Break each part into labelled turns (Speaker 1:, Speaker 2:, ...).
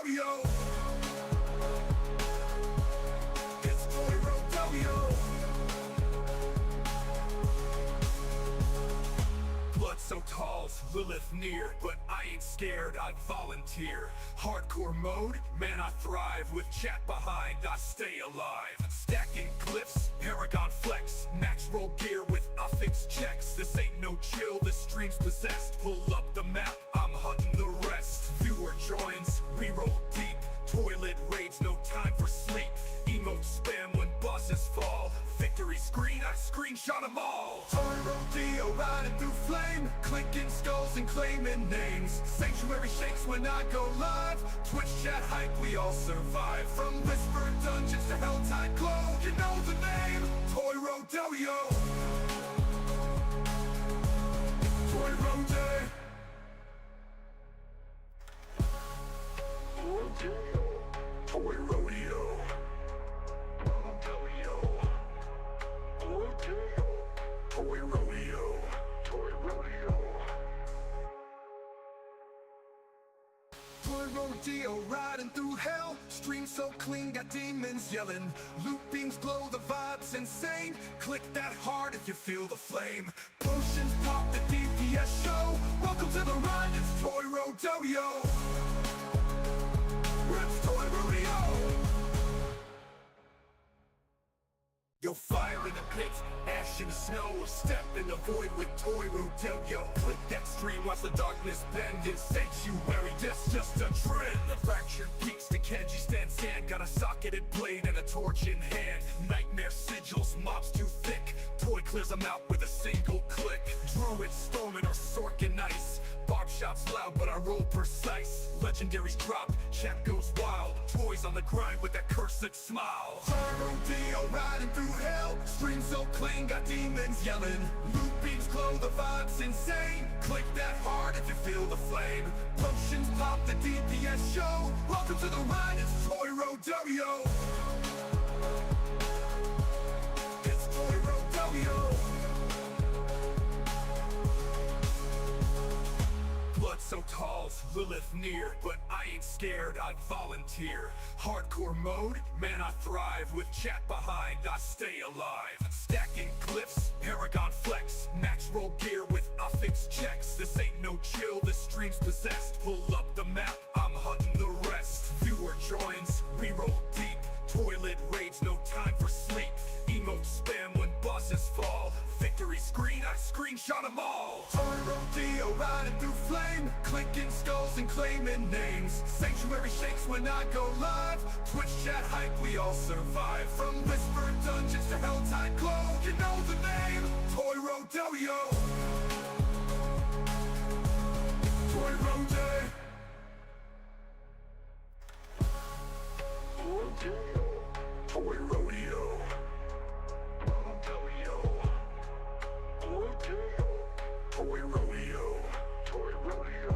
Speaker 1: rodeo. It's toy rodeo. Blood so tall's Lilith near, but I ain't scared, I'd volunteer. Hardcore mode, man I thrive. With chat behind, I stay alive. Stacking clips, Paragon flex. Max roll gear with affix checks. This ain't no chill, this stream's possessed. Pull up the map, I'm hunting the rest. Viewer joins, we roll deep. Toilet raids, no time for sleep. Emote spam when bosses fall. Victory screen, I screenshot them all. Toy rodeo riding through flame. Clinking skulls and claiming names. Sanctuary shakes when I go live. Twitch chat hype, we all survive. From whispered dungeons to helltide glow. You know the name, Toy rodeo. Toy rodeo. Toy rodeo. Toy rodeo. Toy rodeo. Toy rodeo riding through hell. Stream so clean, got demons yelling. Loot beams glow, the vibe's insane. Click that heart if you feel the flame. Potions pop, the DPS show. Welcome to the ride, it's Toy rodeo. It's Toy rodeo. Yo, fire in the pit, ash in the snow. Step in the void with Toy rodeo. Click that stream, watch the darkness bend. In sanctuary, that's just a trend. The fractured peaks, the Kenji stand. Got a socketed blade and a torch in hand. Nightmare sigils, mobs too thick. Toy clears them out with a single click. Druids storming or sorkin ice. Barb shots loud, but I roll precise. Legendaries drop, chat goes wild. Toys on the grind with that cursed smile. Toy rodeo riding through hell. Stream so clean, got demons yelling. Loot beams glow, the vibe's insane. Click that heart if you feel the flame. Potions pop, the DPS show. Welcome to the ride, it's Toy rodeo. It's Toy rodeo. Blood so tall's Lilith near, but I ain't scared, I'd volunteer. Hardcore mode, man I thrive. With chat behind, I stay alive. Stacking clips, Paragon flex. Max roll gear with affix checks. This ain't no chill, this stream's possessed. Pull up the map, I'm hunting the rest. Viewer joins, we roll deep. Toilet raids, no time for sleep. Emote spam when bosses fall. Victory screen, I screenshot them all. Toy rodeo riding through flame. Clinking skulls and claiming names. Sanctuary shakes when I go live. Twitch chat hype, we all survive. From whispered dungeons to helltide glow. You know the name, Toy rodeo. Toy rodeo. Toy rodeo. Toy rodeo. Toy rodeo.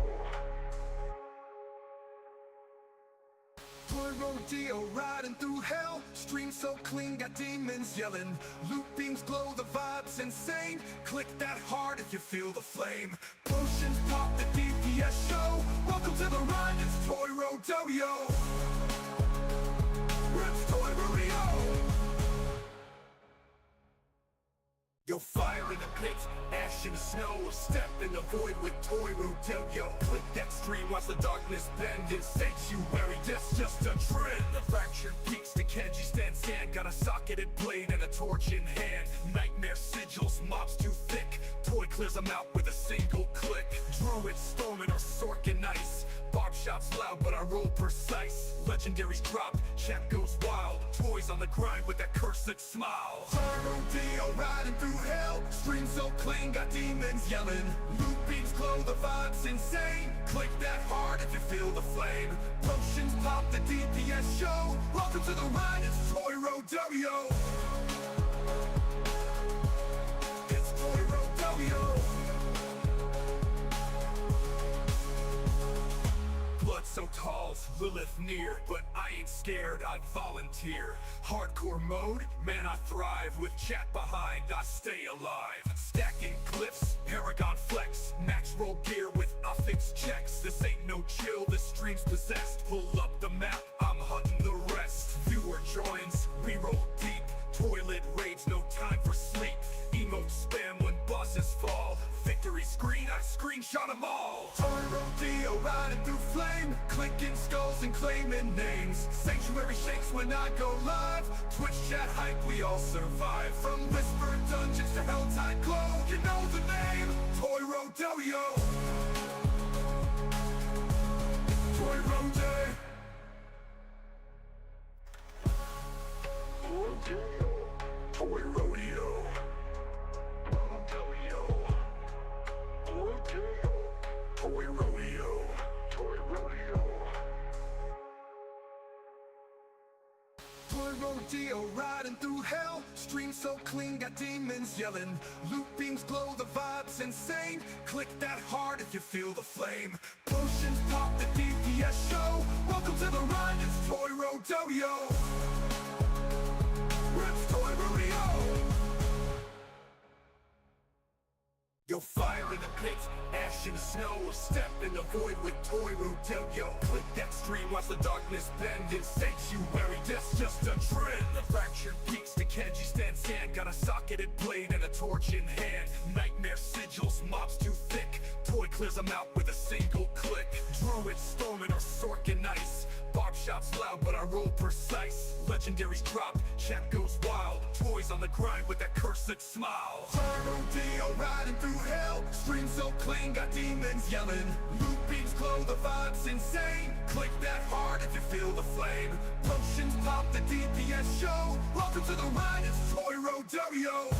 Speaker 1: Toy rodeo riding through hell. Stream so clean, got demons yelling. Loot beams glow, the vibe's insane. Click that heart if you feel the flame. Potions pop, the DPS show. Welcome to the ride, it's Toy rodeo. It's Toy rodeo. Yo, fire in the pit, ash in the snow. Step in the void with Toy rodeo. Click that stream, watch the darkness bend. In sanctuary, that's just a trend. The fractured peaks, the Kenji stand. Got a socketed blade and a torch in hand. Nightmare sigils, mobs too thick. Toy clears them out with a single click. Druids storming or sorkin ice. Barb shots loud, but I roll precise. Legendaries drop, chat goes wild. Toys on the grind with that cursed smile. Toy rodeo riding through hell. Stream so clean, got demons yelling. Loot beams glow, the vibe's insane. Click that heart if you feel the flame. Potions pop, the DPS show. Welcome to the ride, it's Toy rodeo. It's Toy rodeo. Blood so tall's Lilith near, but I ain't scared, I'd volunteer. Hardcore mode, man I thrive. With chat behind, I stay alive. Stacking clips, Paragon flex. Max roll gear with affix checks. This ain't no chill, this stream's possessed. Pull up the and claiming names. Sanctuary shakes when I go live. Twitch chat hype, we all survive. From whispered dungeons to Helltide glow, you know the name, Toy Rodeo. Toy Rodeo. Toy Rodeo. Toy Rodeo. Toy Rodeo. Toy Rodeo riding through hell. Stream so clean, got demons yelling. Loot beams glow, the vibe's insane. Click that heart if you feel the flame. Potions pop, the DPS show. Welcome to the ride, it's Toy Rodeo. It's Toy Rodeo. Yo, fire in the pit, ash in the snow, step in the void with Toy Rodeo. Click that stream, watch the darkness bend in sanctuary, that's just a trend. The fractured peaks, the Kenji stand sand, got a socketed blade and a torch in hand. Nightmare sigils, mobs too thick, Toy clears them out with a single click. Druids storming or sorkin ice, barb shots loud but I roll precise. Legendaries drop, chat goes wild, Toys on the grind with that cursed smile. Toy Rodeo riding through hell, stream so clean, got demons yelling. Loot beams glow, the vibe's insane. Click that heart if you feel the flame. Potions pop, the DPS show. Welcome to the ride, it's Toy Rodeo.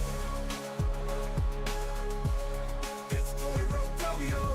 Speaker 1: It's Toy Rodeo.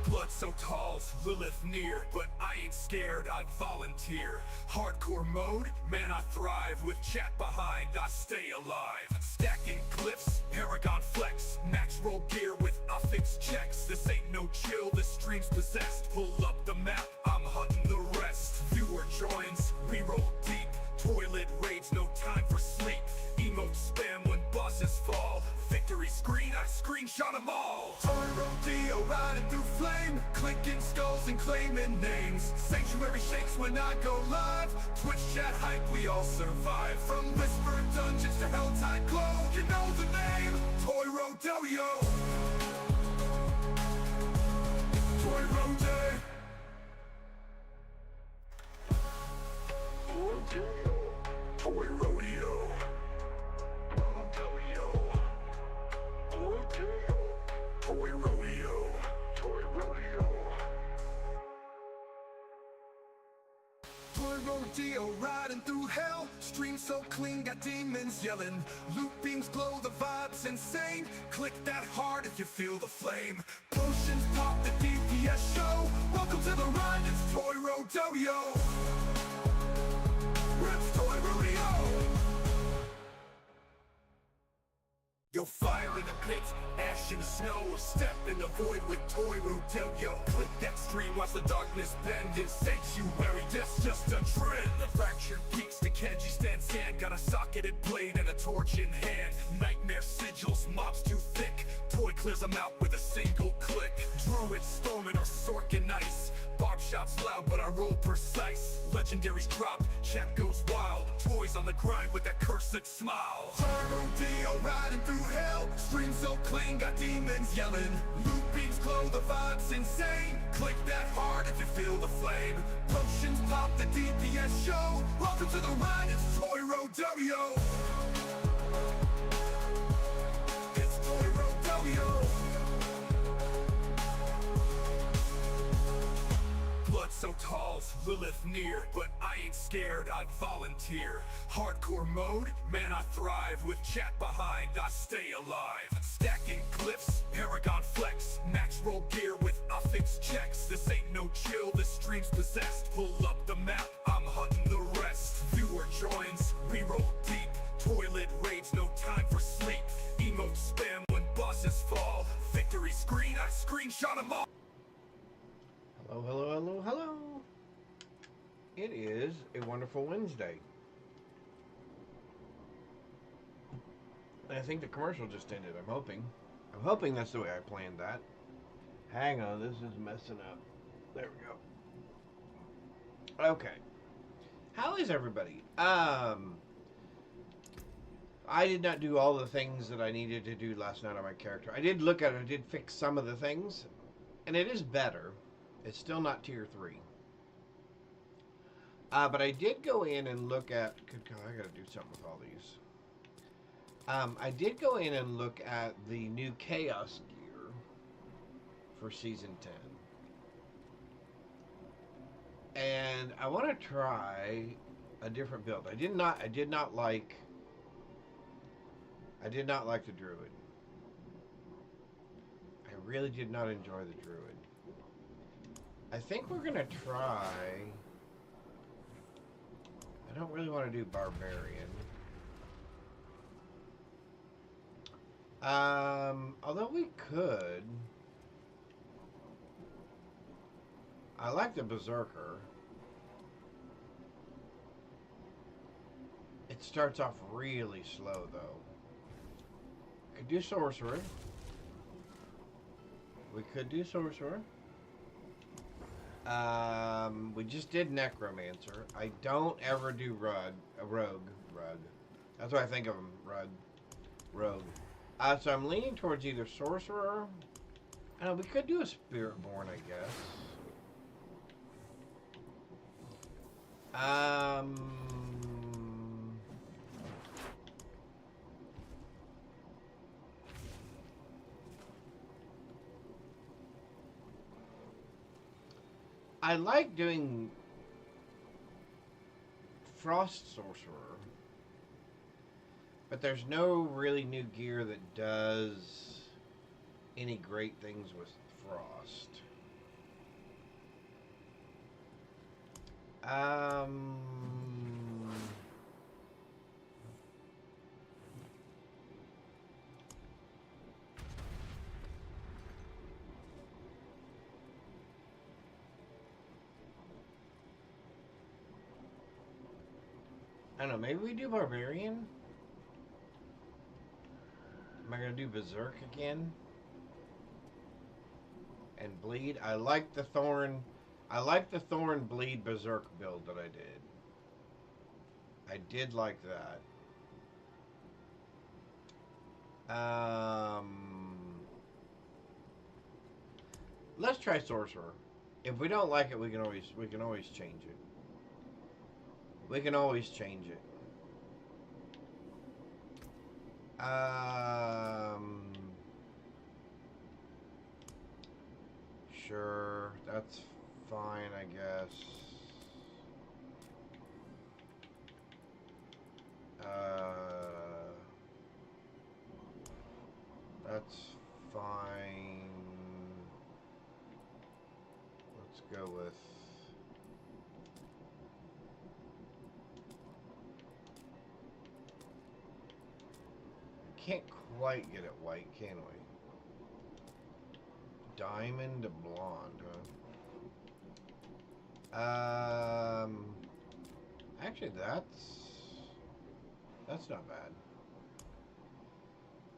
Speaker 1: Blood so tall's Lilith near, but I ain't scared, I'd volunteer. Hardcore mode, man I thrive, with chat behind I stay alive. Stacking glyphs, Paragon flex, max roll gear with affix checks. This ain't no chill, this stream's possessed. Pull up the map, I'm hunting the rest. Viewer joins, we roll deep. Toilet raids, no time for sleep. Emote spam when bosses fall. Victory screen, I screenshot them all. Toy Rodeo riding through flame, clicking skulls and claiming names. Sanctuary shakes when I go live. Twitch chat hype, we all survive. From whispered dungeons to Helltide glow, you know the name, Toy Rodeo. Toy Rodeo. Toy Rodeo. Toy Rodeo. Toy Rodeo. Toy Rodeo riding through hell. Stream so clean, got demons yelling. Loot beams glow, the vibe's insane. Click that heart if you feel the flame. Potions pop, the DPS show. Welcome to the ride, it's Toy Rodeo. It's Toy Rodeo. Yo, fire in the pit, ash in the snow, step in the void with Toy Rodeo. Click that stream, watch the darkness bend in sanctuary, that's just a trend. The fractured peaks, the Kenji stand sand, got a socketed blade and a torch in hand. Nightmare sigils, mobs too thick, Toy clears them out with a single click. Druids storming or sorkin ice, barb shots loud but I roll precise. Legendaries drop, chat goes wild, Toys on the grind with that cursed smile. Toy Rodeo riding through hell, stream so clean, got demons yelling. Loot beams glow, the vibe's insane. Click that heart if you feel the flame. Potions pop, the DPS show. Welcome to the ride, it's Toy Rodeo. It's Toy Rodeo. Blood so tall's Lilith near, but I ain't scared, I'd volunteer. Hardcore mode, man I thrive, with chat behind I stay alive. Stacking glyphs, Paragon flex, max roll gear with affix checks. This ain't no chill, this stream's possessed. Pull up the map, I'm hunting the rest. Viewer joins, we roll deep. Toilet raids, no time for sleep. Emote spam when bosses fall. Victory screen, I screenshot them all.
Speaker 2: Hello, hello, hello, hello. It is a wonderful Wednesday. I think the commercial just ended, I'm hoping. I'm hoping that's the way I planned that. Hang on, this is messing up. There we go. Okay. How is everybody? I did not do all the things that I needed to do last night on my character. I did look at it, I did fix some of the things. And it is better. It's still not tier 3. But I did go in and look at... Good God, I gotta do something with all these. I did go in and look at the new Chaos gear for Season 10. And I want to try a different build. I did not like the Druid. I really did not enjoy the Druid. I think we're gonna try... I don't really want to do Barbarian. Although we could. I like the Berserker. It starts off really slow though. Could do Sorcerer. We could do Sorcerer. We just did Necromancer. I don't ever do Rogue. That's what I think of him, Rogue. So I'm leaning towards either Sorcerer. I don't know, we could do a Spiritborn, I guess. I like doing Frost Sorcerer, but there's no really new gear that does any great things with Frost. I don't know, maybe we do Barbarian? Am I going to do Berserk again? And Bleed? I like the Thorn Bleed Berserk build that I did. I did like that. Let's try Sorcerer. If we don't like it, we can always change it. We can always change it. Sure, that's fine, I guess. That's fine. Let's go with... Can't quite get it white, can we? Diamond to blonde, huh? Actually, that's not bad.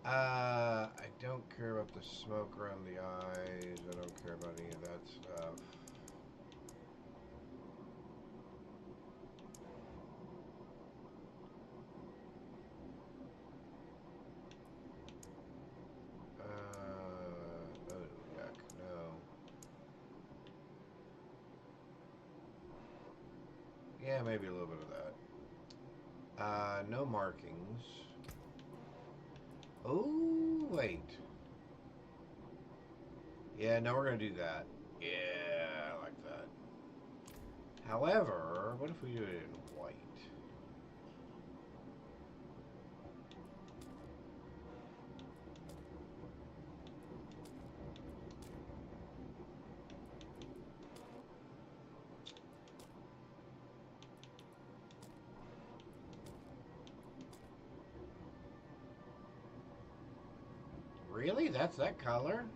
Speaker 2: I don't care about the smoke around the eyes. I don't care about any of that stuff. Yeah, maybe a little bit of that. No markings. Oh, wait. Yeah, no, we're going to do that. Yeah, I like that. However, what if we do it in white? Really? That's that color?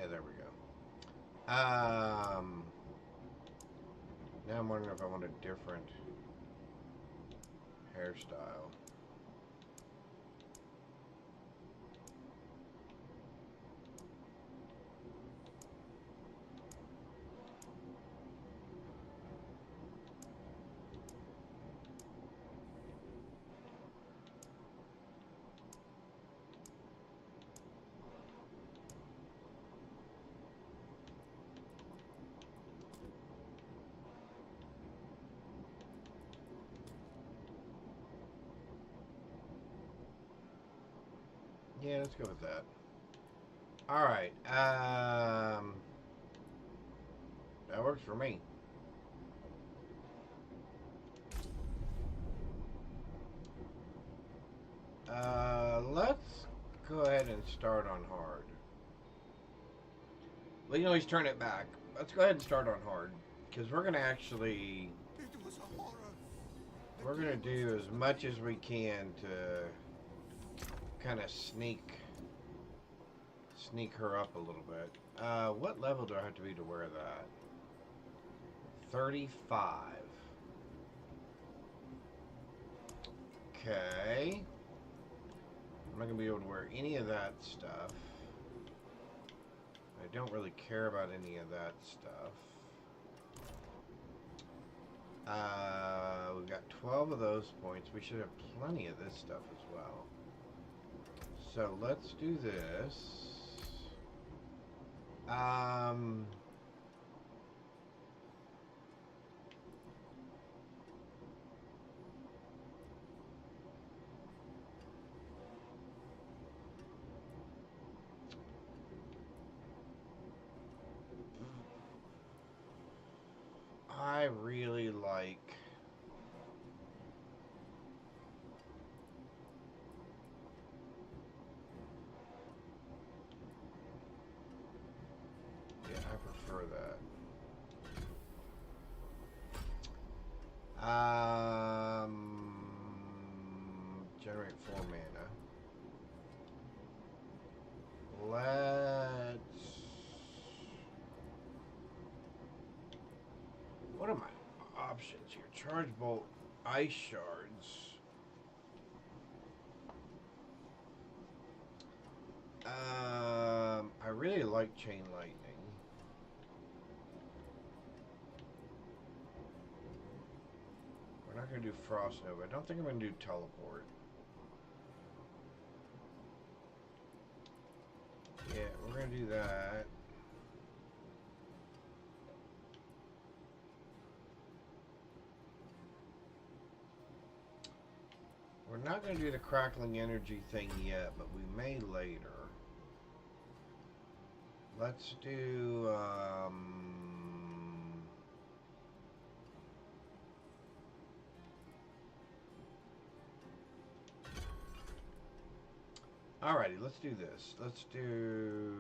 Speaker 2: Yeah, there we go. Now I'm wondering if I want a different hairstyle. Yeah, let's go with that. All right. That works for me. Let's go ahead and start on hard. We can always turn it back. Let's go ahead and start on hard, because we're gonna actually,
Speaker 1: It was a horror.
Speaker 2: we're gonna do as much as we can to kind of sneak her up a little bit. What level do I have to be to wear that? 35. Okay. I'm not gonna be able to wear any of that stuff. I don't really care about any of that stuff. We've got 12 of those points. We should have plenty of this stuff as well. So let's do this. I really like I prefer that. Generate 4 mana. Let's. What are my options here? Charge bolt, ice shards. I really like chain lightning. We're not going to do frost nova. I don't think I'm going to do teleport. Yeah, we're going to do that. We're not going to do the crackling energy thing yet, but we may later. Let's do, alrighty, let's do this. Let's do...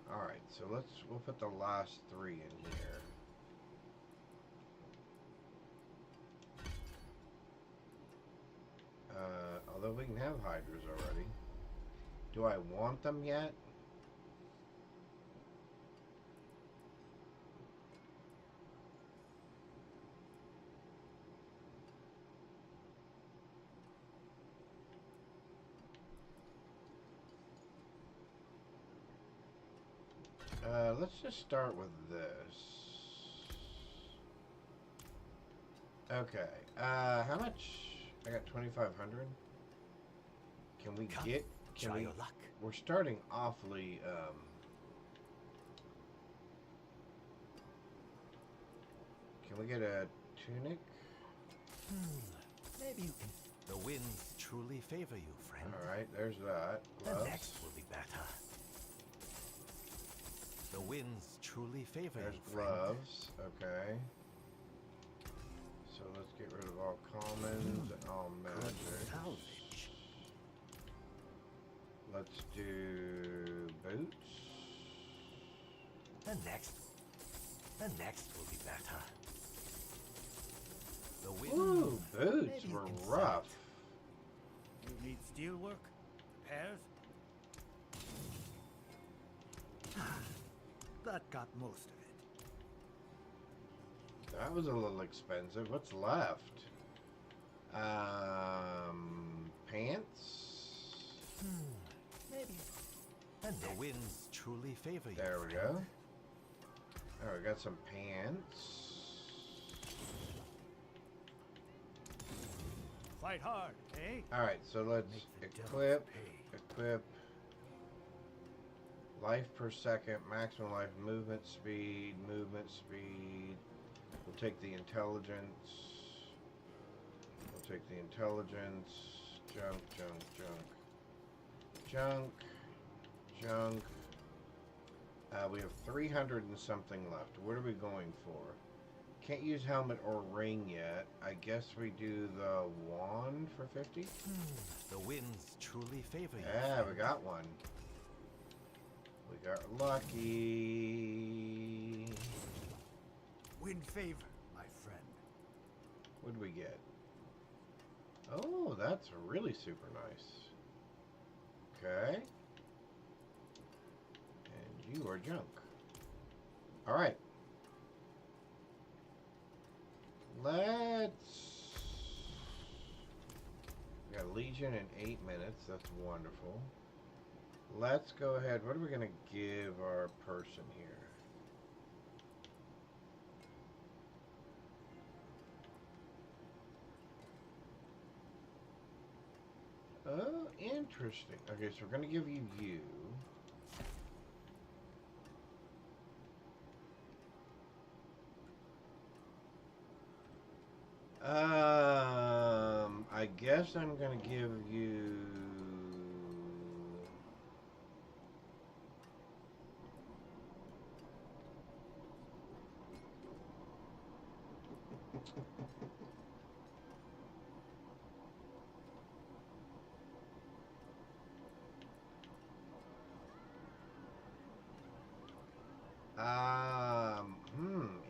Speaker 2: Alright, so we'll put the last 3 in here. Although we can have hydras already. Do I want them yet? Let's just start with this. Okay. How much? I got 2,500. Can we get? Can we? We're starting awfully. Can we get a tunic?
Speaker 3: Maybe you can. The winds truly favor you, friend.
Speaker 2: All right. There's that.
Speaker 3: The
Speaker 2: Gloves.
Speaker 3: next will be better. The winds truly favor
Speaker 2: There's
Speaker 3: you, friend.
Speaker 2: gloves. Okay. So let's get rid of all commons and all
Speaker 3: Good
Speaker 2: magic.
Speaker 3: salvage.
Speaker 2: Let's do boots.
Speaker 3: The next. The next will be better. The wind.
Speaker 2: Ooh, boots
Speaker 3: Maybe
Speaker 2: were
Speaker 3: inside.
Speaker 2: rough.
Speaker 4: You need steel work? Repairs? That got most of it.
Speaker 2: That was a little expensive. What's left? Pants?
Speaker 3: Maybe. And the winds truly favor you.
Speaker 2: There we
Speaker 3: friend.
Speaker 2: go. Oh, we got some pants.
Speaker 4: Fight hard, eh?
Speaker 2: Alright, so let's
Speaker 4: Make the
Speaker 2: equip,
Speaker 4: devils pay.
Speaker 2: equip. Life per second, maximum life, movement speed, movement speed. We'll take the intelligence. We'll take the intelligence. Junk, junk, junk. Junk, junk. We have 300 and something left. What are we going for? Can't use helmet or ring yet. I guess we do the wand for 50?
Speaker 3: The winds truly favor you.
Speaker 2: Yeah, we
Speaker 3: friend.
Speaker 2: got one. We got lucky.
Speaker 4: Win favor, my friend.
Speaker 2: What did we get? Oh, that's really super nice. Okay. And you are junk. Alright. Let's... We got Legion in 8 minutes. That's wonderful. Let's go ahead. What are we going to give our person here? Oh, interesting. Okay, so we're going to give you you. I guess I'm going to give you...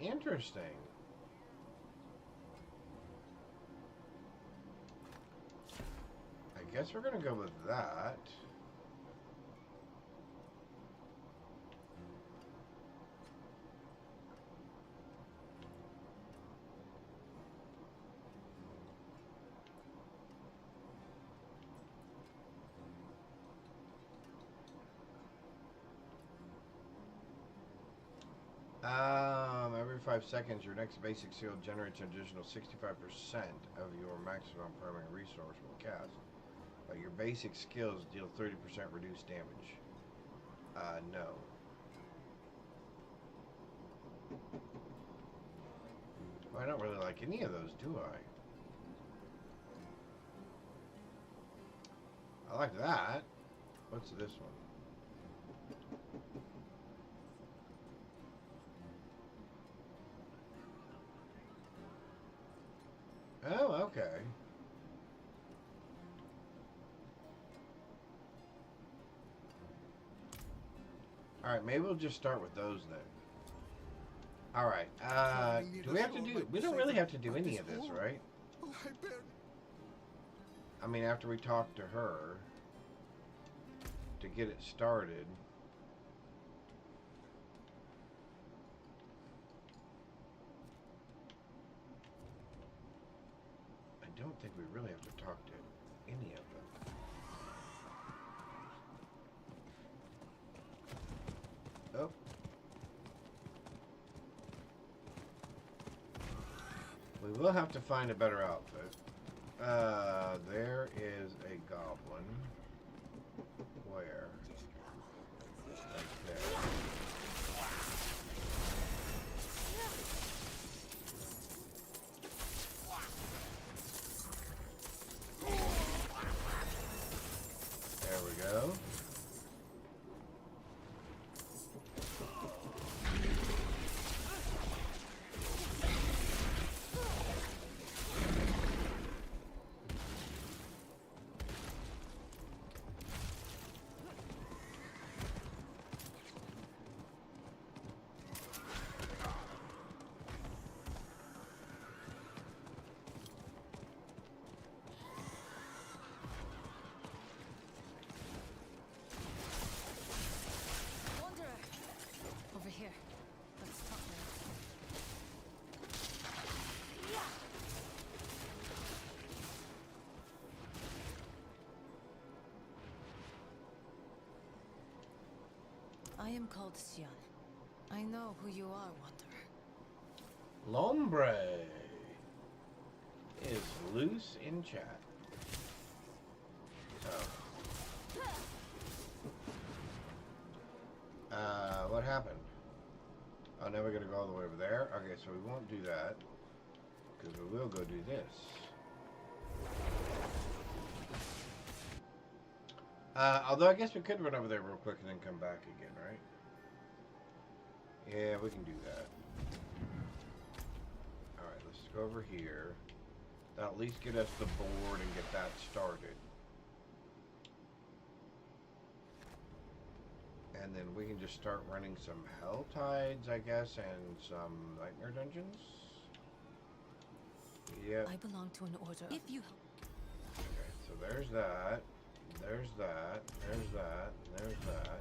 Speaker 2: Interesting. I guess we're gonna go with that. Every 5 seconds, your next basic skill generates an additional 65% of your maximum permanent resource when cast. But your basic skills deal 30% reduced damage. No. Well, I don't really like any of those, do I? I like that. What's this one? Oh, okay. Alright, maybe we'll just start with those then. Alright, do we have to do... We don't really have to do any of this, right? I mean, after we talk to her to get it started. I don't think we really have to talk to any of them. Oh. We will have to find a better outfit. There is a goblin. Where? Right there. There we go.
Speaker 5: I'm called Xian. I know who you are, Wanderer.
Speaker 2: Lombre is loose in chat. So. What happened? Oh, now we're gonna go all the way over there? Okay, so we won't do that. Because we will go do this. Although I guess we could run over there real quick and then come back again, right? Yeah, we can do that. Alright, let's go over here. That'll at least get us the board and get that started. And then we can just start running some Hell Tides, I guess, and some Nightmare Dungeons. Yep.
Speaker 5: I belong to an order. If you
Speaker 2: Okay, so there's that. There's that. There's that. There's that.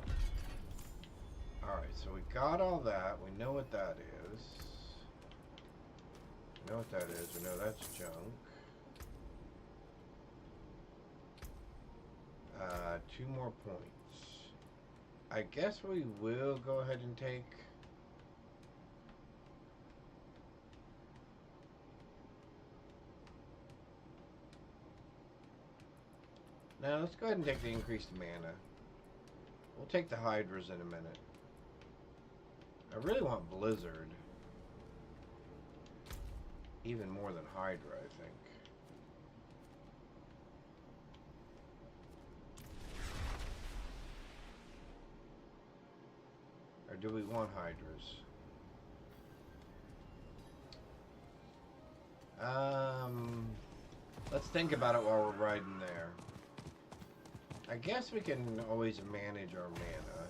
Speaker 2: Alright, so we got all that. We know what that is. We know what that is. We know that's junk. 2 more points. I guess we will go ahead and take... Now, let's go ahead and take the increased mana. We'll take the Hydras in a minute. I really want Blizzard. Even more than Hydra, I think. Or do we want Hydras? Let's think about it while we're riding there. I guess we can always manage our mana.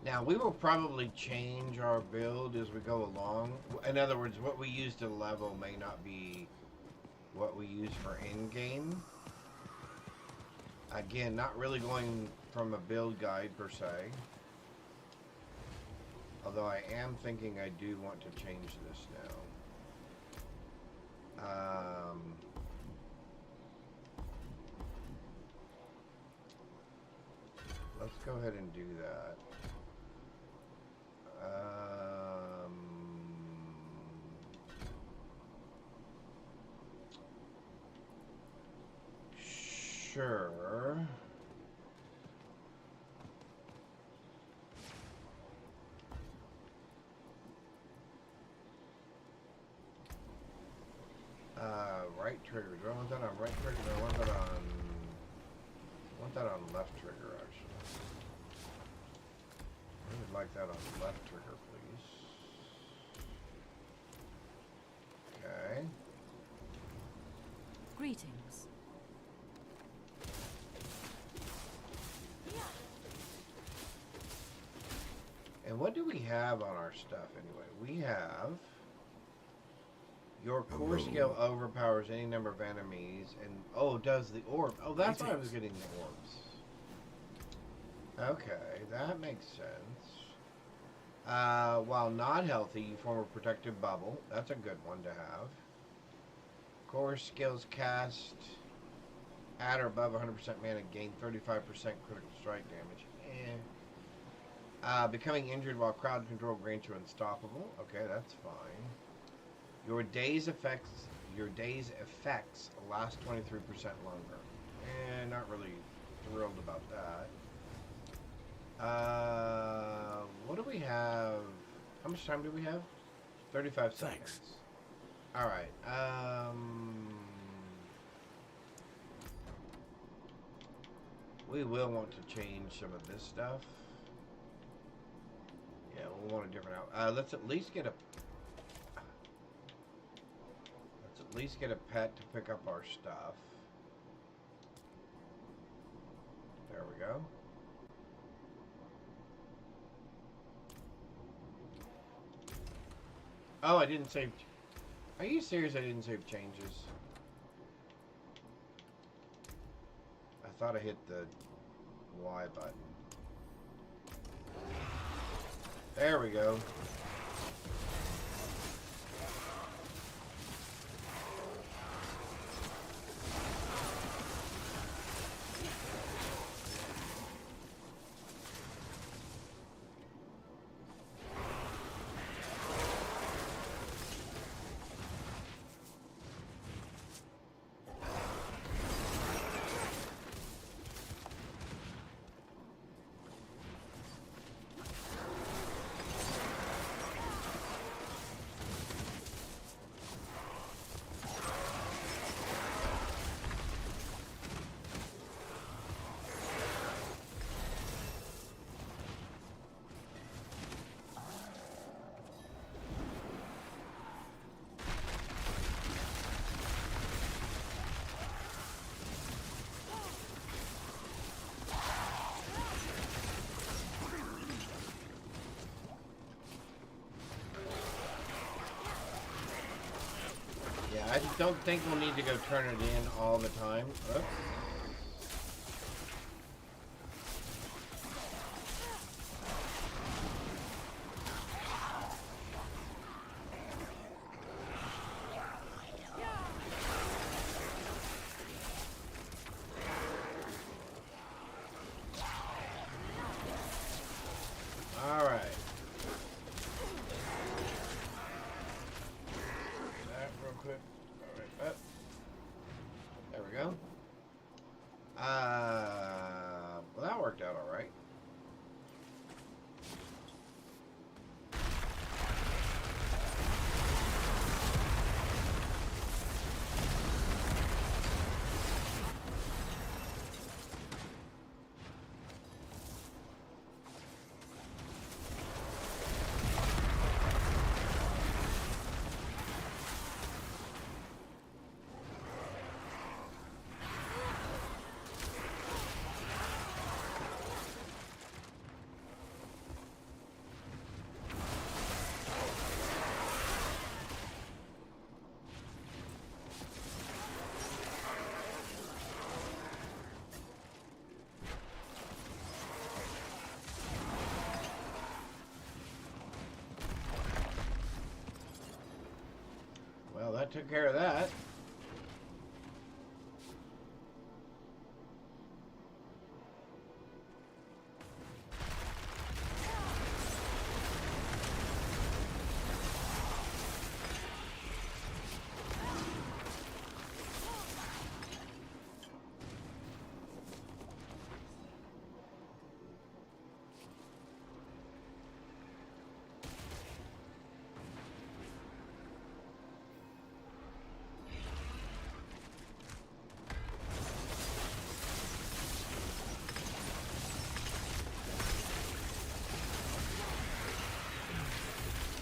Speaker 2: Now, we will probably change our build as we go along. In other words, what we use to level may not be what we use for in-game. Again, not really going from a build guide per se. Although I am thinking I do want to change this now. Let's go ahead and do that. Sure. Right trigger. Do I want that on right trigger? Do I want that on... I want that on left trigger, actually. I would like that on left trigger, please. Okay.
Speaker 5: Greetings.
Speaker 2: And what do we have on our stuff anyway? We have your core skill overpowers any number of enemies, and oh, does the orb? Oh, that's why I was getting the orbs. Okay, that makes sense. While not healthy, you form a protective bubble. That's a good one to have. Core skills cast at or above 100% mana, gain 35% critical strike damage. Becoming injured while crowd control grants you unstoppable. Okay, that's fine. Your day's effects last 23% longer. Not really thrilled about that. What do we have? How much time do we have? 35 seconds.
Speaker 3: Thanks.
Speaker 2: Alright, we will want to change some of this stuff. Yeah, we'll want a different out. Let's at least get a pet to pick up our stuff. There we go. Oh, I didn't save. Are you serious? I didn't save changes. I thought I hit the Y button. There we go. I just don't think we'll need to go turn it in all the time. Oops. All right. That real quick. There we go. Well, that worked out all right. Well, that took care of that.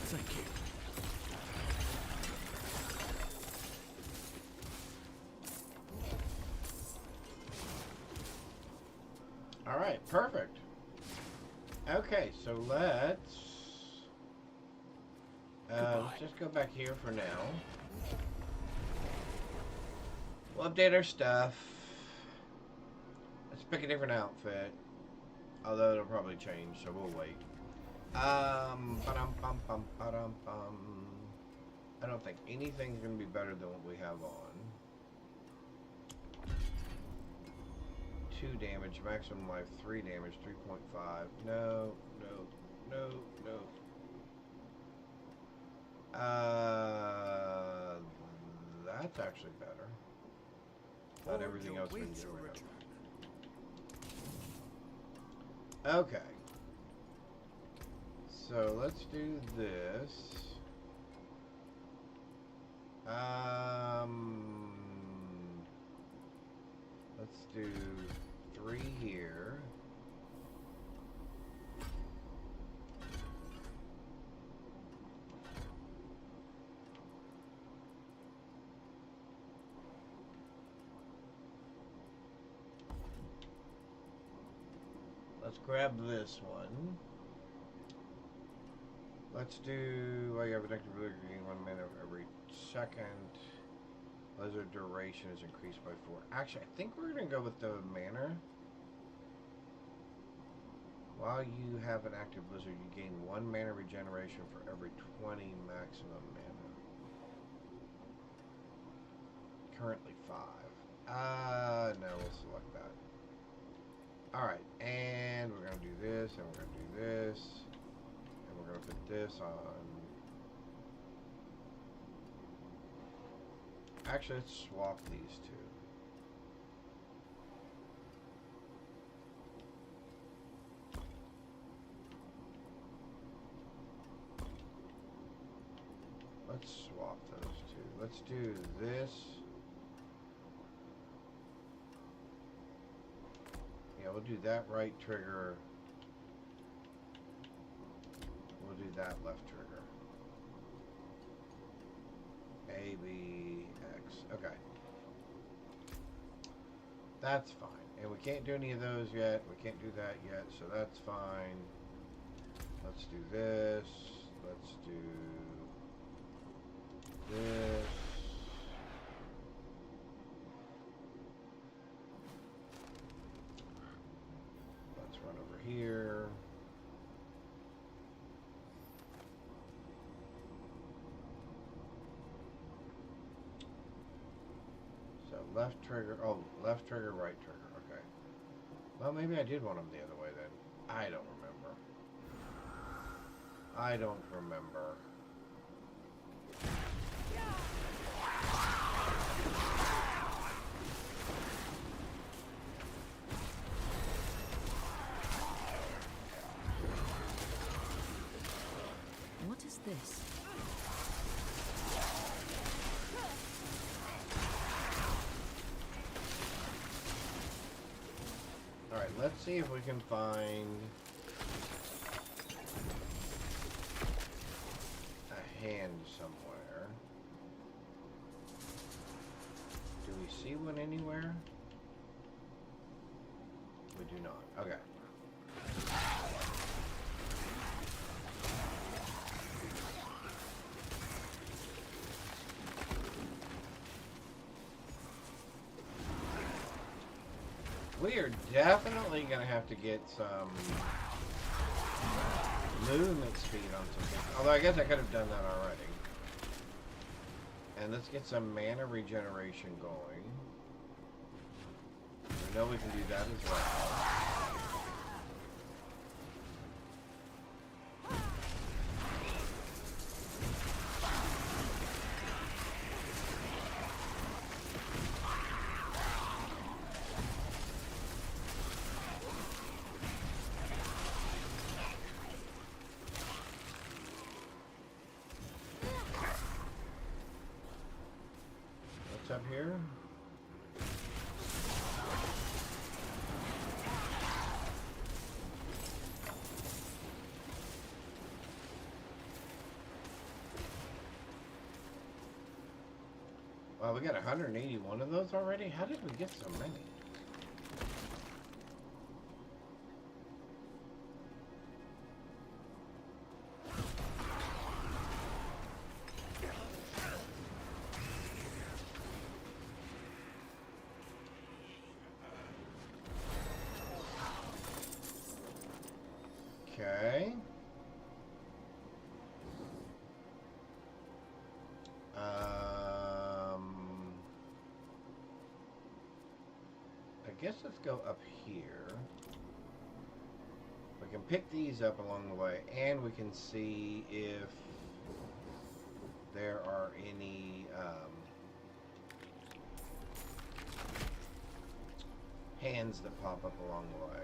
Speaker 3: Thank you.
Speaker 2: All right, perfect. Okay, so let's just go back here for now. We'll update our stuff. Let's pick a different outfit. Although it'll probably change, so we'll wait. Ba-dum-pum-pum, ba-dum-pum. I don't think anything's gonna be better than what we have on. 2 damage, maximum life, 3 damage, 3.5. No, no, no, no. That's actually better. Not everything else we can do right now. Okay. So let's do this. Let's do 3 here. Let's grab this one. Let's do, well, you have an active gain 1 minute every second. Blizzard duration is increased by 4. Actually, I think we're going to go with the mana. While you have an active blizzard, you gain 1 mana regeneration for every 20 maximum mana. Currently 5. No, we'll select that. Alright, and we're going to do this, and we're going to do this, and we're going to put this on. Actually, let's swap these two. Let's swap those two. Let's do this. Yeah, we'll do that right trigger. We'll do that left trigger. A, B, X. Okay. That's fine. And we can't do any of those yet. We can't do that yet, so that's fine. Let's do this. Let's do this. Let's run over here. So left trigger, oh, left trigger, right trigger, okay. Well, maybe I did want them the other way then. I don't remember. I don't remember.
Speaker 5: What is this?
Speaker 2: Alright, let's see if we can find a hand somewhere. Do we see one anywhere? We do not. Okay. We are definitely going to have to get some movement speed on some things. Although I guess I could have done that already. And let's get some mana regeneration going. We know we can do that as well. Up here. Wow, we got 181 of those already? How did we get so many? Okay. I guess let's go up here. We can pick these up along the way, and we can see if there are any hands that pop up along the way.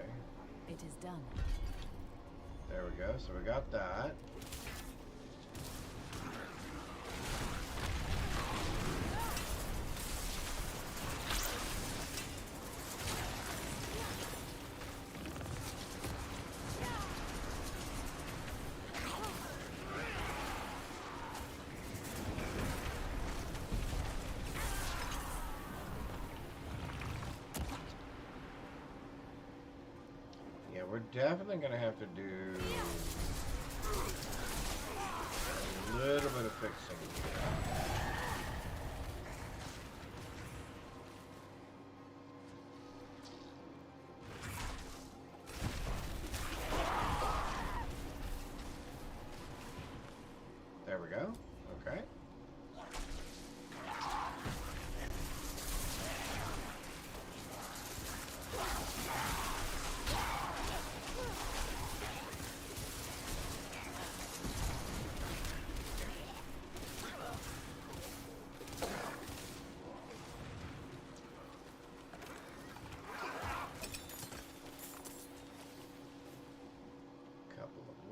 Speaker 5: It is done.
Speaker 2: There we go. So we got that. Yeah, we're definitely going to have to do a little bit of fixing.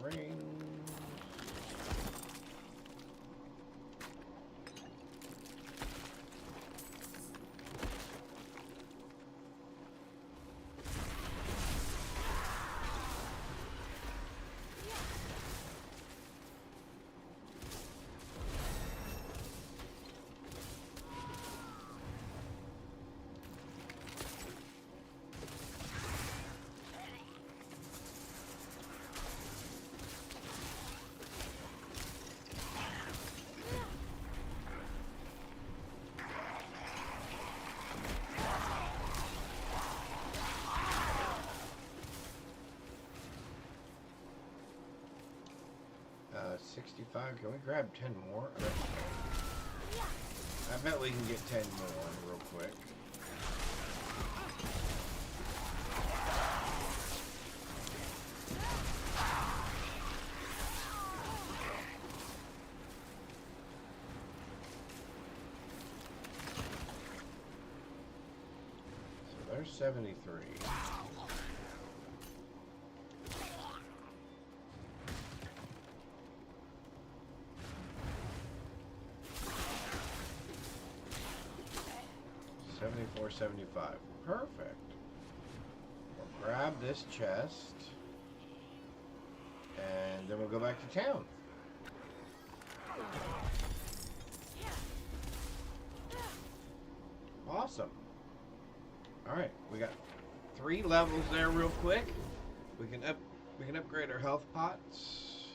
Speaker 2: rings. Uh, 65. Can we grab 10 more? I bet we can get 10 more real quick. So there's 73. $74.75. Perfect. We'll grab this chest, and then we'll go back to town. Awesome. All right, we got 3 levels there, real quick. We can upgrade our health pots,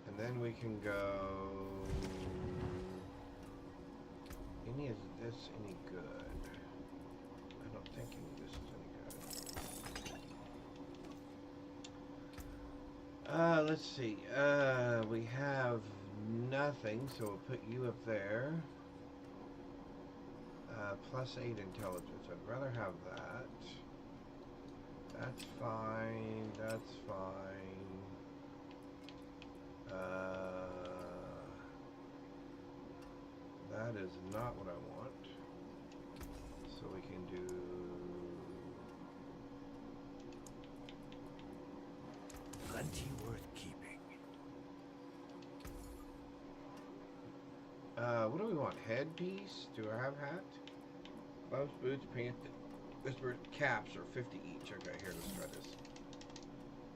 Speaker 2: and then we can go. Is this any good? I don't think any of this is any good. Let's see. We have nothing, so we'll put you up there. +8 intelligence. I'd rather have that. That's fine. That's fine. That is not what I want. So we can do...
Speaker 3: Plenty worth keeping.
Speaker 2: What do we want? Headpiece? Do I have hat? Gloves, boots, pants, whisper, caps are 50 each. Okay, here, let's try this.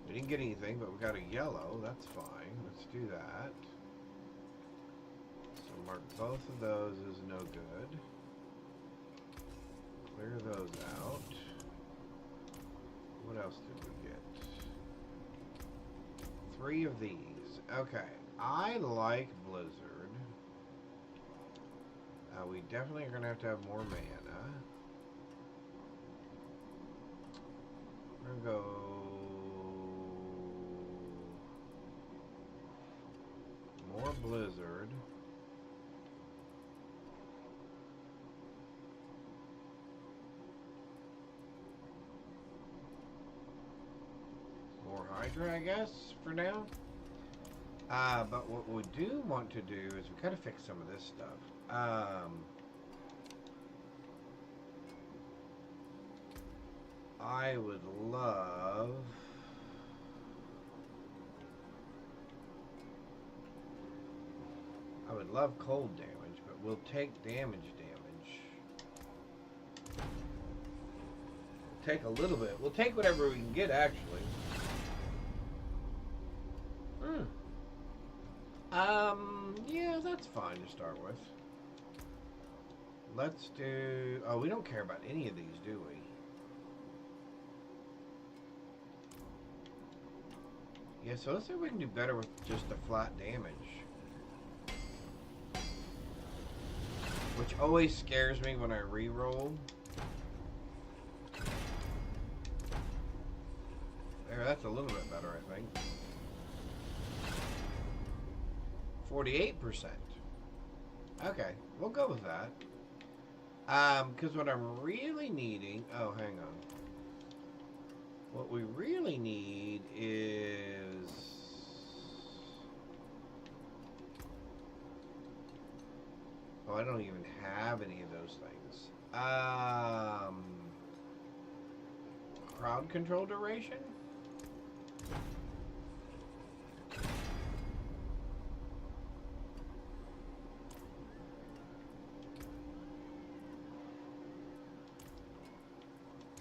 Speaker 2: We didn't get anything, but we got a yellow. That's fine. Let's do that. Mark both of those as no good. Clear those out. What else did we get? 3 of these. Okay. I like Blizzard. We definitely are going to have more mana. We're going to go... more Blizzard. Hydra, I guess, for now. But what we do want to do is we gotta fix some of this stuff. I would love... cold damage, but we'll take damage. Take a little bit. We'll take whatever we can get, actually. Yeah, that's fine to start with. Let's do... Oh, we don't care about any of these, do we? Yeah, so let's see if we can do better with just the flat damage. Which always scares me when I re-roll. There, that's a little bit better, I think. 48%. Okay, we'll go with that. Because what I'm really needing... Oh, hang on. What we really need is... Oh, I don't even have any of those things. Crowd control duration?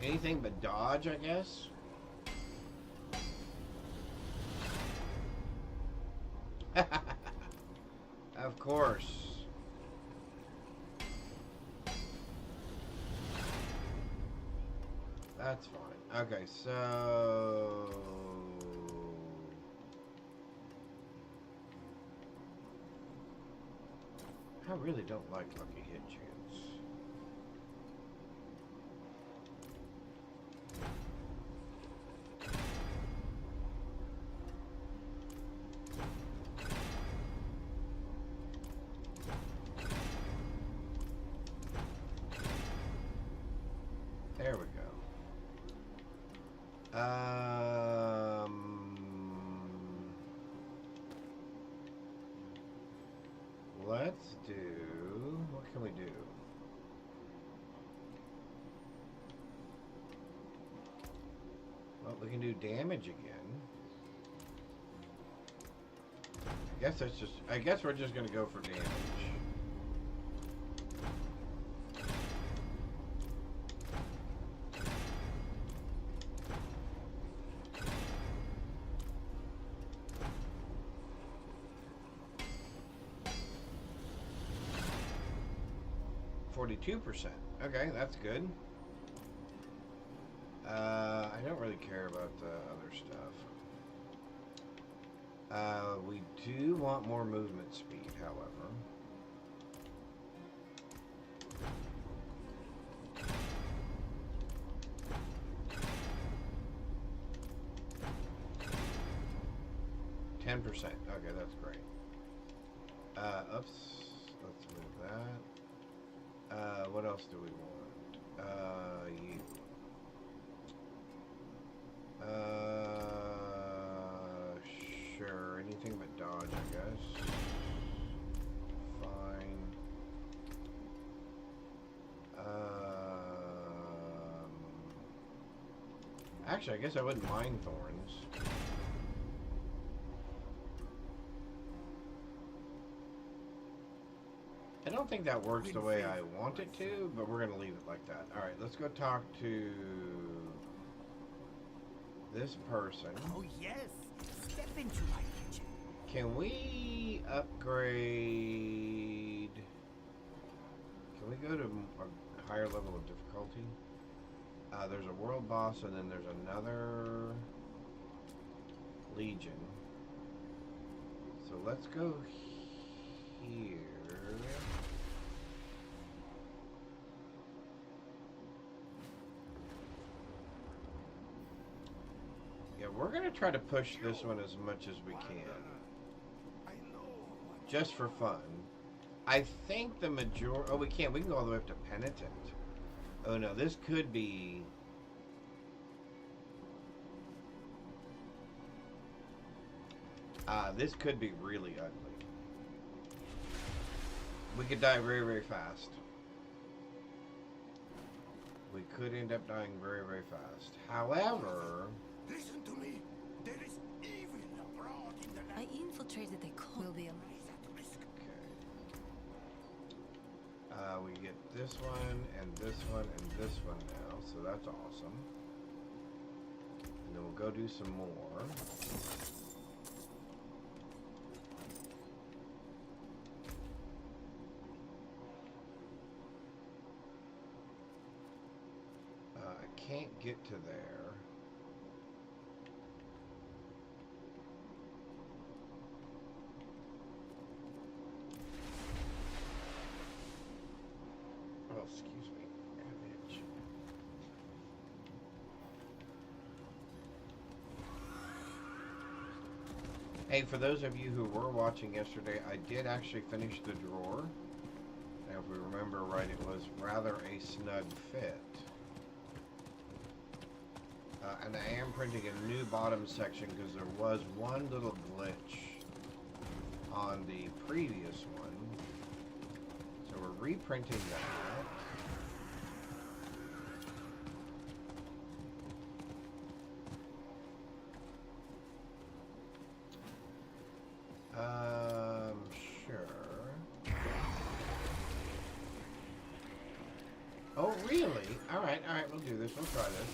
Speaker 2: Anything but dodge, I guess. Of course. That's fine. Okay, so... I really don't like lucky hit chance. There we go. Let's do... What can we do? Well, we can do damage again. I guess we're just gonna go for damage. %. Okay, that's good. I don't really care about the other stuff. We do want more movement speed, however. %. Okay, that's great. Oops. Let's move that. What else do we want? You. Sure. Anything but dodge, I guess. Fine. Actually, I guess I wouldn't mind thorns. I don't think that works the way I want it to, but we're going to leave it like that. Alright, let's go talk to this person.
Speaker 4: Oh yes, step into my kitchen.
Speaker 2: Can we upgrade... Can we go to a higher level of difficulty? There's a world boss and then there's another legion. So let's go here. Yeah, we're gonna try to push this one as much as we can. Just for fun. I think the majority... Oh, we can't. We can go all the way up to Penitent. Oh no, this could be... this could be really ugly. We could die very, very fast. We could end up dying very, very fast. However...
Speaker 1: Listen to me. There is evil abroad in the
Speaker 5: I
Speaker 1: land.
Speaker 5: infiltrated the cult. Will be a
Speaker 2: Okay. We get this one, and this one, and this one now, so that's awesome. And then we'll go do some more. I can't get to there. Oh, excuse me. Image. Hey, for those of you who were watching yesterday, I did actually finish the drawer. And if we remember right, it was rather a snug fit. And I am printing a new bottom section because there was one little glitch on the previous one. So we're reprinting that. Actually, alright, we'll do this. We'll try this.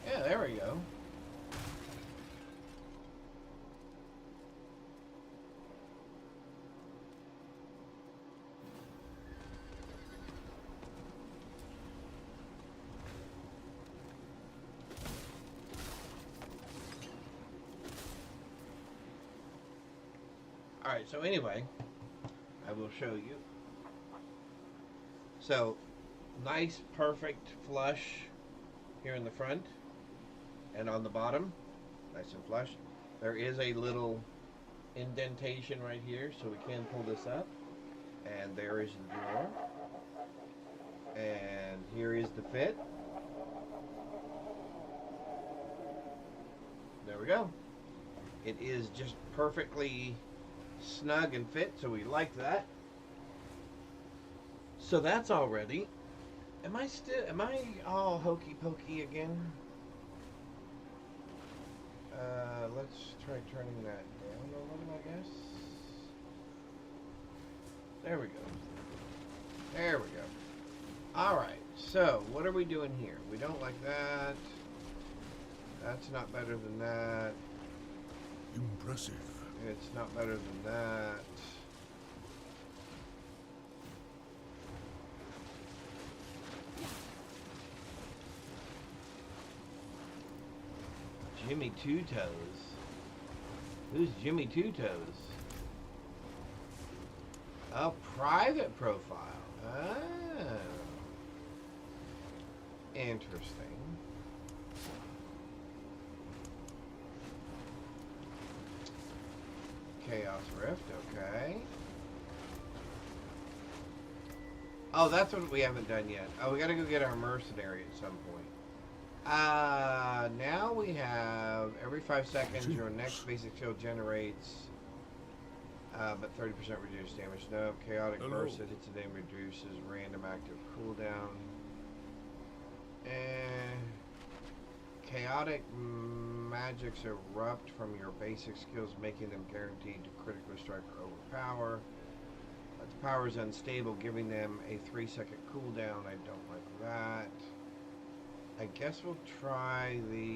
Speaker 2: Yeah, there we go. Alright, so anyway, I will show you. So, nice, perfect flush here in the front and on the bottom. Nice and flush. There is a little indentation right here, so we can pull this up. And there is the drawer. And here is the fit. There we go. It is just perfectly snug and fit, so we like that. So that's all ready. Am I all hokey pokey again? Let's try turning that down a little, I guess. There we go. There we go. Alright, so what are we doing here? We don't like that. That's not better than that.
Speaker 1: Impressive.
Speaker 2: It's not better than that. Jimmy Two Toes. Who's Jimmy Two Toes? A private profile. Ah. Interesting. Chaos Rift, okay. Oh, that's what we haven't done yet. Oh, we gotta go get our mercenary at some point. Now we have every 5 seconds your next basic skill generates, but 30% reduced damage. No, chaotic burst that hits a name reduces random active cooldown. Chaotic magics erupt from your basic skills, making them guaranteed to critically strike or overpower. The power is unstable, giving them a 3-second cooldown. I don't like that. I guess we'll try the...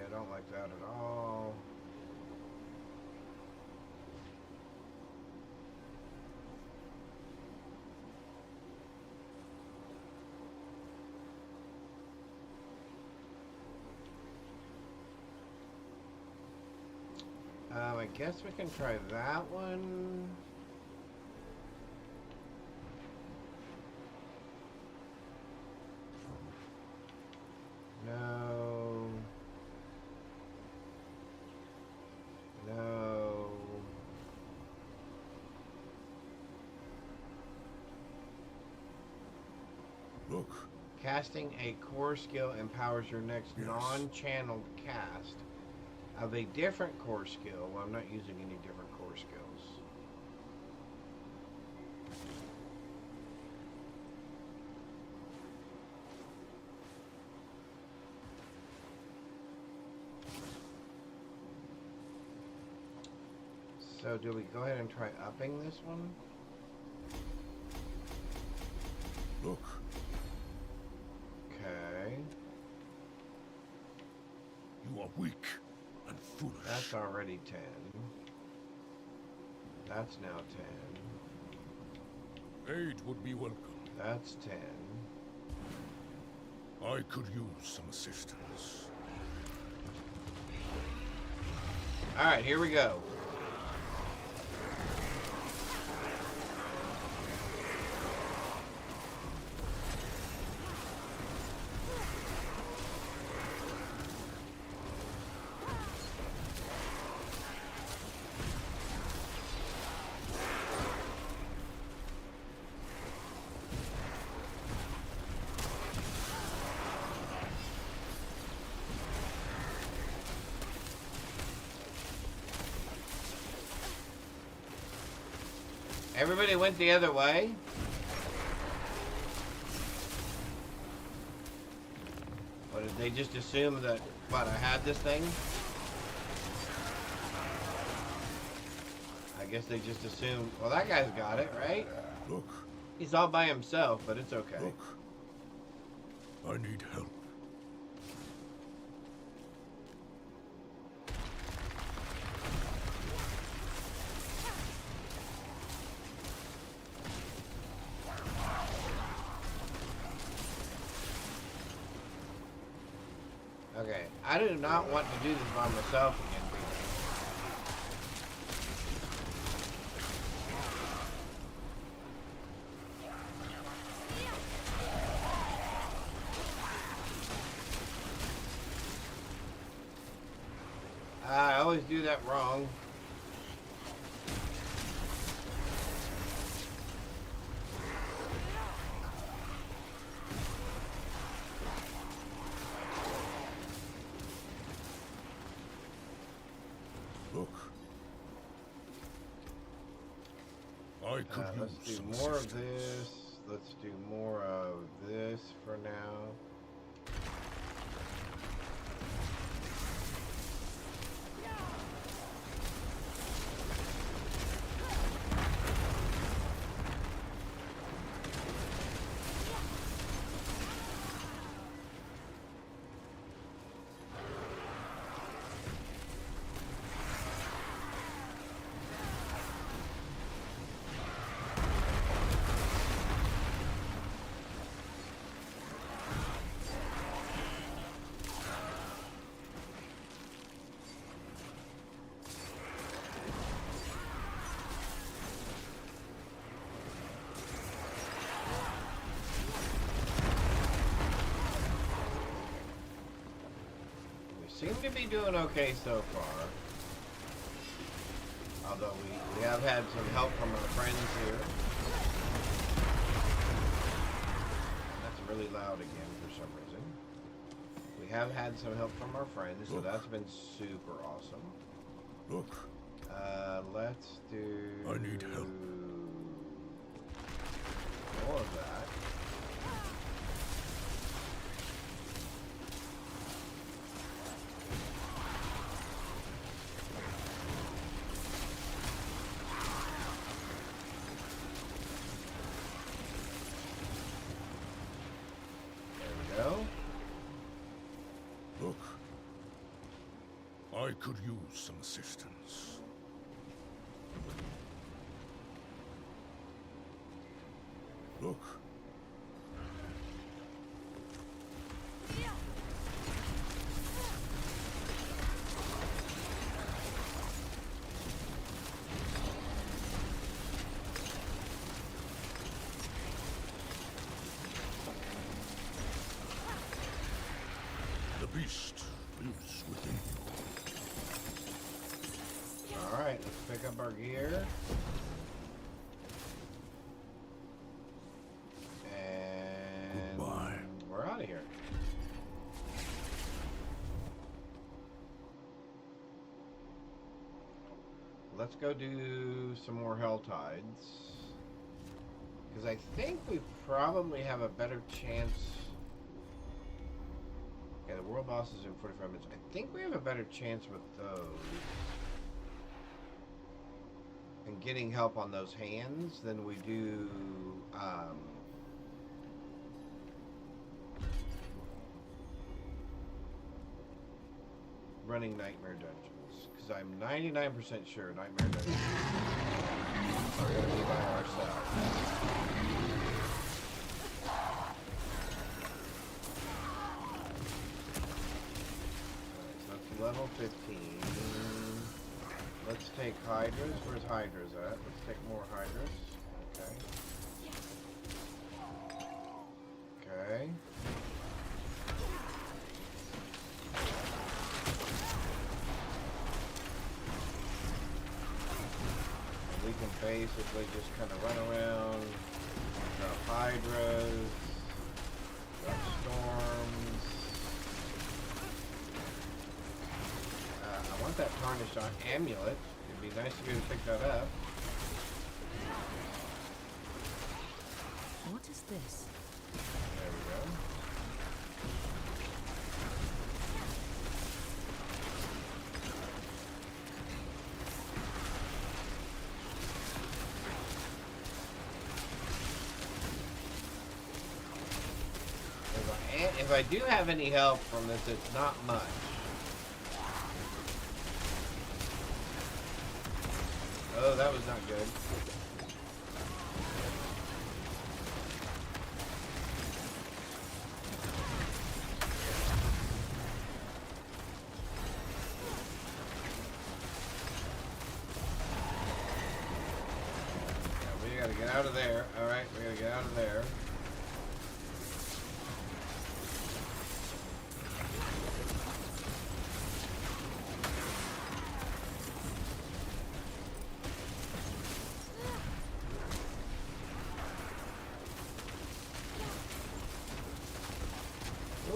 Speaker 2: I don't like that at all. I guess we can try that one. No. No.
Speaker 1: Look.
Speaker 2: Casting a core skill empowers your next non-channeled cast of a different core skill. Well, I'm not using any different core skills. So do we go ahead and try upping this one?
Speaker 1: Look.
Speaker 2: Okay.
Speaker 1: You are weak and foolish.
Speaker 2: That's already 10. That's now 10.
Speaker 1: Aid would be welcome.
Speaker 2: That's 10.
Speaker 1: I could use some assistance.
Speaker 2: Alright, here we go. Everybody went the other way. What is They just assume that, what, I had this thing? I guess they just assumed, well, that guy's got it, right?
Speaker 1: Look,
Speaker 2: He's all by himself, but it's okay.
Speaker 1: look. I need help.
Speaker 2: Okay, I do not want to do this by myself again, people. I always do that wrong.
Speaker 1: Look. I could
Speaker 2: Let's
Speaker 1: use
Speaker 2: do
Speaker 1: some
Speaker 2: more of
Speaker 1: assistance.
Speaker 2: this. Let's do more of this for now. Seem to be doing okay so far. Although we have had some help from our friends here. That's really loud again for some reason. We have had some help from our friends, so
Speaker 1: Look.
Speaker 2: that's been super awesome.
Speaker 1: Look,
Speaker 2: Let's do...
Speaker 1: I need help.
Speaker 2: More of that. Go.
Speaker 1: look. I could use some assistance. Look. The beast lives within you.
Speaker 2: Alright, let's pick up our gear. And
Speaker 1: Goodbye.
Speaker 2: we're out of here. Let's go do some more Hell Tides. Because I think we probably have a better chance. Yeah, the world boss is in 45 minutes. I think we have a better chance with those. And getting help on those hands than we do, running Nightmare Dungeons. Because I'm 99% sure Nightmare Dungeons are going to be by ourselves. Level 15. Let's take Hydras. Where's Hydras at? Let's take more Hydras. Okay. Okay. And we can basically just kind of run around, drop Hydras, drop Storms. I want that tarnished on amulet. It'd be nice to be able to pick that up.
Speaker 5: What is this?
Speaker 2: There we go. if I do have any help from this, it's not much. Oh, that was not good. Yeah, we gotta get out of there. Alright, we gotta get out of there.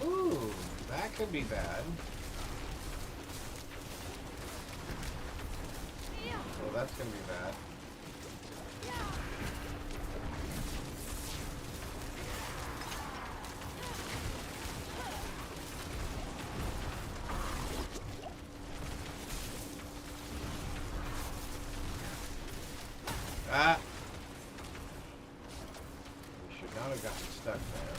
Speaker 2: Ooh, that could be bad. Well, that's gonna be bad. Ah! We should not have gotten stuck there.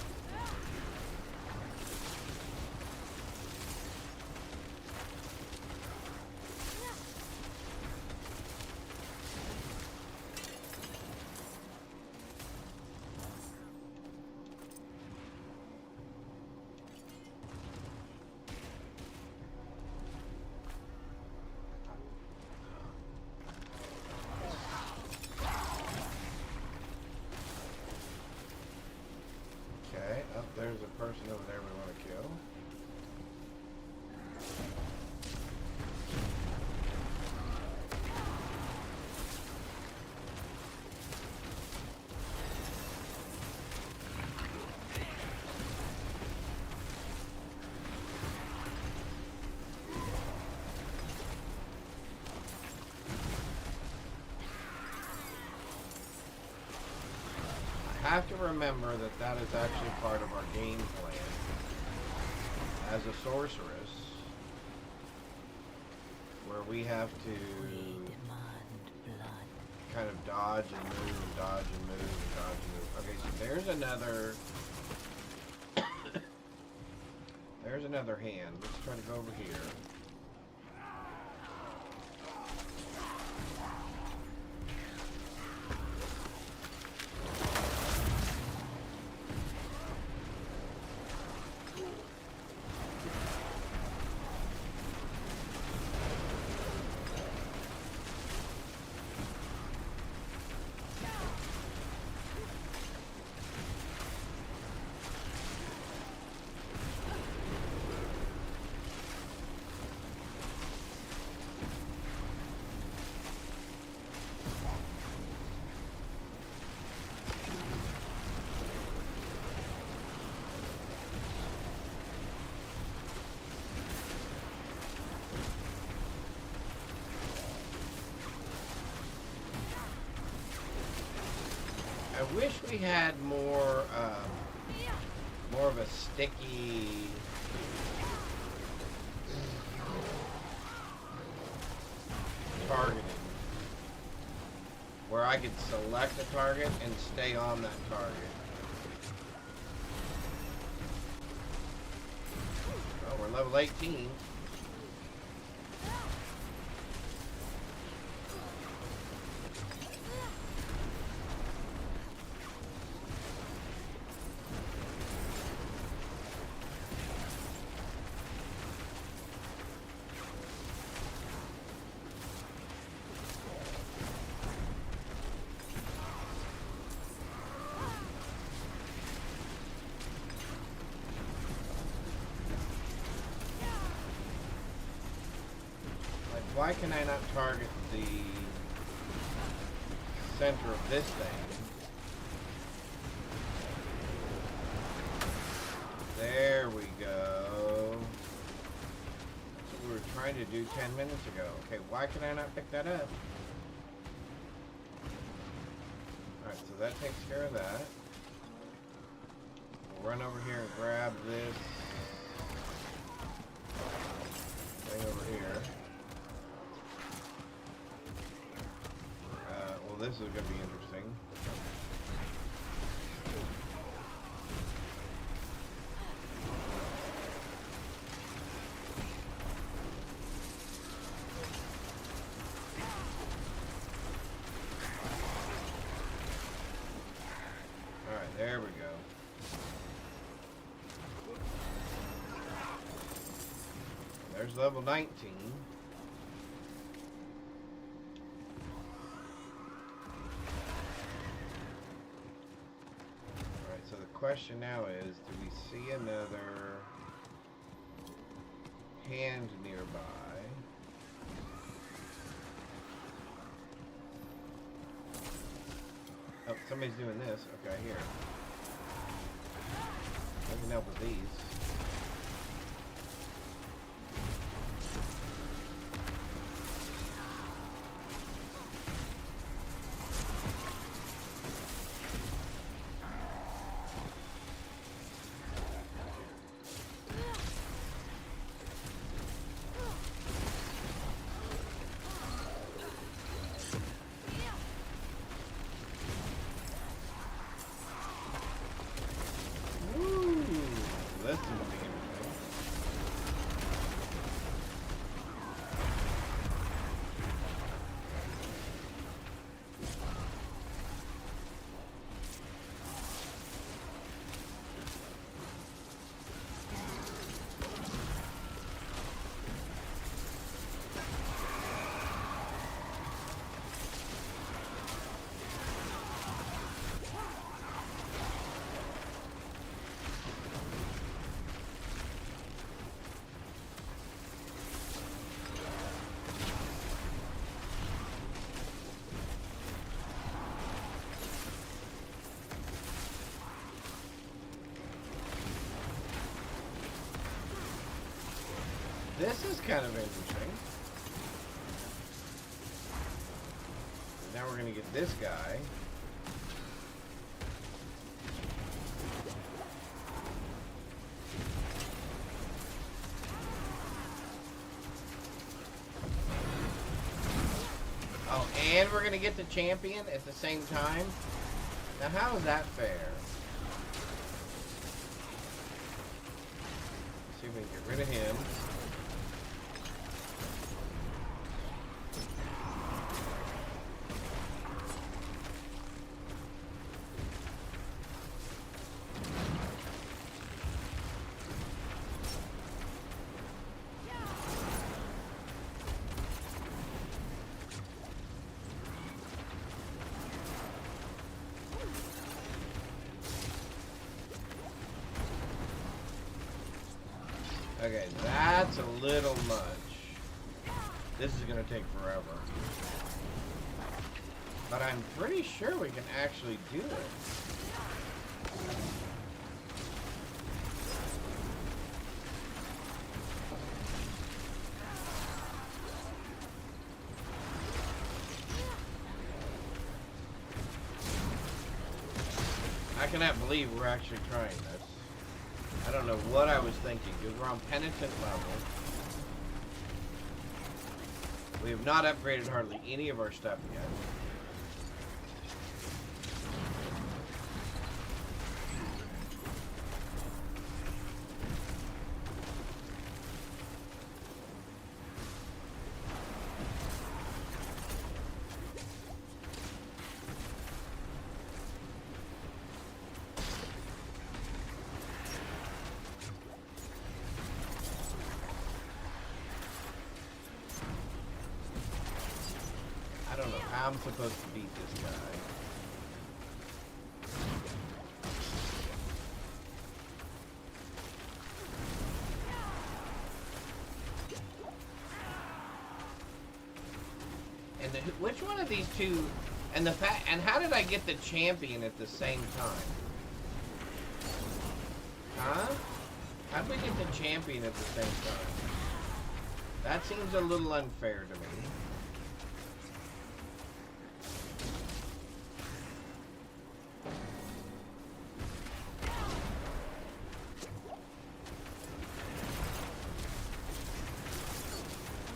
Speaker 2: Okay, up there's a person over there we want to kill. I have to remember that that is actually part of our game plan as a sorceress, where we have to kind of dodge and move and dodge and move and dodge and move. Okay, so there's another there's another hand. Let's try to go over here. I wish we had more of a sticky targeting, where I could select a target and stay on that target. Oh, we're level 18. Why can I not target the center of this thing? There we go. That's what we were trying to do 10 minutes ago. Okay, why can I not pick that up? Alright, so that takes care of that. We'll run over here and grab this thing over here. This is going to be interesting. There's level 19. Alright, so the question now is, do we see another hand nearby? Oh, somebody's doing this. Okay, here. I can help with these. This is kind of interesting. Now we're gonna get this guy. Oh, and we're gonna get the champion at the same time? Now how is that fair? Let's see if we can get rid of him. Okay, that's a little much. This is gonna take forever. But I'm pretty sure we can actually do it. I cannot believe we're actually trying this. I don't know what I was thinking, because we're on penitent level. We have not upgraded hardly any of our stuff yet. I don't know how I'm supposed to beat this guy. And which one of these two? And how did I get the champion at the same time? Huh? How did we get the champion at the same time? That seems a little unfair to me.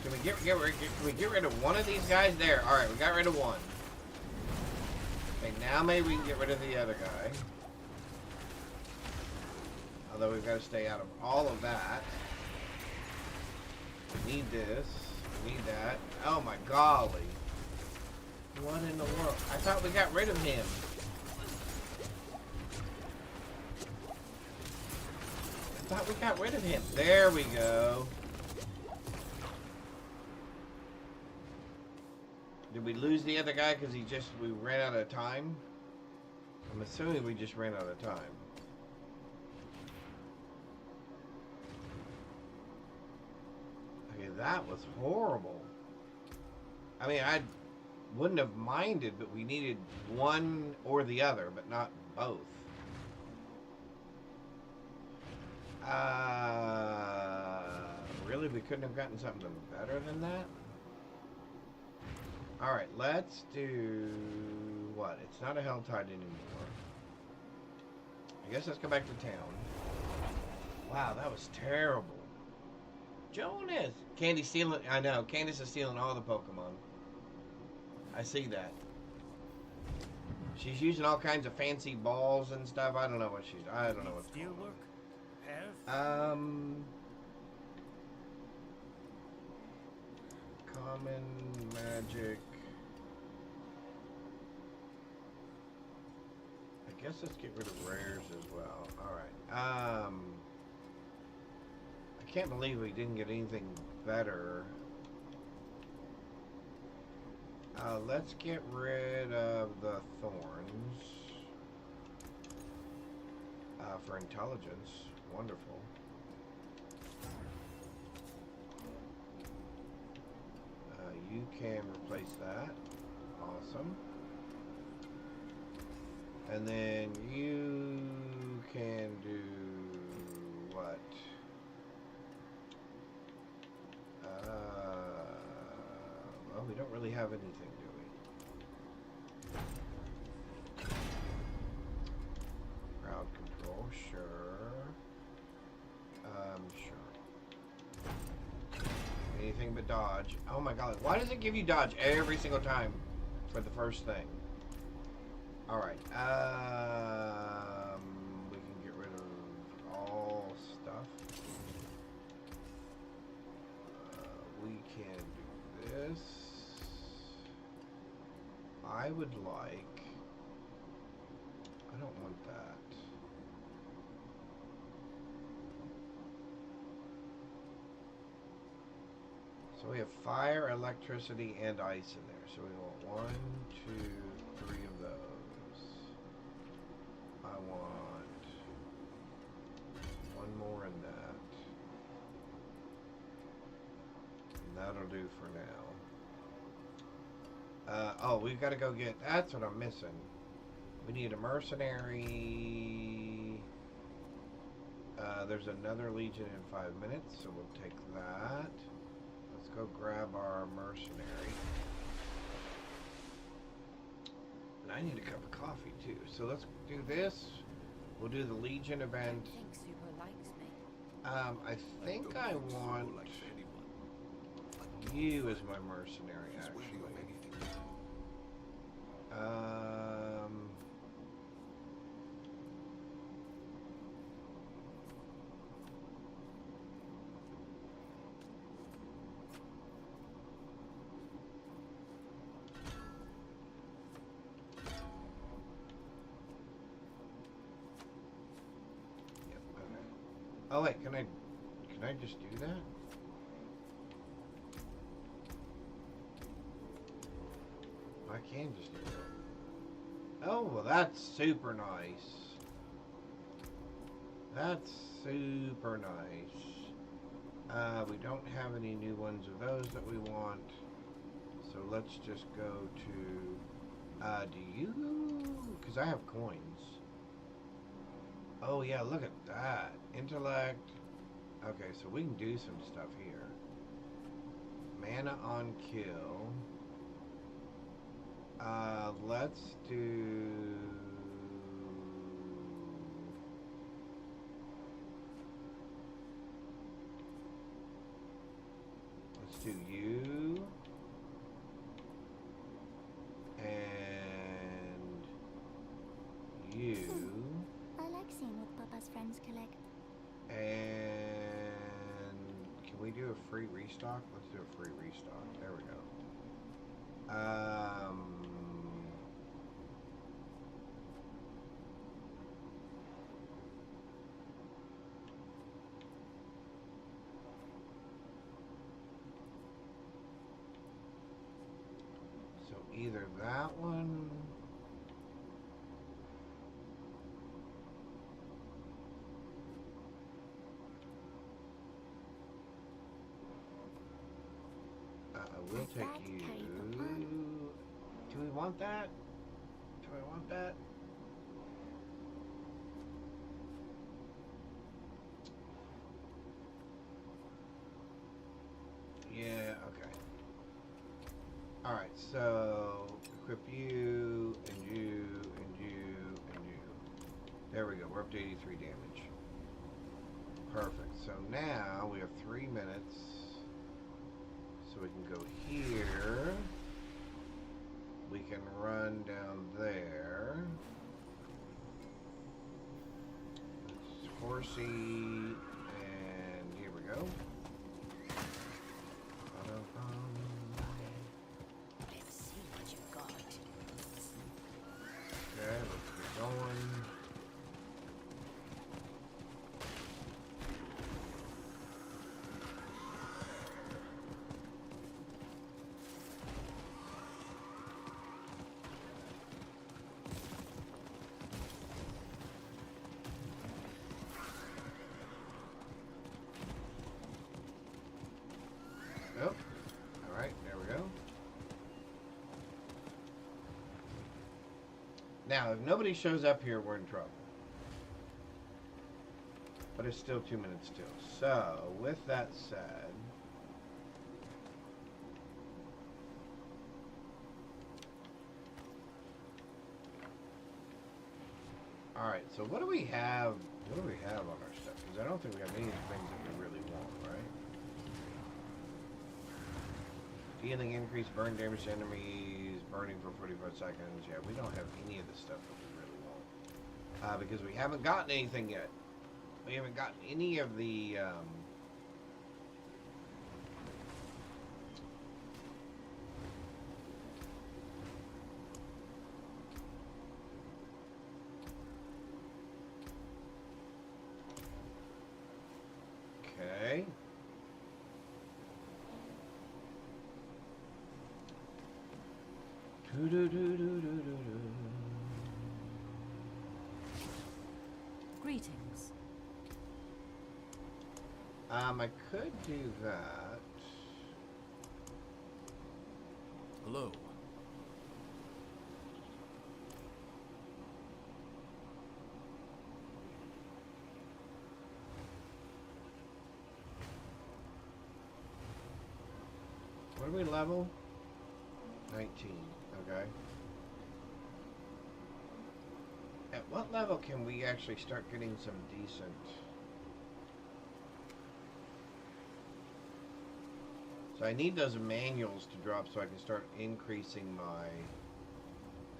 Speaker 2: Can we get rid of one of these guys? There. Alright, we got rid of one. Okay, now maybe we can get rid of the other guy. Although we've got to stay out of all of that. We need this. We need that. Oh my golly. What in the world? I thought we got rid of him. I thought we got rid of him. There we go. Did we lose the other guy because we ran out of time? I'm assuming we just ran out of time. Okay, that was horrible. I mean, I wouldn't have minded, but we needed one or the other, but not both. Really? We couldn't have gotten something better than that? Alright, let's do... what? It's not a hell tide anymore. I guess let's go back to town. Wow, that was terrible. Jonas! Candy's stealing... I know, Candace is stealing all the Pokemon. I see that. She's using all kinds of fancy balls and stuff. I don't know what she's... I don't know what's going on.
Speaker 4: Steelwork? Repairs?
Speaker 2: Common, magic. I guess let's get rid of rares as well. Alright. I can't believe we didn't get anything better. Let's get rid of the thorns. For intelligence. Wonderful. You can replace that. Awesome. And then you can do what? Well, we don't really have anything, do we? Crowd control, sure. Sure. Anything but dodge. Oh my god, why does it give you dodge every single time for the first thing? Alright, we can get rid of all stuff. We can do this. I would like... I don't want that. So we have fire, electricity, and ice in there. So we want 1, 2, 3 of those. I want one more in that. And that'll do for now. Oh, we've got to go get... That's what I'm missing. We need a mercenary. There's another legion in 5 minutes, so we'll take that. Let's go grab our mercenary. And I need a cup of coffee too. So let's do this. We'll do the Legion event.
Speaker 5: I think Super likes me.
Speaker 2: I think I want you as my mercenary, actually. Oh wait, can I just do that? I can just do that. Oh, well that's super nice. That's super nice. We don't have any new ones of those that we want. So let's just go to, do you? Because I have coins. Oh yeah, look at that. Intellect. Okay, so we can do some stuff here. Mana on kill. Let's do... Let's do you. And you.
Speaker 6: I like seeing what Papa's friends collect.
Speaker 2: And can we do a free restock? Let's do a free restock. There we go. So either that one. We'll
Speaker 6: Like
Speaker 2: take
Speaker 6: that
Speaker 2: you.
Speaker 6: carried the plan.
Speaker 2: Do we want that? Do I want that? Yeah, okay. Alright, so equip you, and you, and you, and you. There we go, we're up to 83 damage. Perfect. So now we have 3 minutes. So we can go here. We can run down there. It's horsey, and here we go.
Speaker 5: Let's see what you got.
Speaker 2: Okay, let's get going. Oh, all right, there we go. Now, if nobody shows up here, we're in trouble. But it's still 2 minutes still. So, with that said, all right. So, what do we have? What do we have on our stuff? Because I don't think we have any of the things that we really want, right? Healing increase, burn damage to enemies, burning for 45 seconds. Yeah, we don't have any of the stuff that we really want. Because we haven't gotten anything yet. We haven't gotten any of the, okay.
Speaker 5: Greetings.
Speaker 2: I could do that.
Speaker 3: Hello.
Speaker 2: What are we level? 19. Okay. At what level can we actually start getting some decent... So I need those manuals to drop so I can start increasing my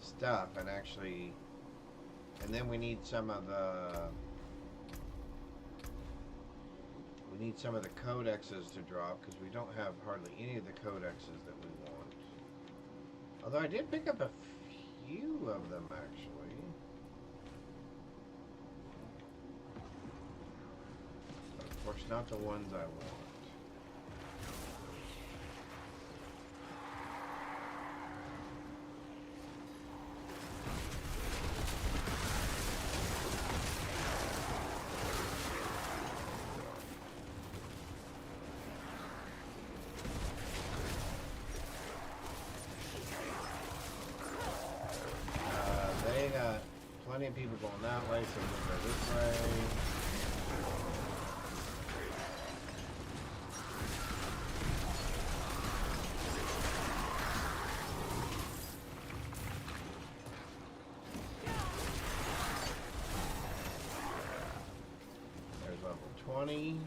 Speaker 2: stuff and actually... And then we need some of the... We need some of the codexes to drop because we don't have hardly any of the codexes that we want. Although I did pick up a few of them actually. But of course not the ones I want. They got plenty of people going that way, so we'll go this way. There's level 20.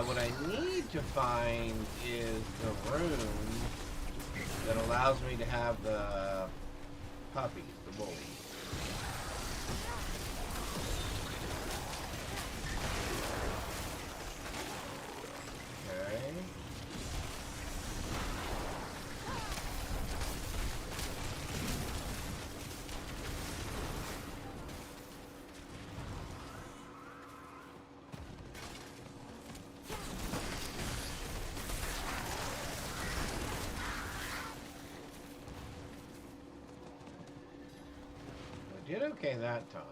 Speaker 2: What I need to find is the rune that allows me to have the puppies, the bullies. Okay. did okay that time.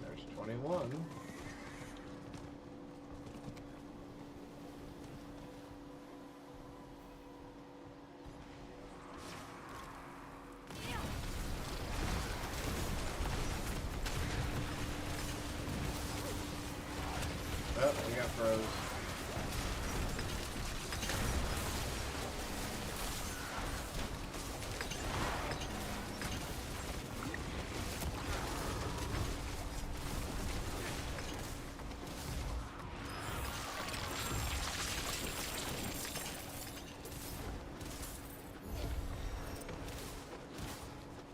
Speaker 2: There's 21. Oh, we got froze.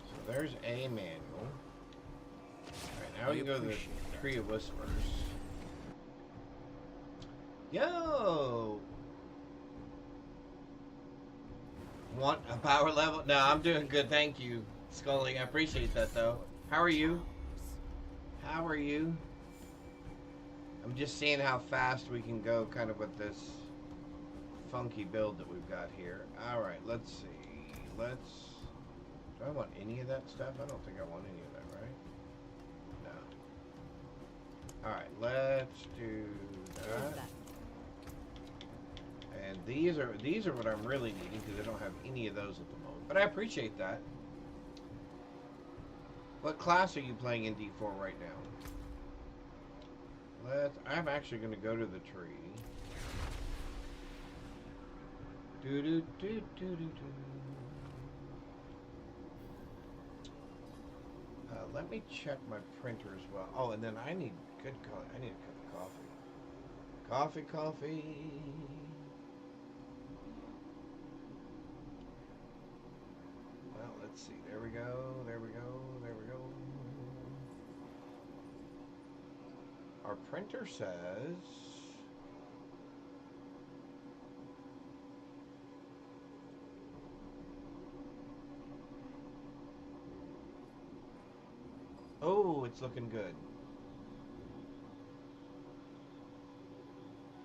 Speaker 2: So there's a manual. Alright, now we can go to the Tree of Whispers. Yo! Want a power level? No, I'm doing good, thank you, Scully. I appreciate that, though. How are you? How are you? I'm just seeing how fast we can go kind of with this funky build that we've got here. Alright, let's see. Do I want any of that stuff? I don't think I want any of that, right? No. Alright, let's do that. And these are what I'm really needing because I don't have any of those at the moment. But I appreciate that. What class are you playing in D4 right now? I'm actually going to go to the tree. Let me check my printer as well. Oh, and then I need a cup of coffee. Coffee. Well, let's see. There we go. Our printer says... Oh, it's looking good.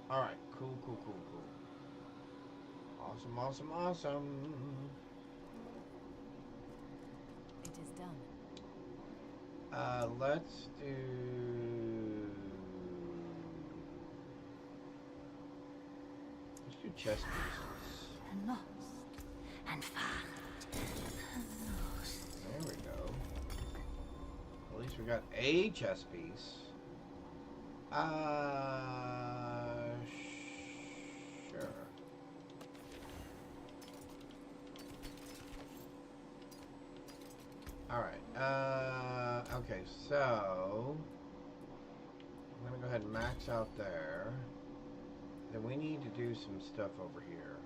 Speaker 2: Alright, cool. Awesome.
Speaker 5: It is done.
Speaker 2: Let's do... chess pieces.
Speaker 6: Lost and found.
Speaker 2: There we go. At least we got a chess piece. Sure. Alright, okay, so I'm gonna go ahead and max out there. Then we need to do some stuff over here.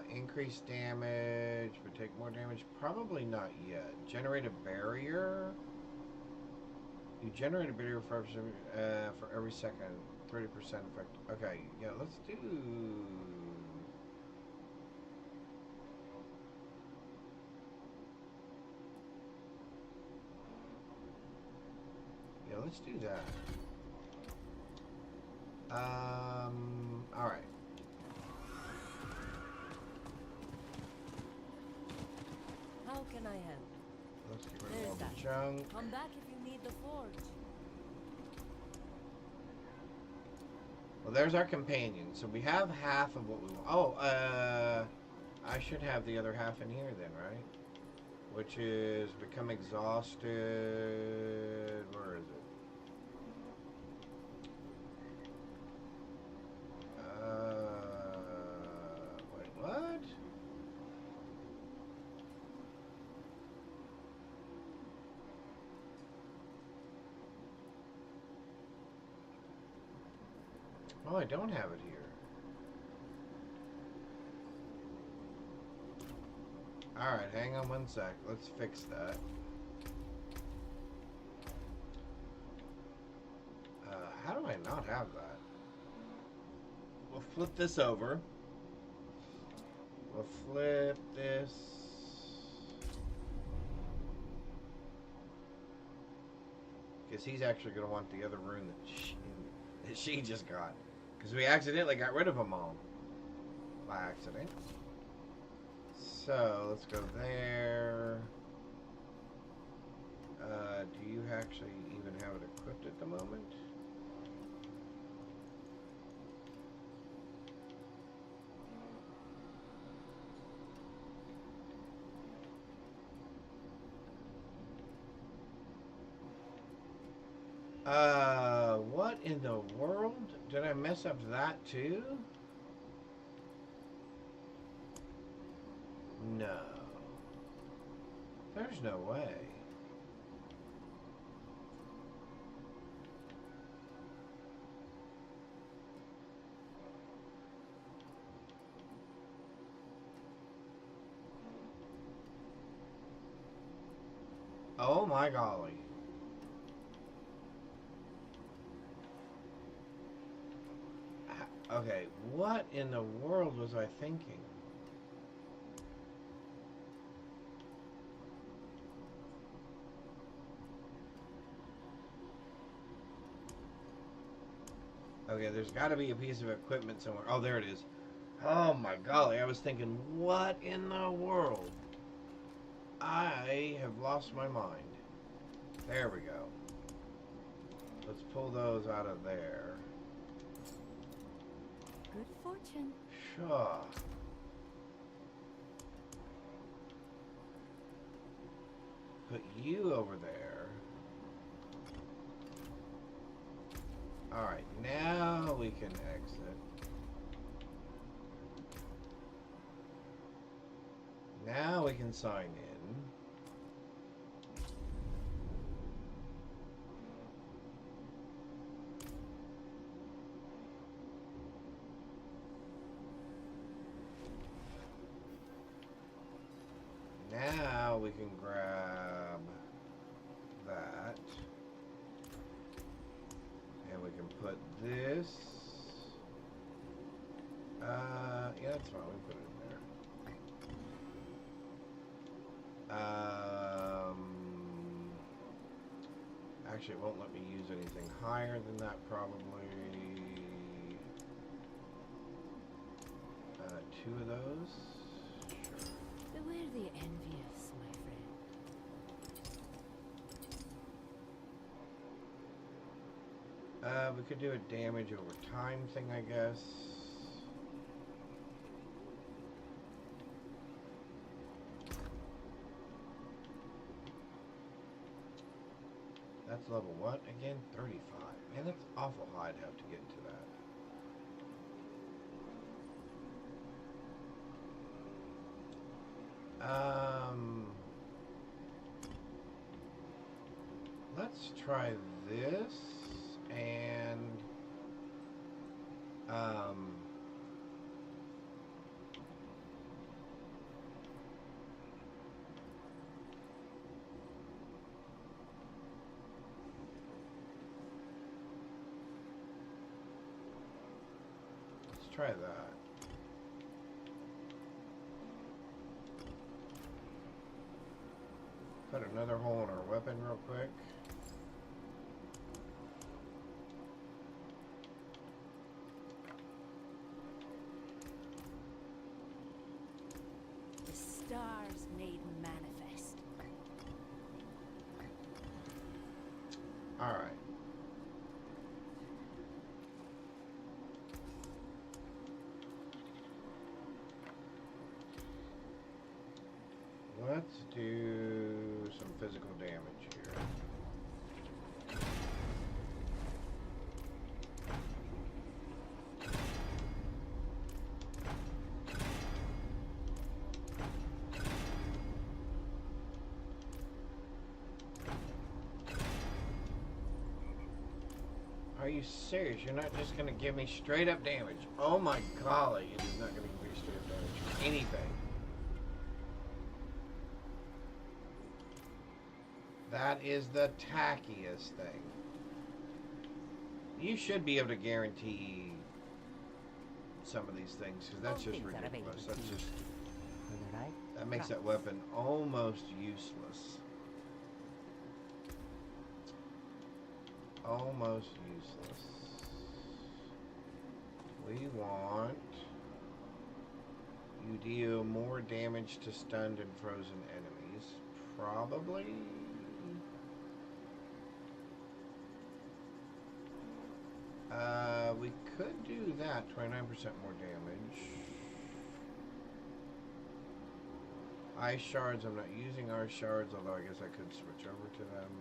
Speaker 2: Increase damage, but take more damage. Probably not yet. Generate a barrier. You generate a barrier for every second. 30% effect. Okay, yeah, let's do. Yeah, let's do that. All right.
Speaker 7: How can I help?
Speaker 2: Let's get rid of
Speaker 7: There's
Speaker 2: all the
Speaker 7: that.
Speaker 2: junk.
Speaker 7: Come back if you need the forge.
Speaker 2: Well, there's our companion. So we have half of what we want. Oh, I should have the other half in here then, right? Which is become exhausted. Where is it? Wait, what? Oh, I don't have it here. Alright, hang on one sec. Let's fix that. How do I not have that? We'll flip this over. We'll flip this. Because he's actually going to want the other rune that she just got. Because we accidentally got rid of them all. By accident. So, let's go there. Do you actually even have it equipped at the moment? What in the world? Did I mess up that too? No. There's no way. Oh my golly. Okay, what in the world was I thinking? Okay, there's got to be a piece of equipment somewhere. Oh, there it is. Oh my golly, I was thinking, what in the world? I have lost my mind. There we go. Let's pull those out of there.
Speaker 6: Good fortune.
Speaker 2: Sure. Put you over there. Alright, now we can exit. Now we can sign in. Now we can grab that. And we can put this. Yeah, that's fine. We can put it in there. Actually, it won't let me use anything higher than that, probably. 2 of those. Sure.
Speaker 7: Beware the envious, my friend.
Speaker 2: We could do a damage over time thing, I guess. That's level what again? 35. Man, that's awful high to have to get into that. Let's try this and try that. Put another hole in our weapon real quick.
Speaker 7: The stars made manifest.
Speaker 2: All right. Let's do some physical damage here. Are you serious? You're not just gonna give me straight up damage? Oh my golly, it is not gonna give me straight up damage for anything. That is the tackiest thing. You should be able to guarantee some of these things, because that's just ridiculous. That's just... That makes that weapon almost useless. Almost useless. We want... You deal more damage to stunned and frozen enemies. Probably... we could do that. 29% more damage. Ice shards. I'm not using ice shards, although I guess I could switch over to them.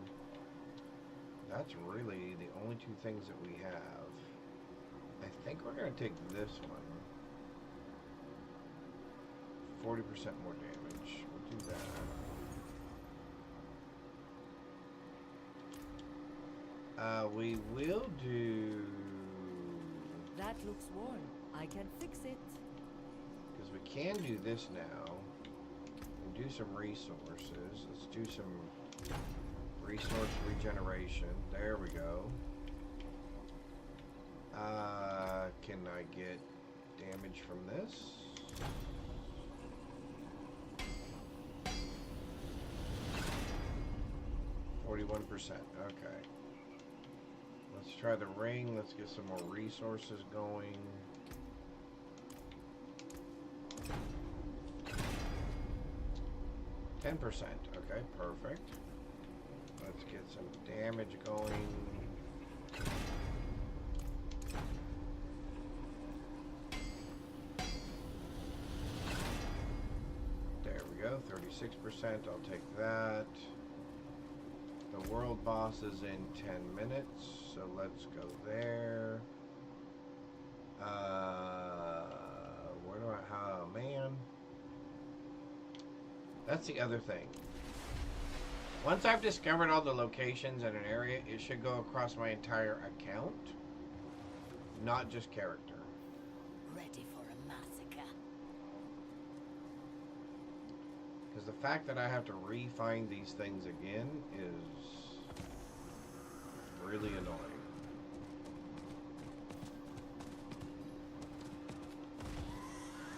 Speaker 2: That's really the only two things that we have. I think we're going to take this one. 40% more damage. We'll do that. We will do...
Speaker 7: That looks worn. I can fix it.
Speaker 2: Because we can do this now. And do some resources. Let's do some resource regeneration. There we go. Can I get damage from this? %. Okay. Let's try the ring. Let's get some more resources going. %. Okay, perfect. Let's get some damage going. There we go, 36%. I'll take that. The world boss is in 10 minutes, so let's go there. Where do I... Oh, man. That's the other thing. Once I've discovered all the locations in an area, it should go across my entire account, not just character.
Speaker 6: Ready for a massacre.
Speaker 2: Because the fact that I have to re-find these things again is really annoying.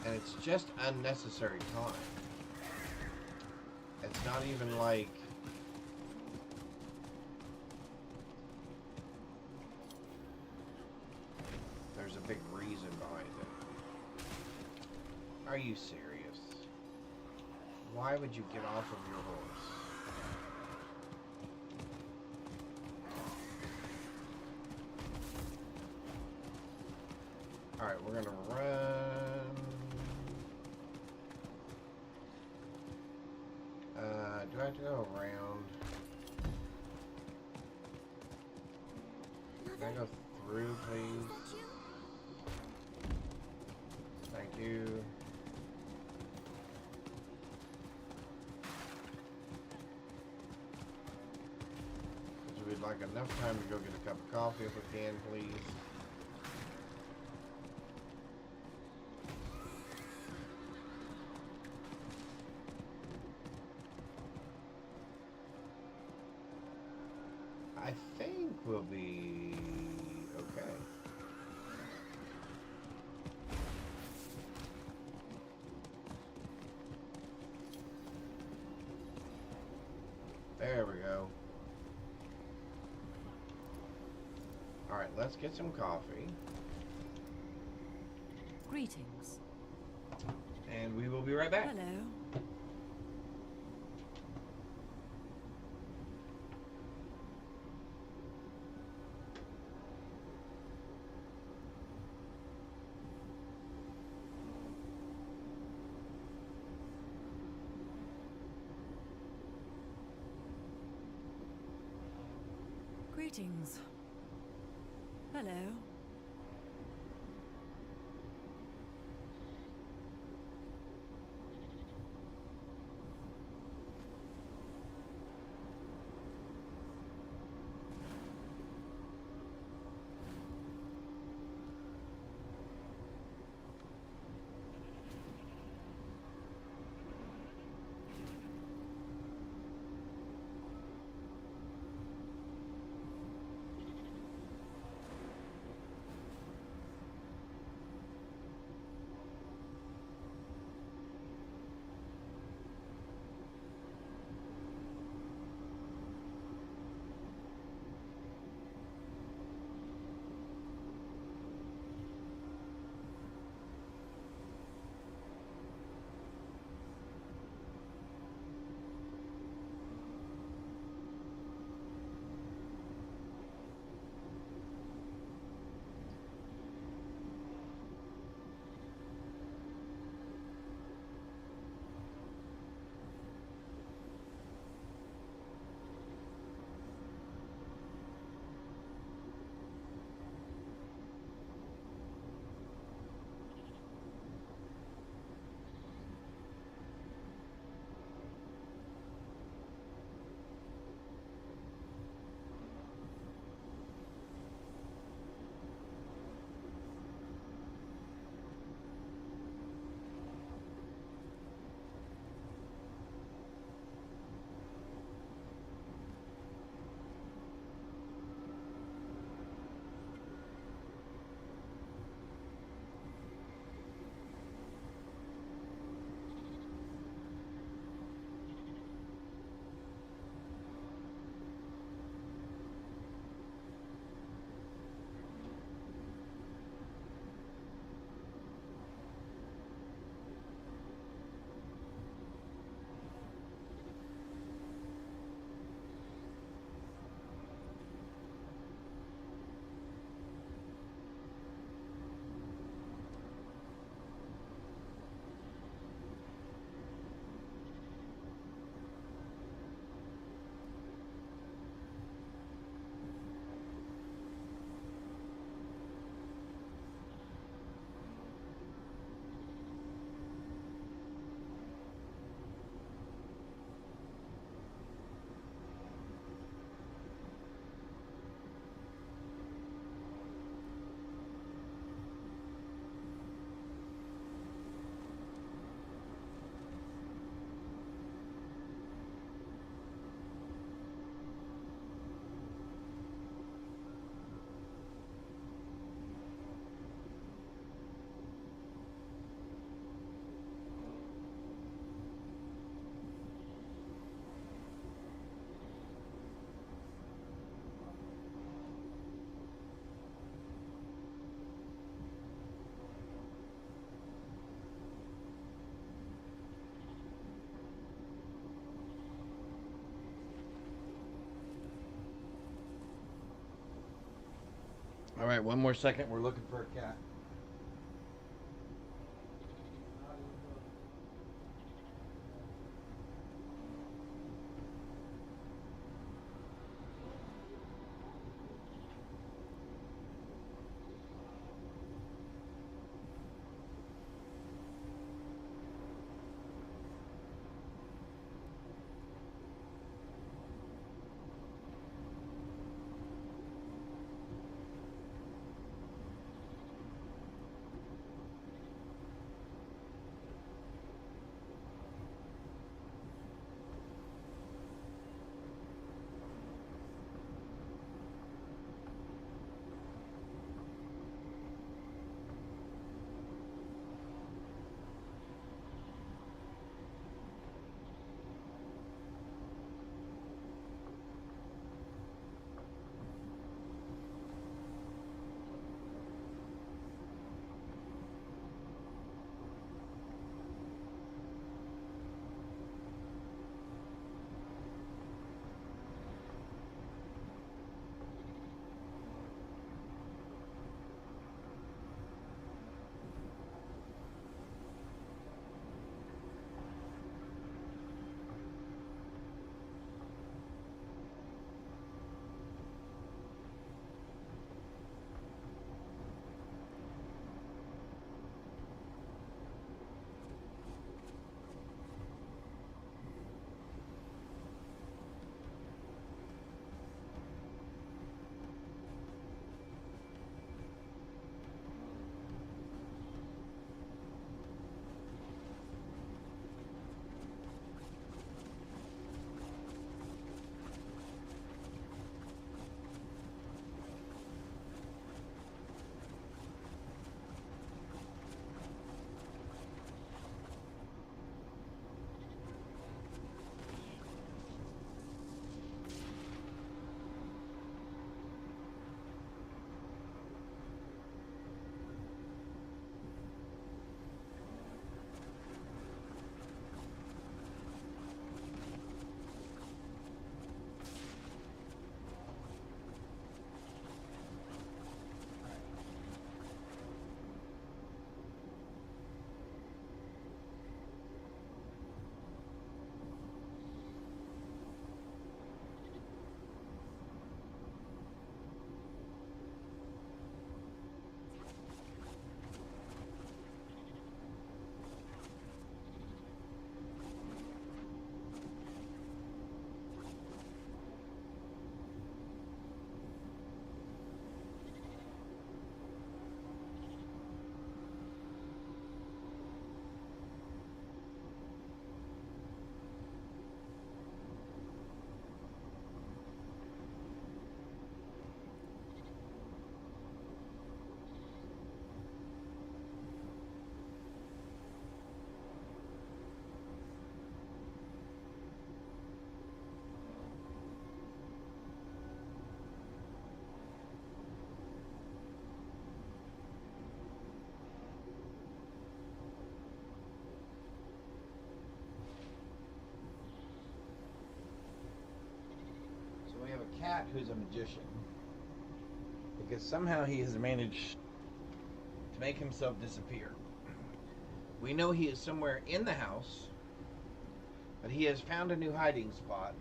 Speaker 2: And it's just unnecessary time. It's not even like... there's a big reason behind it. Are you serious? Why would you get off of your horse? Alright, we're gonna run. Do I have to go around? Can I go through, please? Thank you. Because we'd like enough time to go get a cup of coffee if we can, please. I think we'll be okay. we go. Alright, let's get some coffee.
Speaker 7: Greetings.
Speaker 2: And we will be right back.
Speaker 7: Hello. Greetings. Hello.
Speaker 2: All right, one more second. We're looking for a cat. cat who's a magician. Because somehow he has managed to make himself disappear. We know he is somewhere in the house, but he has found a new hiding spot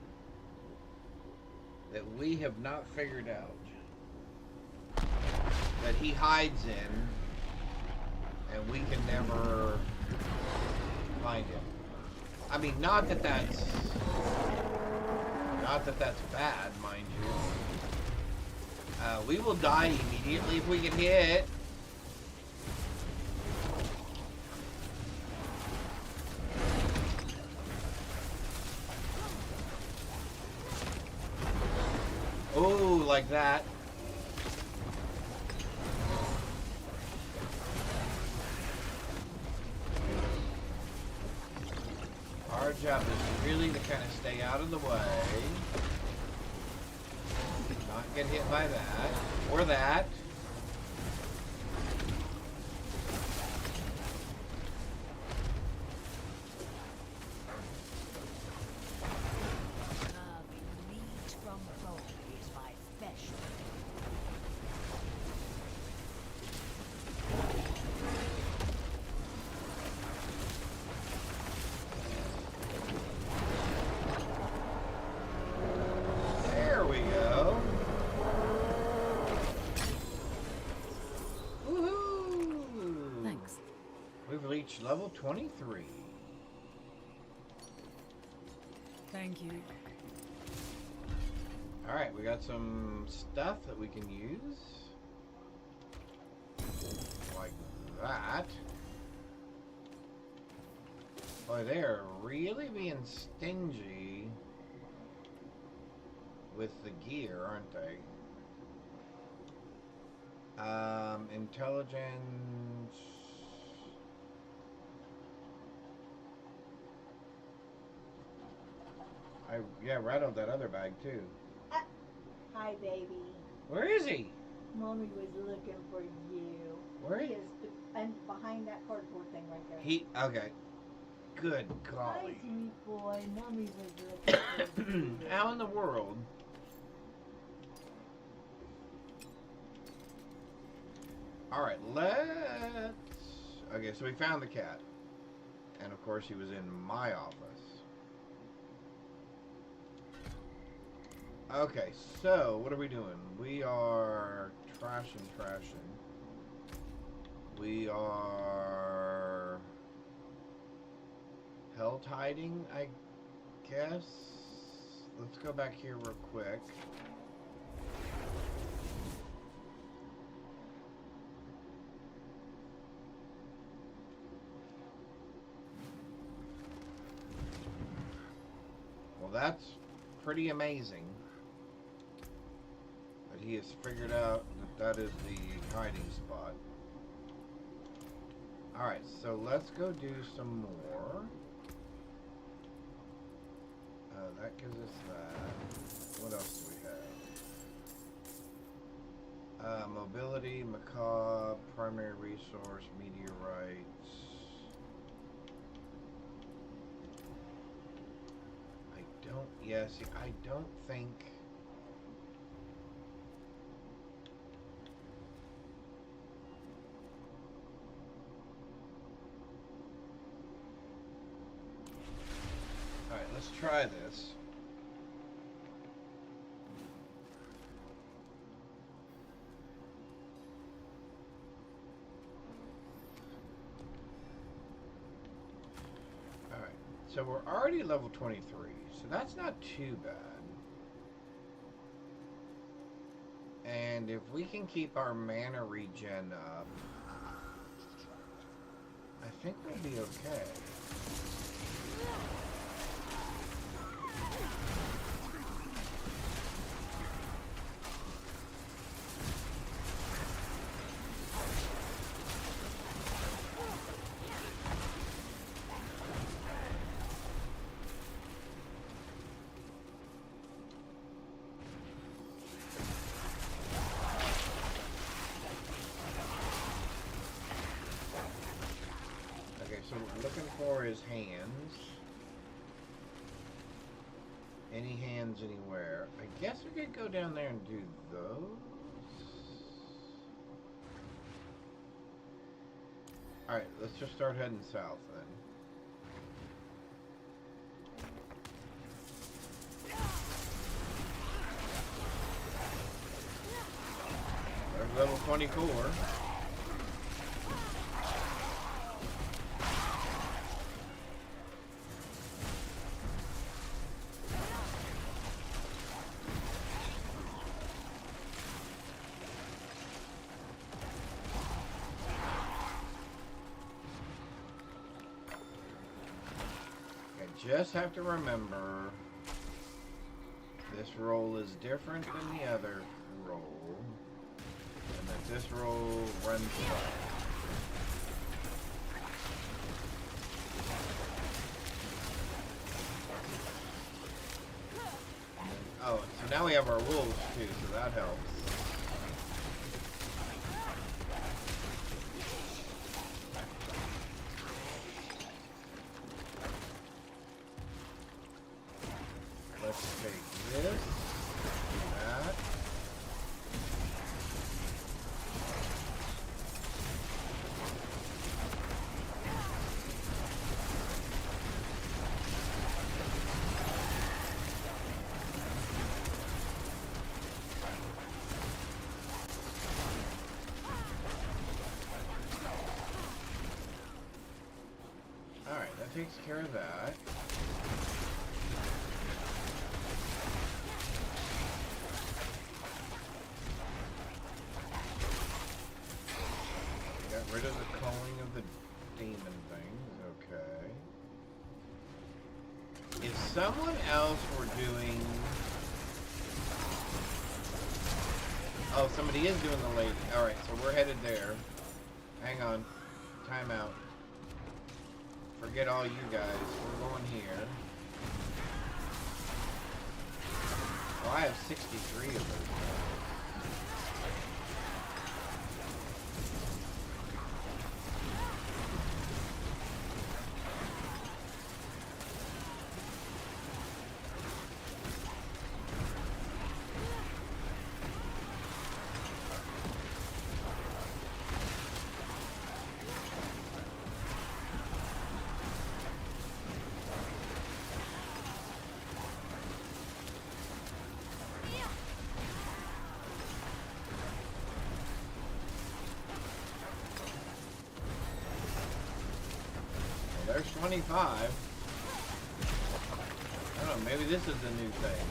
Speaker 2: that we have not figured out. That he hides in, and we can never find him. I mean, not that that's bad, mind you. We will die immediately if we get hit. Oh, like that. Our job is really to kind of stay out of the way. Not get hit by that. Or that.
Speaker 6: Carving meat from bone is my specialty.
Speaker 2: There we go. Woohoo!
Speaker 7: Thanks.
Speaker 2: We've reached level 23.
Speaker 7: Thank you.
Speaker 2: Alright, we got some stuff that we can use. Like that. Boy, they're really being stingy with the gear, aren't they? Intelligence. I rattled that other bag too.
Speaker 8: Hi, baby.
Speaker 2: Where is he?
Speaker 8: Mommy was looking for you.
Speaker 2: Where
Speaker 8: He
Speaker 2: is
Speaker 8: is behind that cardboard thing right there.
Speaker 2: he? Okay. Good
Speaker 8: Hi,
Speaker 2: golly.
Speaker 8: sweet boy. Mommy was looking for you.
Speaker 2: How in the world? Alright, let's... Okay, so we found the cat. And of course he was in my office. Okay, so what are we doing? We are trashing. We are... Health hiding, I guess? Let's go back here real quick. Well, that's pretty amazing. That he has figured out that is the hiding spot. Alright, so let's go do some more. That gives us that. What else do we have? Mobility, macabre, primary resource, meteorites. I don't think... Alright, let's try this. Alright, so we're already level 23, so that's not too bad. And if we can keep our mana regen up, I think we'll be okay. Okay, so we're looking for his hands. Any hands anywhere? I guess we could go down there and do those. Alright, let's just start heading south then. There's level 24. Just have to remember this roll is different than the other roll, and that this roll runs fast. Oh, so now we have our wolves too, so that helps. Let's take this, that. Alright, that takes care of that. Rid of the calling of the demon things, okay. If someone else were doing... Oh, somebody is doing the lady. Alright, so we're headed there. Hang on. Time out. Forget all you guys. We're going here. Well, I have 63 of those guys. There's 25. I don't know, maybe this is the new thing.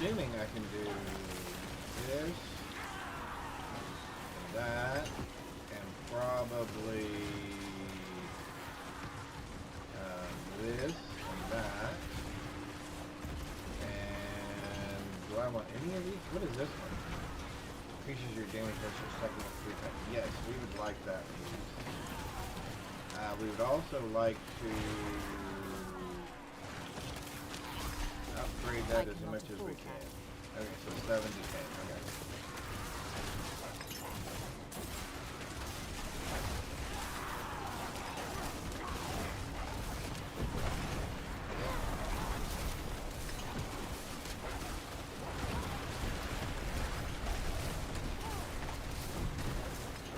Speaker 2: Assuming I can do this, that, and probably this and that. And do I want any of these? What is this one? Increases your damage versus second of 3 times. Yes, we would like that, please. We would also like to upgrade that as much as we can. Okay, so 70K. Okay.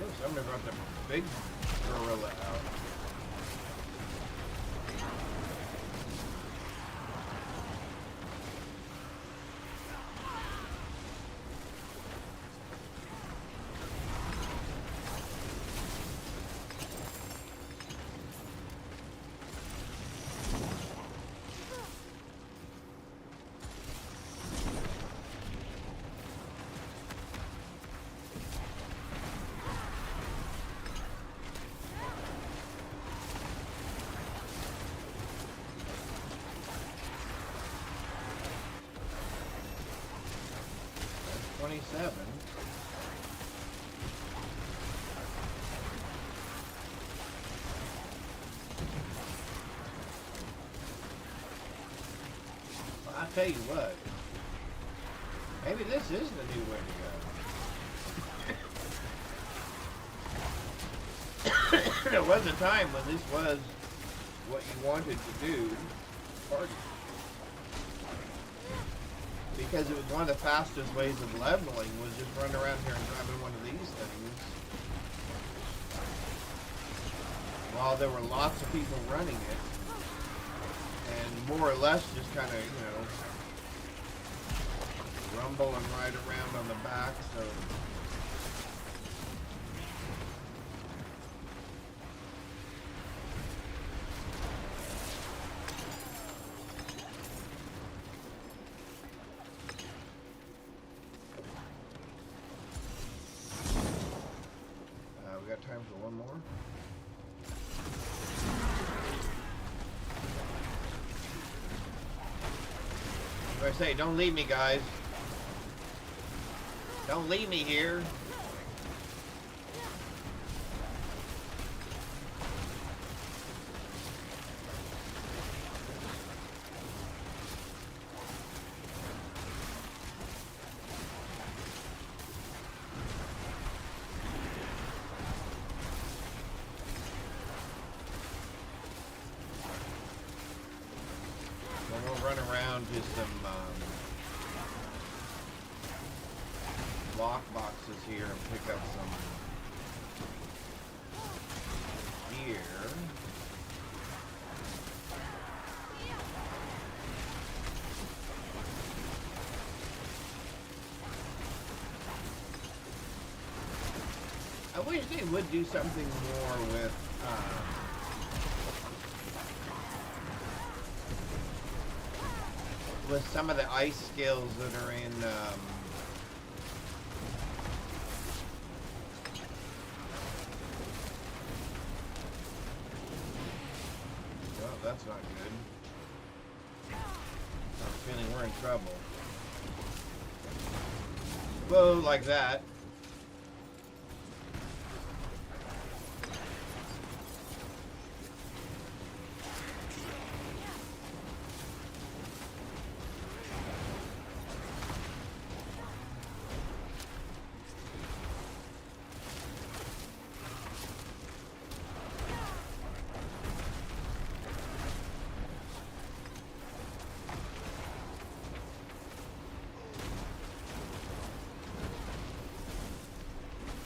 Speaker 2: Oh, somebody brought the big gorilla out. That's 27. Well, I'll tell you what. Maybe this is the new way to go. There was a time when this was what you wanted to do. Party. Because it was one of the fastest ways of leveling was just run around here and grabbing one of these things. While there were lots of people running it. And more or less just kind of, you know, rumble and ride around on the back, so... we got time for one more? What do I say? Don't leave me, guys. Don't leave me here. So we'll run around to some lock boxes here and pick up some gear. I wish they would do something more with some of the ice skills that are in well, that's not good. I'm feeling we're in trouble. Whoa, like that.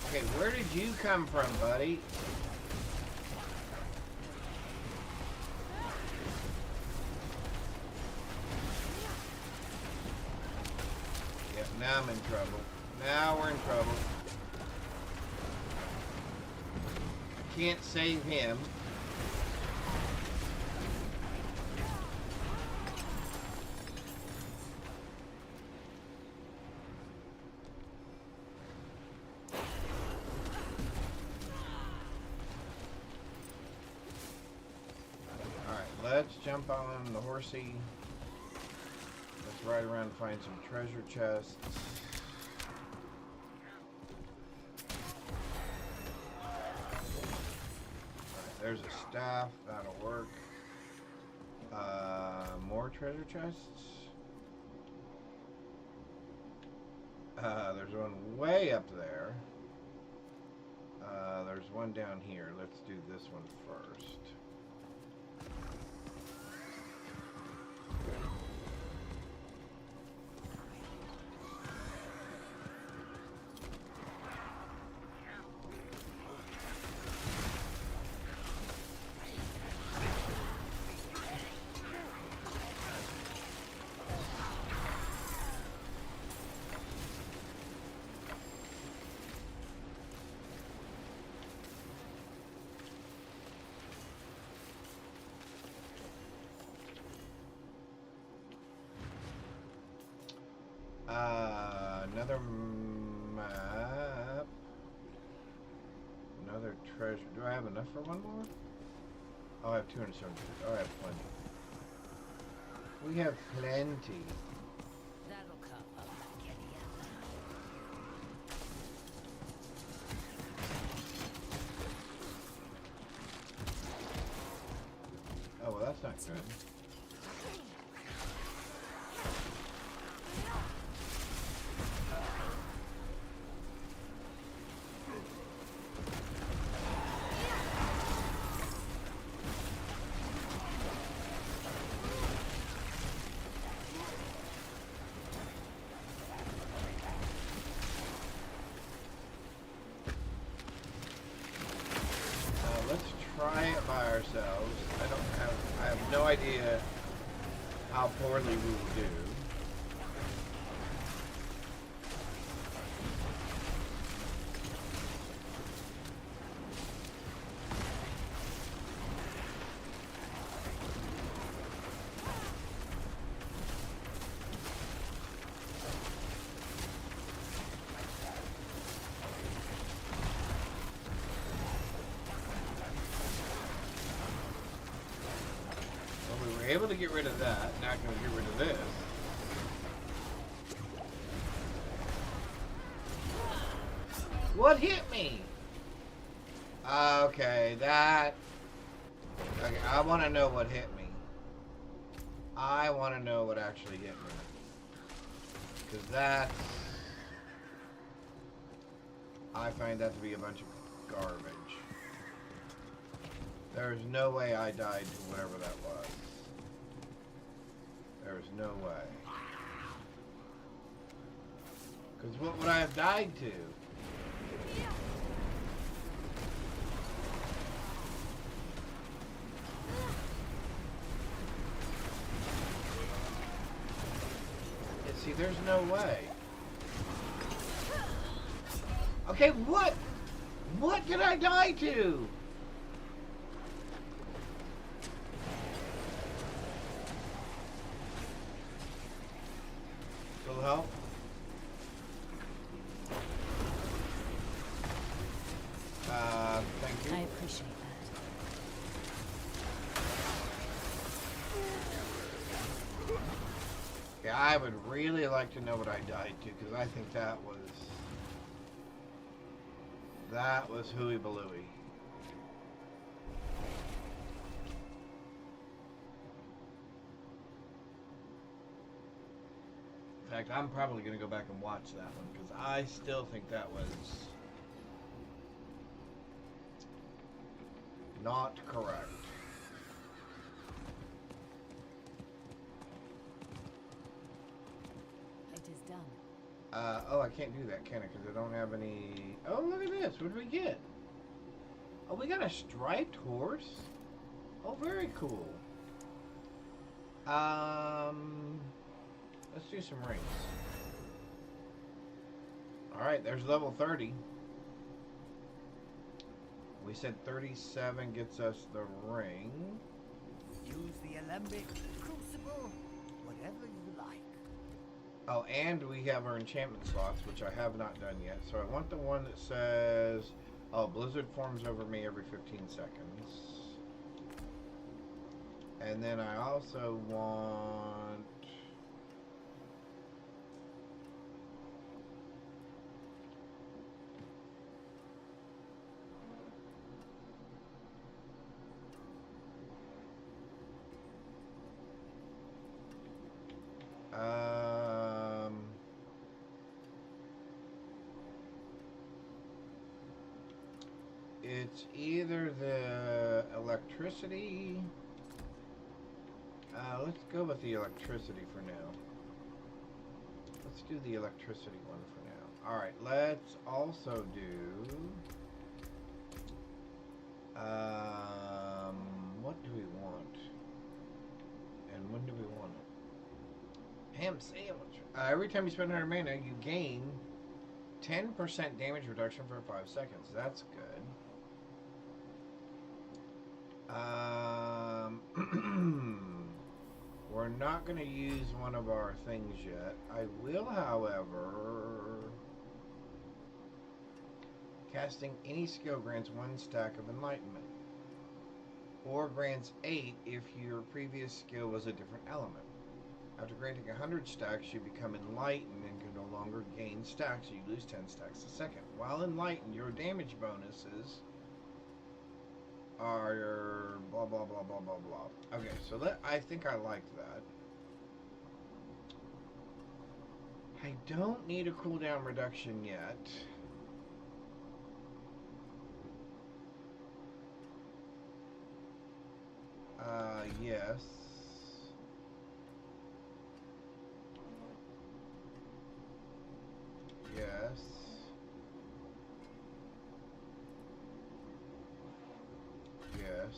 Speaker 2: Okay, where did you come from, buddy? Yep, now I'm in trouble. Now we're in trouble. Can't save him. Let's jump on the horsey. Let's ride around and find some treasure chests. Alright, there's a staff. That'll work. More treasure chests. There's one way up there. There's one down here. Let's do this one first. Another map. Another treasure. Do I have enough for one more? Oh, I have 270. Oh, I have plenty. We have plenty.
Speaker 6: That'll come up again.
Speaker 2: Oh, well, that's not good. Let's try it by ourselves. I have no idea how poorly we will do. Able to get rid of that, not going to get rid of this. What hit me? Okay, that... Okay, I want to know what hit me. I want to know what actually hit me. Because that's... I find that to be a bunch of garbage. There's no way I died to whatever that was. There's no way. Because what would I have died to? Yeah, see, there's no way. Okay, what? What did I die to? Will help. Thank you.
Speaker 7: I appreciate that.
Speaker 2: Okay, I would really like to know what I died to, because I think that was hooey balooey. In fact, I'm probably going to go back and watch that one, because I still think that was not correct.
Speaker 7: It is done.
Speaker 2: Oh, I can't do that, can I? Because I don't have any... Oh, look at this. What did we get? Oh, we got a striped horse? Oh, very cool. Let's do some rings. Alright, there's level 30. We said 37 gets us the ring.
Speaker 4: Use the alembic, crucible, whatever you like.
Speaker 2: Oh, and we have our enchantment slots, which I have not done yet. So I want the one that says, oh, blizzard forms over me every 15 seconds. And then I also want... It's either the electricity. Let's go with the electricity for now. Let's do the electricity one for now. Alright, let's also do... what do we want? And when do we want it? Ham sandwich. Every time you spend 100 mana, you gain 10% damage reduction for 5 seconds. That's good. We're not going to use one of our things yet. I will, however... Casting any skill grants 1 stack of Enlightenment. Or grants 8 if your previous skill was a different element. After granting 100 stacks, you become enlightened and can no longer gain stacks, so you lose 10 stacks a second. While enlightened, your damage bonuses are blah blah blah blah blah blah. Okay, so I think I like that. I don't need a cooldown reduction yet. Yes. Yes. Yes.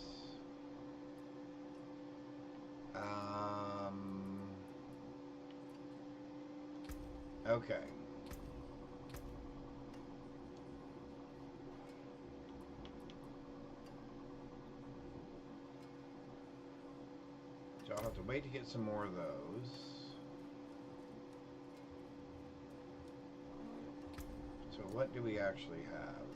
Speaker 2: Okay. So I'll have to wait to get some more of those. So what do we actually have?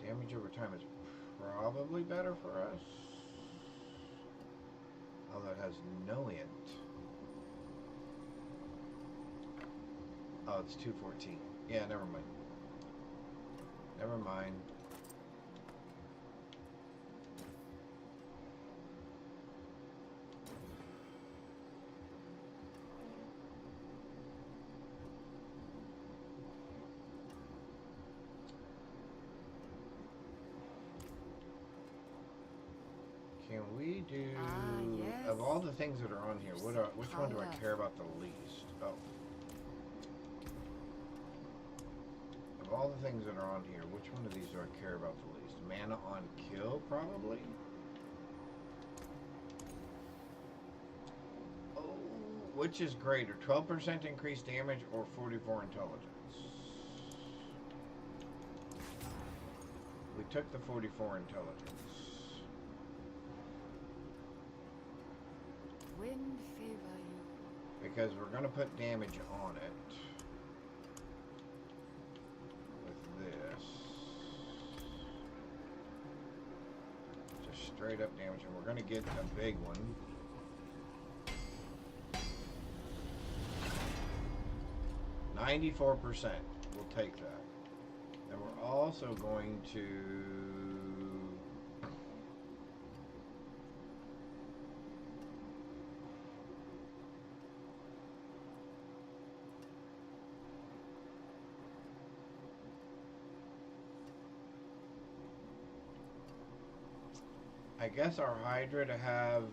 Speaker 2: Damage over time is probably better for us. Although it has no int. Oh, it's 214. Yeah, never mind. Never mind. Can we do
Speaker 7: yes.
Speaker 2: of all the things that are on here? Which one do I care about the least? Oh. Of all the things that are on here, which one of these do I care about the least? Mana on kill, probably? Oh, which is greater? 12% increased damage or 44 intelligence? We took the 44 intelligence.
Speaker 7: Wind favor you.
Speaker 2: Because we're going to put damage on it. Straight up damage, and we're going to get a big one. 94%. We'll take that. And we're also going to... I guess our Hydra to have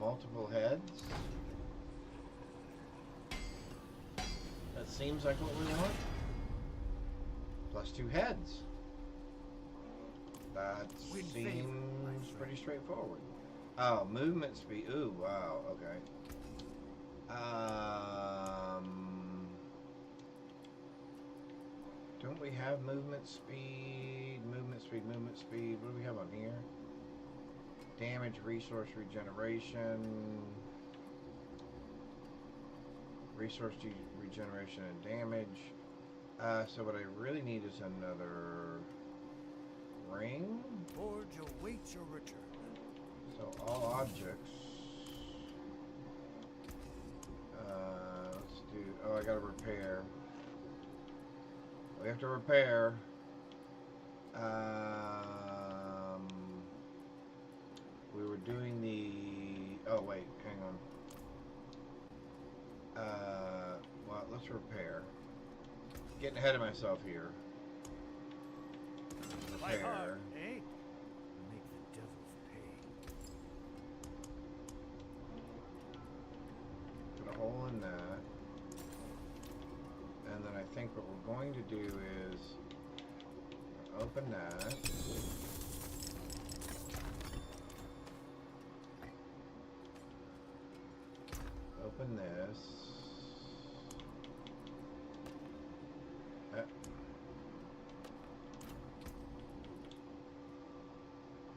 Speaker 2: multiple heads. That seems like what we want. Plus 2 heads. That seems pretty straightforward. Oh, movement speed. Ooh, wow, okay. Don't we have movement speed? Movement speed, movement speed. What do we have on here? Damage, resource regeneration. Resource regeneration and damage. So what I really need is another ring.
Speaker 4: Forge awaits your return.
Speaker 2: So all objects. Let's do. Oh, I gotta repair. We have to repair. We were doing the. Oh wait, hang on. Well, let's repair. Getting ahead of myself here.
Speaker 4: My
Speaker 2: Repair.
Speaker 4: heart, eh? Make the devils pay.
Speaker 2: Put a hole in that. And then I think what we're going to do is open that. Open this.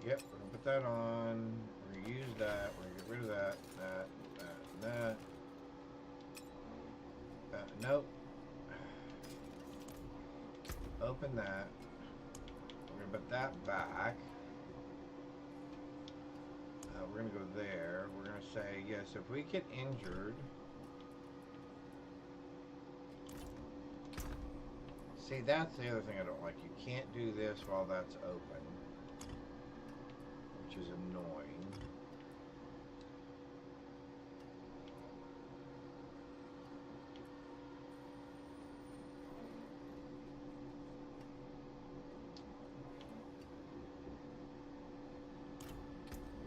Speaker 2: Yep, we're gonna put that on. We're gonna use that. We're gonna get rid of that, that. Nope. Open that. We're gonna put that back. We're gonna go there. We're gonna say, yes, if we get injured. See, that's the other thing I don't like. You can't do this while that's open, which is annoying.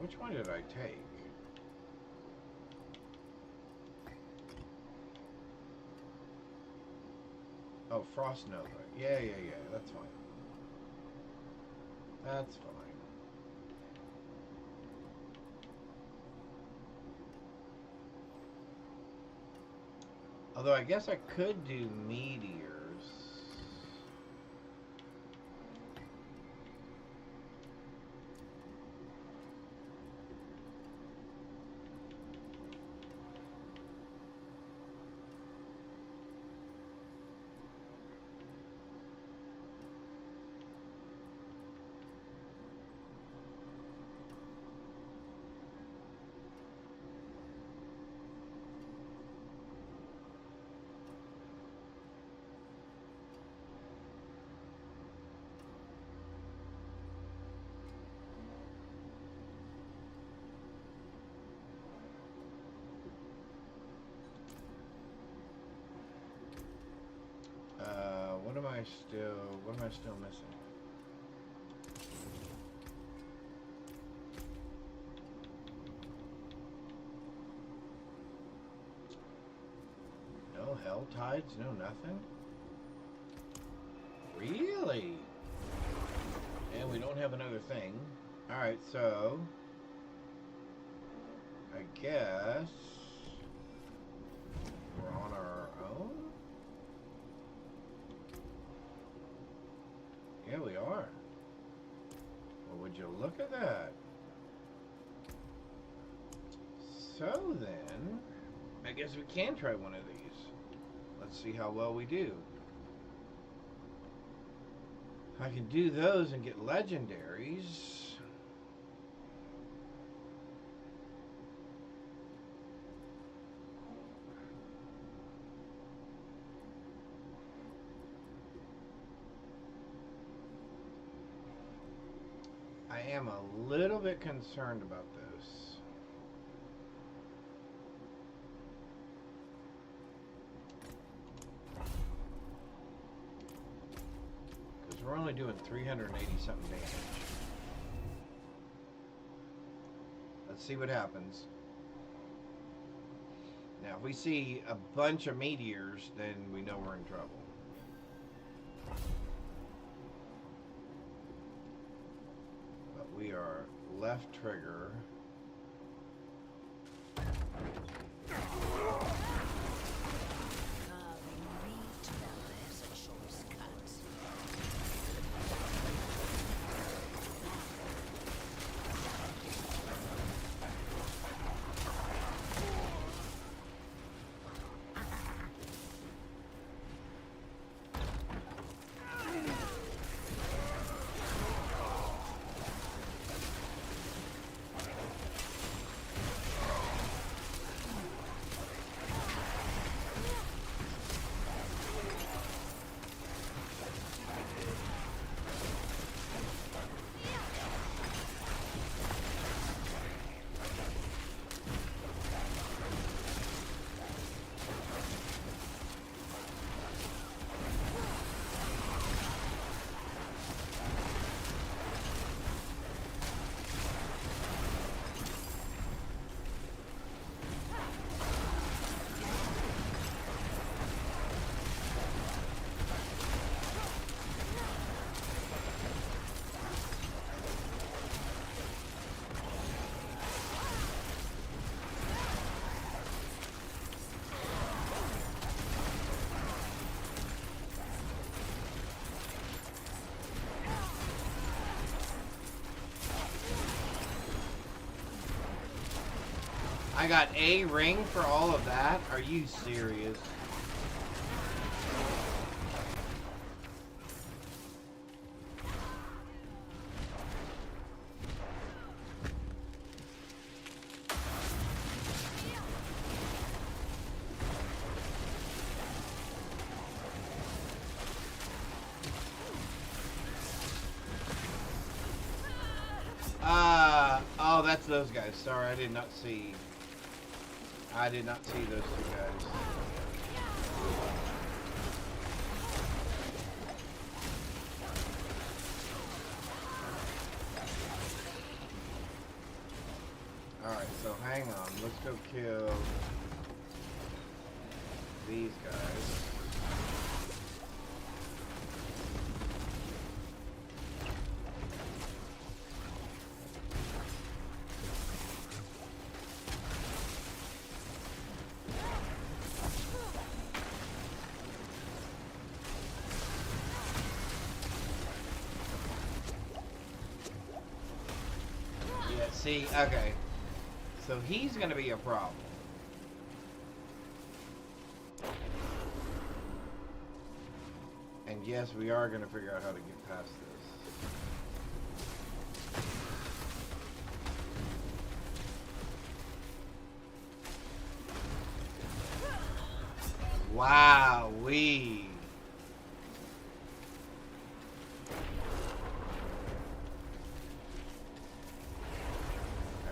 Speaker 2: Which one did I take? Oh, Frost Nova. Yeah, that's fine. That's fine. Although I guess I could do meteors. What am I still missing? No hell tides, no nothing? Really? And we don't have another thing. Alright, so I guess we're on our own? Yeah, we are. Well, would you look at that? So then, I guess we can try one of these. Let's see how well we do. I can do those and get legendaries. I am a little bit concerned about this. Because we're only doing 380 something damage. Let's see what happens. Now, if we see a bunch of meteors, then we know we're in trouble. We are left trigger. I got a ring for all of that? Are you serious? Oh, that's those guys. Sorry, I did not see those two guys. Alright, so hang on. Let's go kill these guys. See, okay. So he's gonna be a problem. And yes, we are gonna figure out how to get past this. Wow-wee.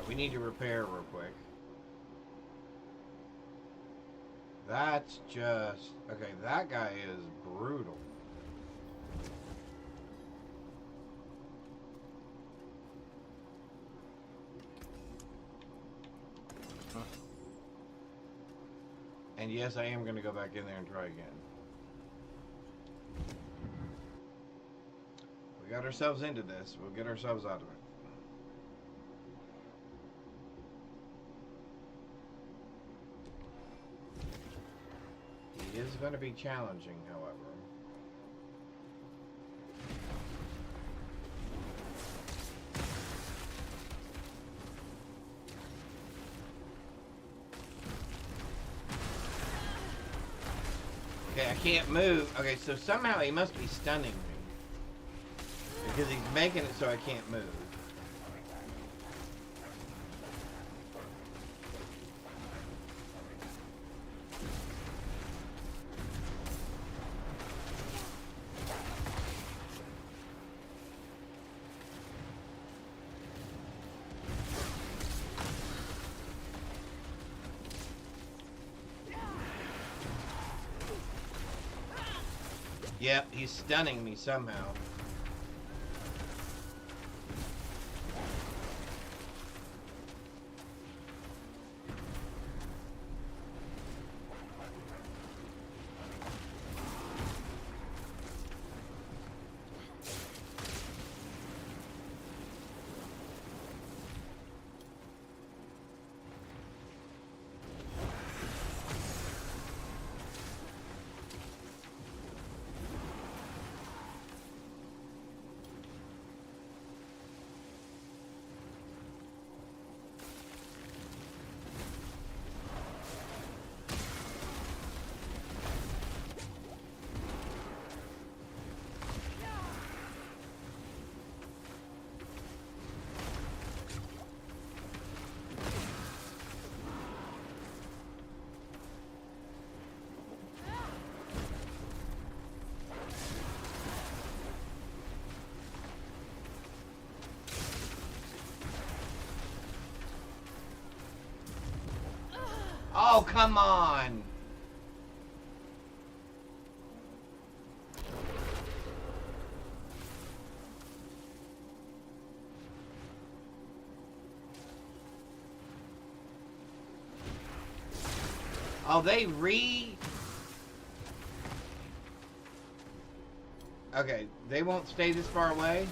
Speaker 2: We need to repair real quick. That's just... Okay, that guy is brutal. And yes, I am going to go back in there and try again. We got ourselves into this. We'll get ourselves out of it. It is going to be challenging, however. Okay, I can't move. Okay, so somehow he must be stunning me. Because he's making it so I can't move. Yep, he's stunning me somehow. Oh, come on! Oh, they Okay, they won't stay this far away?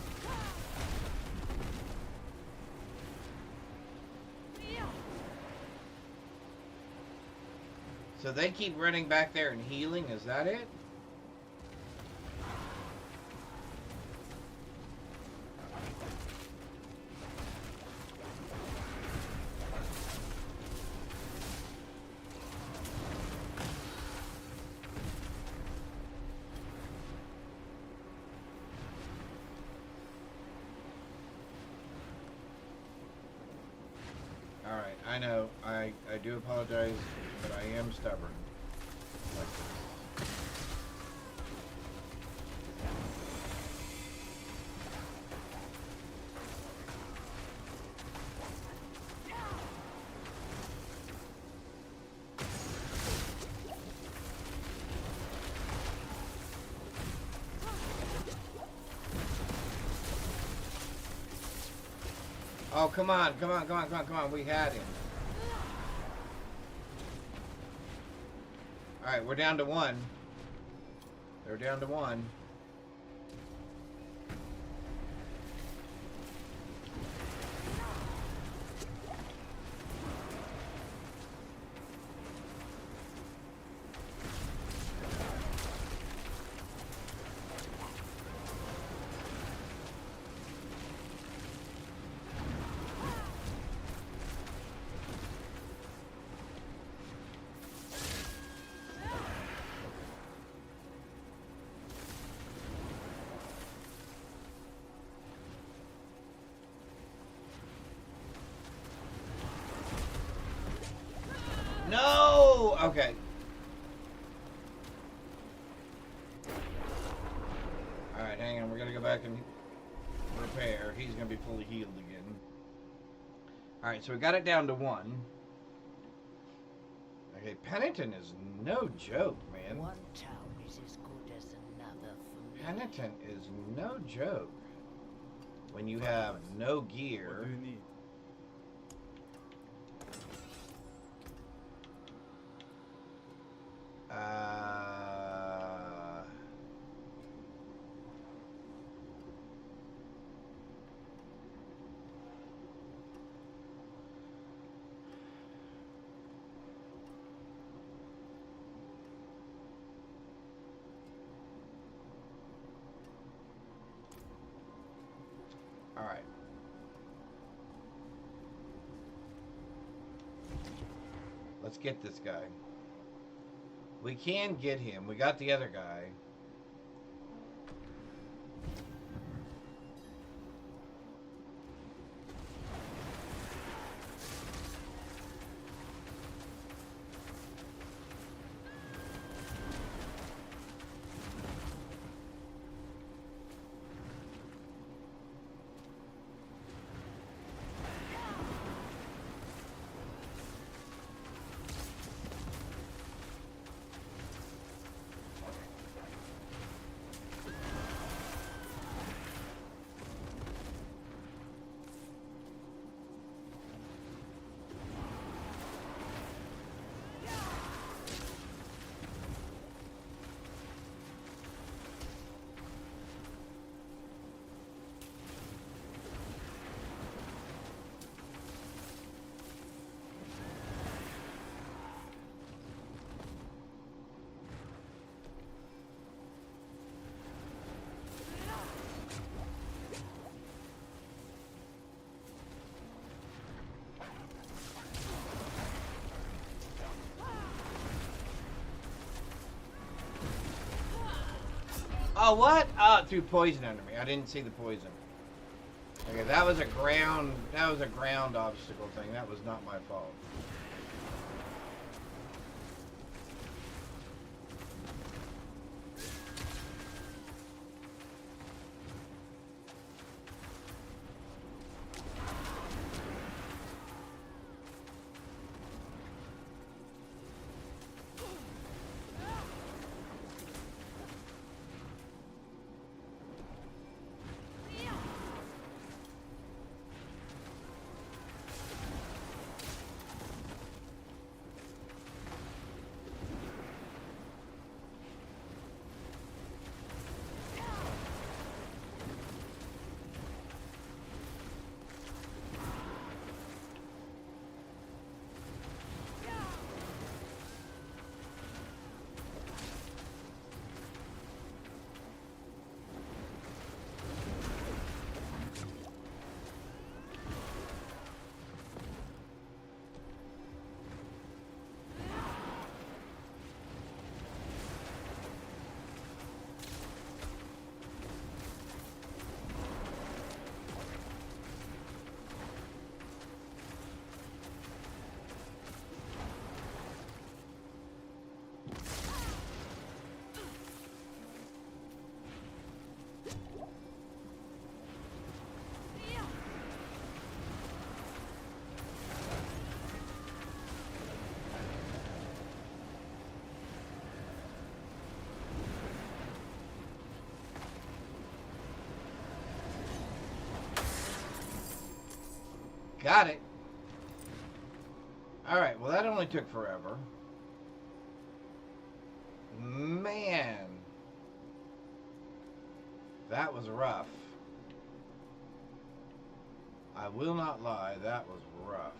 Speaker 2: So they keep running back there and healing, is that it? I know. I do apologize, but I am stubborn. Like this. Oh, come on, come on, come on, come on, come on. We had him. Alright, we're down to one. They're down to one. No! Okay. Alright, hang on. We're gonna go back and repair. He's gonna be fully healed again. Alright, so we got it down to one. Okay, Penitent is no joke, man.
Speaker 6: One town is as good as another for me.
Speaker 2: Penitent is no joke. When you have no gear.
Speaker 4: What do you need?
Speaker 2: All right. Let's get this guy. We can get him. We got the other guy. Oh, what? Oh, it threw poison under me. I didn't see the poison. Okay, that was a ground obstacle thing. That was not my fault. Got it. Alright, well that only took forever. Man. That was rough. I will not lie, that was rough.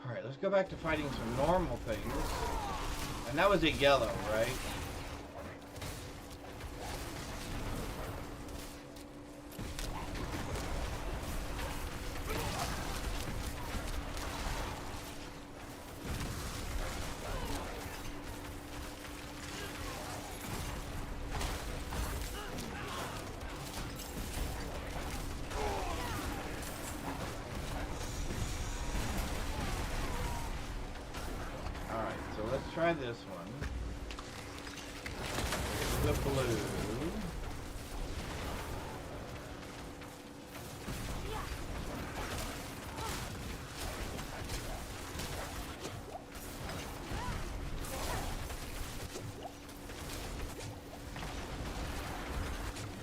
Speaker 2: Alright, let's go back to fighting some normal things. And that was a yellow, right? Try this one. The blue.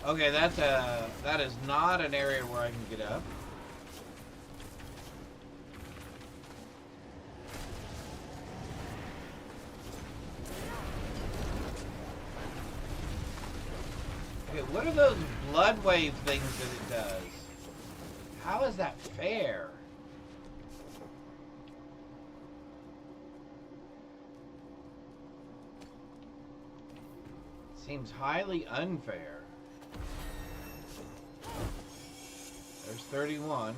Speaker 2: Okay, that is not an area where I can get up. What are those blood wave things that it does? How is that fair? Seems highly unfair. There's 31.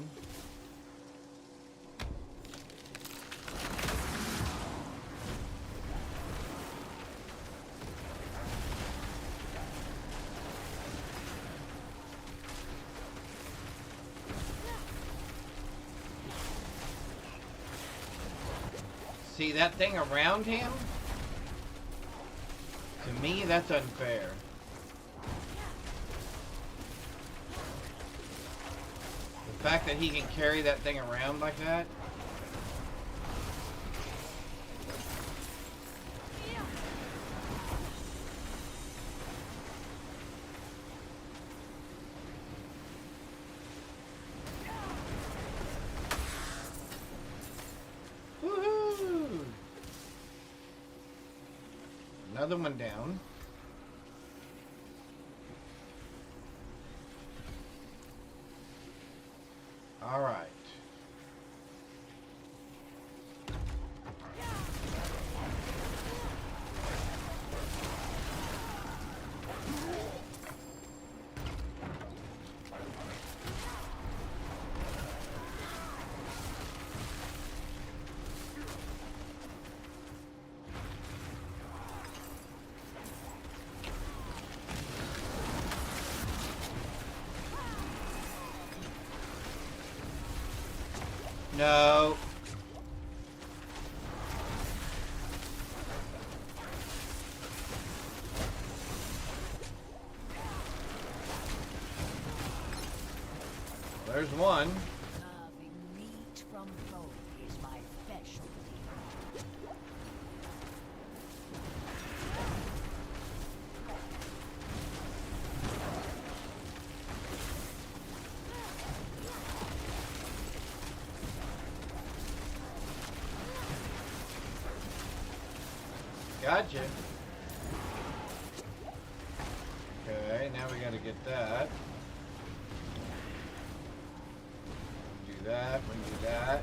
Speaker 2: See that thing around him? To me, that's unfair. The fact that he can carry that thing around like that. Another one down. All right. No. There's one.
Speaker 6: Carving meat from bone is my specialty.
Speaker 2: Gotcha. Okay, now we gotta get that. Do that, we do that.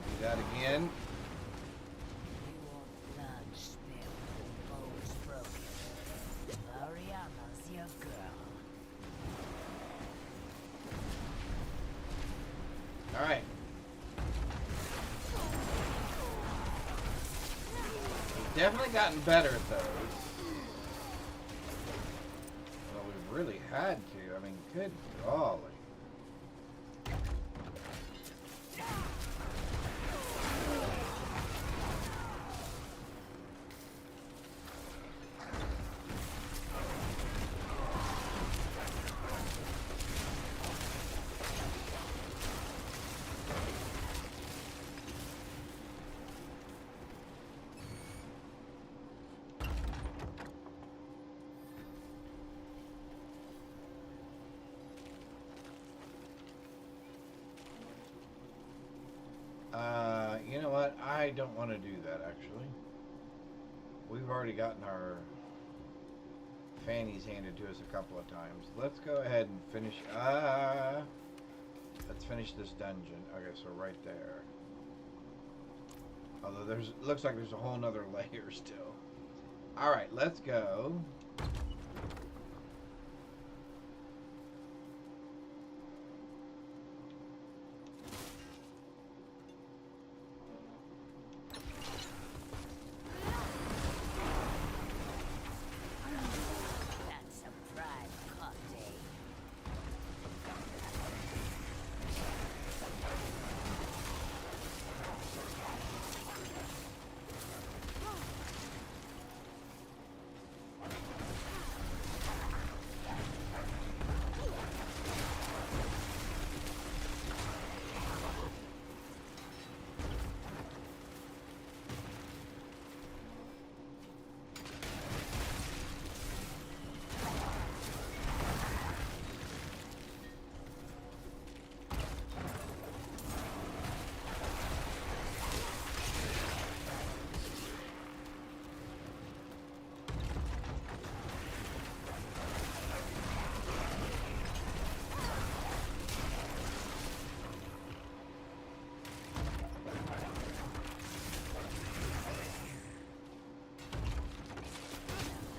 Speaker 2: Do that again.
Speaker 6: You want blood spilled, bones broken. Ariana's your girl.
Speaker 2: Alright. Definitely gotten better at those. Well, we've really had to. I mean, good golly. what? I don't want to do that, actually. We've already gotten our fannies handed to us a couple of times. Let's go ahead and finish. Let's finish this dungeon. Okay, so right there. Although looks like there's a whole nother layer still. All right, let's go.
Speaker 6: That's a prime cocktail.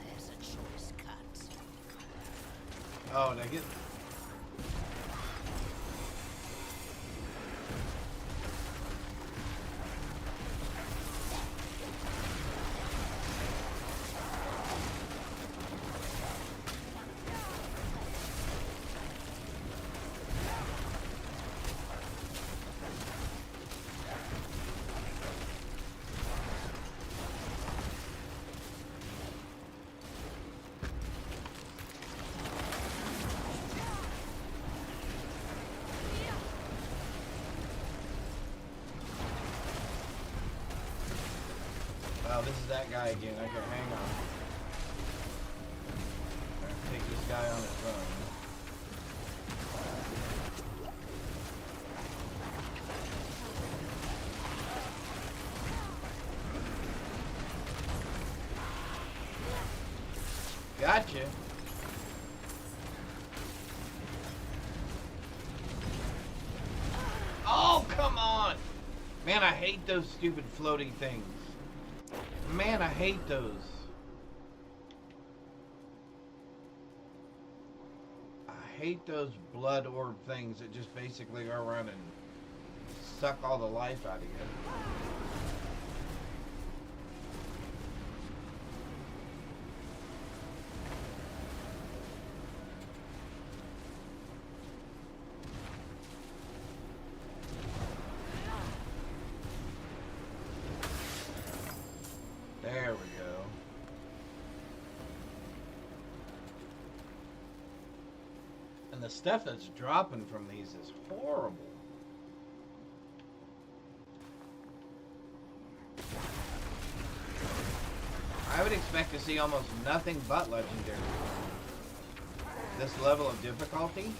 Speaker 6: There's a choice cut.
Speaker 2: Oh, did I get? Oh, this is that guy again. Okay, hang on. I'm gonna take this guy on his own. Gotcha. Oh, come on! Man, I hate those stupid floating things. Man, I hate those. I hate those blood orb things that just basically go around and suck all the life out of you. There we go. And the stuff that's dropping from these is horrible. I would expect to see almost nothing but legendary. This level of difficulty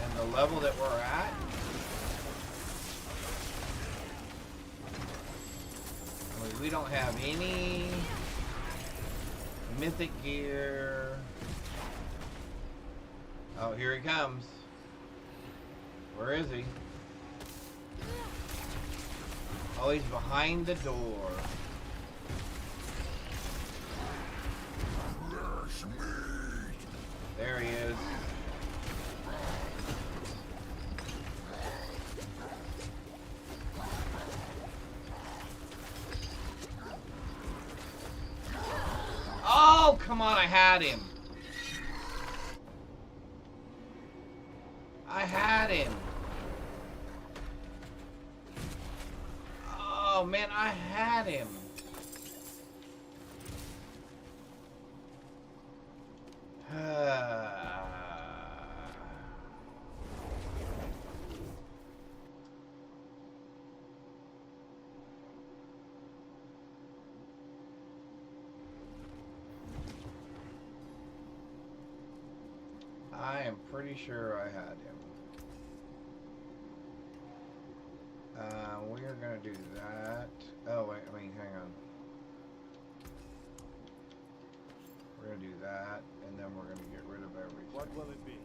Speaker 2: and the level that we're at. We don't have any mythic gear. Oh, here he comes. Where is he? Oh, he's behind the door. There he is. Oh, come on, I had him. I had him. Oh, man, I had him. I am pretty sure I had him. We're gonna do that. Oh wait, hang on. We're gonna do that, and then we're gonna get rid of everything.
Speaker 4: What will it be?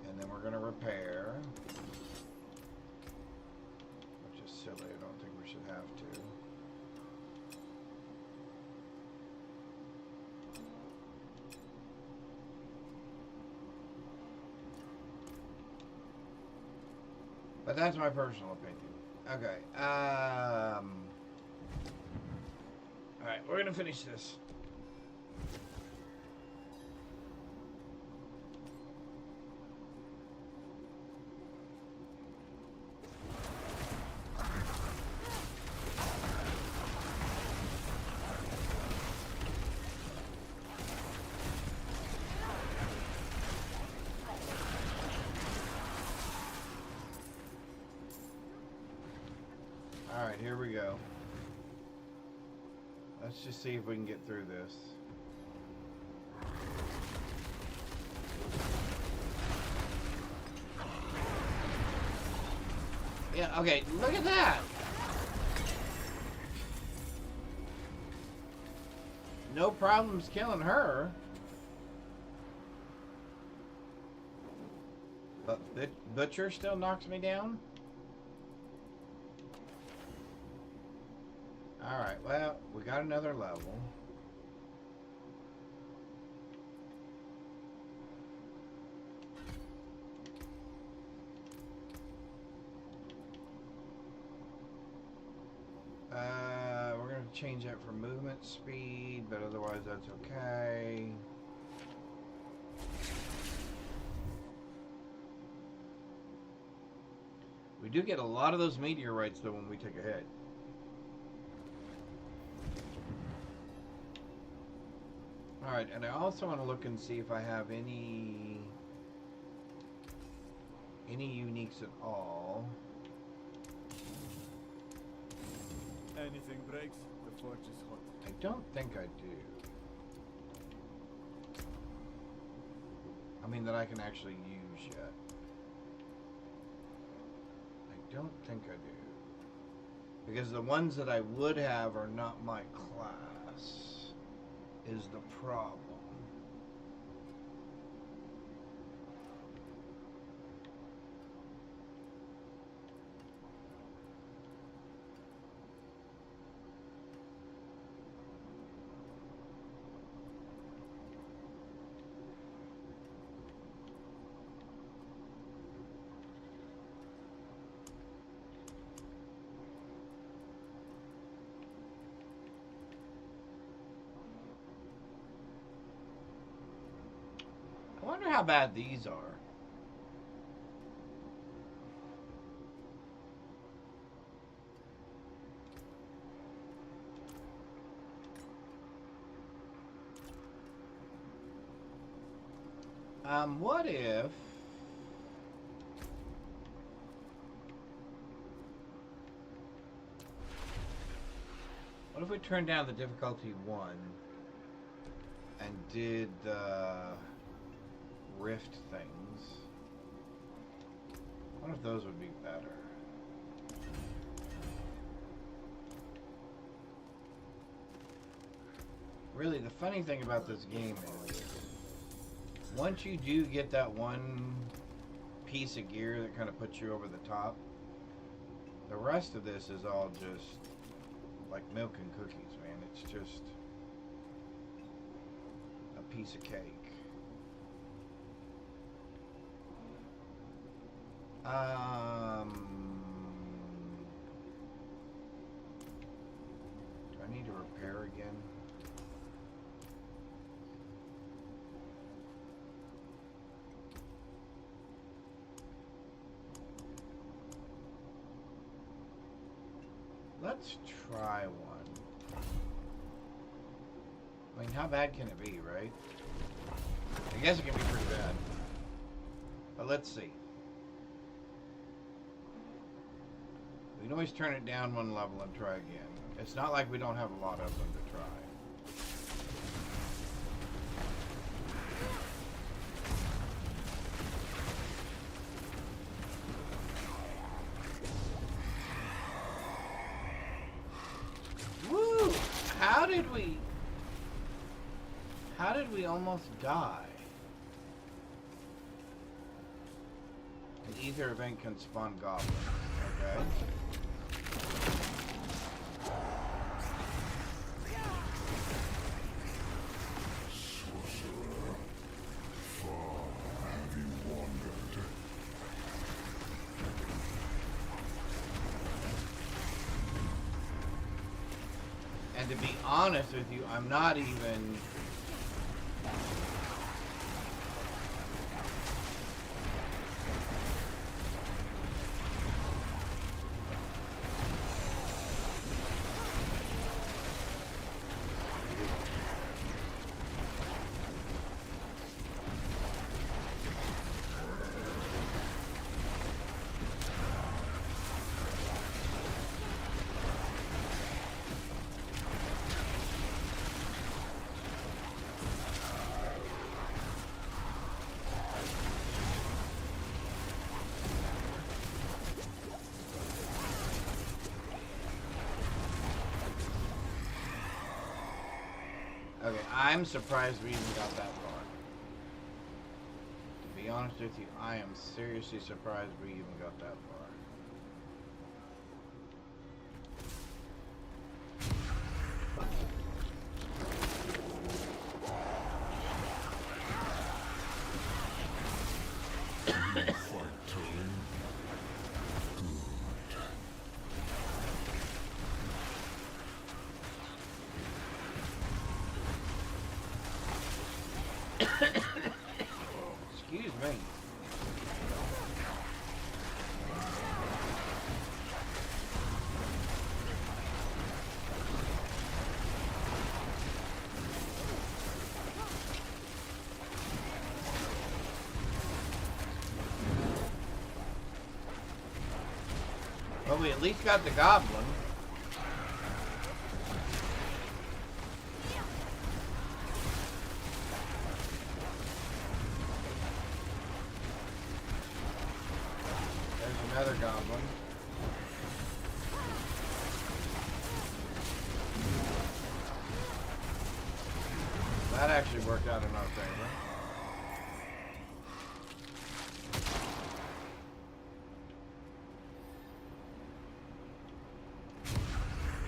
Speaker 2: And then we're gonna repair. Which is silly, I don't think we should have to. But that's my personal opinion. Okay. Alright, we're gonna finish this. Alright, here we go. Let's just see if we can get through this. Yeah, okay, look at that! No problems killing her. But Butcher still knocks me down? Alright, well, we got another level. We're going to change that for movement speed, but otherwise that's okay. We do get a lot of those meteorites though when we take a hit. Alright, and I also want to look and see if I have any uniques at all.
Speaker 4: Anything breaks, the forge is hot.
Speaker 2: I don't think I do. I mean that I can actually use yet. I don't think I do. Because the ones that I would have are not my class. Is the problem. I wonder how bad these are. What if... What if we turned down the difficulty 1 and did the rift things? I wonder if those would be better. Really, the funny thing about this game is, once you do get that one piece of gear that kind of puts you over the top, the rest of this is all just like milk and cookies, man. It's just a piece of cake. Do I need to repair again? Let's try one. I mean, how bad can it be, right? I guess it can be pretty bad. But let's see. We can always turn it down one level and try again. It's not like we don't have a lot of them to try. How did we almost die? An ether event can spawn goblins. Okay. And to be honest with you, I'm not even... Okay, I'm surprised we even got that far. To be honest with you, I am seriously surprised we even got that far. Excuse me. Well, we at least got the goblin. Another goblin. That actually worked out in our favor.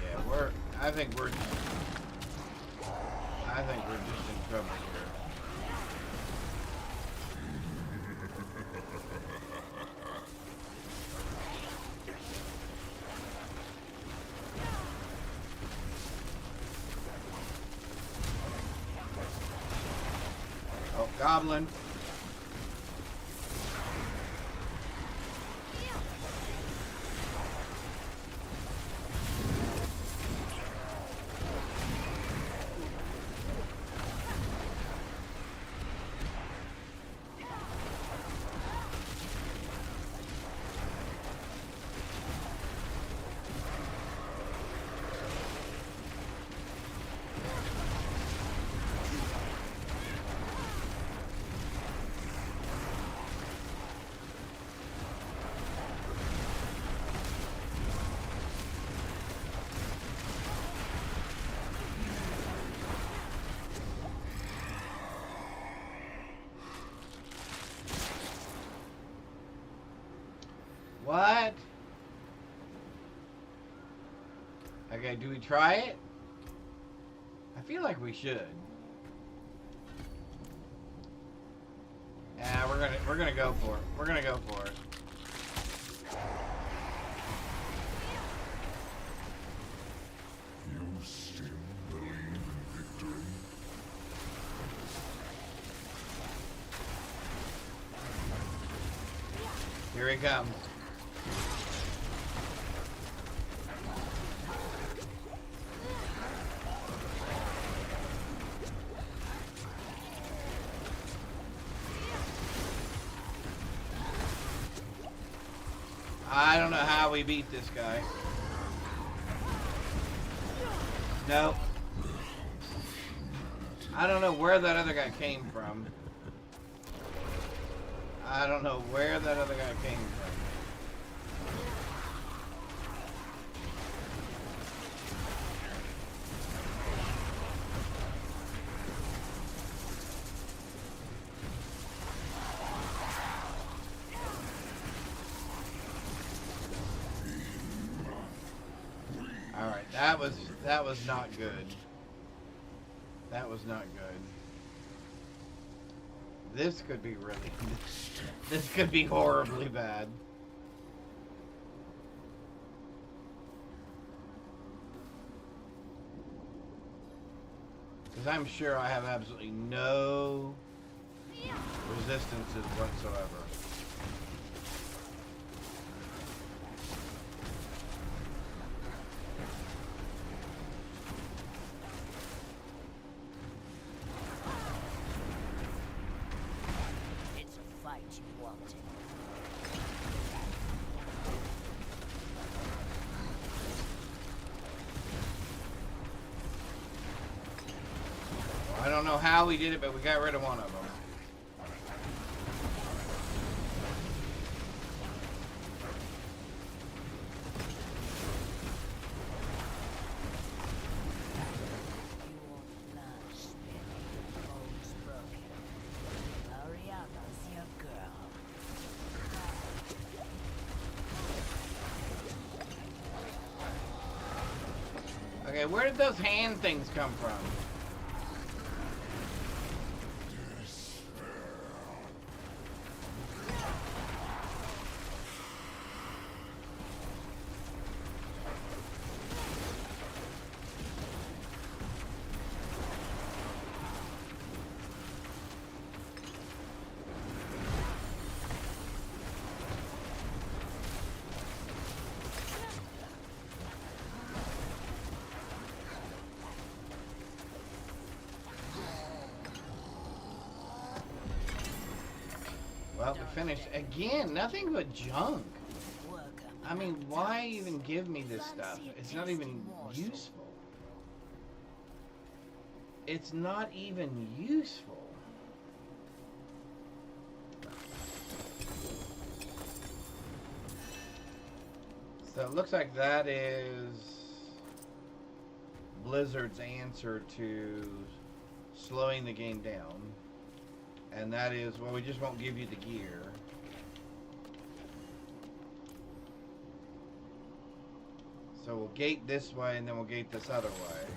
Speaker 2: Yeah, I think we're just in trouble here. Goblin. What? Okay, do we try it? I feel like we should. Yeah, we're gonna go for it. We're gonna go for it.
Speaker 1: You still believe in victory?
Speaker 2: Here he comes. I don't know how we beat this guy. Nope. I don't know where that other guy came from. I don't know where that other guy came from. That was not good. That was not good. This could be really this could be horribly bad. Because I'm sure I have absolutely no resistances whatsoever.
Speaker 6: It's a fight you wanted.
Speaker 2: I don't know how we did it, but we got rid of one of them.
Speaker 6: Your blood spilling, bones broken. Ariana's your girl.
Speaker 2: Okay, where did those hand things come from? Well, we finished. Again, nothing but junk. I mean, why even give me this stuff? It's not even useful. It's not even useful. So it looks like that is Blizzard's answer to slowing the game down. And that is, well, we just won't give you the gear. So we'll gate this way, and then we'll gate this other way.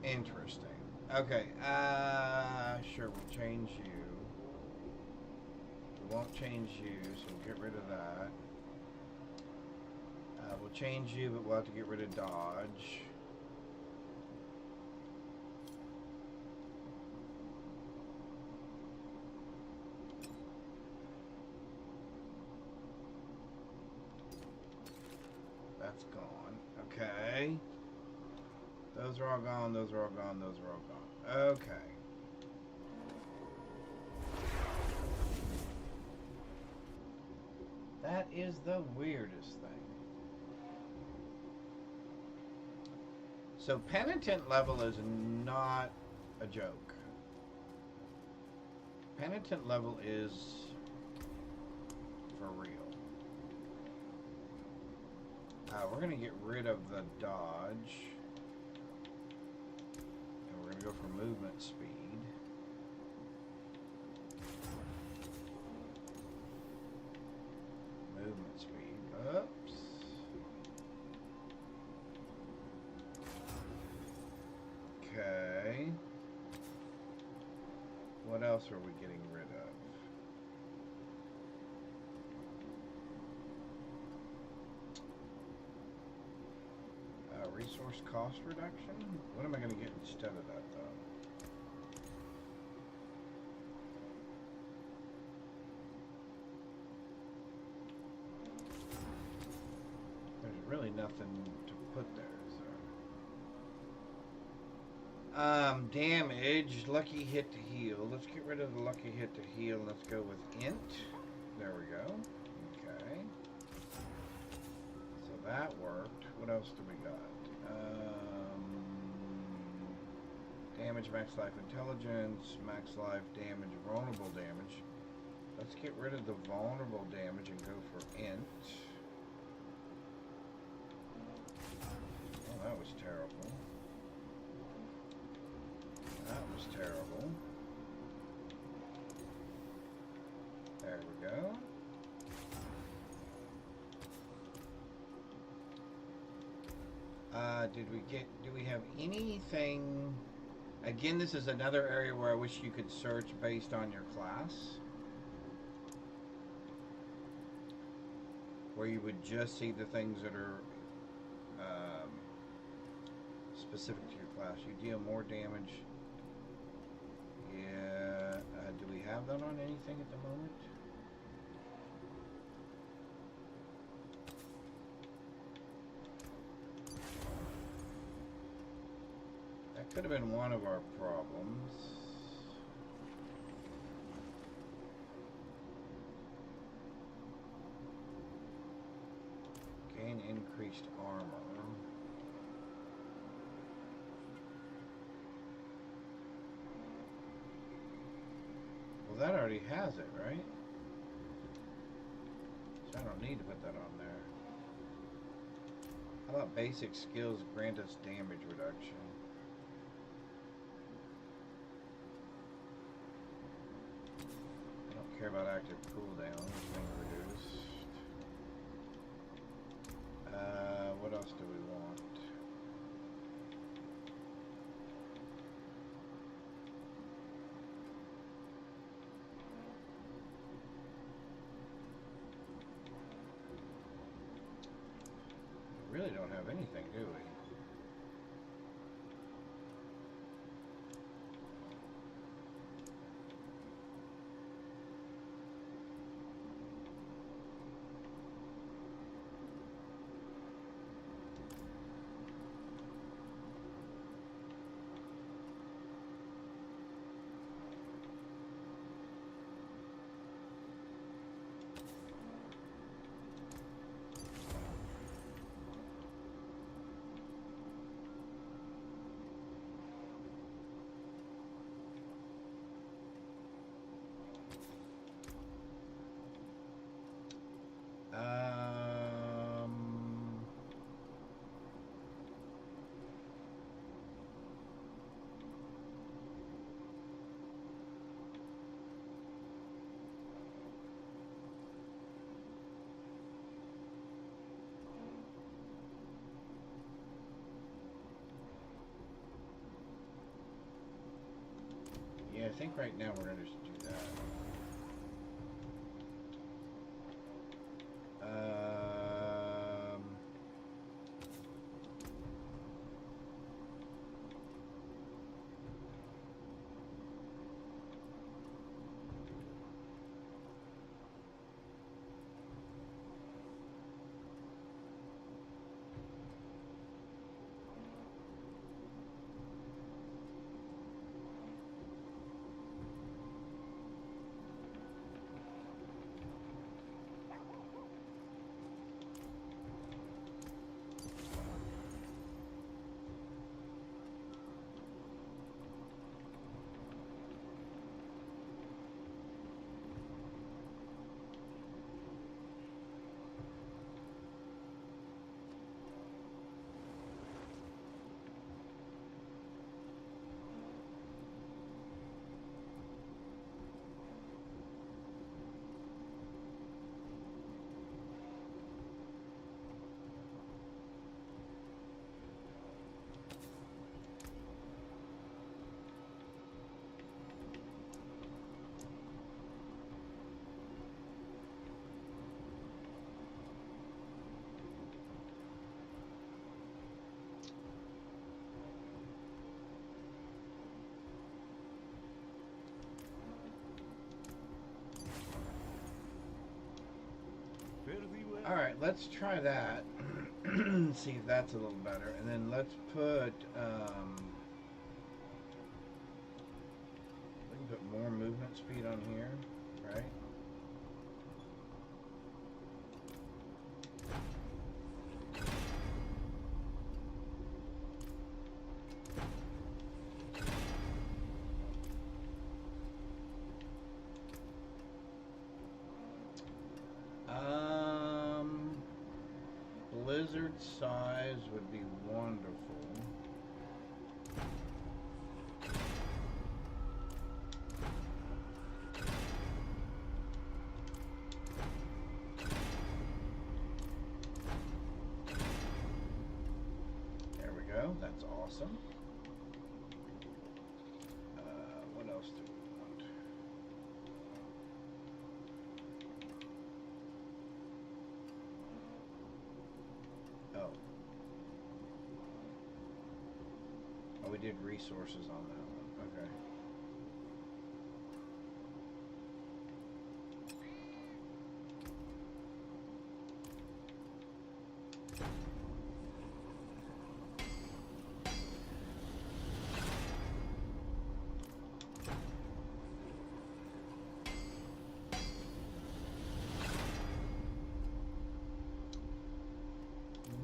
Speaker 2: Interesting. Okay, sure, we'll change you. We won't change you, so we'll get rid of that. We'll change you, but we'll have to get rid of dodge. That's gone. Okay. Those are all gone, those are all gone, those are all gone. Okay. That is the weirdest thing. So Penitent level is not a joke. Penitent level is for real. We're going to get rid of the dodge. And we're going to go for movement speed. Movement speed. Oops. Okay. What else are we getting rid of? Resource cost reduction? What am I going to get instead of that, though? There's really nothing to put there, is there? Damage, lucky hit to heal. Let's get rid of the lucky hit to heal. Let's go with int. There we go. Okay. So that worked. What else do we got? Damage, max life intelligence, max life damage, vulnerable damage. Let's get rid of the vulnerable damage and go for int. Oh, that was terrible. That was terrible. There we go. Do we have anything? Again, this is another area where I wish you could search based on your class. Where you would just see the things that are specific to your class. You deal more damage. Yeah. Do we have that on anything at the moment? That could have been one of our problems. Gain increased armor. Well, that already has it, right? So I don't need to put that on there. How about basic skills grant us damage reduction? I don't care about active cooldown. Thing reduced. What else do we want? We really don't have anything, do we? Yeah, I think right now we're going to just do that. Alright, let's try that. See if that's a little better. And then let's put, we can put more movement speed on here, right? Blizzard size would be wonderful. go. That's awesome. What else do we want? Oh. Oh, we did resources on that one. Okay.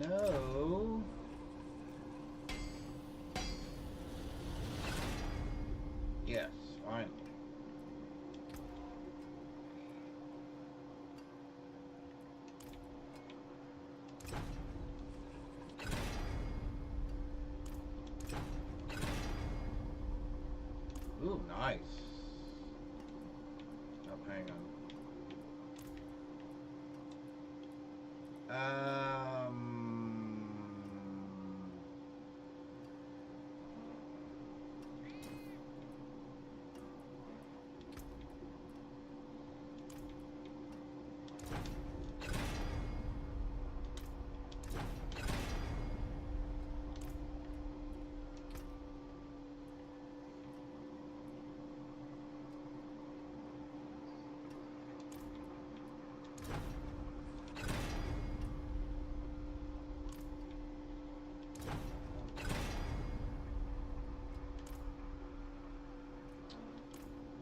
Speaker 2: No. Yes, finally. Ooh, nice. Oh, hang on.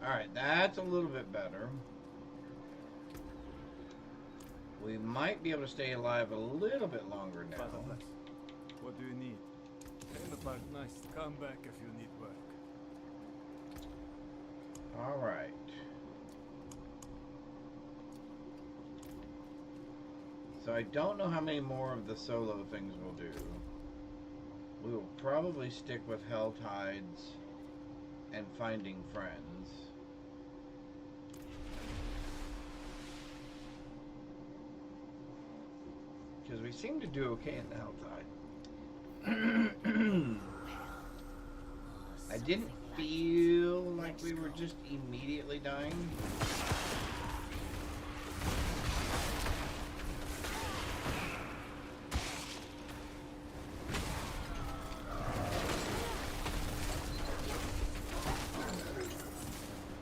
Speaker 2: Alright, that's a little bit better. We might be able to stay alive a little bit longer now.
Speaker 4: Father bless. What do you need? Nice. Come back if you need work.
Speaker 2: Alright. So I don't know how many more of the solo things we'll do. We will probably stick with Hell Tides and Finding Friends. Because we seem to do okay in the Hell Tide. I didn't feel like we were just immediately dying.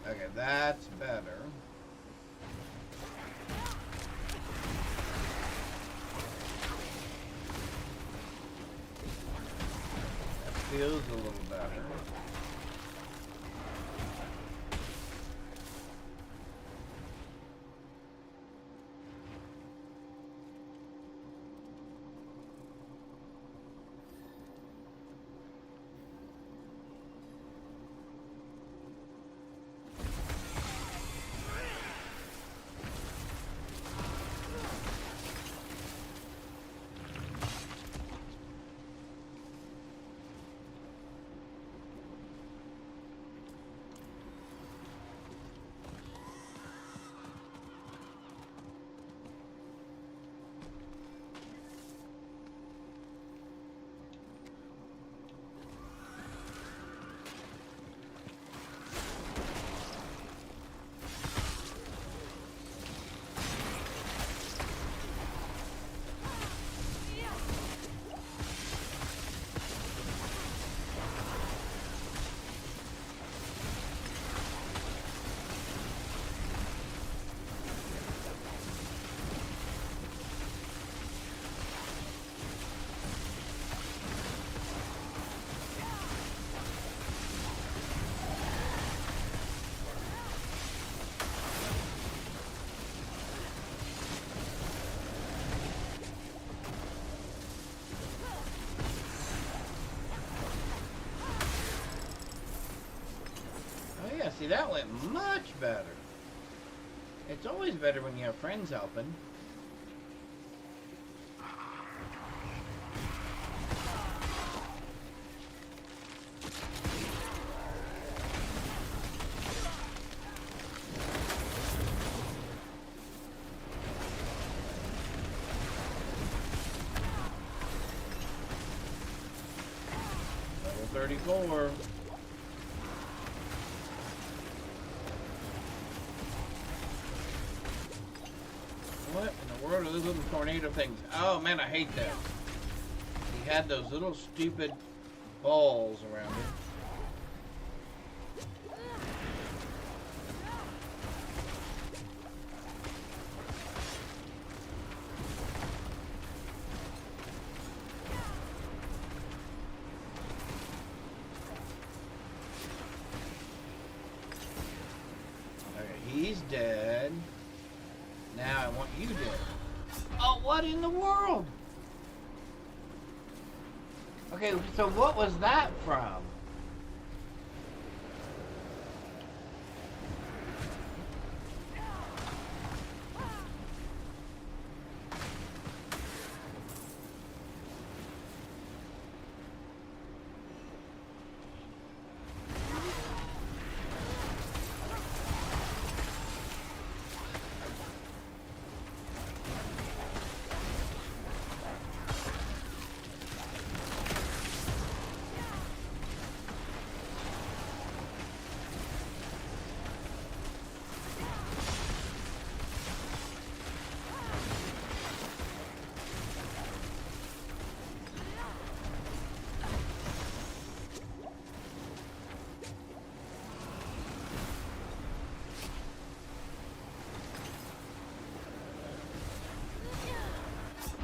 Speaker 2: Okay, that's better. That feels a little better. See, that went much better. It's always better when you have friends helping. 34. What in the world are those little tornado things? Oh man, I hate that. He had those little stupid balls around it. He's dead. Now I want you dead. Oh, what in the world? Okay, so what was that from?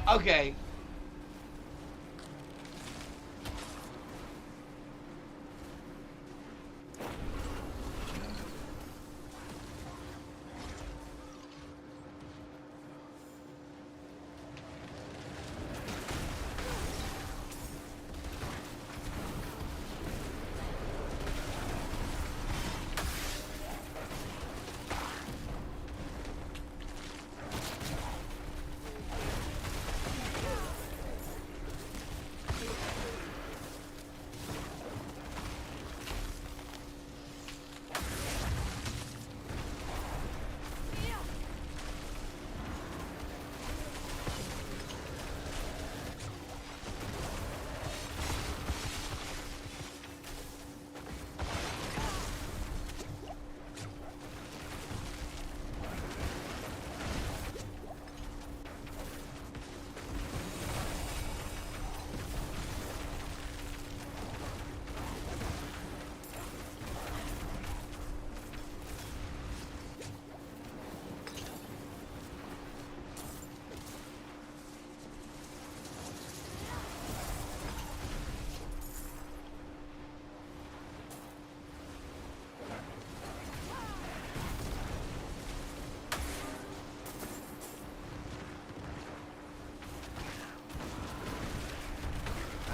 Speaker 2: Okay.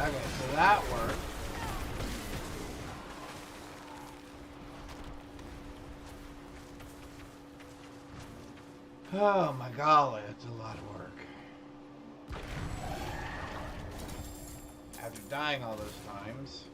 Speaker 2: Okay, so that worked. Oh my golly, that's a lot of work. After dying all those times.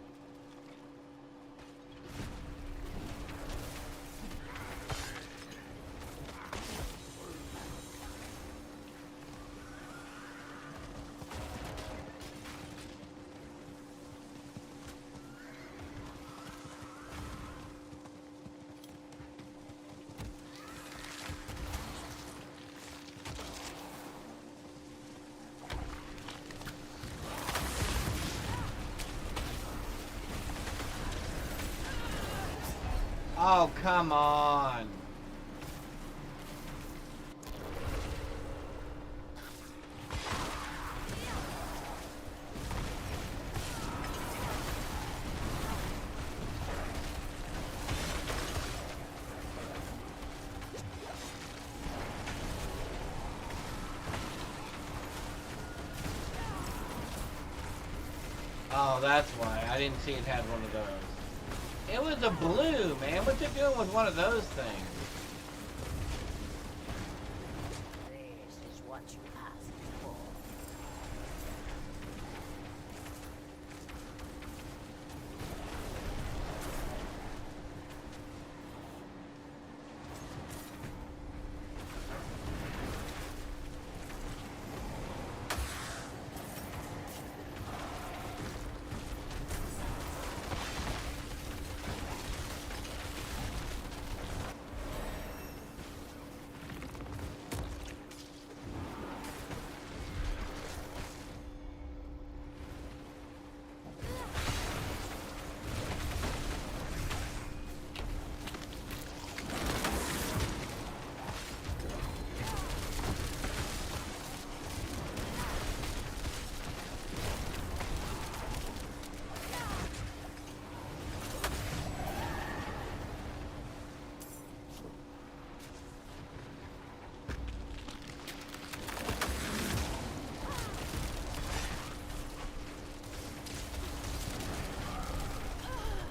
Speaker 2: Oh, come on. Oh, that's why. I didn't see it had one of those. It was a blue, man. What's it doing with one of those things?
Speaker 6: This is what you asked for.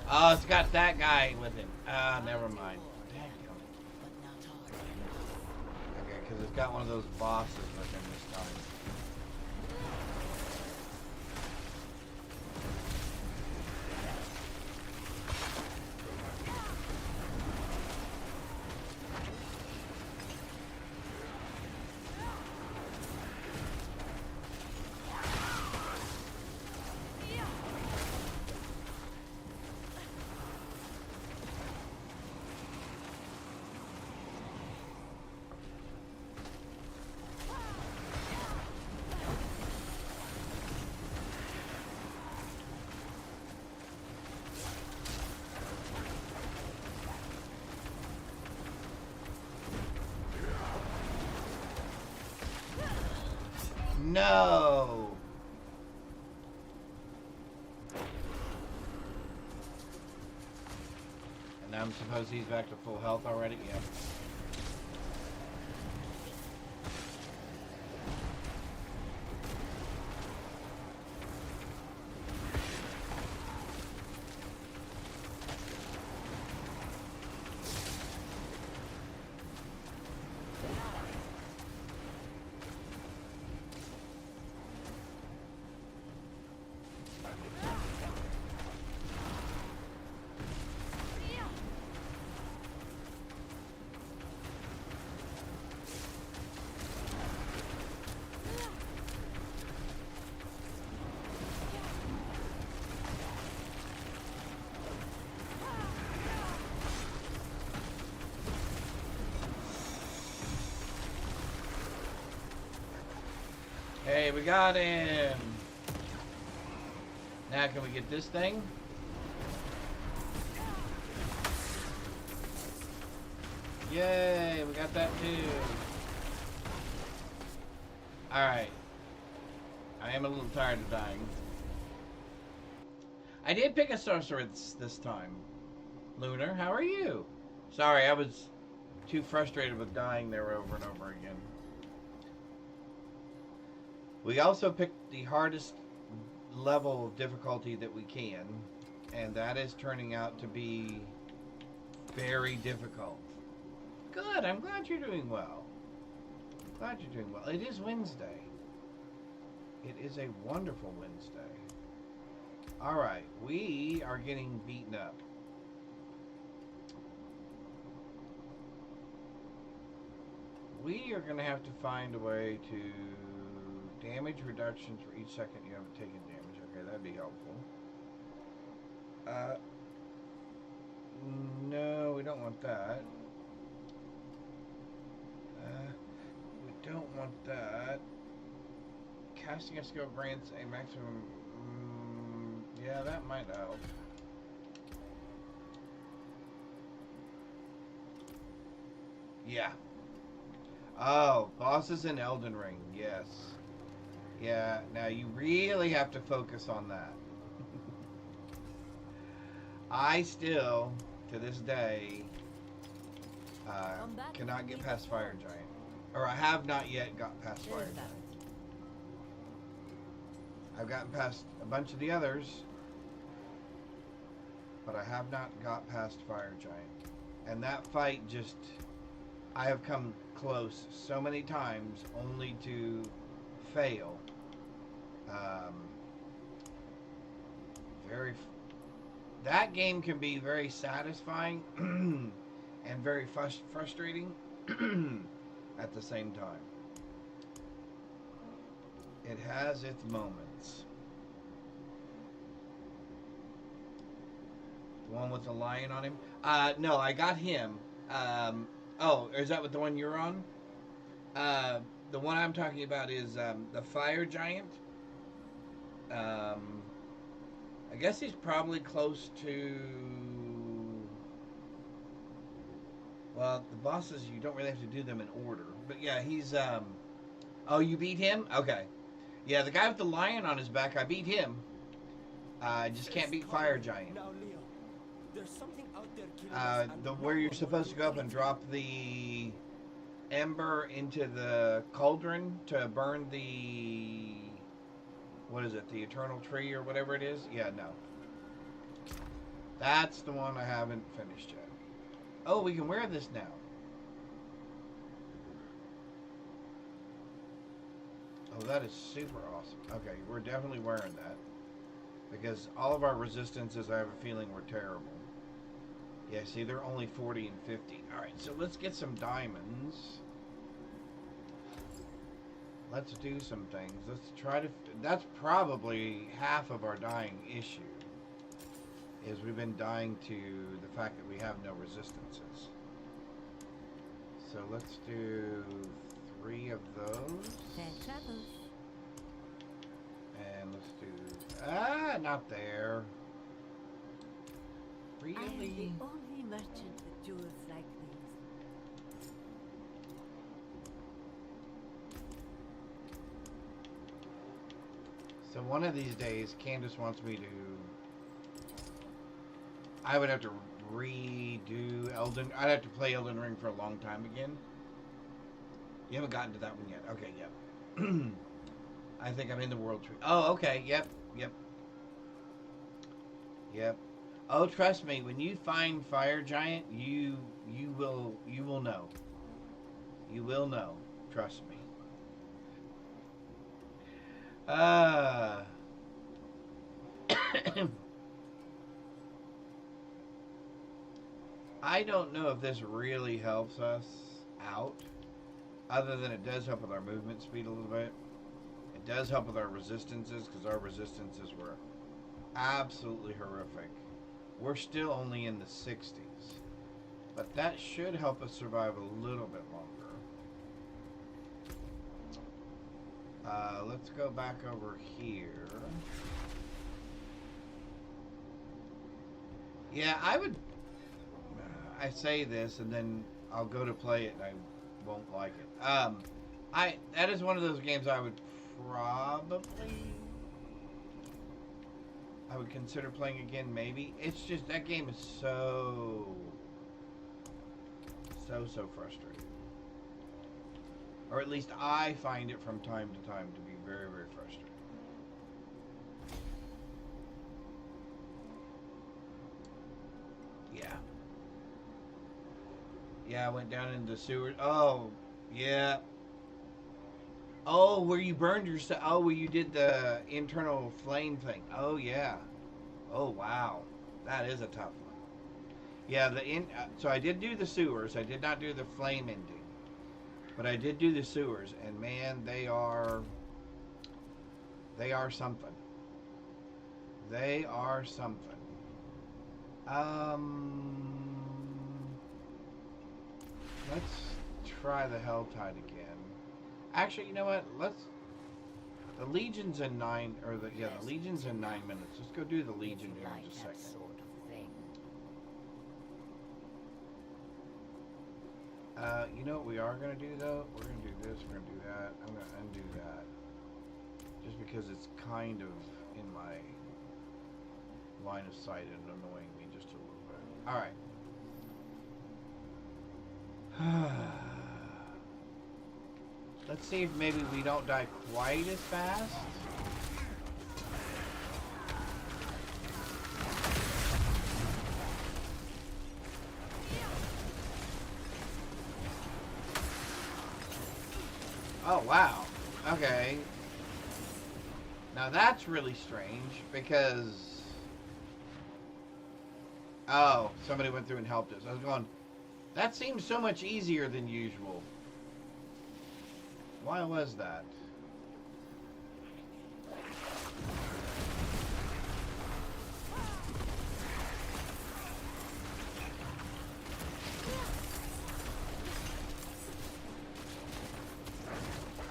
Speaker 2: Oh, it's got that guy with him. Ah, never mind. Dang.
Speaker 6: But not hard enough.
Speaker 2: Okay, because it's got one of those bosses with him this time. No! And I'm supposed he's back to full health already? Yep. Hey, we got him! Now can we get this thing? Yay, we got that too. Alright. I am a little tired of dying. I did pick a sorceress this time. Lunar, how are you? Sorry, I was too frustrated with dying there over and over again. We also picked the hardest level of difficulty that we can, and that is turning out to be very difficult. Good, I'm glad you're doing well. Glad you're doing well. It is Wednesday. It is a wonderful Wednesday. Alright, we are getting beaten up. We are going to have to find a way to damage reductions for each second you haven't taken damage. Okay, that'd be helpful. No, we don't want that. We don't want that. Casting a skill grants a maximum... yeah, that might help. Yeah. Oh, bosses in Elden Ring, yes. Yeah, now you really have to focus on that. I still, to this day, cannot get past Fire Giant. Or I have not yet got past Fire Giant. I've gotten past a bunch of the others, but I have not got past Fire Giant. And that fight just... I have come close so many times only to fail. That game can be very satisfying and very frustrating at the same time. It has its moments. The one with the lion on him? No, I got him. Oh, is that what the one you're on? The one I'm talking about is the Fire Giant. I guess he's probably close to... Well, the bosses, you don't really have to do them in order. But yeah, he's... Oh, you beat him? Okay. Yeah, the guy with the lion on his back, I beat him. I just can't beat Fire Giant.
Speaker 9: Now, Leo, there's something out there killing us
Speaker 2: Where you're supposed to go up and drop the ember into the cauldron to burn the... What is it? The eternal tree or whatever it is? Yeah, no. That's the one I haven't finished yet. Oh, we can wear this now. Oh, that is super awesome. Okay, we're definitely wearing that. Because all of our resistances, I have a feeling, were terrible. Yeah, see, they're only 40 and 50. Alright, so let's get some diamonds. Let's do some things. Let's try to... That's probably half of our dying issue. Is we've been dying to the fact that we have no resistances. So let's do 3 of those.
Speaker 6: Fair travels.
Speaker 2: And let's do... not there.
Speaker 6: I am the
Speaker 2: Really?
Speaker 6: only merchant with jewels like these.
Speaker 2: So one of these days, Candace wants me to... I would have to redo Elden... I'd have to play Elden Ring for a long time again. You haven't gotten to that one yet. Okay, yep. I think I'm in the world tree. Oh, okay. Yep. Oh, trust me. When you find Fire Giant, you will know. You will know. Trust me. I don't know if this really helps us out, other than it does help with our movement speed a little bit. It does help with our resistances, because our resistances were absolutely horrific. We're still only in the 60s, but that should help us survive a little bit longer. Let's go back over here. Yeah, I say this and then I'll go to play it and I won't like it. That is one of those games I would consider playing again, maybe. It's just that game is so frustrating. Or at least I find it from time to time to be very, very frustrating. Yeah, I went down into the sewers. Oh, yeah. Oh, where you burned yourself. Oh, where you did the internal flame thing. Oh, yeah. Oh, wow. That is a tough one. Yeah, so I did do the sewers. I did not do the flame ending. But I did do the sewers. And, man, they are something. They are something. Let's try the Helltide again. Actually, you know what? The Legion's in 9, or the Legion's in 9 minutes. Let's go do the Legion here in just a second.
Speaker 6: Sort of thing.
Speaker 2: You know what we are going to do, though? We're going to do this, we're going to do that. I'm going to undo that. Just because it's kind of in my line of sight and annoying me just a little bit. Alright. Let's see if maybe we don't die quite as fast. Oh, wow. Okay. Now that's really strange because... Oh, somebody went through and helped us. I was going... That seems so much easier than usual. Why was that?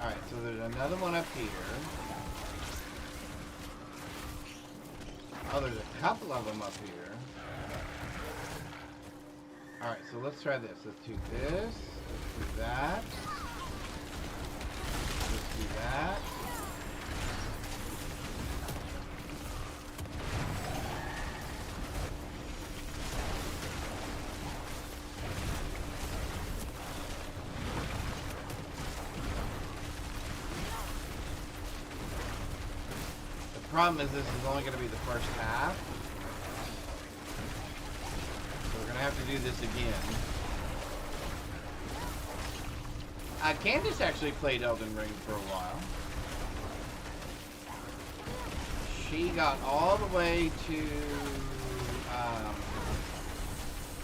Speaker 2: Alright, so there's another one up here. Oh, there's a couple of them up here. Alright, so let's try this. Let's do this. Let's do that. Let's do that. The problem is this is only going to be the first half. gonna have to do this again. Candace actually played Elden Ring for a while. She got all the way to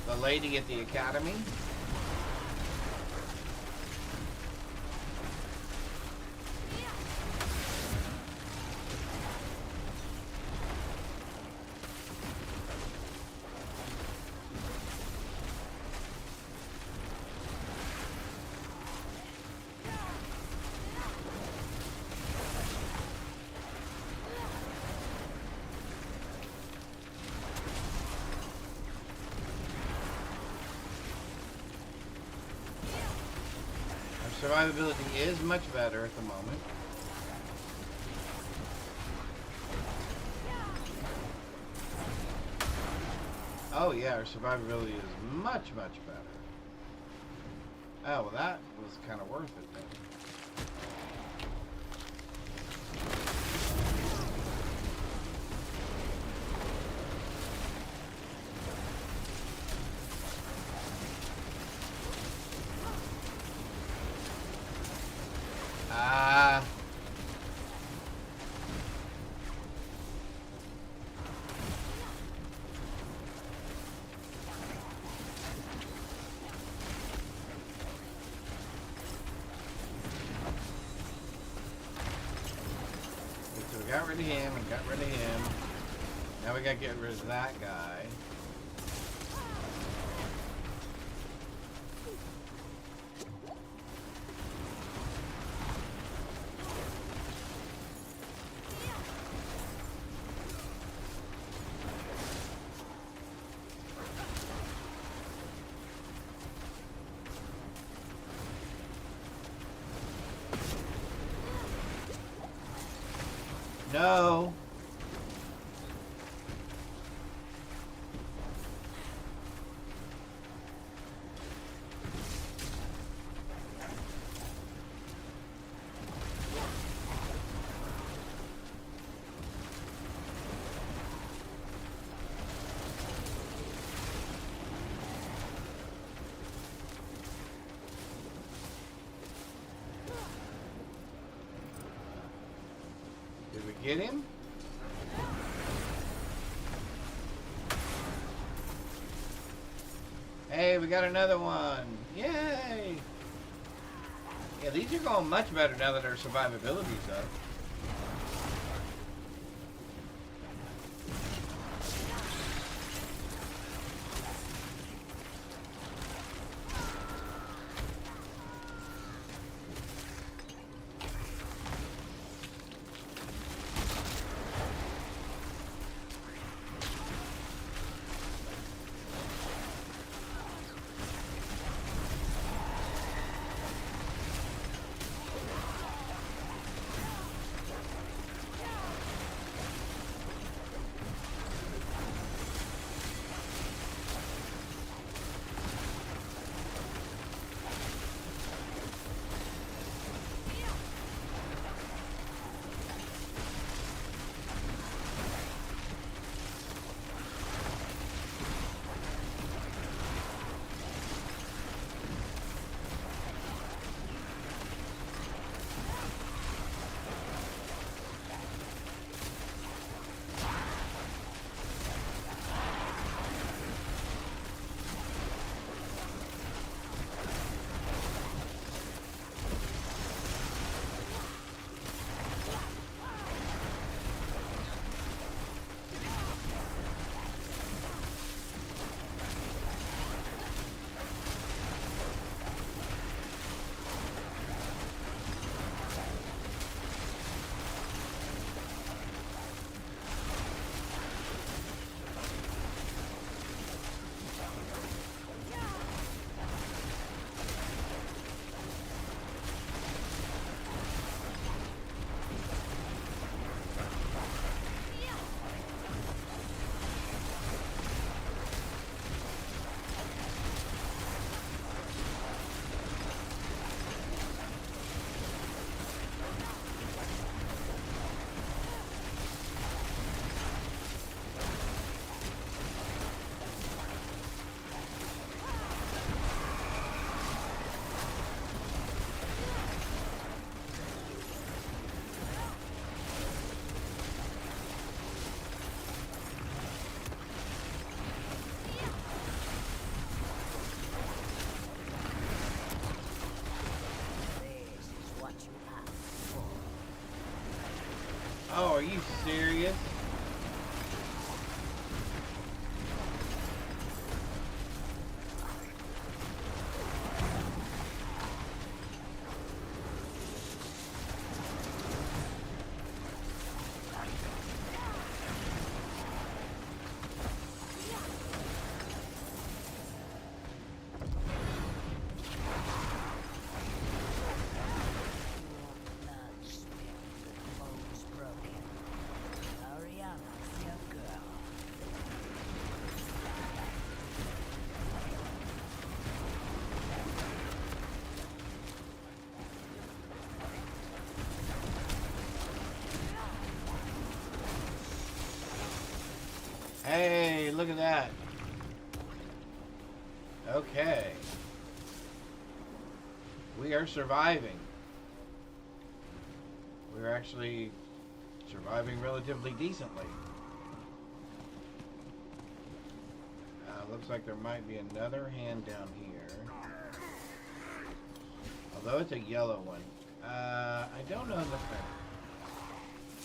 Speaker 2: the lady at the academy. Survivability is much better at the moment. Oh yeah, our survivability is much, much better. Oh, well that was kind of worth it then. Got rid of him and got rid of him. Now we gotta get rid of that guy. No. Did we get him? Hey, we got another one. Yay! Yeah, these are going much better now that our survivability's up. are you serious? Hey, look at that. Okay. We are surviving. We're actually surviving relatively decently. Looks like there might be another hand down here. Although it's a yellow one. I don't know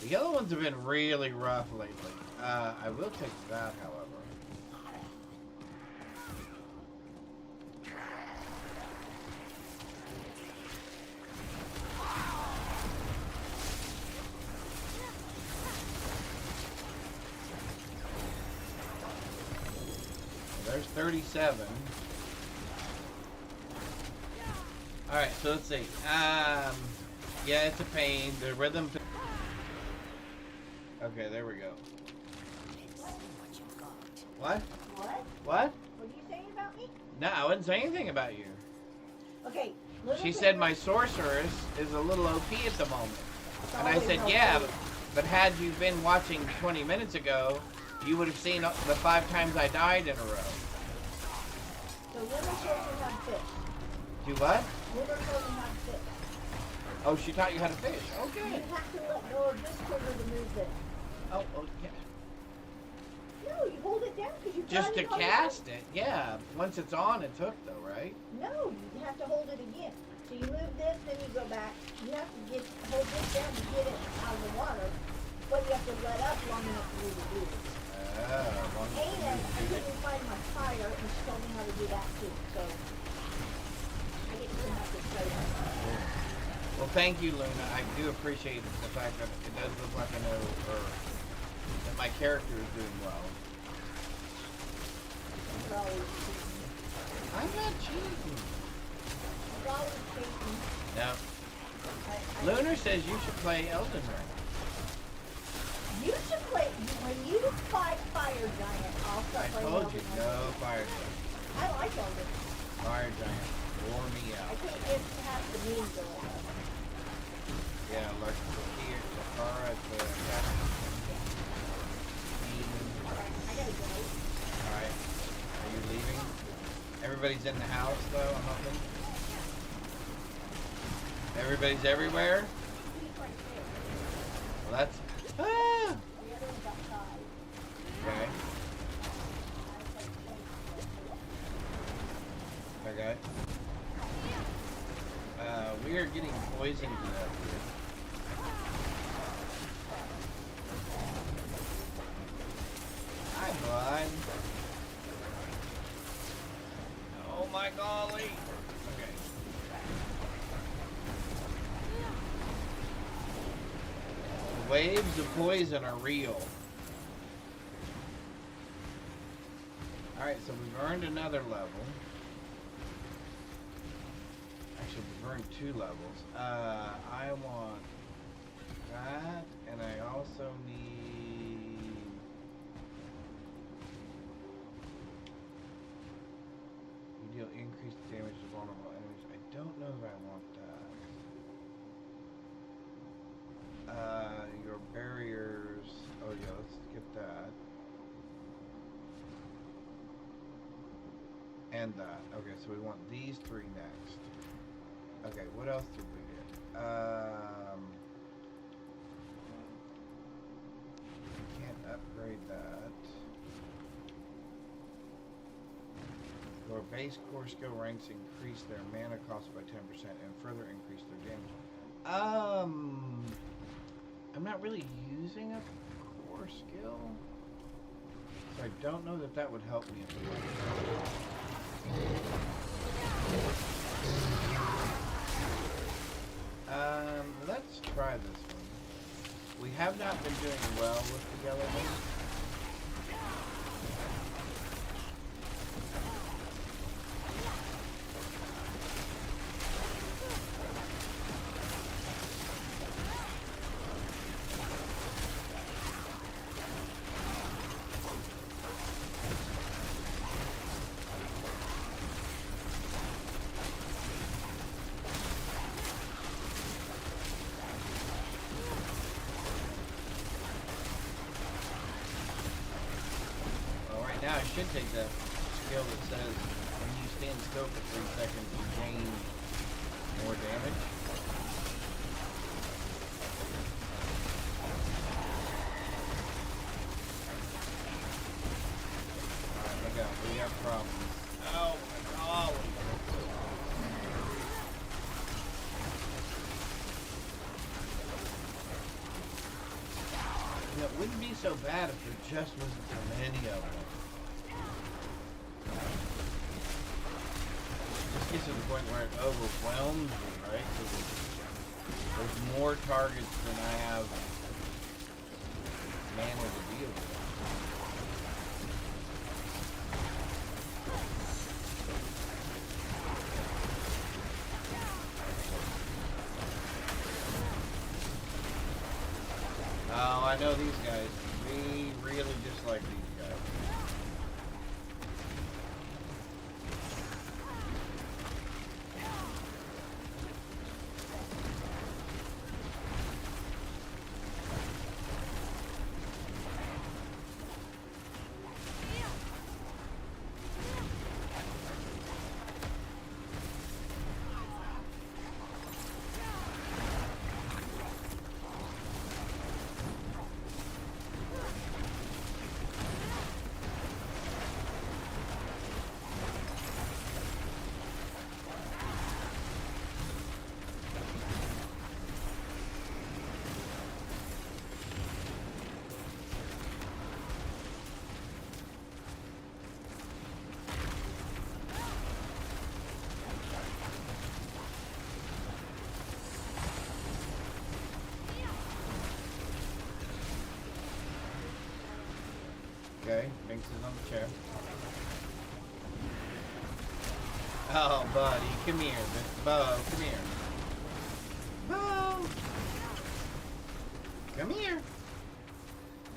Speaker 2: the yellow ones have been really rough lately. I will take that, however. There's 37. Alright, so let's see. Yeah, it's a pain. The rhythm... Okay, there we go. What?
Speaker 8: What?
Speaker 2: What?
Speaker 8: What are you saying about me?
Speaker 2: No, I wouldn't say anything about you.
Speaker 8: Okay.
Speaker 2: She said my sorceress is a little OP at the moment. And I said, yeah, but had you been watching 20 minutes ago, you would have seen the 5 times I died in a row.
Speaker 8: So lunar sorcerers have fish.
Speaker 2: Do what?
Speaker 8: Lunar sorcerers have fish.
Speaker 2: Oh, she taught you how to fish.
Speaker 8: You
Speaker 2: Okay.
Speaker 8: have to let go of this trigger to move this.
Speaker 2: Oh, yeah.
Speaker 8: No, you hold it down because you
Speaker 2: Just to
Speaker 8: got it
Speaker 2: cast it, yeah. Once it's on, it's hooked though, right?
Speaker 8: No, you have to hold it again. So you move this, then you go back. You have to hold this down to get it out of the water, but you have to let up long enough for you to do it. And I couldn't find my fire, and she told me how to do that too. So I get to have to play that.
Speaker 2: Well, thank you, Luna. I do appreciate the fact that it does look like I know, or that my character is doing well.
Speaker 8: You're always cheating.
Speaker 2: I'm not cheating.
Speaker 8: You're always cheating.
Speaker 2: No.
Speaker 8: I
Speaker 2: Lunar says you should play Elden Ring.
Speaker 8: You should play, when you fight Fire Giant, I'll start
Speaker 2: I
Speaker 8: playing
Speaker 2: told you,
Speaker 8: Elden Ring.
Speaker 2: no Fire Giant.
Speaker 8: I like Elden Ring.
Speaker 2: Fire Giant wore me
Speaker 8: I
Speaker 2: out.
Speaker 8: think it has the mean girl.
Speaker 2: Yeah, like here, Sakara at the castle.
Speaker 8: I gotta go.
Speaker 2: Alright. Are you leaving? Everybody's in the house, though, I'm hoping. Everybody's everywhere?
Speaker 8: He's right there.
Speaker 2: Well, that's... Ah!
Speaker 8: The other one's outside.
Speaker 2: Okay. Okay. We are getting poisoned to death here. Hi, bud. Oh my golly. Okay. The waves of poison are real. Alright, so we've earned another level. Actually, we've earned 2 levels. I want that, and I also need... You deal increased damage to vulnerable enemies. I don't know if I want that. Your barriers... Oh yeah, let's get that. And that. Okay, so we want these 3 next. Okay, what else did we get? Can't upgrade that. Your base core skill ranks increase their mana cost by 10% and further increase their damage. I'm not really using a core skill, so I don't know that that would help me at the moment. Let's try this one. We have not been doing well with the yellow one. Now I should take that skill that says when you stand still for 3 seconds you gain more damage. Alright, look out, we have problems. Oh my god! You know, it wouldn't be so bad if there just wasn't so many of them. This gets to the point where it overwhelms me, right? Because there's more targets than I have mana to deal with. Oh, I know these guys. We really dislike these guys. Okay, Binks is on the chair. Oh, buddy, come here, Bo, come here. Bo! Come here.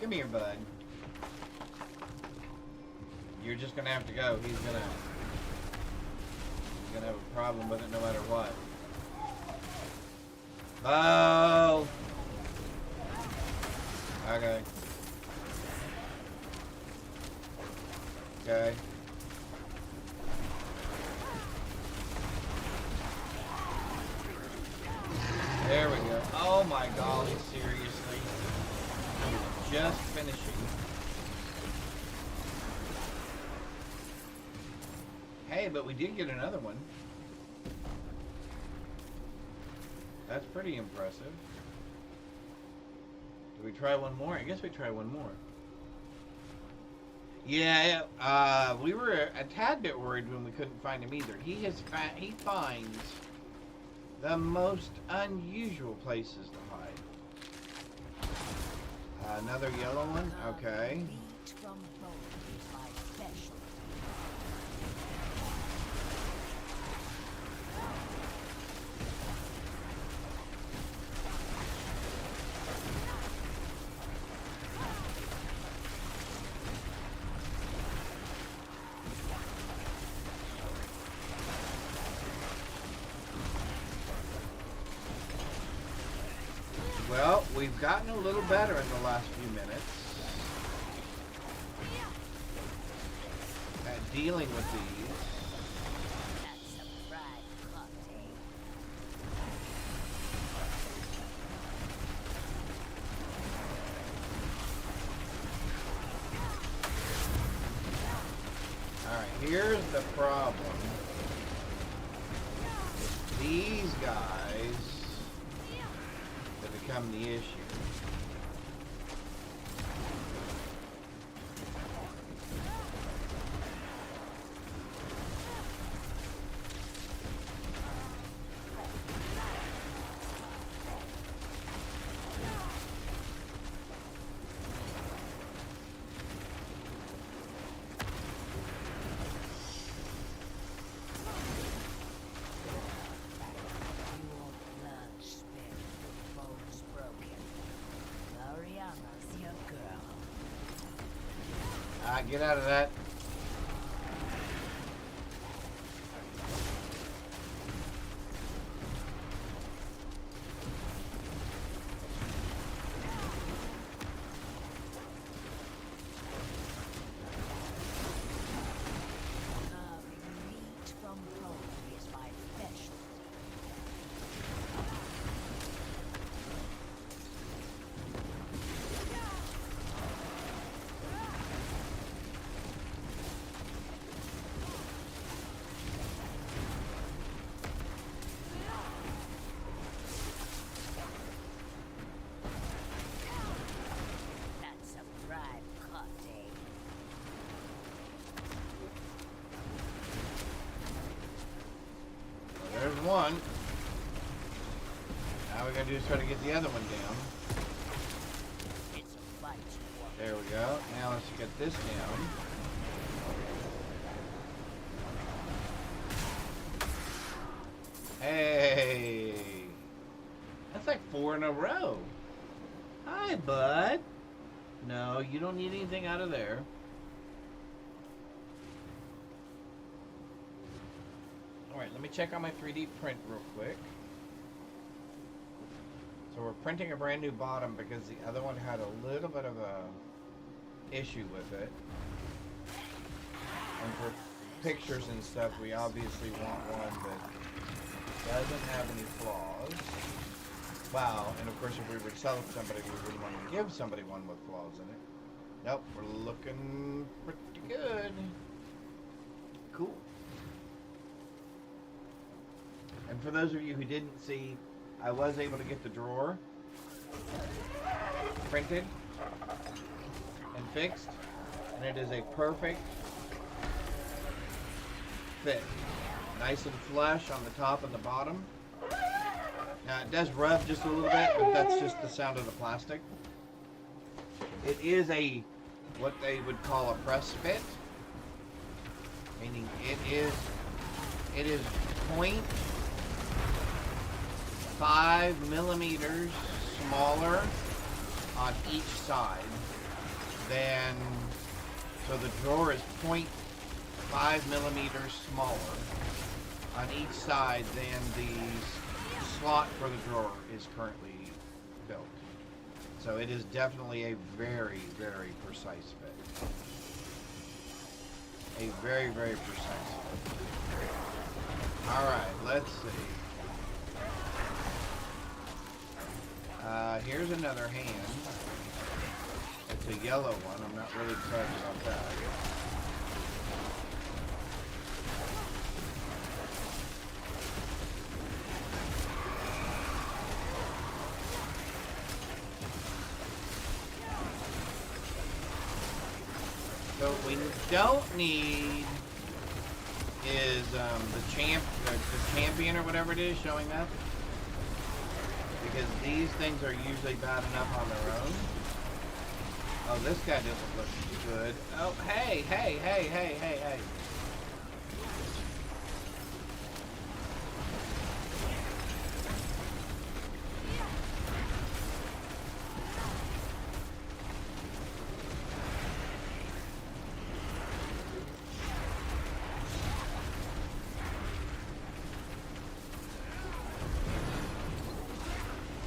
Speaker 2: Come here, bud. You're just gonna have to go. He's gonna have a problem with it no matter what. Bo! Okay. Okay. There we go. Oh my golly, seriously. I'm just finishing. Hey, but we did get another one. That's pretty impressive. Do we try one more? I guess we try one more. Yeah, we were a tad bit worried when we couldn't find him either. He finds the most unusual places to hide. Another yellow one? Okay. Well, we've gotten a little better in the last few minutes at dealing with these. Alright, here's the problem. These guys, become the issue.
Speaker 6: Your blood spilled, bones broken. Gloriana's your girl.
Speaker 2: Get out of that.
Speaker 6: Carving meat from bone is my specialty. That's a prime cut, eh?
Speaker 2: Well, there's one. Now we gotta do is try to get the other one down.
Speaker 6: It's a fight you want.
Speaker 2: There we go. Now let's get this down. Hey! That's like 4 in a row. Hi, bud. No, you don't need anything out of there. Alright, let me check on my 3D print real quick. So we're printing a brand new bottom because the other one had a little bit of a issue with it. And for pictures and stuff, we obviously want one that doesn't have any flaws. Wow, and of course if we were to sell it to somebody, we wouldn't want to give somebody one with flaws in it. Nope, we're looking pretty good. Cool. And for those of you who didn't see, I was able to get the drawer printed and fixed, and it is a perfect fit. Nice and flush on the top and the bottom. Now it does rub just a little bit, but that's just the sound of the plastic. It is a, what they would call a press fit, meaning it is 0.5 millimeters smaller on each side than, so the drawer is 0.5 millimeters smaller on each side than the slot for the drawer is currently built. So it is definitely a very, very precise fit. A very, very precise fit. Alright, let's see. Here's another hand. It's a yellow one. I'm not really excited about that. So what we don't need is the champion or whatever it is showing up. Because these things are usually bad enough on their own. Oh, this guy doesn't look good. Oh, hey.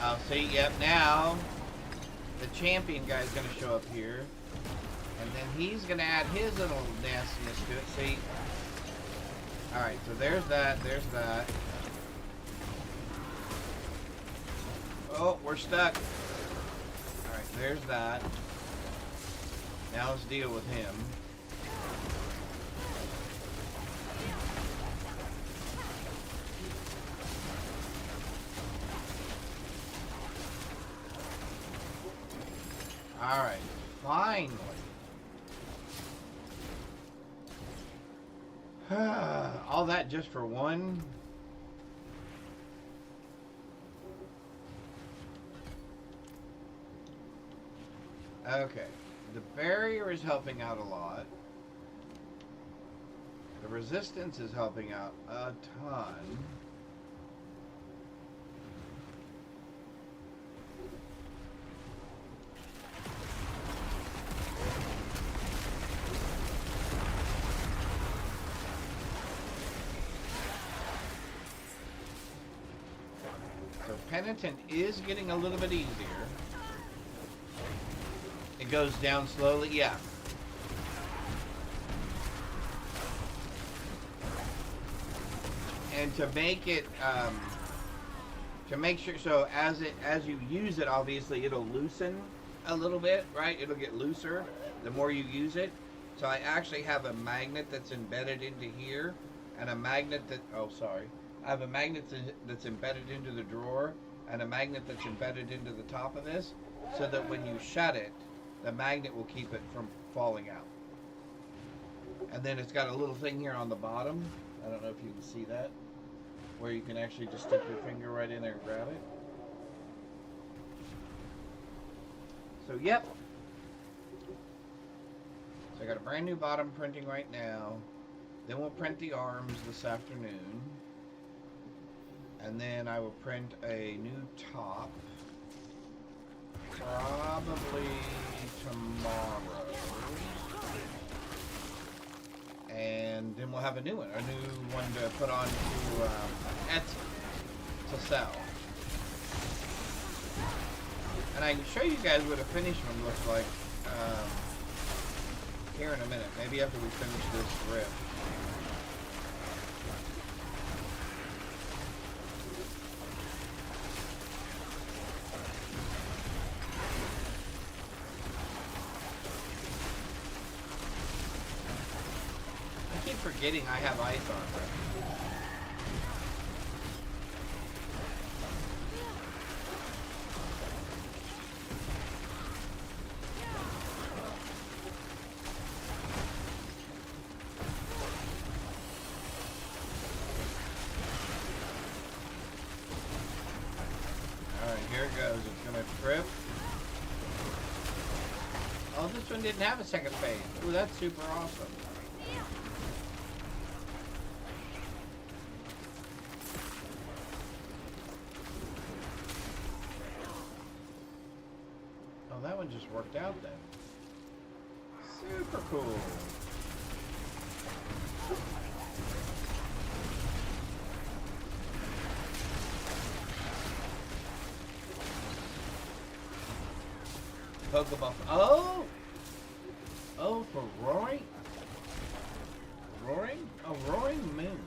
Speaker 2: Oh, see, yep, now the champion guy's going to show up here. And then he's going to add his little nastiness to it, see? Alright, so there's that. Oh, we're stuck. Alright, there's that. Now let's deal with him. Alright, finally. All that just for one? Okay. The barrier is helping out a lot. The resistance is helping out a ton. So Penitent is getting a little bit easier. It goes down slowly, yeah. And to make it, to make sure, so as you use it, obviously it'll loosen a little bit, right? It'll get looser the more you use it. So I actually have a magnet that's embedded into here, and a magnet that, oh sorry, I have a magnet that's embedded into the drawer, and a magnet that's embedded into the top of this, so that when you shut it, the magnet will keep it from falling out. And then it's got a little thing here on the bottom. I don't know if you can see that, where you can actually just stick your finger right in there and grab it. So yep. So I got a brand new bottom printing right now. Then we'll print the arms this afternoon. And then I will print a new top probably tomorrow. And then we'll have a new one to put on to Etsy to sell. And I can show you guys what a finished one looks like here in a minute. Maybe after we finish this riff. I keep forgetting I have ice armor. Alright, here it goes. It's gonna trip. Oh, this one didn't have a second phase. Ooh, that's super awesome. Oh, that one just worked out then. Super cool. Pokeball. Oh! Oh, for roaring? Roaring? A roaring moon.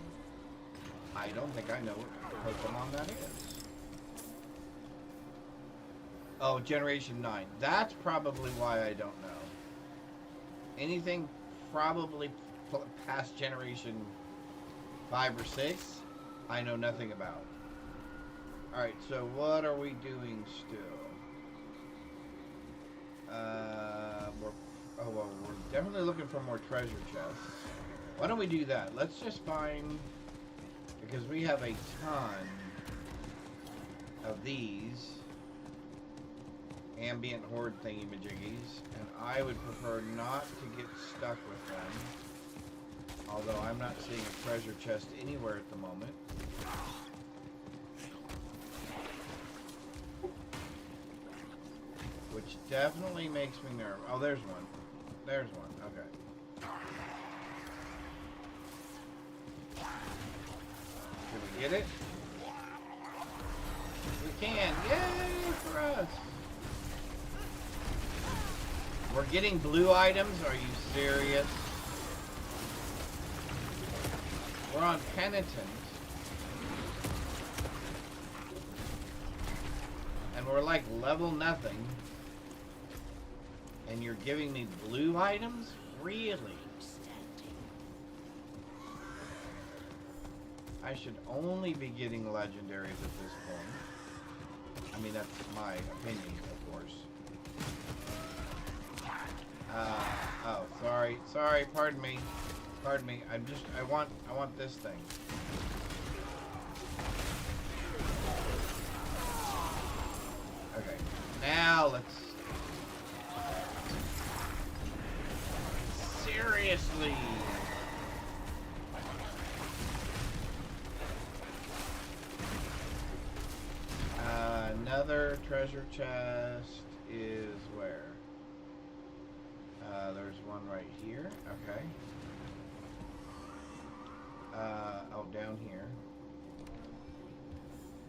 Speaker 2: I don't think I know what Pokemon that is. Oh, Generation 9. That's probably why I don't know. Anything probably past Generation 5 or 6, I know nothing about. Alright, so what are we doing still? We're definitely looking for more treasure chests. Why don't we do that? Let's just find, because we have a ton of these ambient horde thingy-majiggies, and I would prefer not to get stuck with them. Although I'm not seeing a treasure chest anywhere at the moment. Which definitely makes me nervous. Oh, there's one. There's one. Okay. Can we get it? We can. Yay for us. We're getting blue items. Are you serious? We're on Penitent. And we're like level nothing. And you're giving me blue items? Really? I should only be getting legendaries at this point. I mean, that's my opinion, of course. Oh, sorry. Sorry, pardon me. Pardon me. I want this thing. Okay. Now let's... Seriously! Another treasure chest is where? There's one right here. Okay. Oh, down here.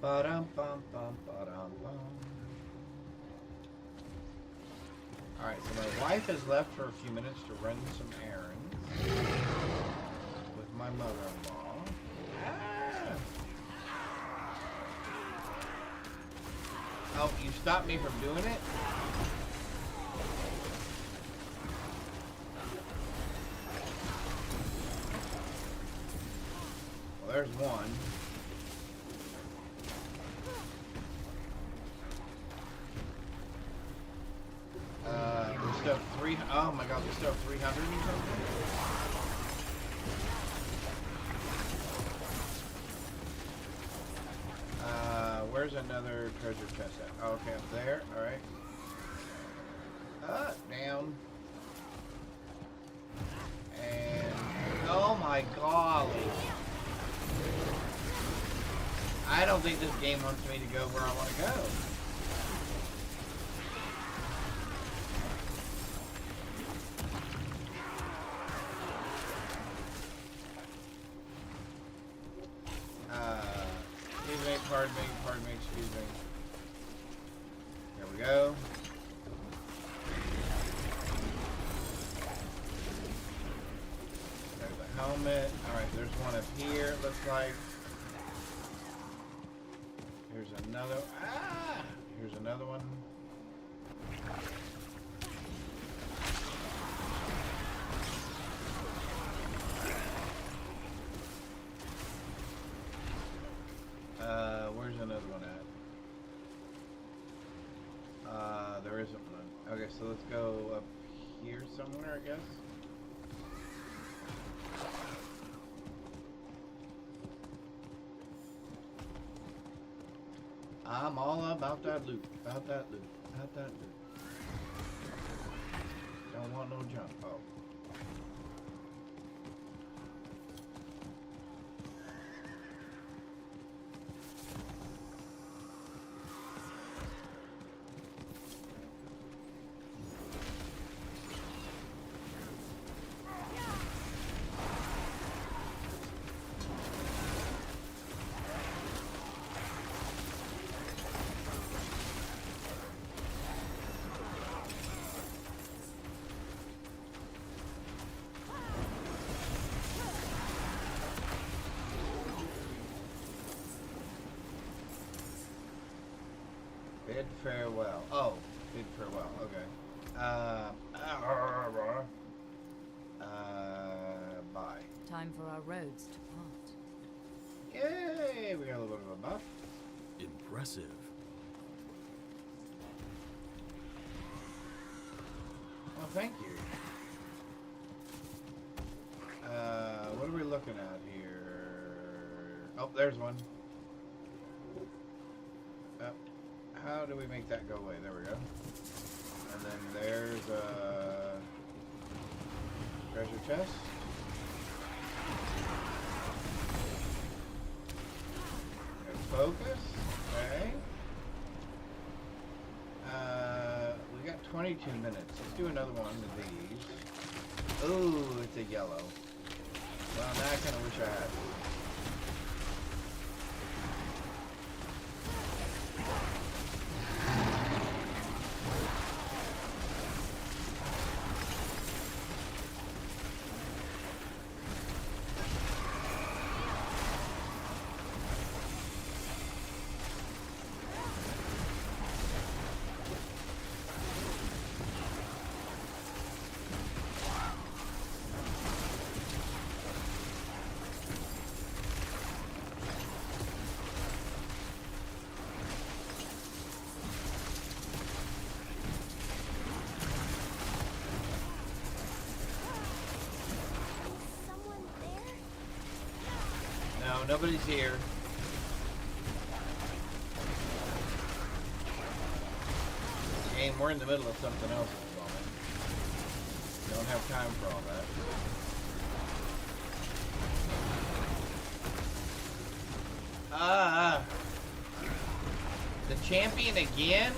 Speaker 2: Ba-dum-bum-bum-ba-dum-bum. Alright, so my wife has left for a few minutes to run some errands with my mother-in-law. Oh, you stopped me from doing it? Well, there's one. We still have three. Oh my God, we still have 300 and something. Where's another treasure chest at? Oh, okay, up there. All right. Down. And oh my golly. I don't think this game wants me to go where I want to go. Pardon me, excuse me. There we go. There's a helmet. Alright, there's one up here, it looks like. Here's another. Here's another one. Where's another one at? There isn't one. Okay, so let's go up here somewhere, I guess. I'm all about that loot. About that loot. About that loot. Don't want no junk. Oh. Bid farewell. Oh, bid farewell. Okay. Bye.
Speaker 7: Time for our roads to part.
Speaker 2: Yay! We got a little bit of a buff.
Speaker 3: Impressive.
Speaker 2: Well, thank you. What are we looking at here? Oh, there's one. How do we make that go away? There we go. And then there's a treasure chest. Okay, focus. Okay. We got 22 minutes. Let's do another one of these. Ooh, it's a yellow. Well, now I kind of wish I had. nobody's here. Game, we're in the middle of something else at the moment. Don't have time for all that. The champion again?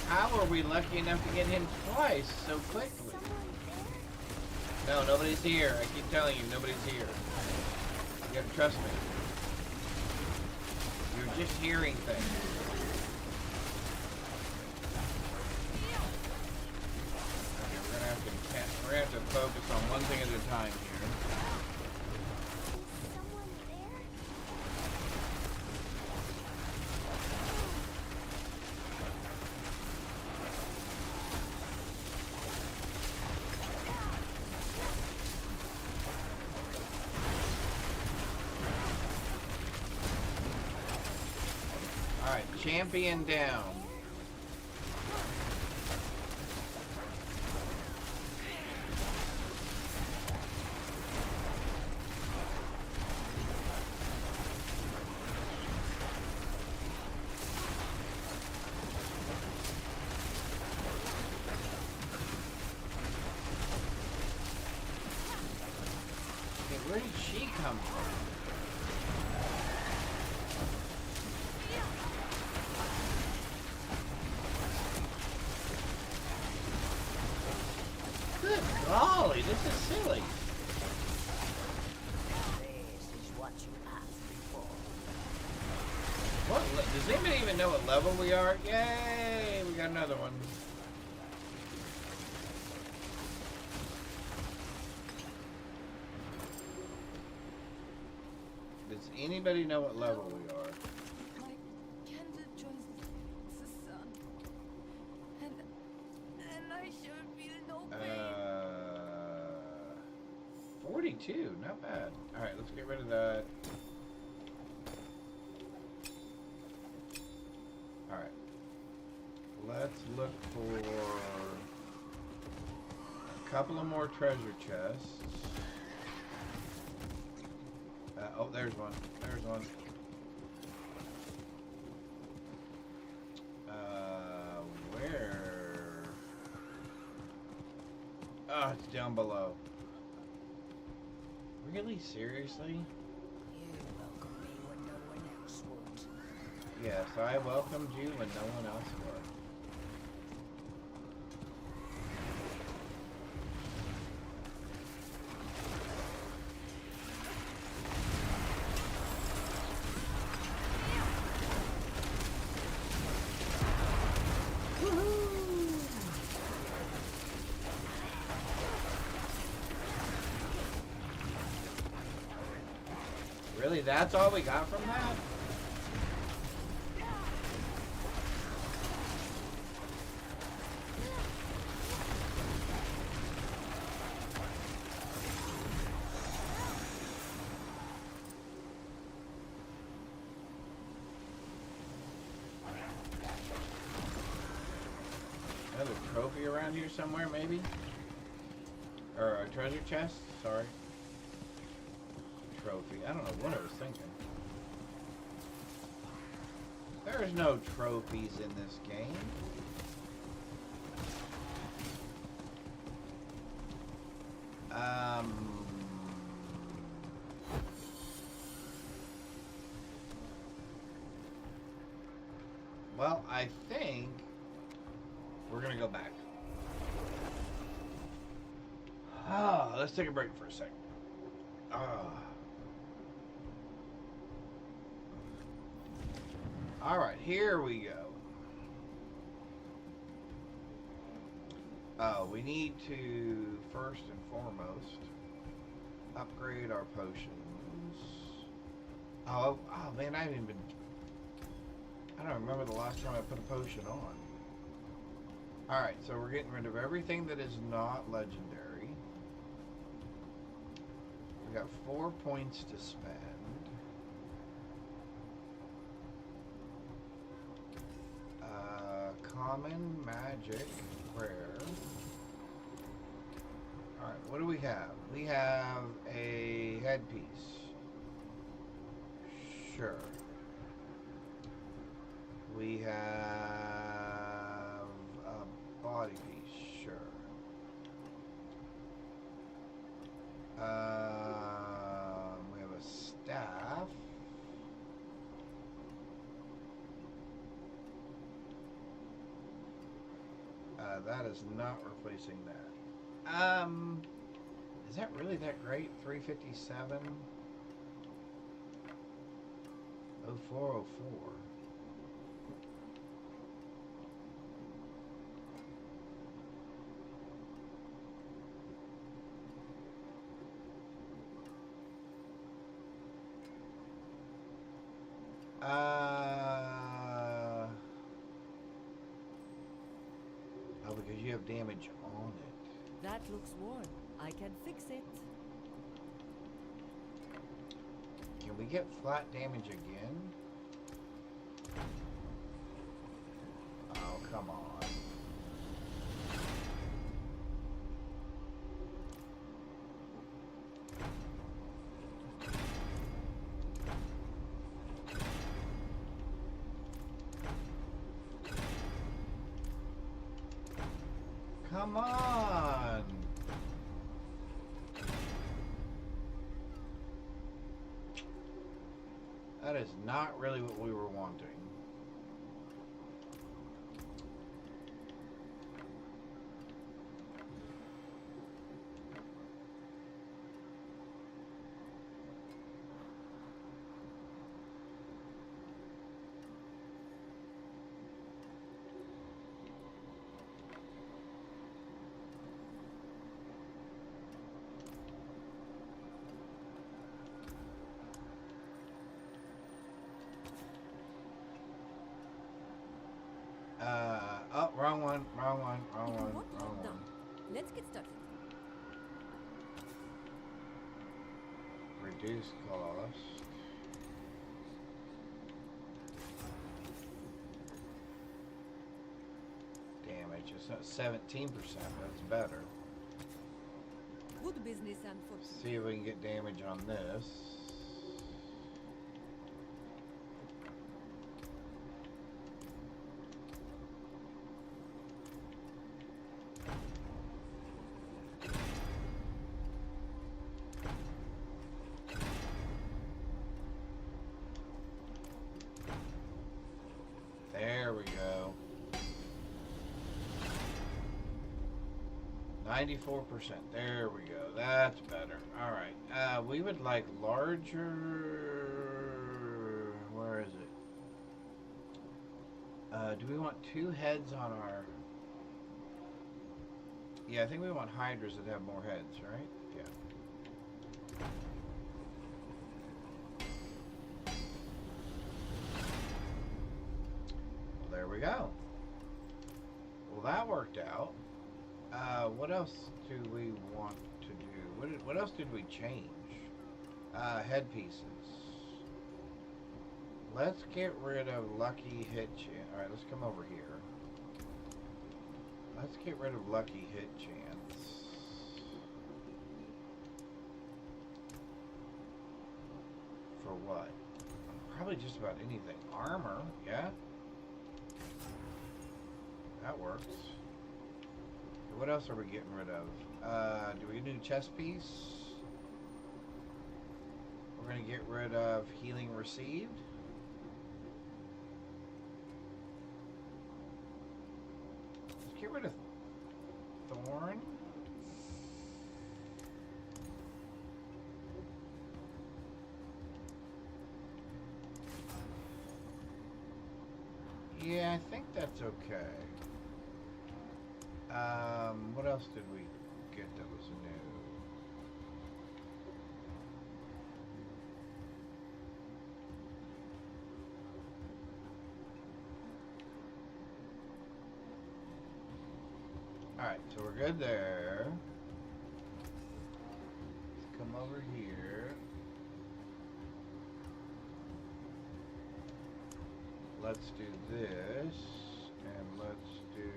Speaker 2: How are we lucky enough to get him twice so quickly? No, nobody's here. I keep telling you, nobody's here. You gotta trust me. You're just hearing things. Okay, we're gonna have to focus on one thing at a time here. Alright, champion down. Okay, where did she come from? Golly, this is silly.
Speaker 6: This is what you asked for.
Speaker 2: What? Does anybody even know what level we are? Yay! We got another one. Does anybody know what level we are?
Speaker 5: My candle joins the sun. And I should feel no pain.
Speaker 2: 42, not bad. Alright, let's get rid of that. Alright. Let's look for a couple of more treasure chests. Oh, there's one. There's one. Where? Oh, it's down below. Really? Seriously?
Speaker 6: You welcome me when no one else would.
Speaker 2: Yes, I welcomed you when no one else would. Really? That's all we got from that? Another trophy around here somewhere, maybe? Or a treasure chest? Sorry. Trophy. I don't know what I was thinking. There's no trophies in this game. Well, I think we're gonna go back. Let's take a break for a second. Alright, here we go. We need to, first and foremost, upgrade our potions. Oh man, I don't remember the last time I put a potion on. Alright, so we're getting rid of everything that is not legendary. We got 4 points to spend. Common, magic, rare. Alright, what do we have? We have a headpiece. Sure. We have a body piece. Sure. We have a staff. That is not replacing that. Is that really that great? 357? 0404. Oh, because you have damage on it.
Speaker 7: That looks worn. I can fix it.
Speaker 2: Can we get flat damage again? Oh, come on. Come on! That is not really what we were wanting. Oh, wrong one, wrong one, wrong
Speaker 7: It will
Speaker 2: one,
Speaker 7: work
Speaker 2: wrong
Speaker 7: all
Speaker 2: one.
Speaker 7: done. Let's get started.
Speaker 2: Reduce cost. Damage, it's not 17%, that's better.
Speaker 7: Good business and fortune.
Speaker 2: See if we can get damage on this. There we go. 94%. There we go. That's better. Alright. We would like larger... Where is it? Do we want two heads on our... Yeah, I think we want hydras that have more heads, right? Yeah. There we go. Well, that worked out. What else do we want to do? What else did we change? Headpieces. Let's get rid of lucky hit chance. Alright, let's come over here. Let's get rid of lucky hit chance. For what? Probably just about anything. Armor, yeah? That works. What else are we getting rid of? Do we do chest piece? We're going to get rid of healing received. Let's get rid of thorn. Yeah, I think that's okay. What else did we get that was new? Alright, so we're good there. Let's come over here. Let's do this, and let's do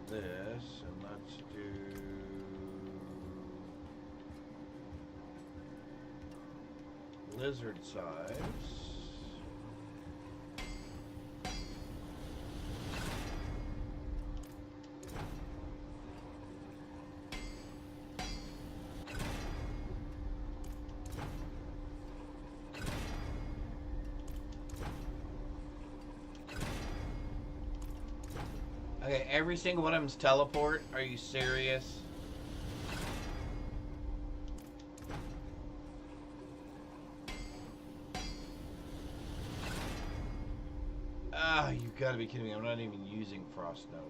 Speaker 2: this, and let's do lizard size. Okay, every single one of them's teleport. Are you serious? Ah, you gotta be kidding me. I'm not even using Frost Nova.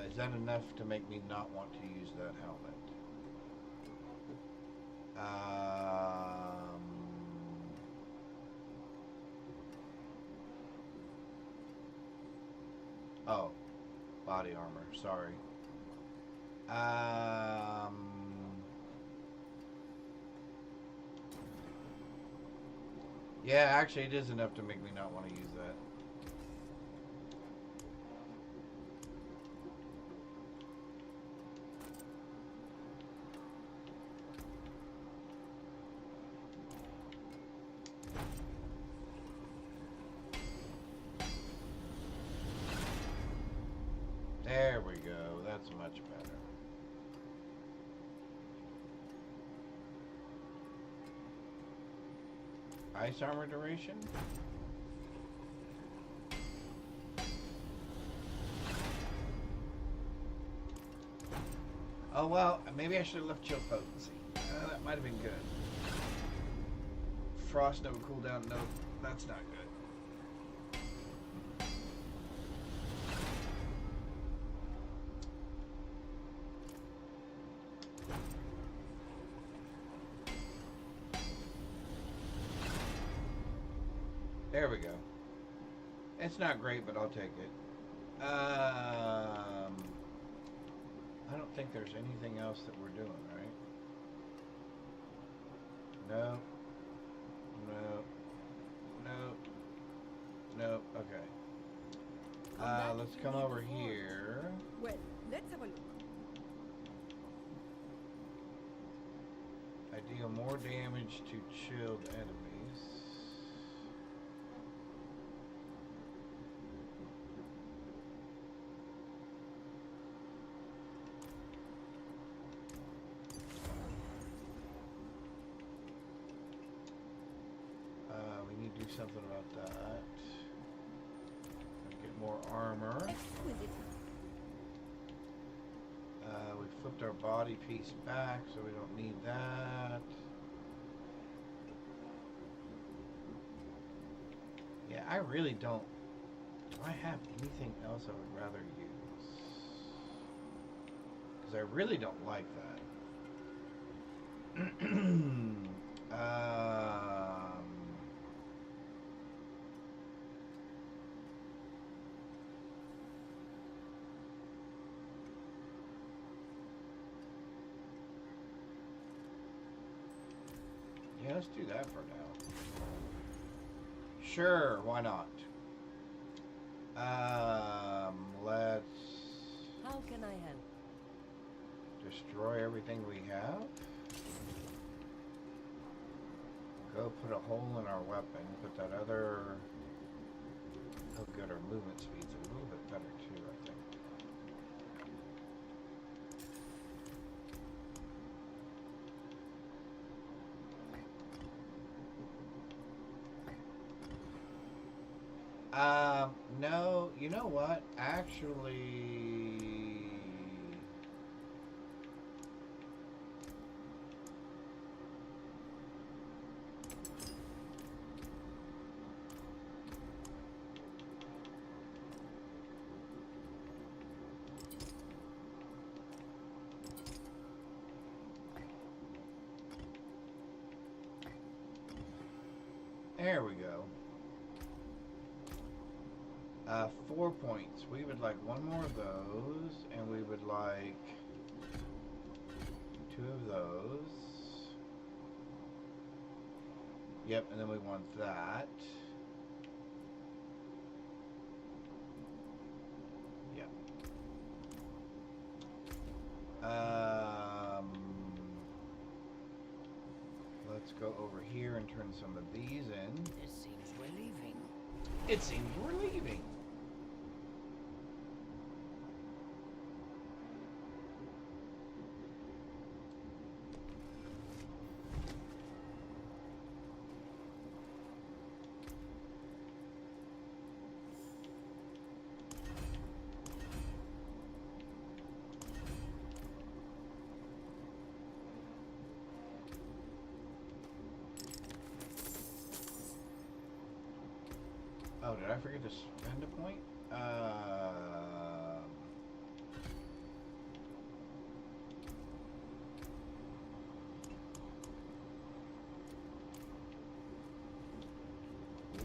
Speaker 2: Is that enough to make me not want to use that helmet? Oh, body armor. Sorry. Yeah, actually, it is enough to make me not want to use that. There we go. That's much better. Ice armor duration? Oh well, maybe I should have left chill potency. That might have been good. Frost Nova cooldown, no, that's not good. There we go. It's not great, but I'll take it. I don't think there's anything else that we're doing, right? No. No. No. No. Okay. Let's come over here.
Speaker 7: Well, let's have a look.
Speaker 2: I deal more damage to chilled enemies. We need to do something about that. Get more armor.
Speaker 7: Exquisite.
Speaker 2: We flipped our body piece back, so we don't need that. Yeah, I really don't. Do I have anything else I would rather use? Because I really don't like that. Yeah, let's do that for now. Sure, why not? Let's
Speaker 7: How can I help?
Speaker 2: destroy everything we have. Go put a hole in our weapon. Put that other... Oh good, our movement speed's a little bit better too, I think. No, you know what? Actually... There we go. 4 points. We would like one more of those, and we would like 2 of those. Yep, and then we want that. Yep. Let's go over some of these in.
Speaker 6: It seems we're leaving.
Speaker 2: It seems we're leaving. Oh, did I forget to spend a point?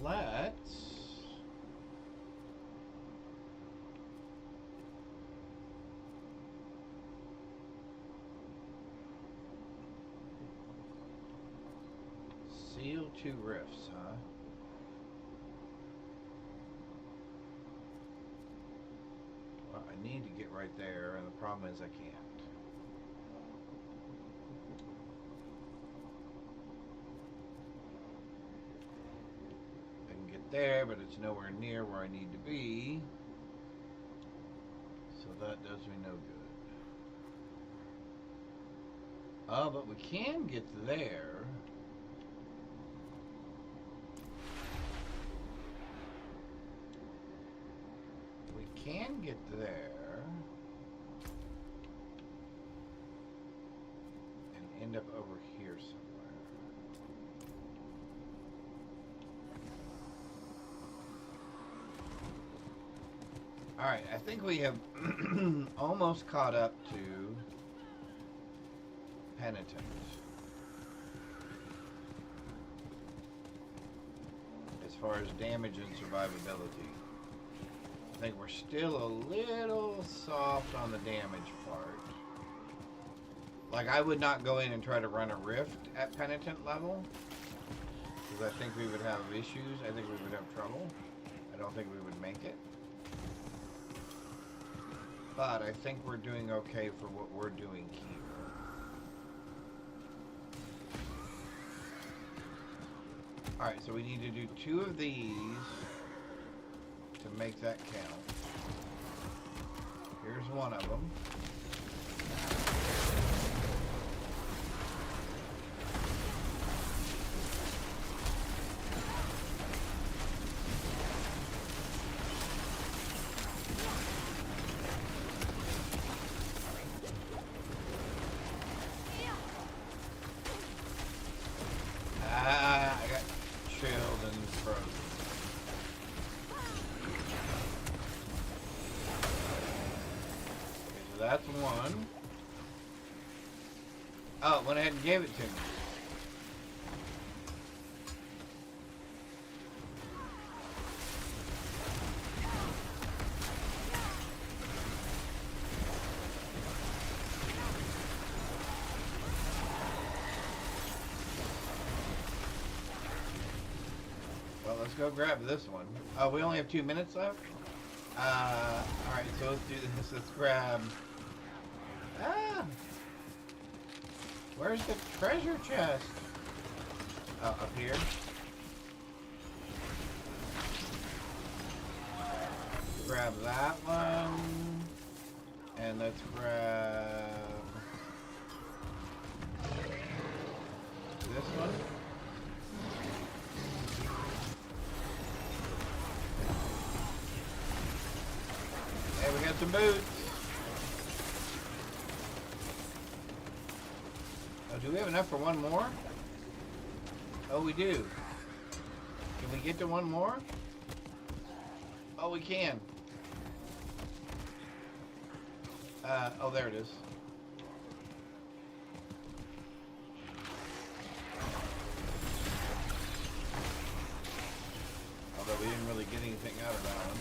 Speaker 2: Let's... Seal 2 rifts, huh? Well, I need to get right there, and the problem is I can't. I can get there, but it's nowhere near where I need to be. So that does me no good. Oh, but we can get there. We can get there and end up over here somewhere. Alright, I think we have almost caught up to Penitent. As far as damage and survivability. I think we're still a little soft on the damage part. Like, I would not go in and try to run a rift at Penitent level. Because I think we would have issues. I think we would have trouble. I don't think we would make it. But I think we're doing okay for what we're doing here. Alright, so we need to do 2 of these to make that count. Here's one of them. I got chilled and frozen. Okay, so that's one. Oh, it went ahead and gave it to me. Well, let's go grab this one. Oh, we only have 2 minutes left? Alright, so let's do this. Let's grab... Ah! Where's the treasure chest? Oh, up here? Grab that one. And let's grab... this one. Hey, we got some boots. Oh, do we have enough for one more? Oh, we do. Can we get to one more? Oh, we can. Oh, there it is. Although we didn't really get anything out of that one.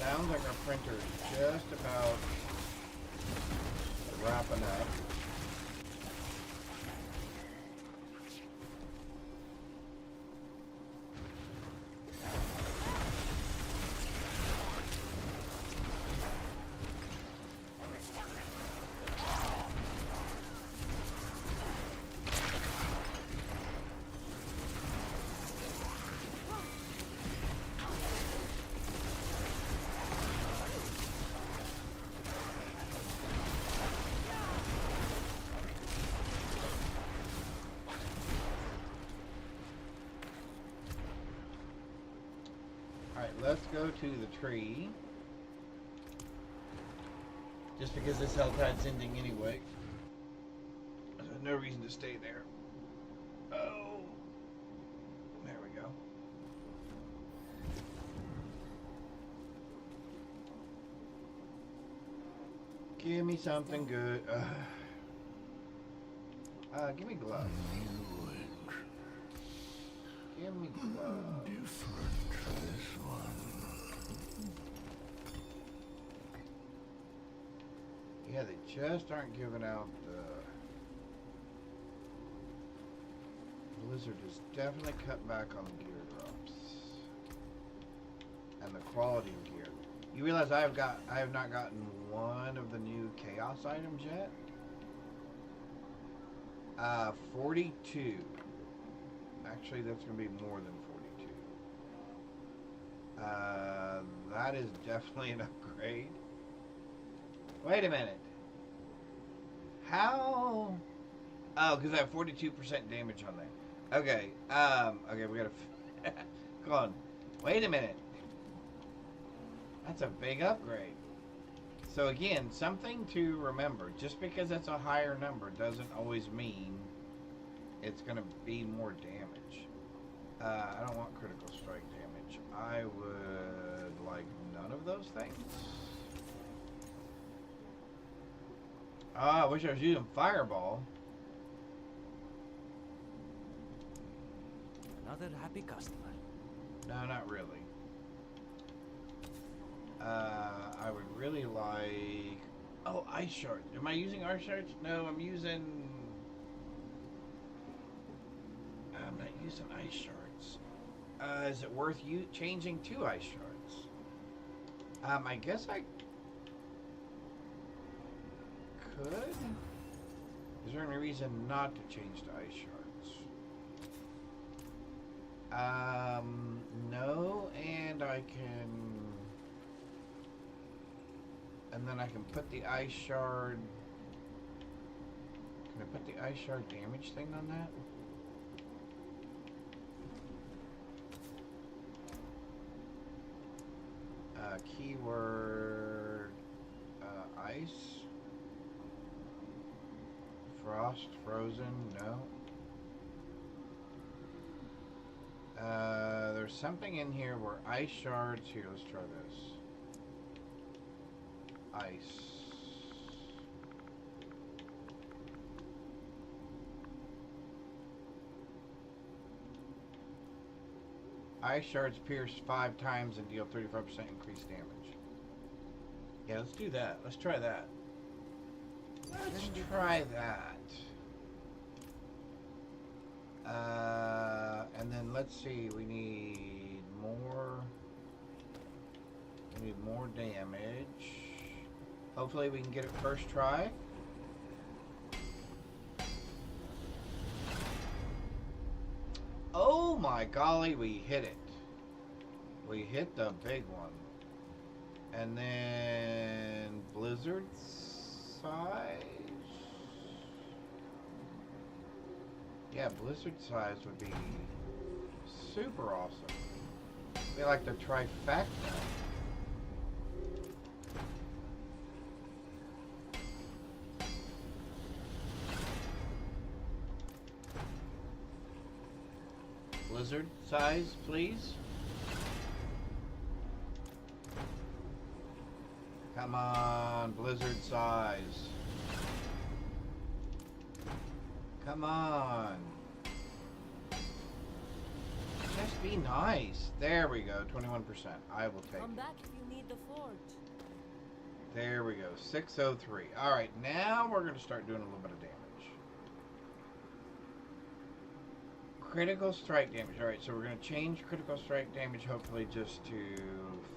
Speaker 2: Sounds like our printer is just about wrapping up. Let's go to the tree. Just because this Helltide's ending anyway. There's no reason to stay there. Oh. There we go. Give me something good. Give me gloves. Give me gloves.
Speaker 3: This one.
Speaker 2: Yeah, they just aren't giving out the... Blizzard has definitely cut back on the gear drops. And the quality of gear. You realize I have not gotten one of the new chaos items yet? 42. Actually, that's going to be more than 42. That is definitely an upgrade. Wait a minute. How? Oh, because I have 42% damage on there. Okay. Okay, we gotta... Come on. Wait a minute. That's a big upgrade. So again, something to remember. Just because it's a higher number doesn't always mean it's gonna be more damage. I don't want critical strike damage. I would like none of those things. I wish I was using Fireball.
Speaker 3: Another happy customer.
Speaker 2: No, not really. I would really like... Oh, ice shards. Am I using ice shards? No, I'm using... I'm not using ice shards. Is it worth you changing to ice shards? I guess I could. Is there any reason not to change to ice shards? No, and I can... And then I can put the ice shard... Can I put the ice shard damage thing on that? Keyword... ice? Frost, frozen, no. There's something in here where ice shards... Here, let's try this. Ice. Ice shards pierce 5 times and deal 35% increased damage. Yeah, let's do that. Let's try that. Let's try that. And then let's see, we need more damage. Hopefully we can get it first try. Oh my golly, we hit it. We hit the big one. And then blizzard size. Yeah, blizzard size would be super awesome. Be like the trifecta. Blizzard size, please. Come on, blizzard size. Come on. Just Be nice. There we go. 21%. I will take
Speaker 7: Come
Speaker 2: it.
Speaker 7: back if you need the forge.
Speaker 2: There we go. 603. Alright, now we're going to start doing a little bit of damage. Critical strike damage. Alright, so we're going to change critical strike damage hopefully just to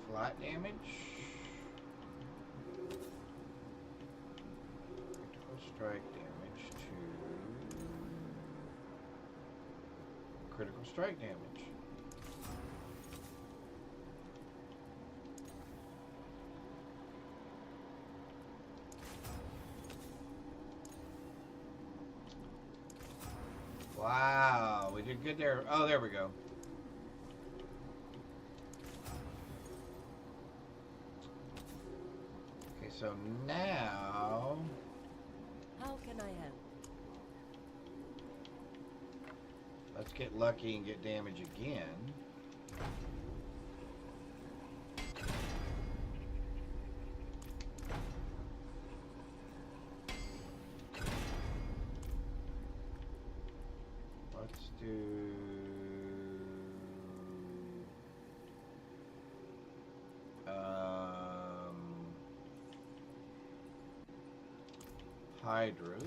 Speaker 2: flat damage. Critical strike damage to critical strike damage. Wow, we did good there. Oh, there we go. Okay, so now
Speaker 7: How can I help?
Speaker 2: let's get lucky and get damage again. Let's do Hydras.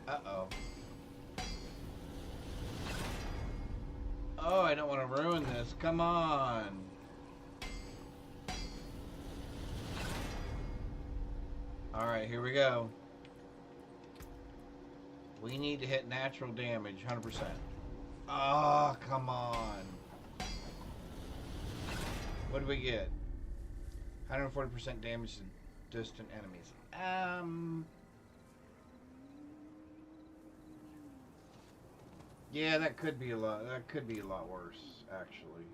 Speaker 2: Uh-oh. Oh, I don't want to ruin this. Come on. Alright, here we go. We need to hit natural damage, 100%. Oh, come on. What do we get? 140% damage to distant enemies. Yeah, that could be a lot. That could be a lot worse, actually.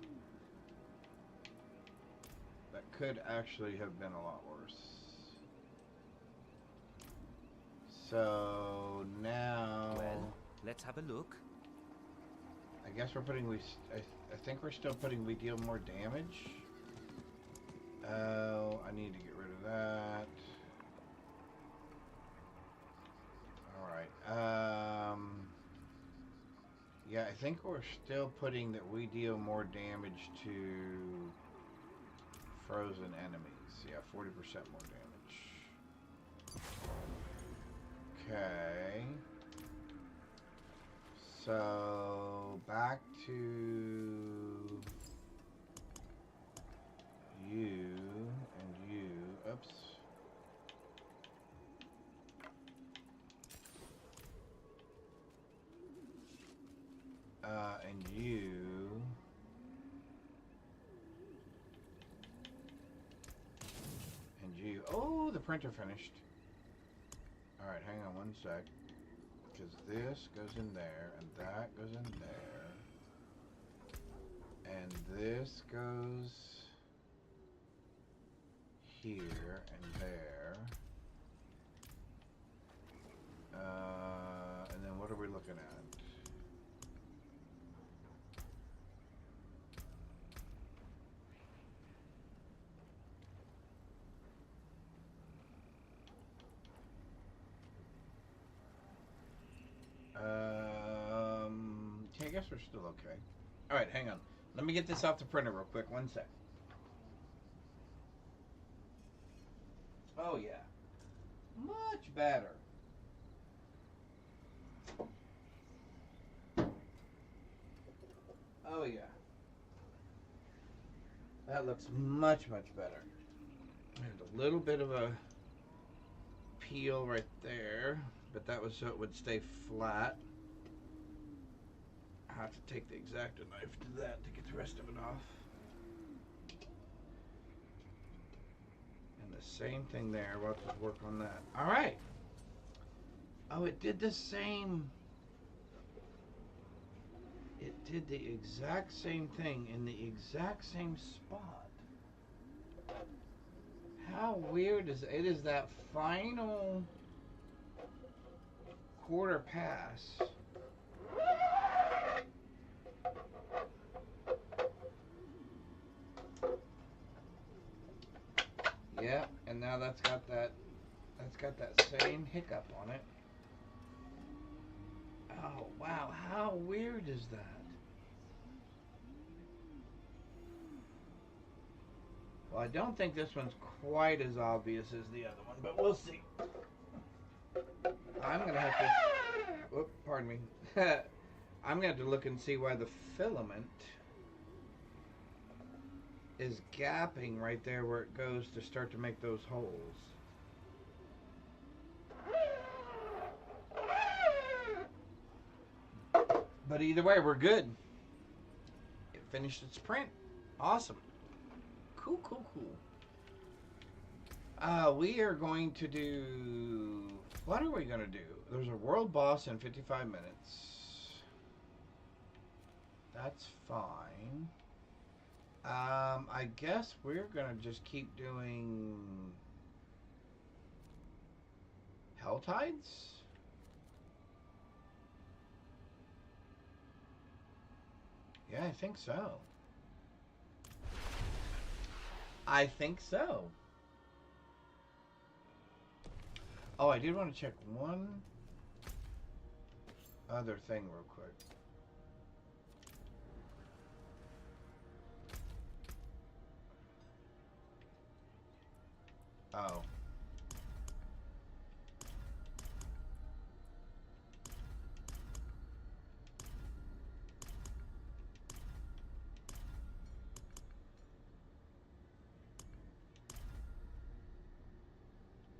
Speaker 2: That could actually have been a lot worse. So now,
Speaker 3: Well, let's have a look.
Speaker 2: I guess we're putting I think we're still putting we deal more damage. Oh, I need to get rid of that. All right. Yeah, I think we're still putting that we deal more damage to frozen enemies. Yeah, 40% more damage. Okay. So, back to you and you. Oops. And you. And you. Oh, the printer finished. Alright, hang on one sec. Because this goes in there, and that goes in there. And this goes here and there. And then what are we looking at? I guess we're still okay. Alright, hang on. Let me get this off the printer real quick. One sec. Oh, yeah. Much better. Oh, yeah. That looks much, much better. There's a little bit of a peel right there, but that was so it would stay flat. I have to take the X-Acto knife to that to get the rest of it off. And the same thing there. We'll have to work on that. All right. Oh, it did the same. It did the exact same thing in the exact same spot. How weird is it? It is that final quarter pass. Yeah, and now that's got that same hiccup on it. Oh wow, how weird is that? Well, I don't think this one's quite as obvious as the other one, but we'll see. I'm gonna have to. Whoop, pardon me. I'm gonna have to look and see why the filament is gapping right there where it goes to start to make those holes. But either way, we're good. It finished its print. Awesome. Cool, cool, cool. We are going to do... What are we going to do? There's a world boss in 55 minutes. That's fine. I guess we're going to just keep doing... Helltides? Yeah, I think so. I think so. Oh, I did want to check one other thing real quick. Oh.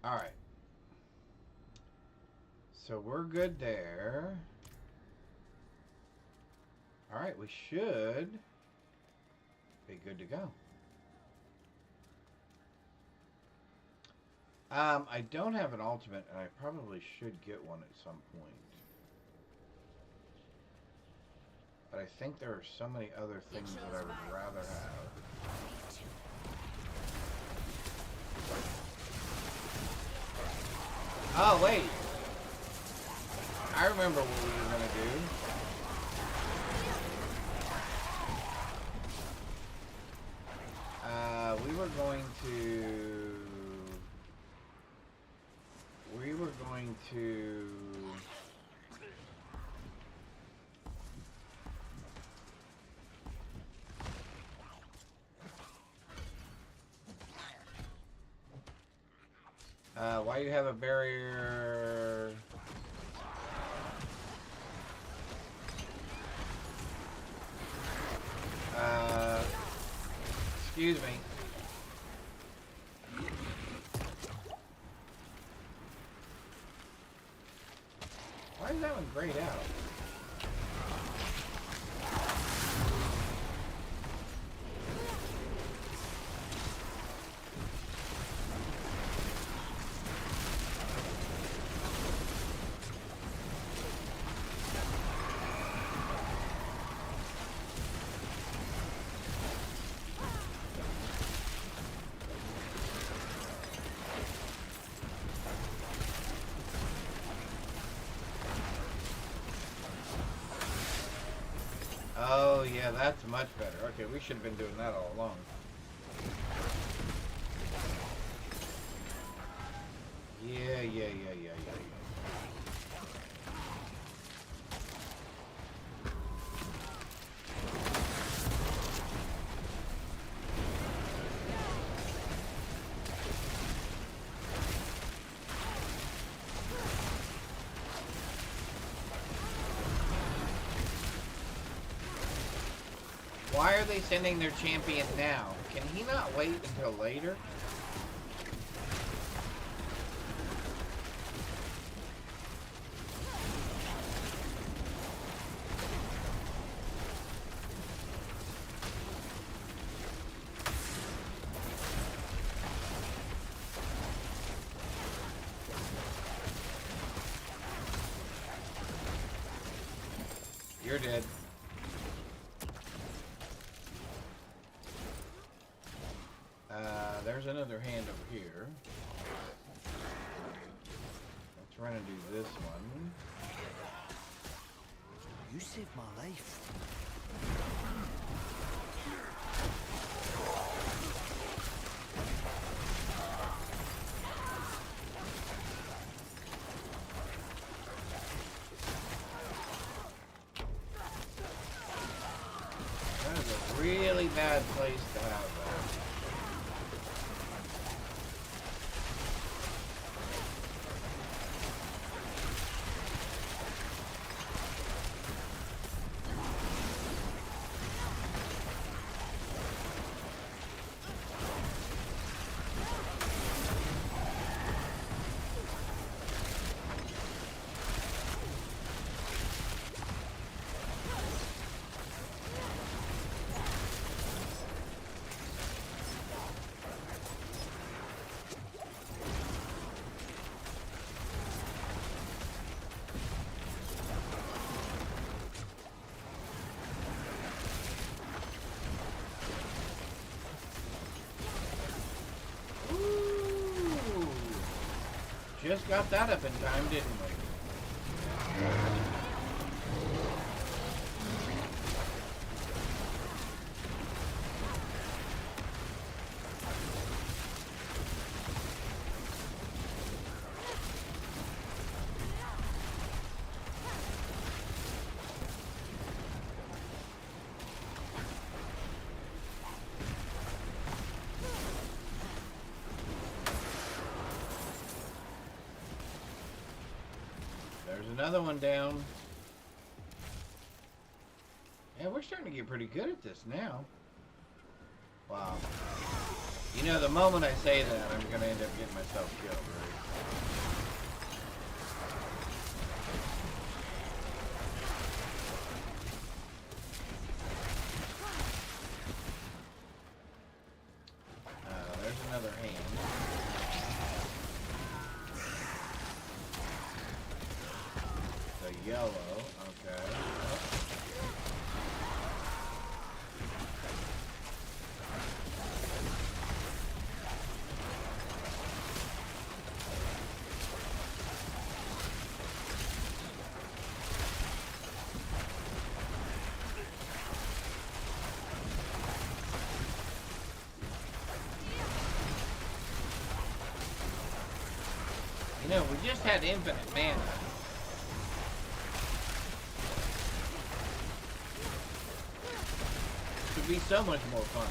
Speaker 2: All right. So we're good there. All right, we should be good to go. I don't have an ultimate, and I probably should get one at some point. But I think there are so many other things that I would rather have. Oh, wait. I remember what we were going to do. We were going to... why you have a barrier? Excuse me. Why is that one grayed out? Oh, yeah, that's much better. Okay, we should have been doing that all along. Yeah. Why are they sending their champion now? Can he not wait until later? You're dead. There's another hand over here. Let's run and do this one.
Speaker 3: You saved my life.
Speaker 2: really bad place to have that. Just got that up in time, didn't we? There's another one down. Yeah, we're starting to get pretty good at this now. Wow. You know, the moment I say that, I'm going to end up getting myself killed, right? There's another hand. The yellow, okay. You know, we just had infinite mana. Could be so much more fun.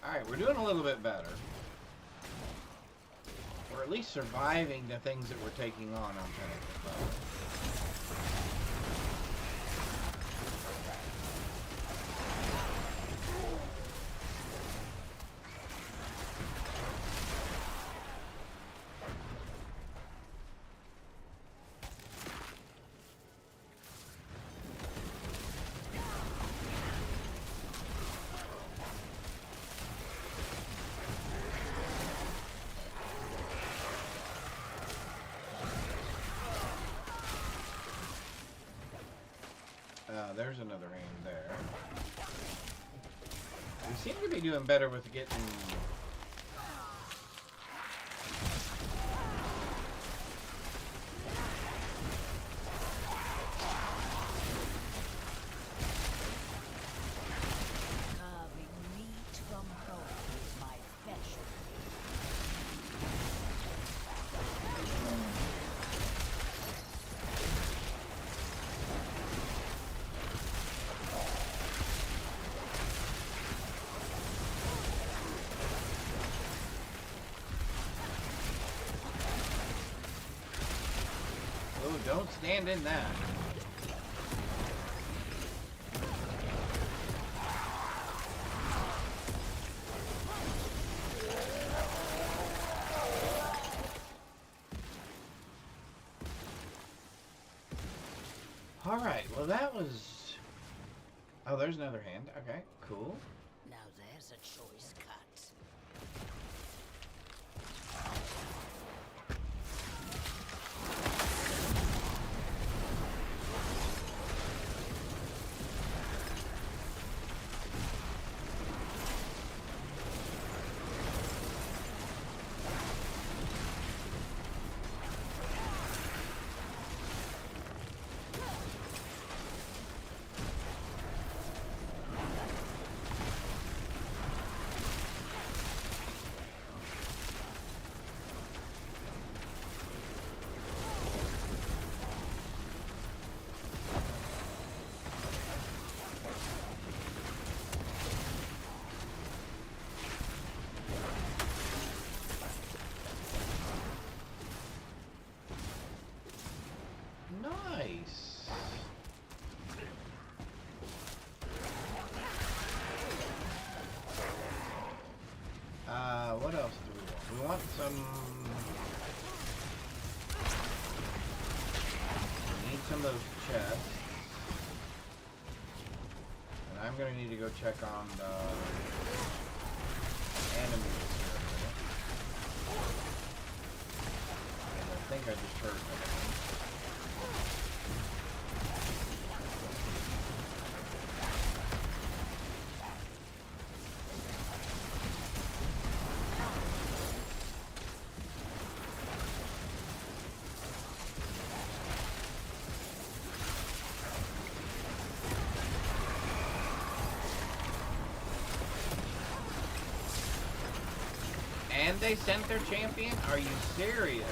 Speaker 2: Alright, we're doing a little bit better. We're at least surviving the things that we're taking on Pinnacle Power. There's another aim there. We seem to be doing better with getting...
Speaker 6: Carving meat from bone is my specialty.
Speaker 2: Oh, don't stand in that. Alright, well that was... Oh, there's another hand. Okay, cool.
Speaker 6: Now there's a choice cut.
Speaker 2: Nice. What else do we want? We want some... We need some of those chests. And I'm gonna need to go check on the enemies here in a minute. And I think I just heard them. And they sent their champion? Are you serious?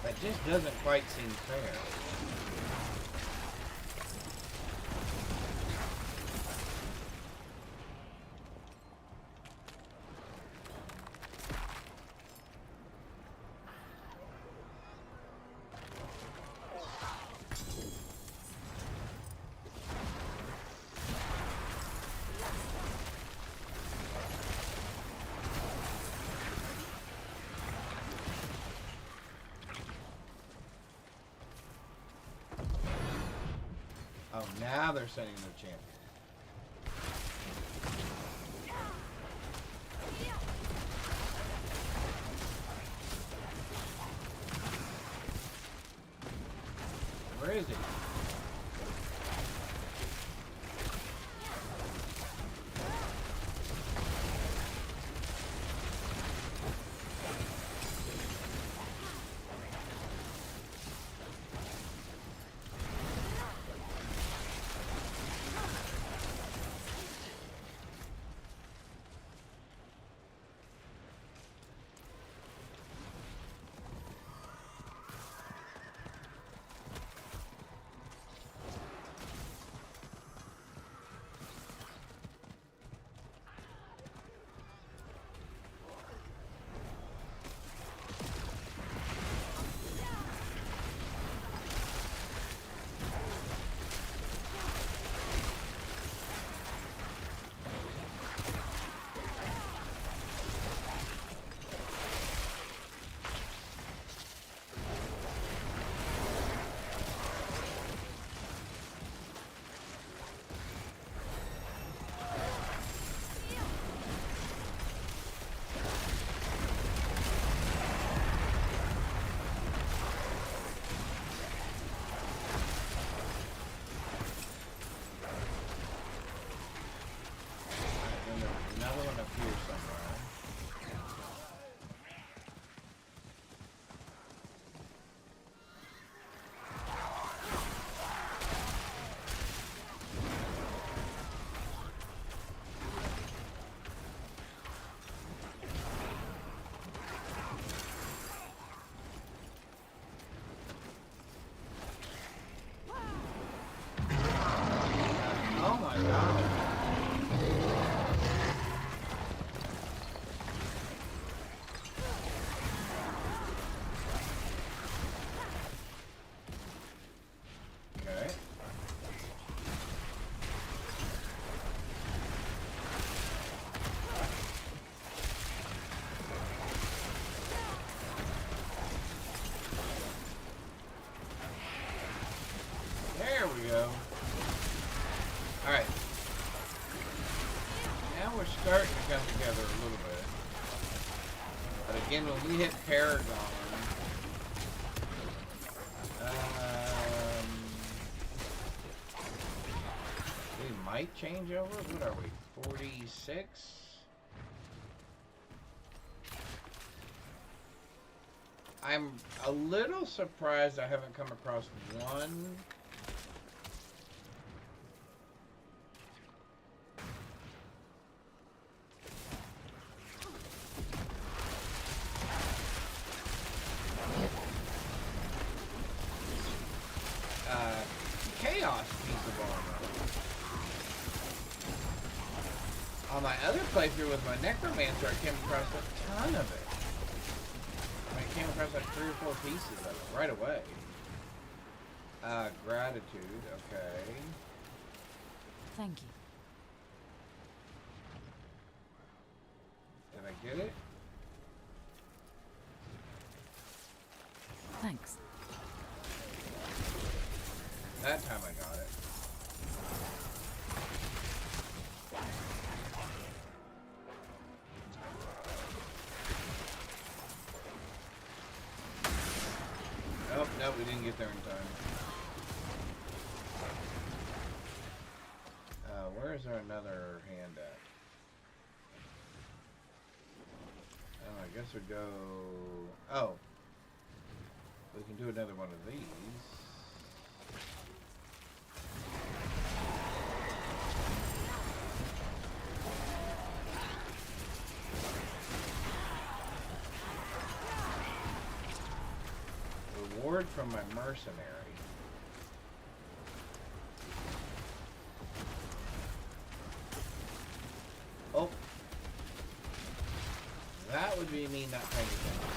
Speaker 2: That just doesn't quite seem fair. Oh, now they're sending their champion. Where is he? There we go. Alright. starting to come together a little bit. But again, when we hit Paragon, we might change over. What are we? 46? I'm a little surprised I haven't come across one. Chaos piece of armor. On my other playthrough with my Necromancer, I came across a ton of it. I came across like 3 or 4 pieces of it right away. Gratitude, okay.
Speaker 7: Thank you.
Speaker 2: Did I get it?
Speaker 7: Thanks.
Speaker 2: That time I got it. Nope, we didn't get there in time. Where is there another hand at? Oh, I guess we go... Oh. We can do another one of these. Reward from my mercenary. Oh. That would be me not paying attention.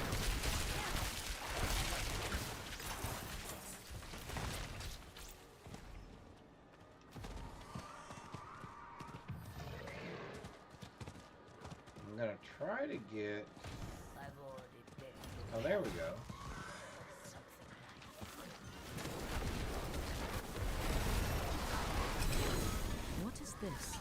Speaker 2: I'm gonna try to get... Oh, there we go.
Speaker 7: What is this?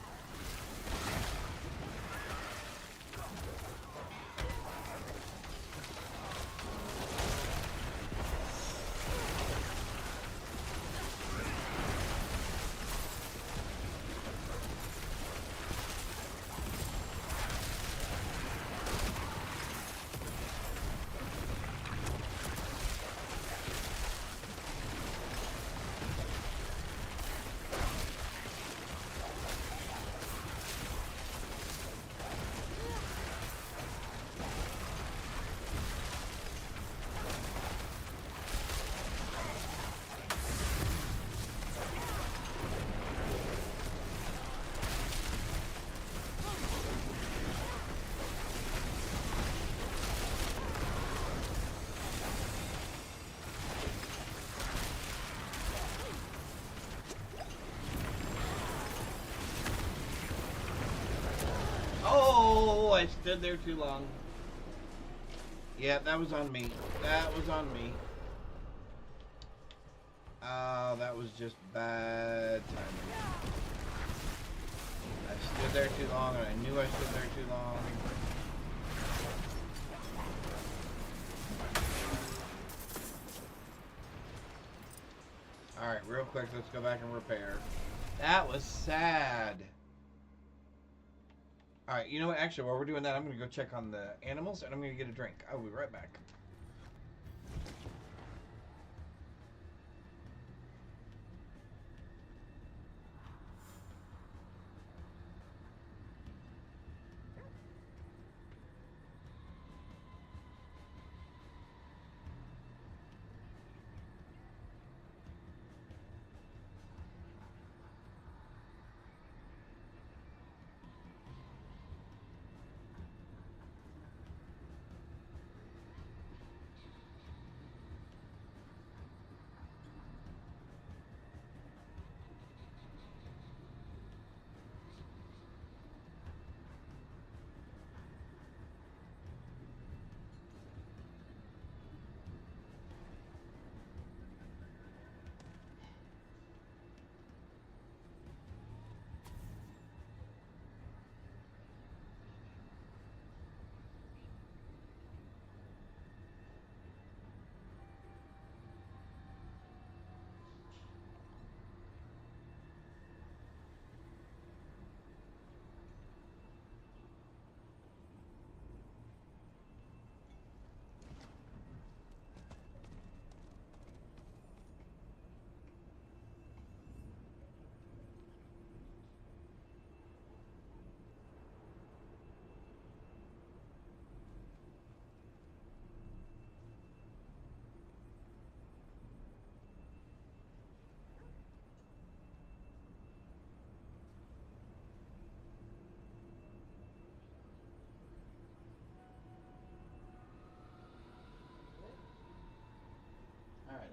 Speaker 2: Oh, I stood there too long. Yeah, that was on me. That was on me. Oh, that was just bad timing. I stood there too long, and I knew I stood there too long. Alright, real quick, let's go back and repair. That was sad. Alright, you know what? Actually, while we're doing that, I'm going to go check on the animals, and I'm going to get a drink. I'll be right back.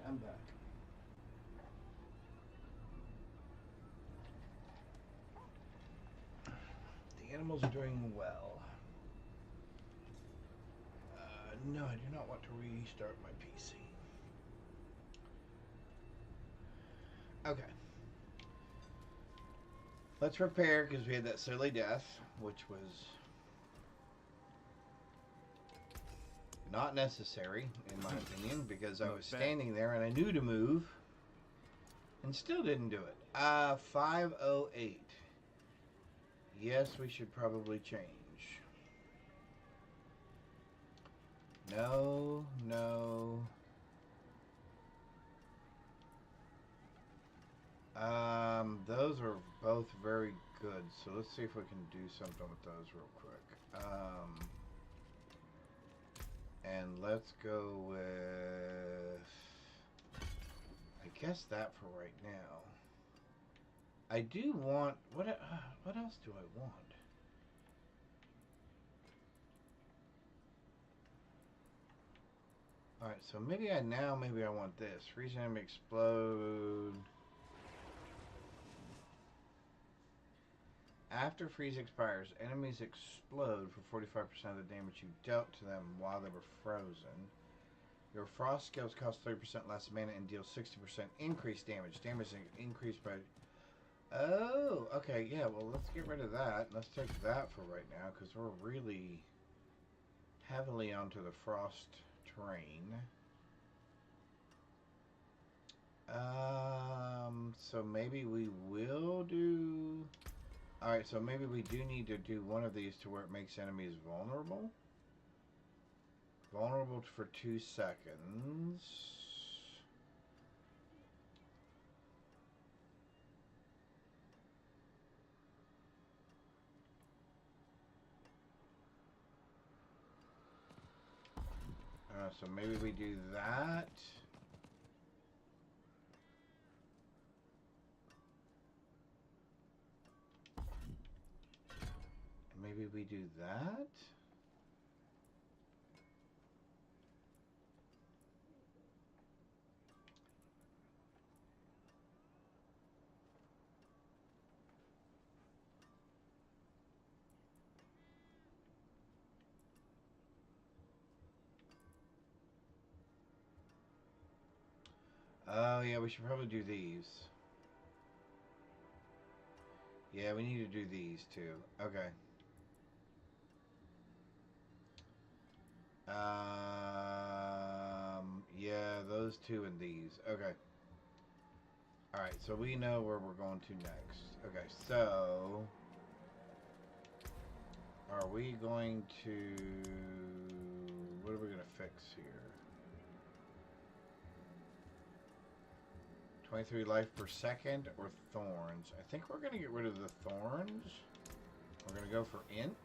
Speaker 2: I'm back. The animals are doing well. No, I do not want to restart my PC. Okay. Let's repair because we had that silly death, which was not necessary, in my opinion, because I was standing there and I knew to move and still didn't do it. 508. Yes, we should probably change. No, no. Those are both very good, so let's see if we can do something with those real quick. And let's go with, I guess that for right now. I do want, what else do I want? Alright, so maybe I want this. Freeze enemy explode. After freeze expires, enemies explode for 45% of the damage you dealt to them while they were frozen. Your frost skills cost 30% less mana and deal 60% increased damage. Damage increased by... Oh, okay, yeah, well, let's get rid of that. Let's take that for right now, because we're really heavily onto the frost terrain. So maybe we will do... Alright, so maybe we do need to do one of these to where it makes enemies vulnerable. Vulnerable for 2 seconds. So maybe we do that. Maybe we do that. Oh yeah, we should probably do these. Yeah, we need to do these too. Okay. Yeah, those two and these. Okay. Alright, so we know where we're going to next. Okay, so... Are we going to... What are we going to fix here? 23 life per second or thorns? I think we're going to get rid of the thorns. We're going to go for int.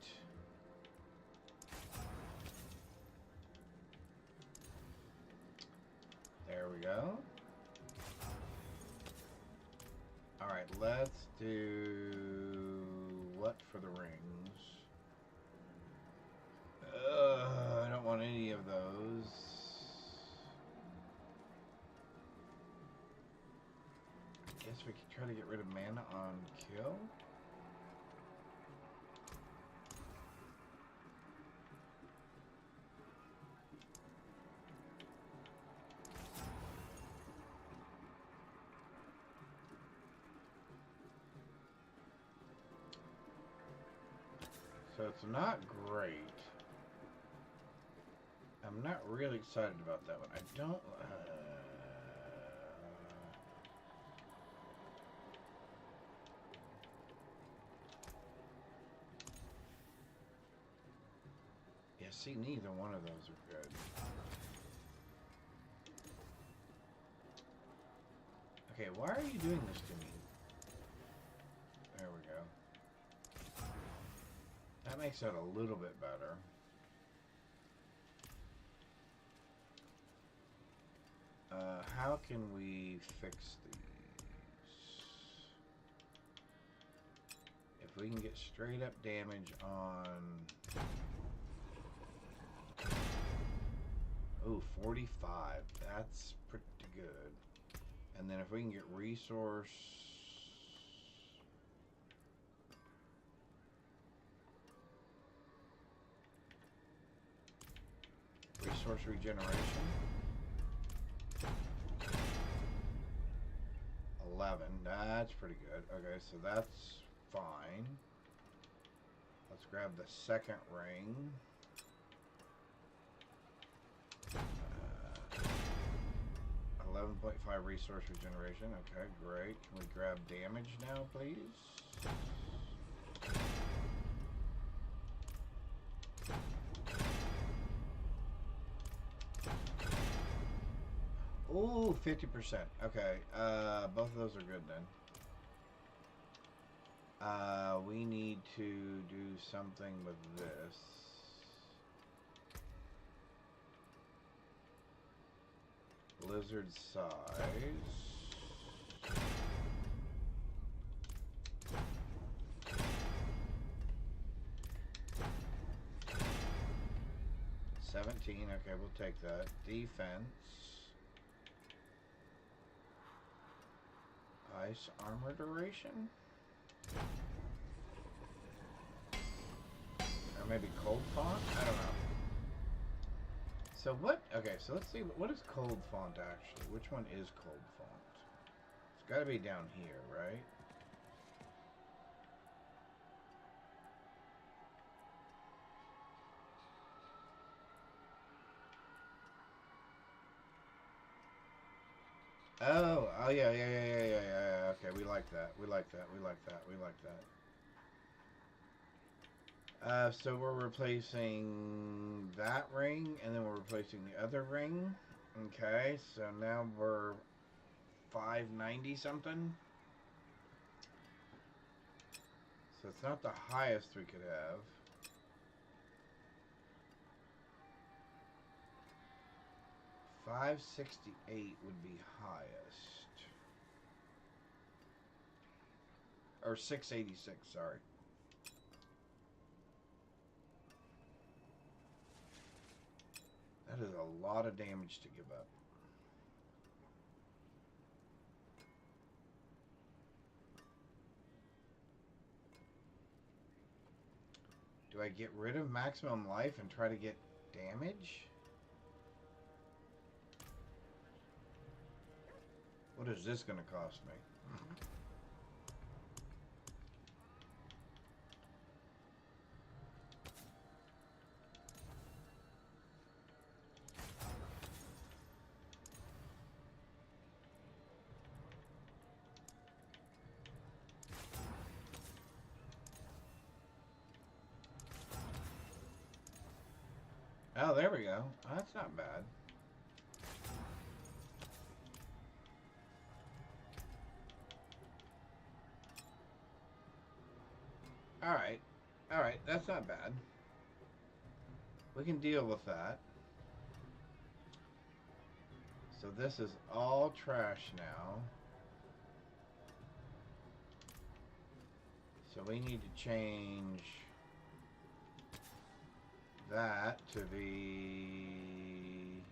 Speaker 2: There we go. Alright, let's do... What for the rings? I don't want any of those. I guess we could try to get rid of mana on kill. So it's not great. I'm not really excited about that one. I don't... Yeah, see, neither one of those are good. Okay, why are you doing this to me? There we go. That makes it a little bit better. How can we fix these? If we can get straight up damage on... Oh, 45. That's pretty good. And then if we can get resource... Resource regeneration. 11. That's pretty good. Okay, so that's fine. Let's grab the second ring. 11.5 resource regeneration. Okay, great. Can we grab damage now, please? Ooh, 50%. Okay, both of those are good then. We need to do something with this. Blizzard size. $17. Okay, we'll take that. Defense. Ice armor duration? Or maybe cold font? I don't know. So what? Okay, so let's see. What is cold font actually? Which one is cold font? It's got to be down here, right? Oh yeah. Okay, we like that. We like that. So we're replacing that ring, and then we're replacing the other ring. Okay, so now we're 590 something. So it's not the highest we could have. $568 would be highest. Or 686, sorry. That is a lot of damage to give up. Do I get rid of maximum life and try to get damage? What is this going to cost me? Oh, there we go. That's not bad. Alright. Alright, that's not bad. We can deal with that. So this is all trash now. So we need to change that to be...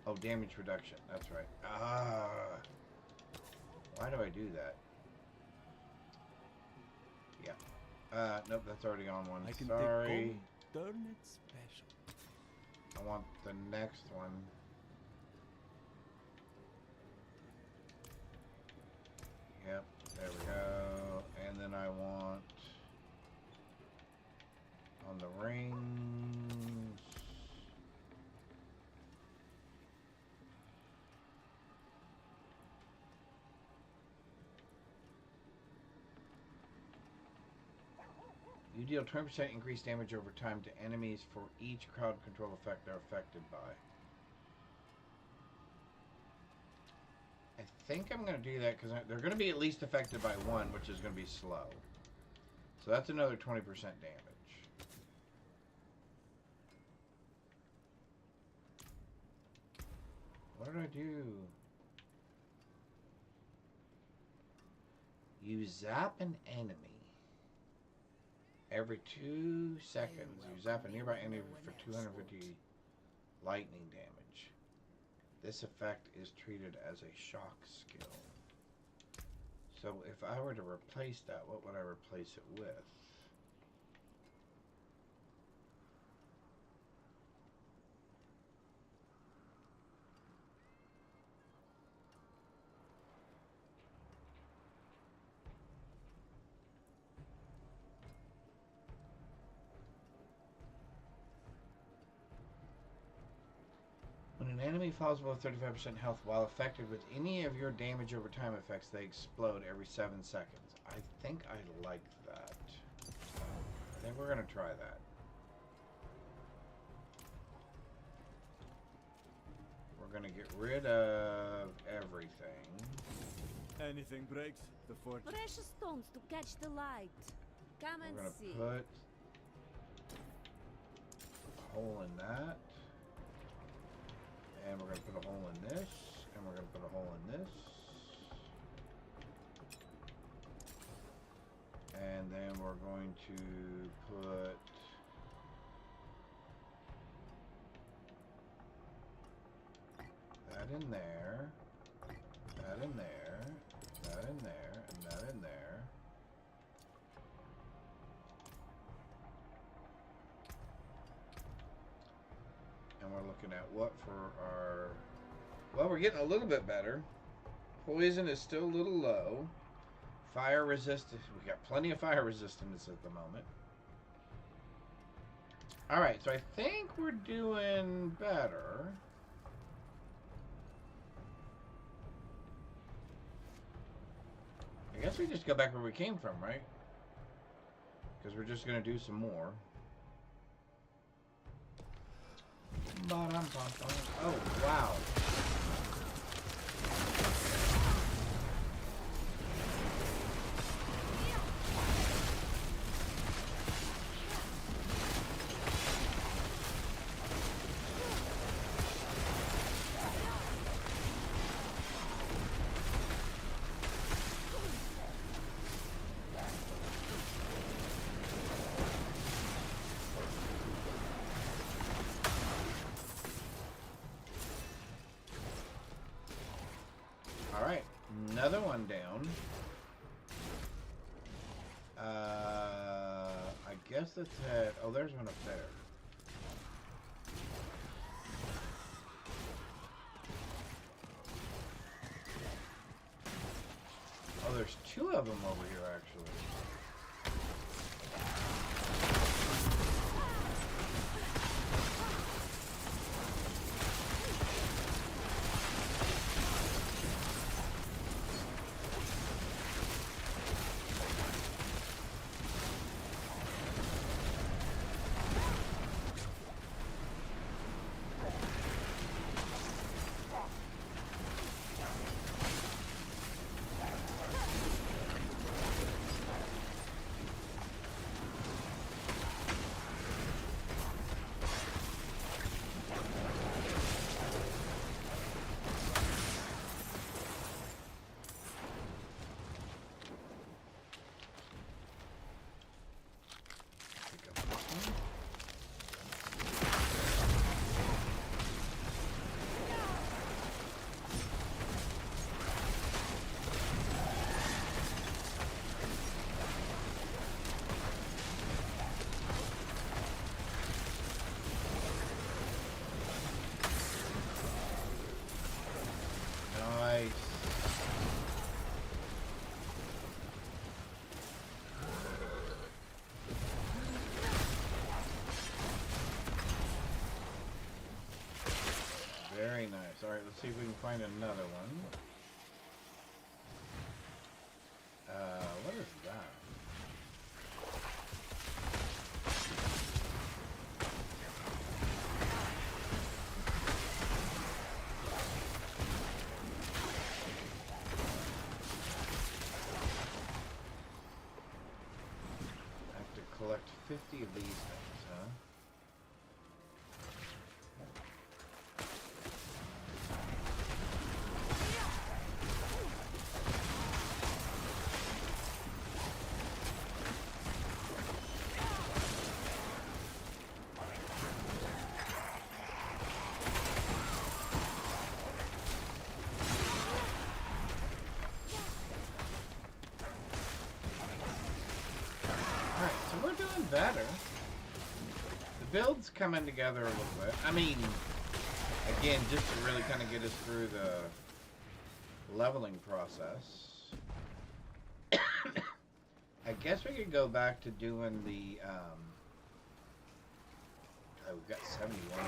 Speaker 2: Oh, damage reduction. That's right. Why do I do that? Yeah. Nope, that's already on one.
Speaker 9: I can
Speaker 2: Sorry.
Speaker 9: take Torment special.
Speaker 2: I want the next one. Yep, there we go. And then I want on the rings. You deal 20% increased damage over time to enemies for each crowd control effect they're affected by. I think I'm going to do that because they're going to be at least affected by one, which is going to be slow. So that's another 20% damage. What did I do? You zap an enemy. Every 2 seconds, you zap a nearby enemy for 250 lightning damage. This effect is treated as a shock skill. So if I were to replace that, what would I replace it with? When an enemy falls below 35% health while affected with any of your damage over time effects, they explode every 7 seconds. I think I like that. I think we're going to try that. We're going to get rid of everything.
Speaker 4: Anything breaks, the fortune.
Speaker 7: Precious stones to catch the light. Come
Speaker 2: We're
Speaker 7: and
Speaker 2: going
Speaker 7: see.
Speaker 2: to put a hole in that. And we're going to put a hole in this. And we're going to put a hole in this. And then we're going to put that in there. That in there. That in there. And that in there. And we're looking at what for our... Well, we're getting a little bit better. Poison is still a little low. Fire resistance. We got plenty of fire resistance at the moment. Alright, so I think we're doing better. I guess we just go back where we came from, right? Because we're just going to do some more. Oh, wow. Alright, another one down. I guess let's head... Oh, there's one up there. Oh, there's 2 of them over here, actually. Nice. Very nice. Alright, let's see if we can find another one. What is that? I have to collect 50 of these things, huh? better. The build's coming together a little bit. I mean, again, just to really kind of get us through the leveling process. I guess we could go back to doing the, oh, we've got 71.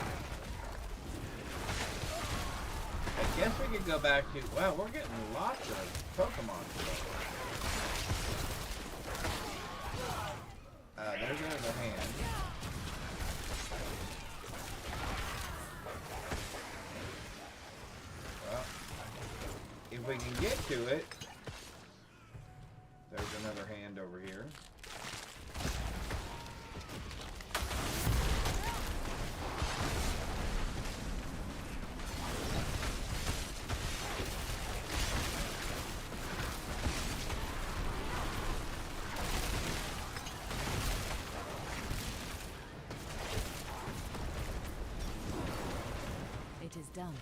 Speaker 2: I guess we could go back to, wow, we're getting lots of Pokemon today. There's another hand. Well, if we can get to it, there's another hand over here.
Speaker 7: It is done.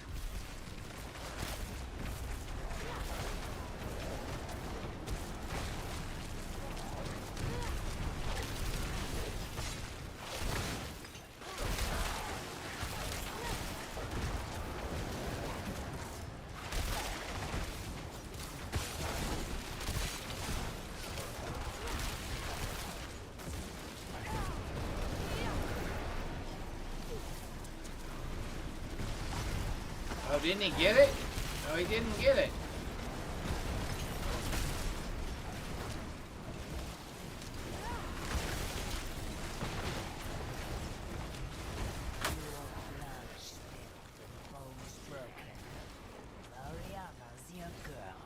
Speaker 2: Oh, didn't he get it? No, he didn't get it.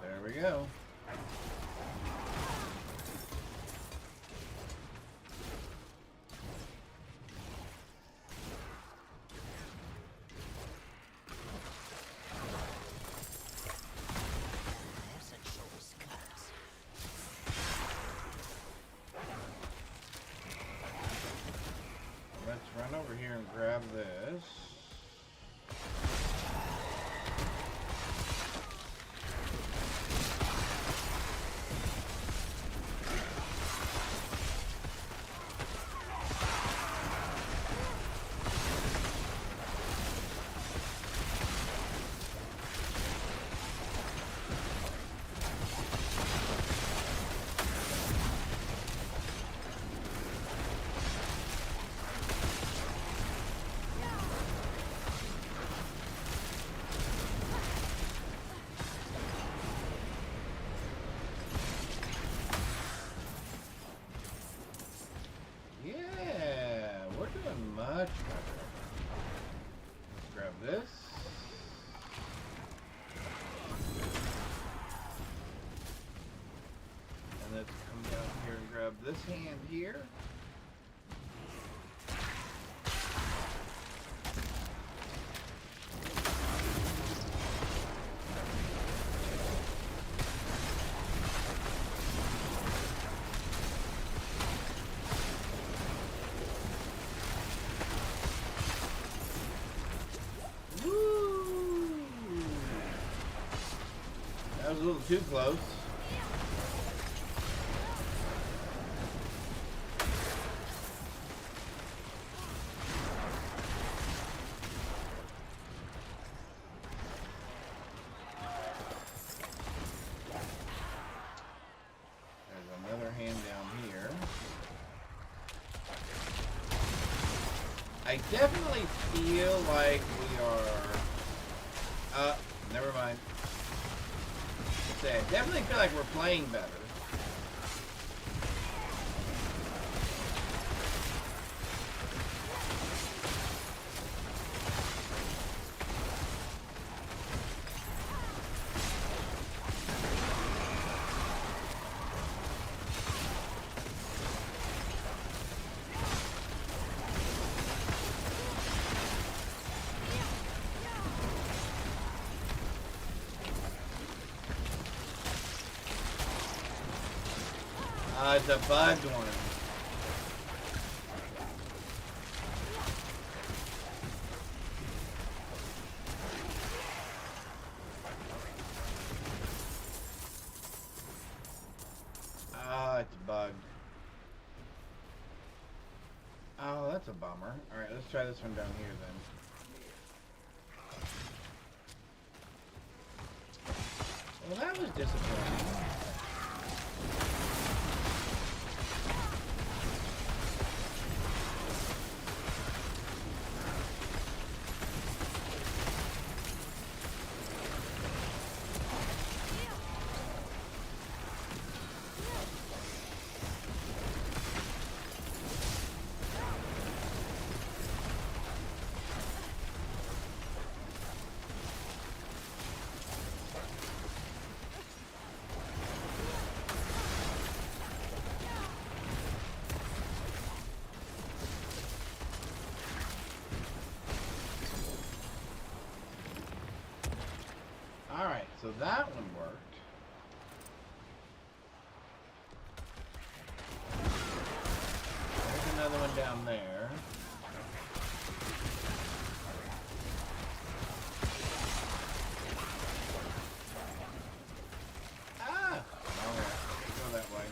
Speaker 2: There we go. Let's run over here and grab this. Much better. Let's grab this. And let's come down here and grab this hand here. That was a little too close. There's another hand down here. I definitely feel like we are... never mind. I definitely feel like we're playing better. It's a bugged one. It's bugged. that's a bummer. Alright, let's try this one down here then. Well, that was disappointing. Alright, so that one worked. There's another one down there. Ah! Alright, go that way.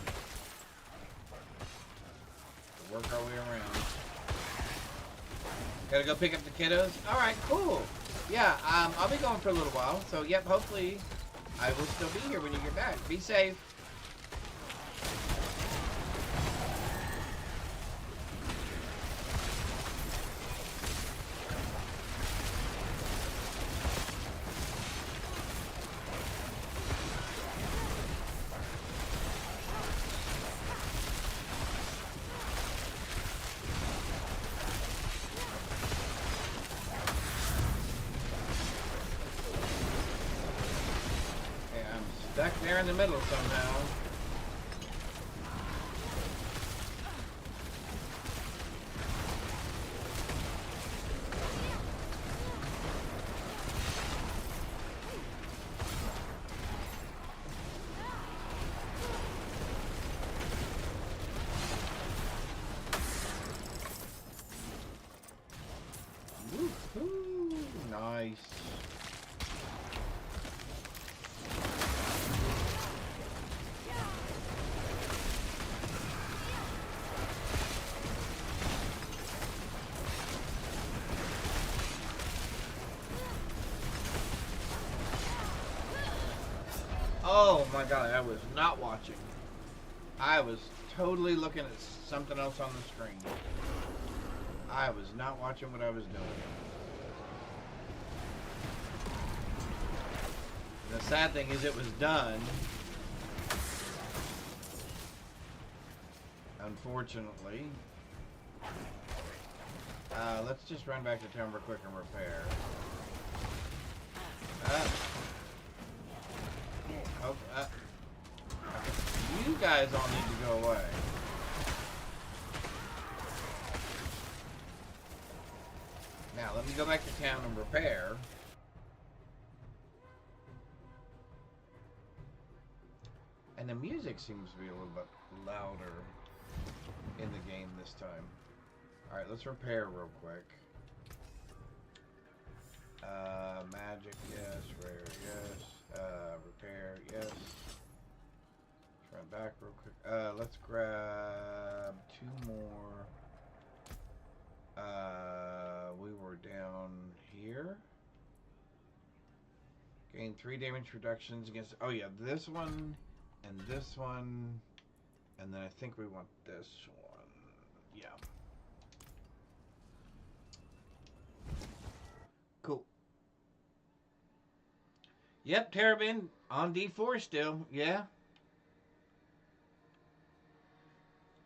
Speaker 2: We'll work our way around. Gotta go pick up the kiddos? Alright, cool. Yeah, I'll be going for a little while. So, yep, hopefully I will still be here when you get back. Be safe. Stuck there in the middle somehow. Woohoo! Nice. Oh my god, I was not watching. I was totally looking at something else on the screen. I was not watching what I was doing. The sad thing is it was done. Unfortunately. Let's just run back to town real quick and repair. You guys all need to go away. Now, let me go back to town and repair. And the music seems to be a little bit louder in the game this time. Alright, let's repair real quick. Magic, yes. Rare, yes. Repair, yes. Let's run back real quick. Let's grab 2 more. We were down here. Gain 3 damage reductions against... Oh yeah, this one and this one. And then I think we want this one. Yeah. Cool. Yep, Terrabin on D4 still. Yeah.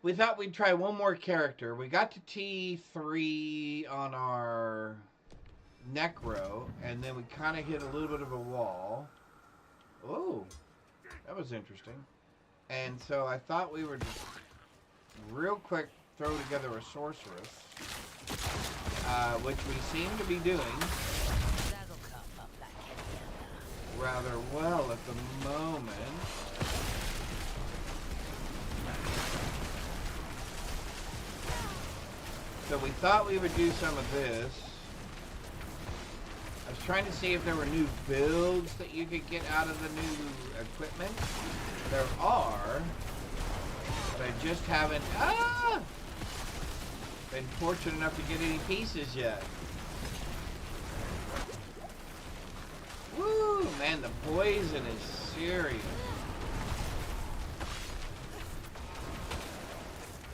Speaker 2: We thought we'd try one more character. We got to T3 on our Necro, and then we kind of hit a little bit of a wall. Oh, that was interesting. And so I thought we would just real quick throw together a sorceress, which we seem to be doing rather well at the moment. So we thought we would do some of this. I was trying to see if there were new builds that you could get out of the new equipment. There are, but I just haven't. Ah! been fortunate enough to get any pieces yet. Woo, man, the poison is serious.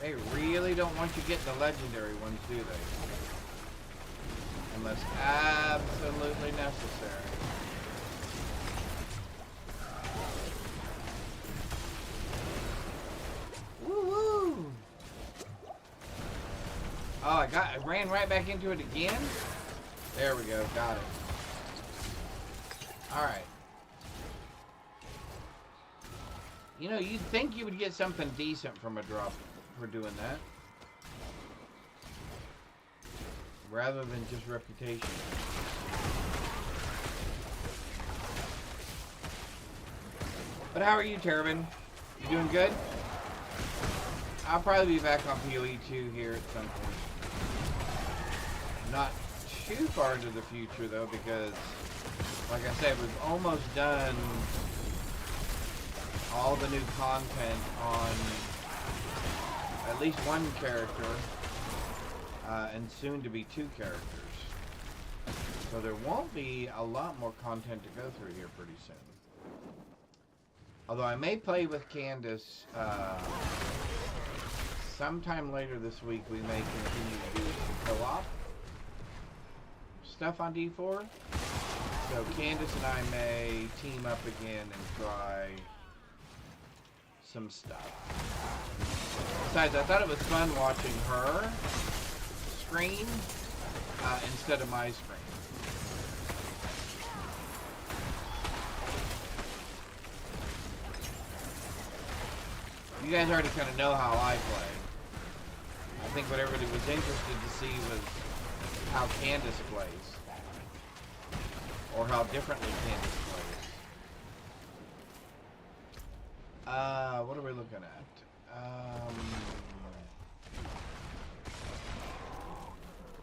Speaker 2: They really don't want you getting the legendary ones, do they? Unless absolutely necessary. Woo-woo! Oh, I ran right back into it again? There we go, got it. Alright. You know, you'd think you would get something decent from a drop for doing that. Rather than just reputation. But how are you, Turbin? You doing good? I'll probably be back on PoE 2 here at some point. Not too far into the future though, because like I said, we've almost done all the new content on at least one character, and soon to be 2 characters. So there won't be a lot more content to go through here pretty soon. Although I may play with Candace sometime later this week. We may continue to do some co-op stuff on D4. So Candace and I may team up again and try some stuff. Besides, I thought it was fun watching her screen instead of my screen. You guys already kind of know how I play. I think what everybody was interested to see was how Candace plays. Or how differently Candace plays. What are we looking at?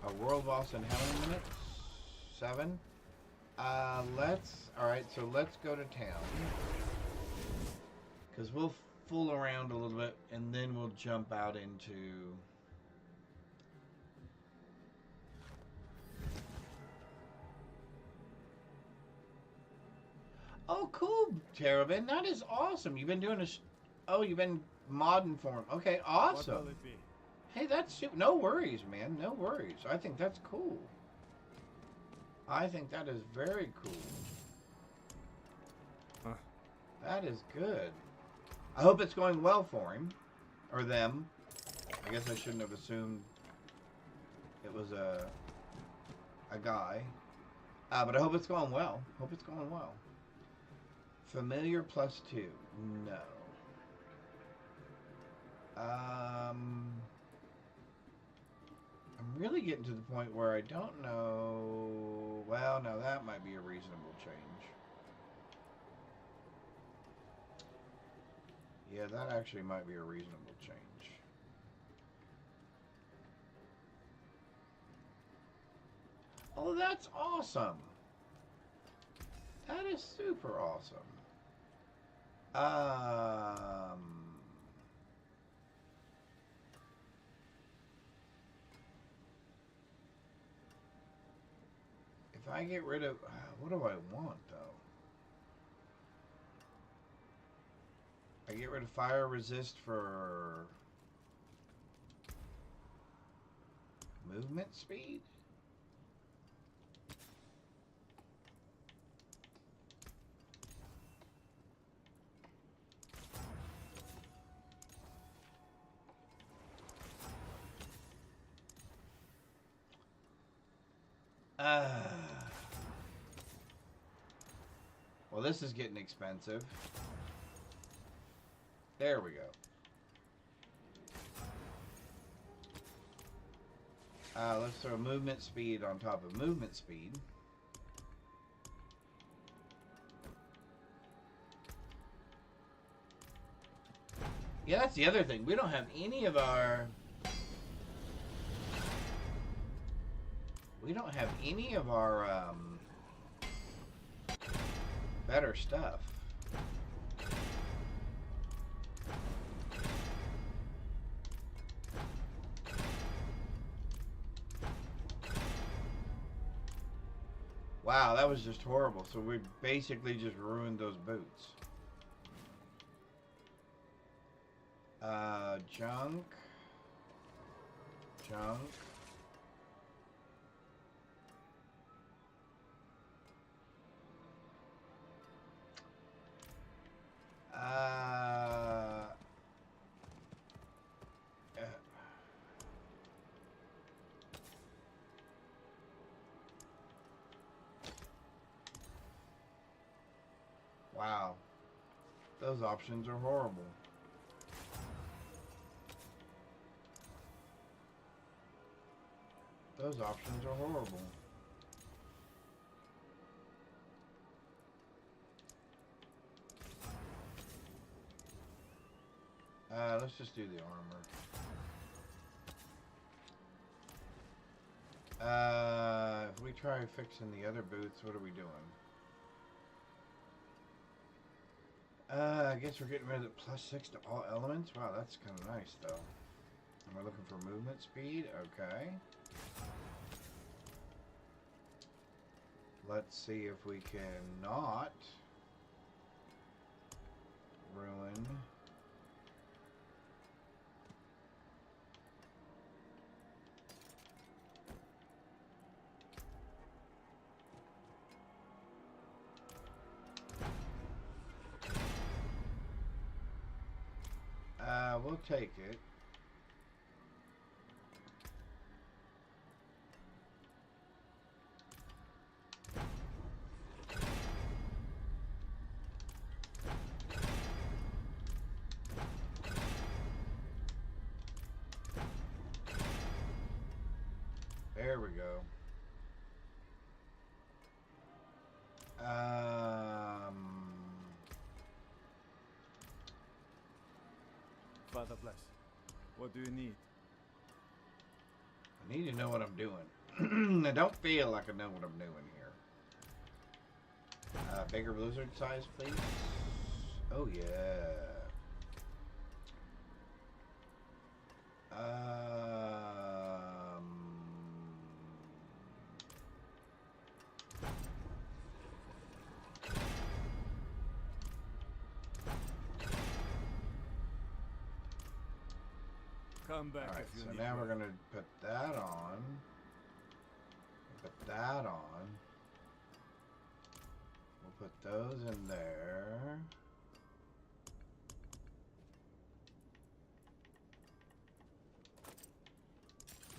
Speaker 2: A world boss in how many minutes? 7? Alright, so let's go to town. Because we'll fool around a little bit and then we'll jump out into... Oh, cool, Terrabin. That is awesome. You've been doing a... Oh, you've been modding for him. Okay, awesome.
Speaker 4: What will it be?
Speaker 2: Hey, that's super. No worries, man. No worries. I think that's cool. I think that is very cool.
Speaker 4: Huh.
Speaker 2: That is good. I hope it's going well for him. Or them. I guess I shouldn't have assumed it was a guy. But I hope it's going well. Hope it's going well. Familiar +2. No. I'm really getting to the point where I don't know... Well, no, that might be a reasonable change. Yeah, that actually might be a reasonable change. Oh, that's awesome. That is super awesome. If I get rid of... what do I want, though? I get rid of fire resist for... movement speed? Well, this is getting expensive. There we go. Let's throw movement speed on top of movement speed. Yeah, that's the other thing. We don't have any of our... We don't have any of our better stuff. Wow, that was just horrible. So we basically just ruined those boots. Junk. Junk. Wow. Those options are horrible. Those options are horrible. Let's just do the armor. If we try fixing the other boots, what are we doing? I guess we're getting rid of the +6 to all elements. Wow, that's kind of nice, though. And we're looking for movement speed. Okay. Let's see if we can not ruin. We'll take it. There we go.
Speaker 4: Father bless. What do you need?
Speaker 2: I need to know what I'm doing. I don't feel like I know what I'm doing here. Bigger blizzard size, please. Oh, yeah.
Speaker 4: Come back
Speaker 2: Alright,
Speaker 4: if you
Speaker 2: so
Speaker 4: need
Speaker 2: now
Speaker 4: me.
Speaker 2: we're going to put that on. Put that on. We'll put those in there.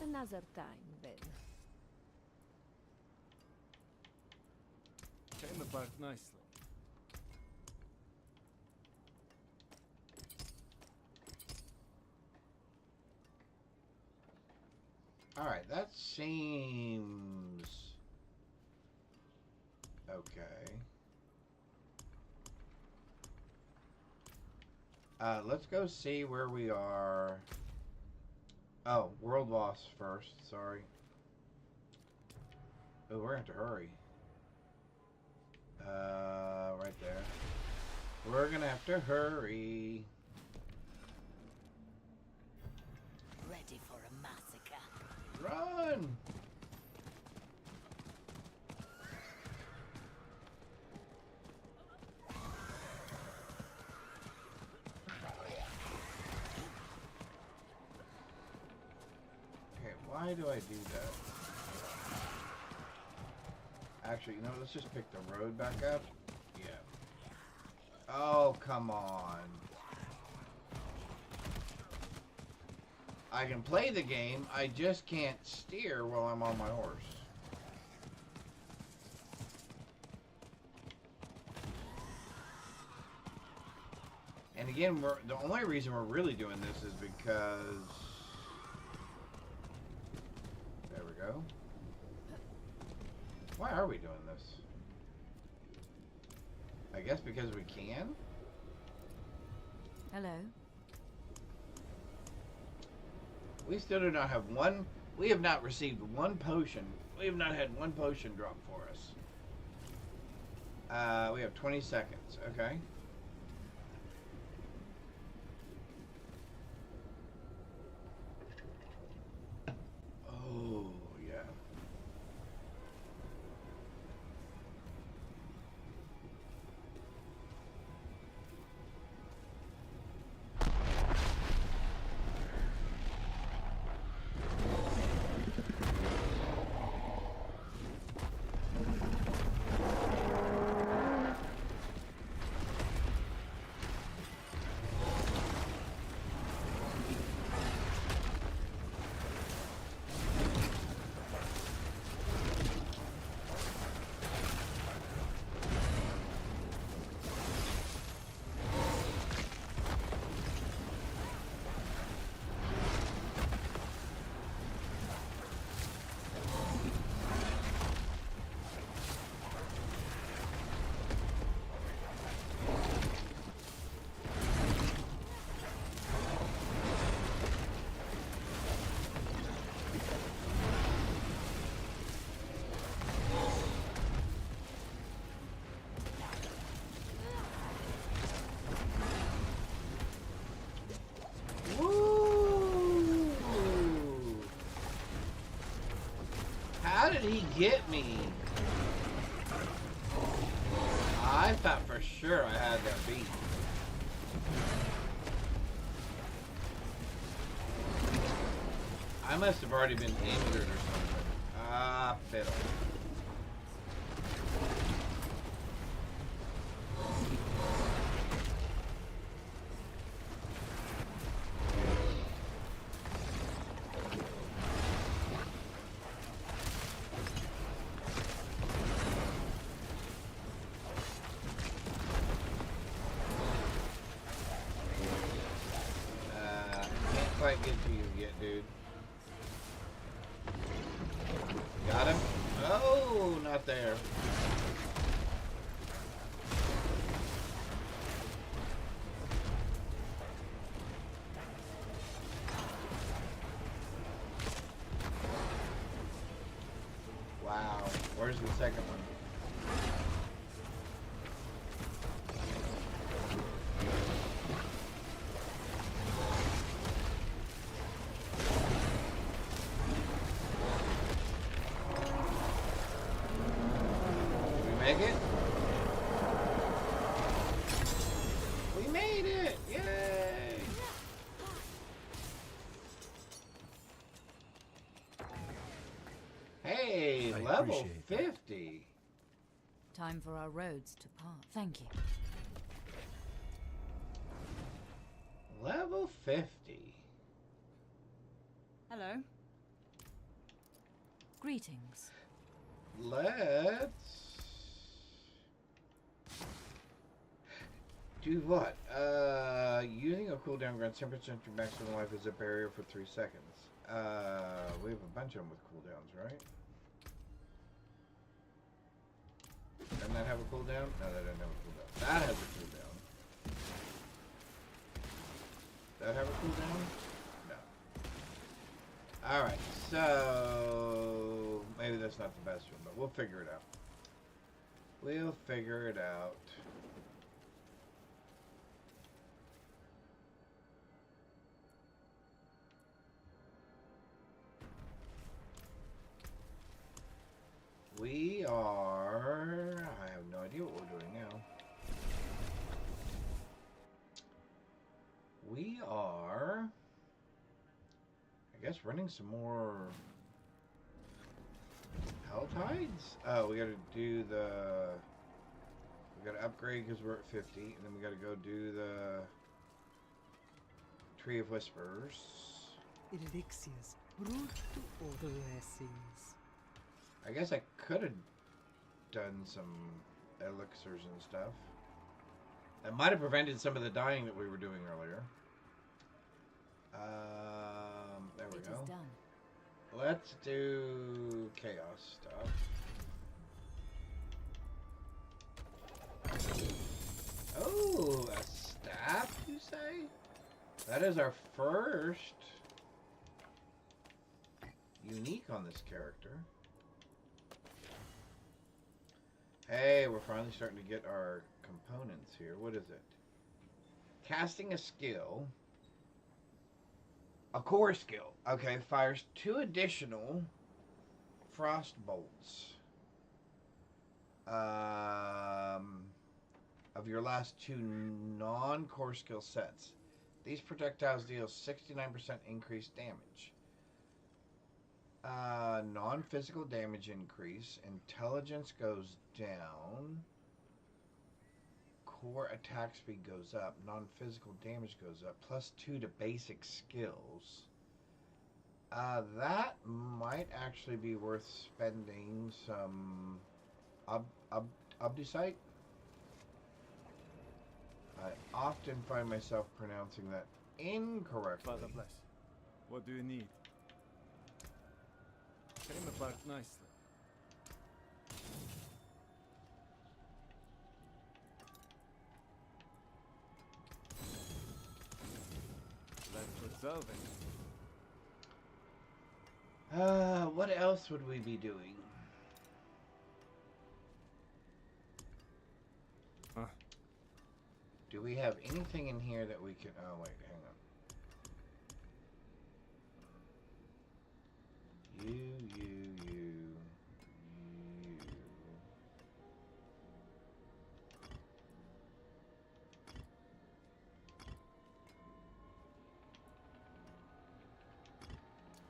Speaker 7: Another time, then.
Speaker 4: Came apart nicely.
Speaker 2: Alright, that seems okay. Let's go see where we are. Oh, world boss first, sorry. Oh, we're gonna have to hurry. Right there. We're gonna have to hurry.
Speaker 6: Ready for a massacre.
Speaker 2: Run! Okay, why do I do that? Actually, you know, let's just pick the road back up. Yeah. Oh, come on. I can play the game, I just can't steer while I'm on my horse. And again, the only reason we're really doing this is because... There we go. Why are we doing this? I guess because we can?
Speaker 7: Hello?
Speaker 2: We still do not have one. We have not received one potion. We have not had one potion drop for us. We have 20 seconds. Okay. Oh, yeah. get me. I thought for sure I had that beat. I must have already been injured or something. Ah, fiddle. Can't quite get to you yet, dude. Got him? Oh, not there. Wow. Where's the second one? Make it? We made it! Yay! Hey,
Speaker 3: I
Speaker 2: level
Speaker 3: appreciate that.
Speaker 2: 50.
Speaker 7: Time for our roads to part. Thank you.
Speaker 2: Level 50.
Speaker 7: Hello. Greetings.
Speaker 2: Let's do what? Using a cooldown grants 10% your maximum life as a barrier for 3 seconds. We have a bunch of them with cooldowns, right? Doesn't that have a cooldown? No, that doesn't have a cooldown. That has a cooldown. Does that have a cooldown? No. Alright, so maybe that's not the best one, but we'll figure it out. We'll figure it out. We are... I have no idea what we're doing now. We are... I guess running some more... Hell Tides? Oh, we gotta do the... We gotta upgrade because we're at 50, and then we gotta go do the... Tree of Whispers.
Speaker 10: Elixirs brought to all the blessings.
Speaker 2: I guess I could have done some elixirs and stuff. That might have prevented some of the dying that we were doing earlier. There we go.
Speaker 7: It is done.
Speaker 2: Let's do chaos stuff. Oh, a staff, you say? That is our first unique on this character. Hey, we're finally starting to get our components here. What is it? Casting a skill. A core skill. Okay, fires 2 additional frost bolts. Of your last 2 non-core skill sets. These projectiles deal 69% increased damage. Non-physical damage increase. Intelligence goes down. Core attack speed goes up. Non-physical damage goes up. +2 to basic skills. That might actually be worth spending some Obdusite. I often find myself pronouncing that incorrectly.
Speaker 4: Father bless. What do you need? Came apart nicely. Let's resolve it.
Speaker 2: What else would we be doing?
Speaker 4: Huh.
Speaker 2: Do we have anything in here that we can... Oh, wait, hang on. You.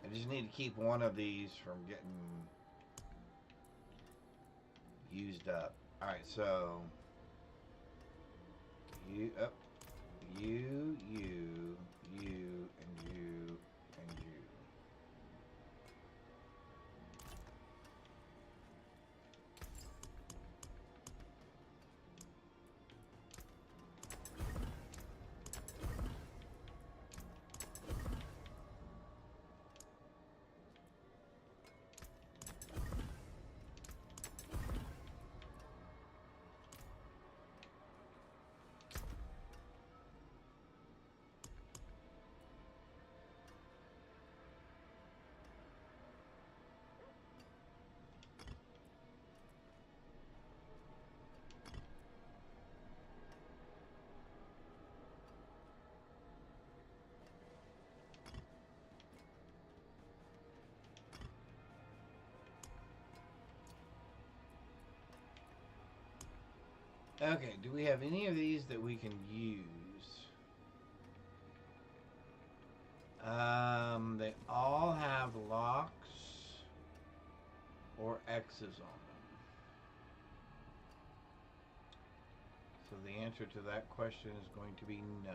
Speaker 2: I just need to keep one of these from getting used up. Alright, so you, and you, and you. Okay, do we have any of these that we can use? They all have locks or X's on them. So the answer to that question is going to be no.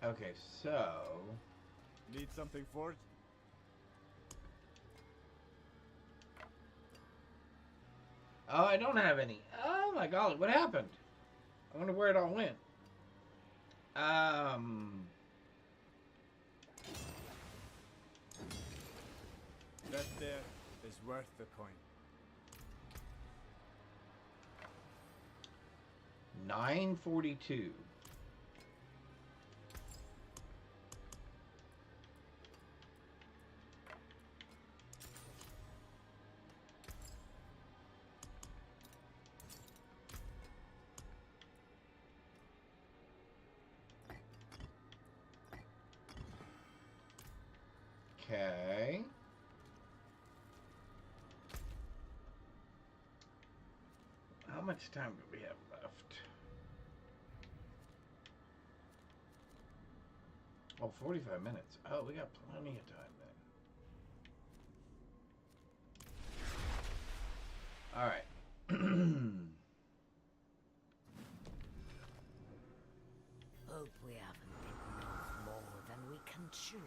Speaker 2: Okay, so
Speaker 4: Need something forged?
Speaker 2: oh, I don't have any. Oh my golly, what happened? I wonder where it all went.
Speaker 4: That there is worth the coin.
Speaker 2: 942. Okay. How much time do we have left? Oh, 45 minutes. Oh, we got plenty of time then. All right.
Speaker 6: Hope we haven't bitten off more than we can chew.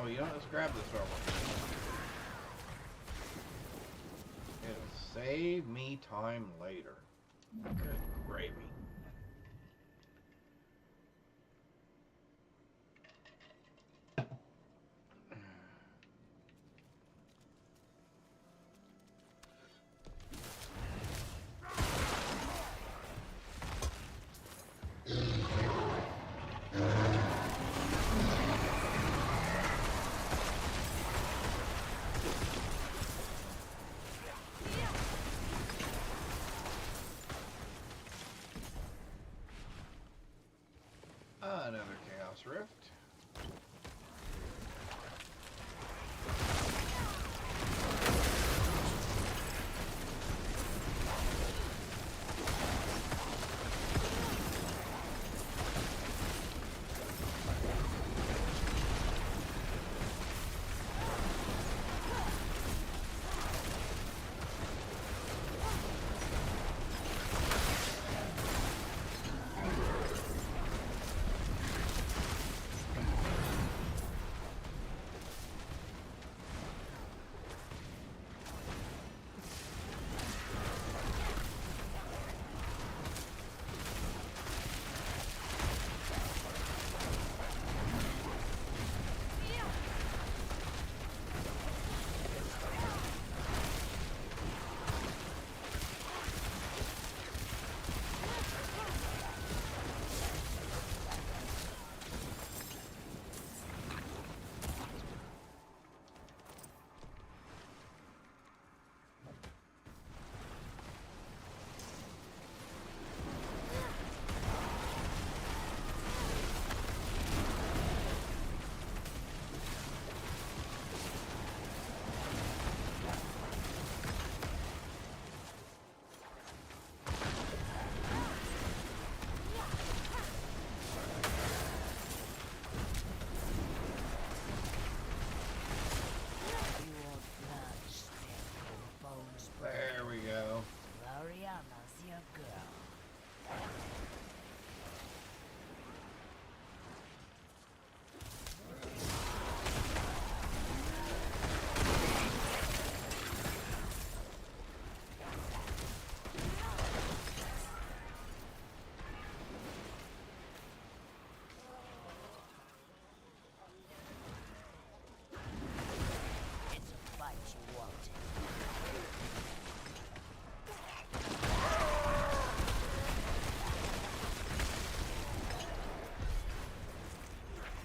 Speaker 2: Oh, you know, let's grab this real quick. It'll save me time later. Good gravy. Another Chaos Rift. There we go.
Speaker 6: Gloriana's your girl. It's a fight you wanted.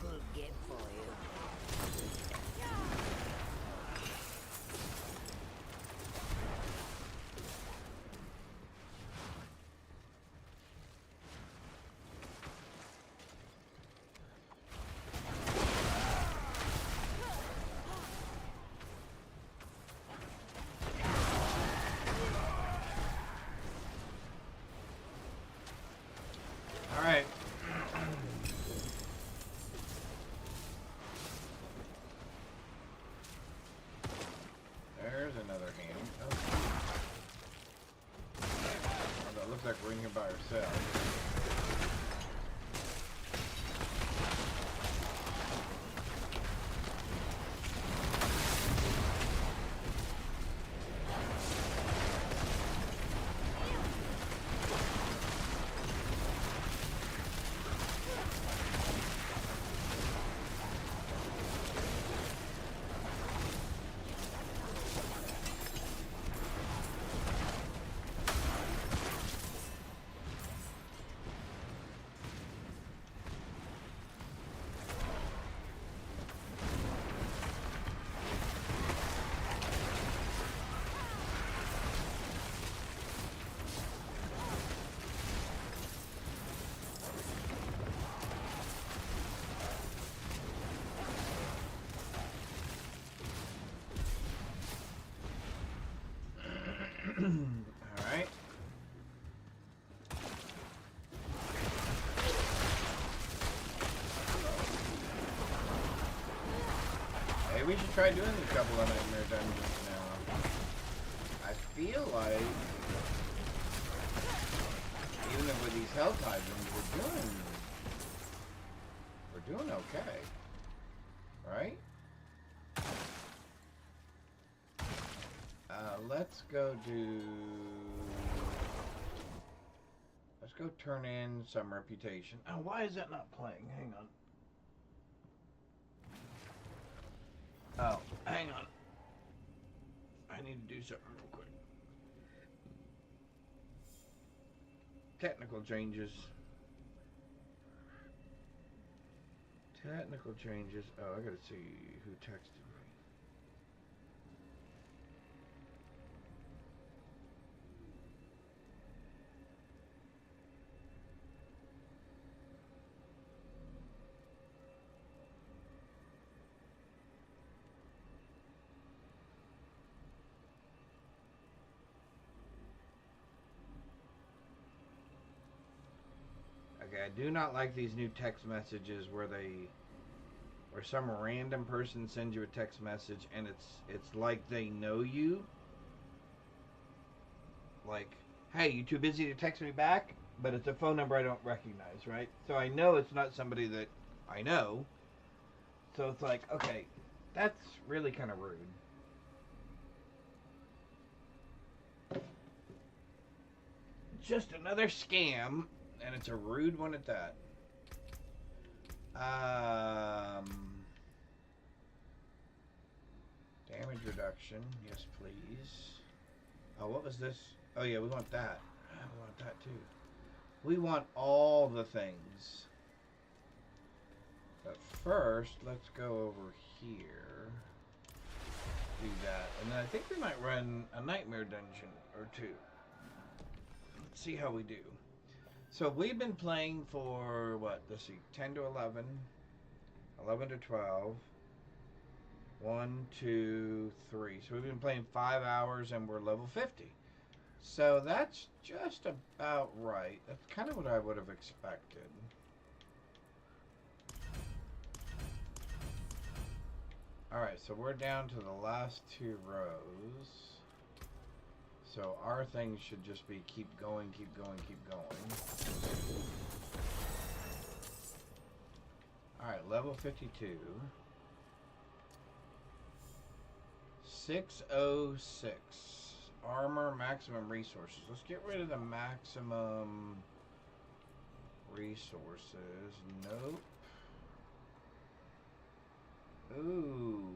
Speaker 6: Good game for you.
Speaker 2: All right. There's another hand. Oh, that looks like we're in here by ourselves. Alright. Hey, we should try doing a couple of Nightmare Dungeons now. I feel like, even if with these Hell Hydrants, we're doing okay. Right? let's go do... Let's go turn in some reputation. Oh, why is that not playing? Hang on. Oh, hang on. I need to do something real quick. Technical changes. Technical changes. Oh, I gotta see who texted me. Okay, I do not like these new text messages where some random person sends you a text message and it's like they know you. Like, hey, you too busy to text me back? But it's a phone number I don't recognize, right? So I know it's not somebody that I know. So it's like, okay, that's really kind of rude. Just another scam. And it's a rude one at that. Damage reduction. Yes, please. Oh, what was this? Oh, yeah, we want that. We want that, too. We want all the things. But first, let's go over here. Do that. And then I think we might run a nightmare dungeon or two. Let's see how we do. So we've been playing for, what, let's see, 10 to 11, 11 to 12, 1, 2, 3. So we've been playing 5 hours and we're level 50. So that's just about right. That's kind of what I would have expected. Alright, so we're down to the last 2 rows. So our thing should just be keep going, keep going, keep going. Alright, level 52. 606. Armor, maximum resources. Let's get rid of the maximum resources. Nope. Ooh.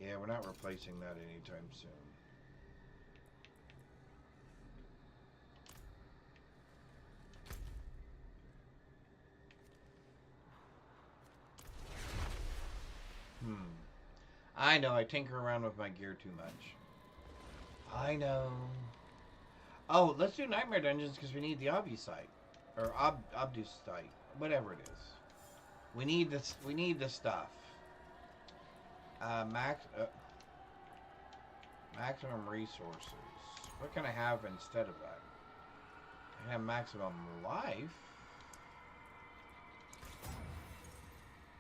Speaker 2: Yeah, we're not replacing that anytime soon. I know, I tinker around with my gear too much. I know. Oh, let's do Nightmare Dungeons because we need the Obby site. Or Obdus site. Whatever it is. We need this. We need the stuff. Maximum resources. What can I have instead of that? I have maximum life.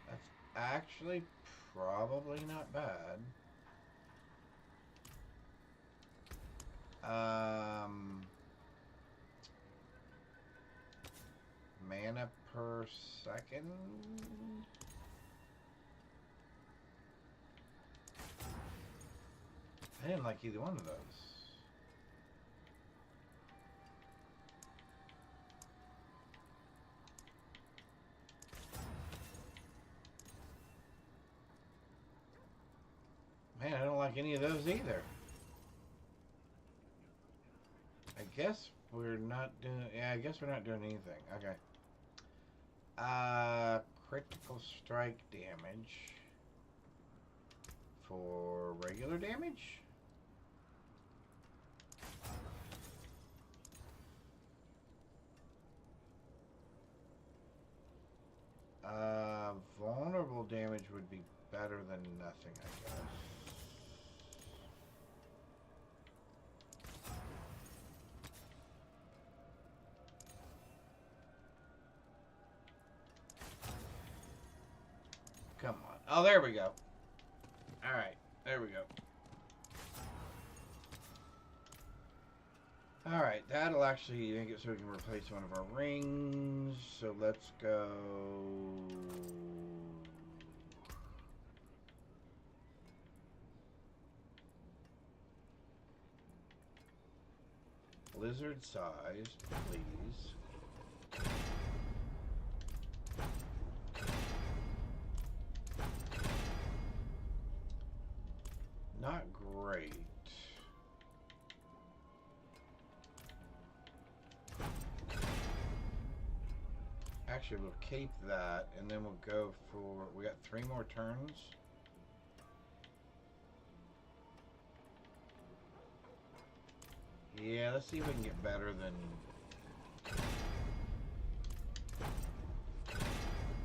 Speaker 2: That's actually probably not bad. Mana per second. I didn't like either one of those. Man, I don't like any of those either. I guess we're not doing... Yeah, I guess we're not doing anything. Okay. Critical strike damage. For regular damage? Vulnerable damage would be better than nothing, I guess. Come on. Oh, there we go. Alright, there we go. Alright, that'll actually make it so we can replace one of our rings. So let's go lizard size, please. Not great. Actually, we'll keep that, and then we'll go for... We got 3 more turns. Yeah, let's see if we can get better than...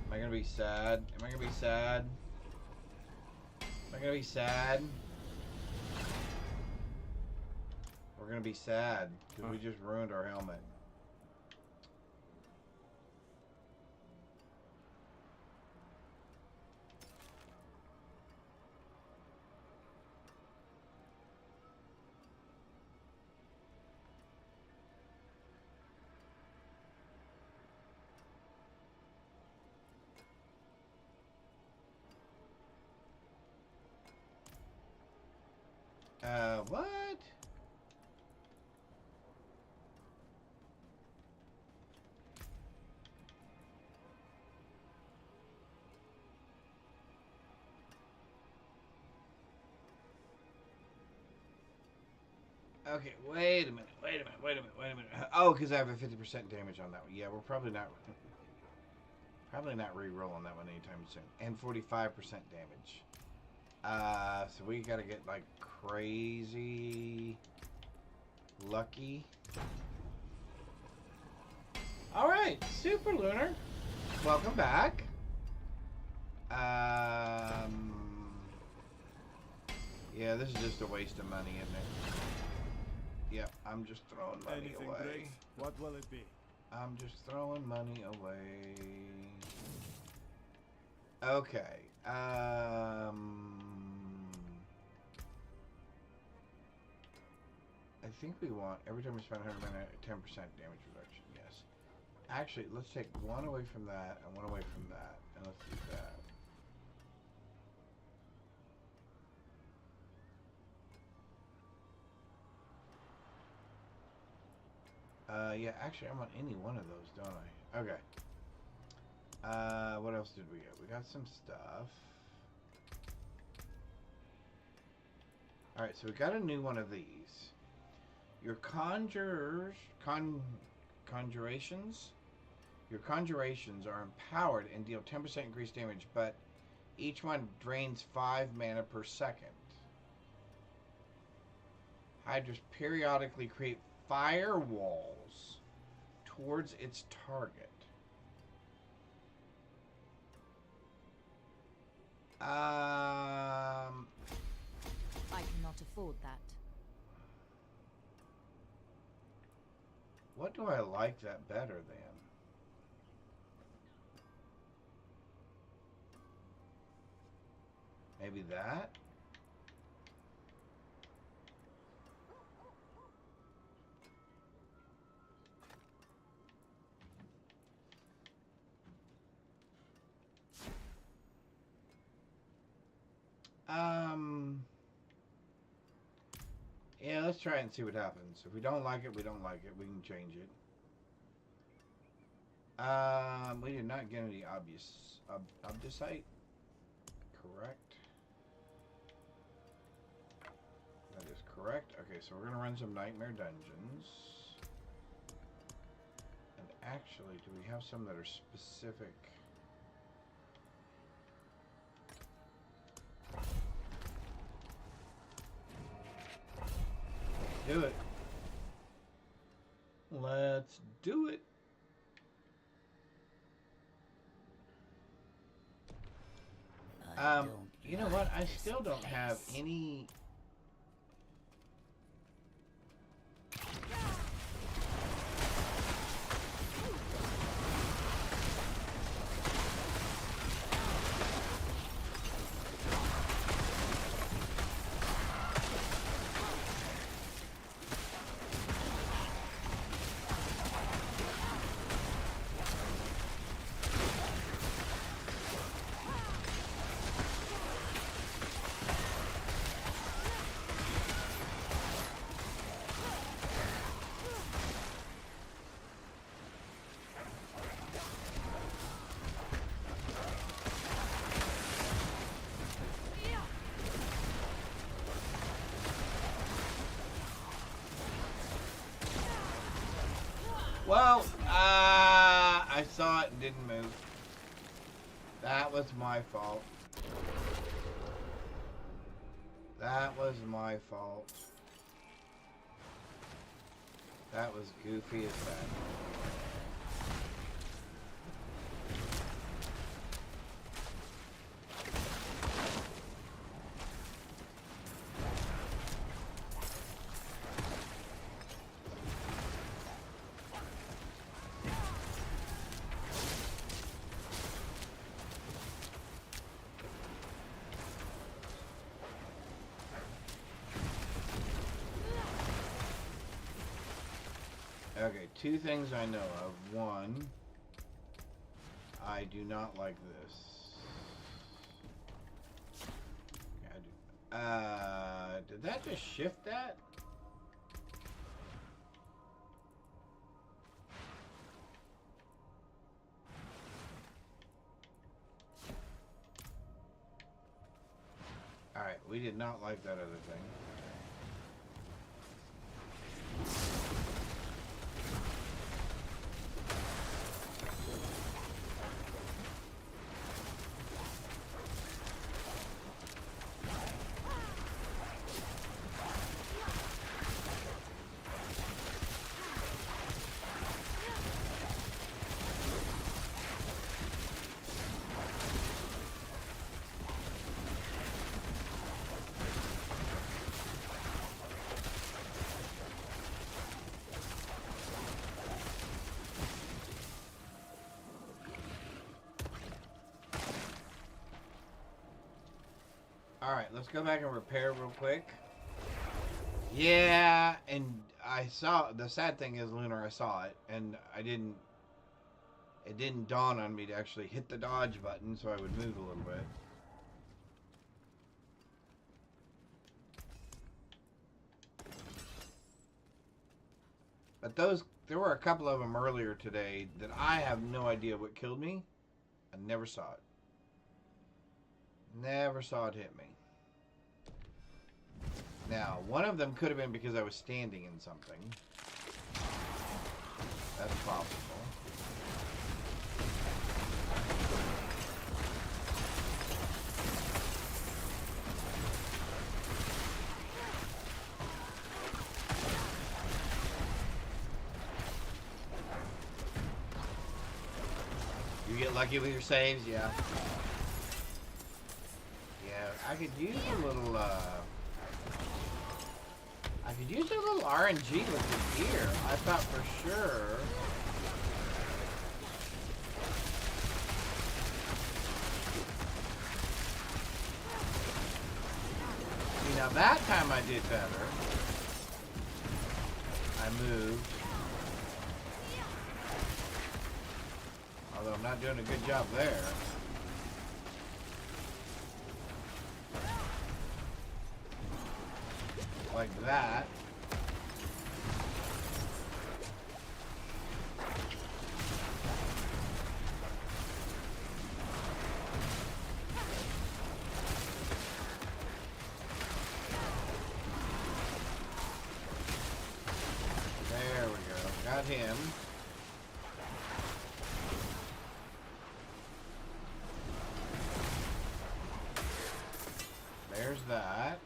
Speaker 2: Am I gonna be sad? Am I gonna be sad? Am I gonna be sad? We're gonna be sad, because we just ruined our helmet. What? Okay, wait a minute. Oh, because I have a 50% damage on that one. Yeah, we're probably not re-rolling that one anytime soon. And 45% damage. So we gotta get like crazy lucky. Alright, Super Lunar. Welcome back. Yeah, this is just a waste of money, isn't it? Yep, I'm just throwing money
Speaker 4: Anything
Speaker 2: away.
Speaker 4: great? What will it be?
Speaker 2: I'm just throwing money away. Okay. I think we want, every time we spend 100 mana, 10% damage reduction, yes. Actually, let's take one away from that and one away from that, and let's do that. Yeah, actually, I want any one of those, don't I? Okay. What else did we get? We got some stuff. Alright, so we got a new one of these. Your conjurations? Your conjurations are empowered and deal 10% increased damage, but each one drains 5 mana per second. Hydras periodically create firewalls towards its target.
Speaker 6: I cannot afford that.
Speaker 2: What do I like that better than? Maybe that? Yeah, let's try and see what happens. If we don't like it, we don't like it. We can change it. We did not get any obdusite. Correct. That is correct. Okay, so we're gonna run some nightmare dungeons. And actually, do we have some that are specific? Do it. Let's do it. You know what? I still don't have any. That was my fault. That was my fault. That was goofy as that. Okay, two things I know of. One, I do not like this. Yeah, I do. Did that just shift that? Alright, we did not like that other thing. Alright, let's go back and repair real quick. Yeah, and I saw, the sad thing is, Lunar, I saw it, and it didn't dawn on me to actually hit the dodge button so I would move a little bit. But there were a couple of them earlier today that I have no idea what killed me. I never saw it. Never saw it hit me. Now, one of them could have been because I was standing in something. That's possible. You get lucky with your saves, yeah. Yeah, I could use a little, RNG with the gear. I thought for sure. See, now that time I did better. I moved. Although I'm not doing a good job there. Like that. There we go. Got him. There's that.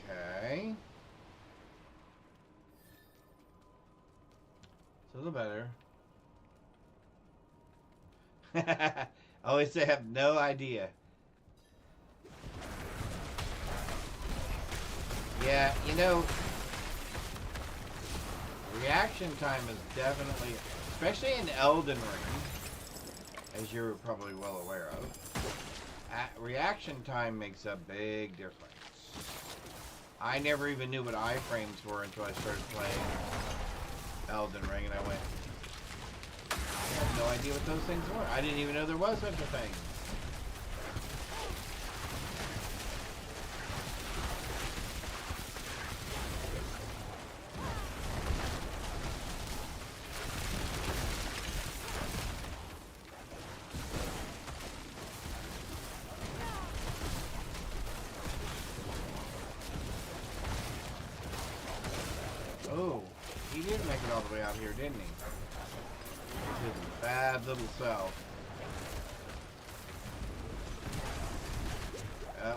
Speaker 2: Okay. It's a little better. I always say I have no idea. Yeah, you know, reaction time is definitely, especially in Elden Ring, as you're probably well aware of, reaction time makes a big difference. I never even knew what iframes were until I started playing Elden Ring, and I went, I had no idea what those things were. I didn't even know there was such a thing. Oh, he did make it all the way out here, didn't he? His bad little self.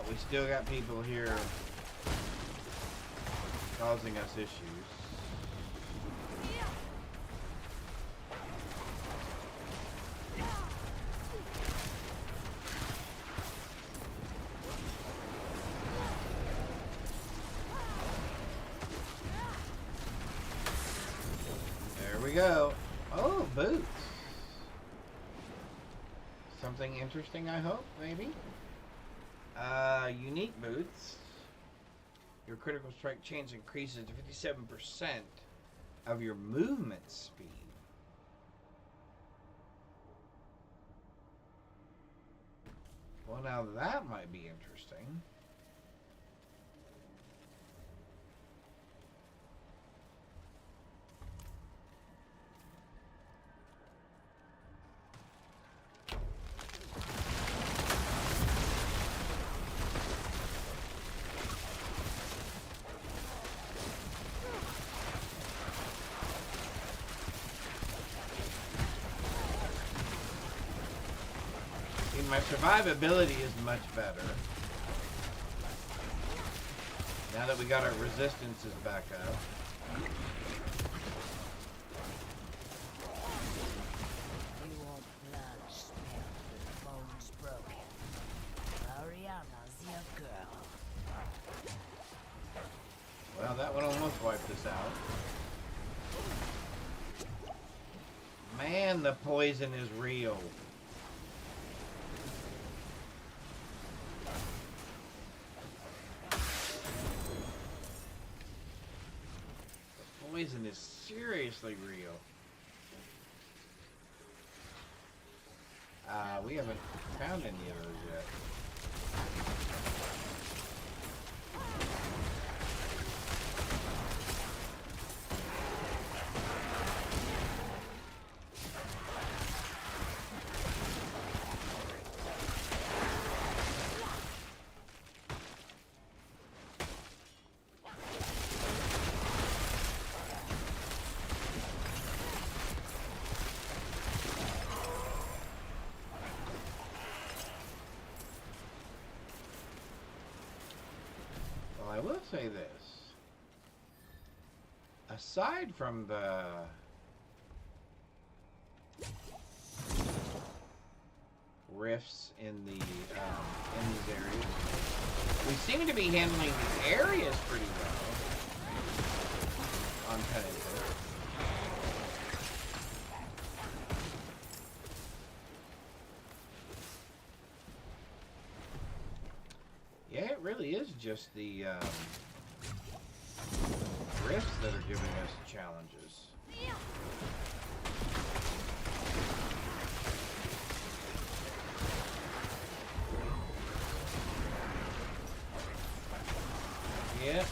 Speaker 2: We still got people here causing us issues. There we go. Oh, boots. Something interesting, I hope, maybe. Unique boots. Your critical strike chance increases to 57% of your movement speed. Well, now that might be interesting. My survivability is much better. Now that we got our resistances back up.
Speaker 6: You want blood spilled with bones broken. Ariana's your girl.
Speaker 2: Well, that one almost wiped us out. Man, the poison is real. Poison is seriously real. We haven't found any of those yet. I will say this. Aside from the rifts in the in these areas, we seem to be handling the areas pretty well on Pennington. Yeah, it really is just the rifts that are giving us challenges. Yeah.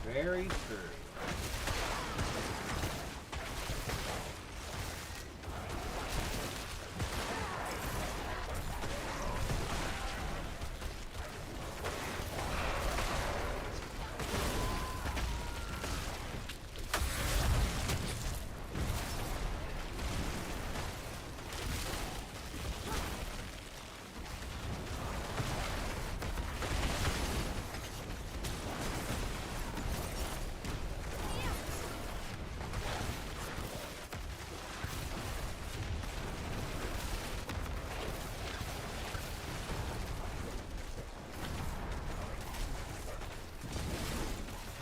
Speaker 2: Very true.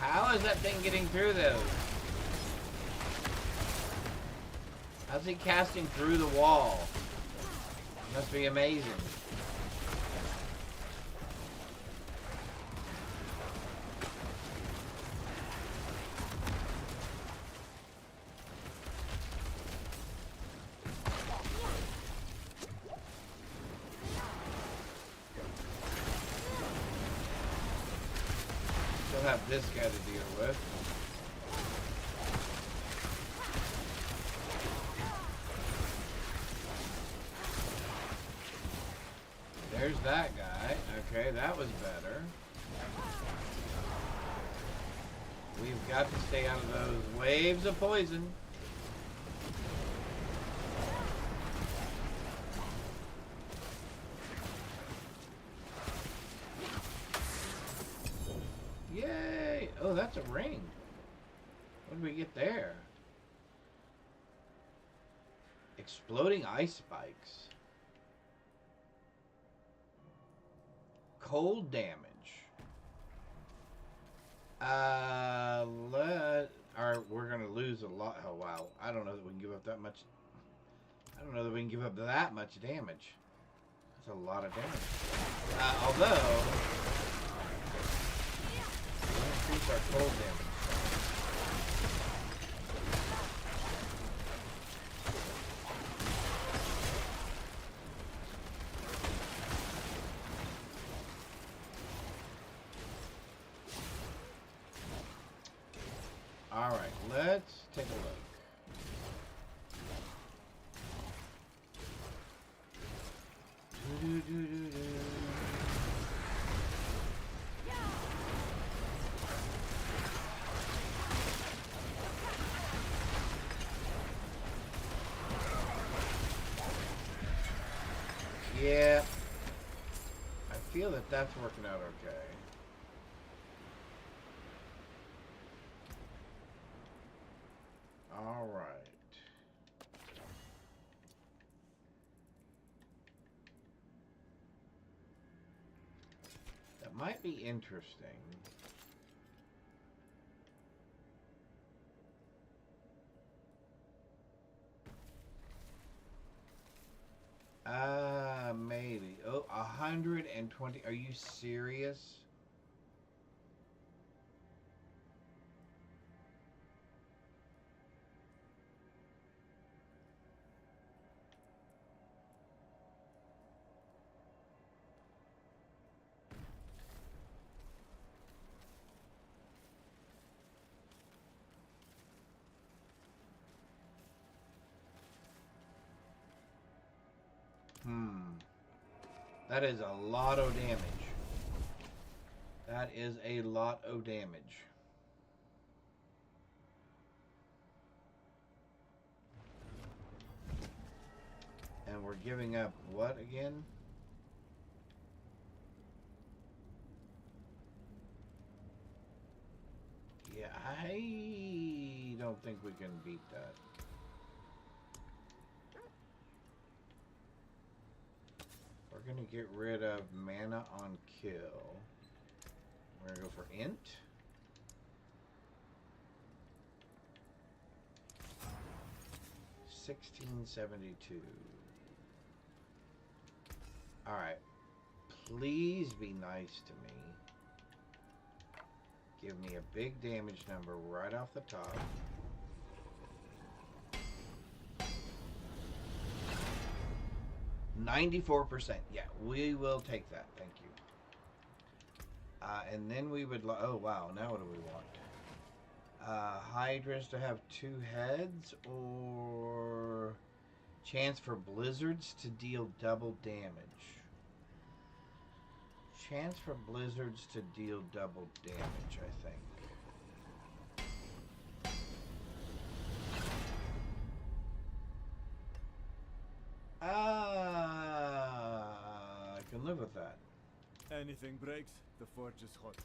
Speaker 2: How is that thing getting through those? How's he casting through the wall? Must be amazing. Still have this guy to deal with. There's that guy. Okay, that was better. We've got to stay out of those waves of poison. that's a ring. What did we get there? Exploding ice spikes. Cold damage. We're gonna lose a lot. Oh wow! I don't know that we can give up that much. I don't know that we can give up that much damage. That's a lot of damage. Although we'll increase our cold damage. Alright, let's take a look. Yeah, I feel that that's working out okay. All right. That might be interesting. Maybe. Oh, 120. Are you serious? That is a lot of damage. That is a lot of damage. And we're giving up what again? Yeah, I don't think we can beat that. We're gonna get rid of mana on kill. We're gonna go for int. $16.72. Alright. Please be nice to me. Give me a big damage number right off the top. 94%. Yeah, we will take that. Thank you. And then we would... oh, wow. Now what do we want? Hydras to have 2 heads, or chance for blizzards to deal double damage. Chance for blizzards to deal double damage, I think. I can live with that.
Speaker 4: Anything breaks, the forge is hot.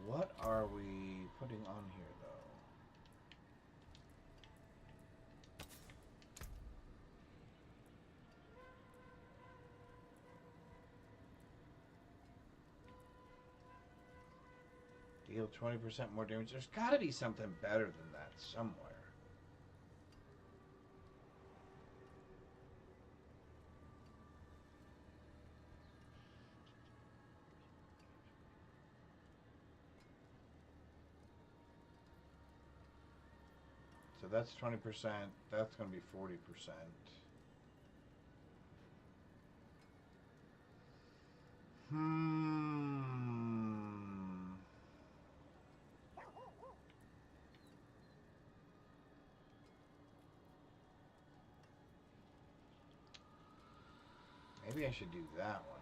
Speaker 2: What are we putting on here, though? Deal 20% more damage. There's got to be something better than that somewhere. So that's 20%. That's going to be 40%. Maybe I should do that one.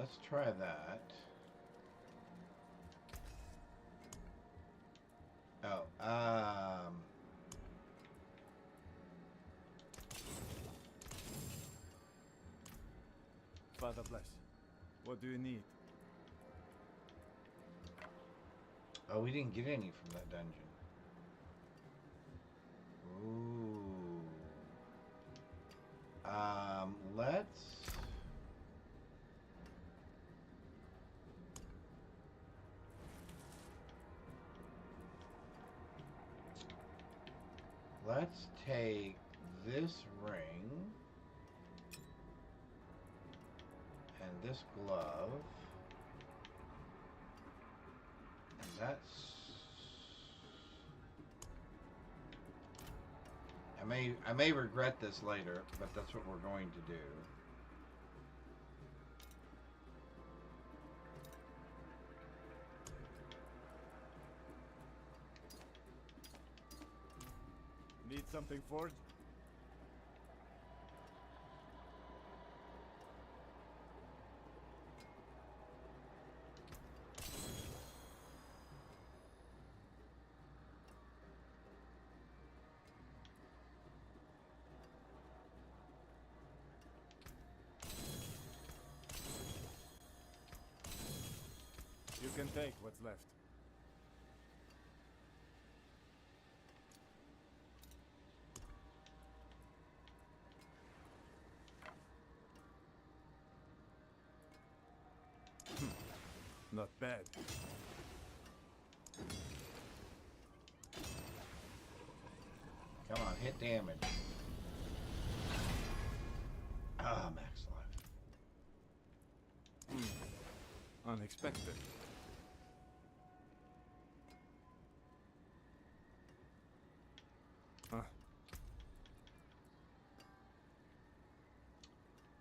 Speaker 2: let's try that. Oh,
Speaker 4: Father bless. What do you need?
Speaker 2: oh, we didn't get any from that dungeon. Ooh. Let's take this ring and this glove, and that's. I may regret this later, but that's what we're going to do.
Speaker 4: Need something forged? You can take what's left. Not bad.
Speaker 2: Come on, hit damage. Ah, max life.
Speaker 4: Unexpected.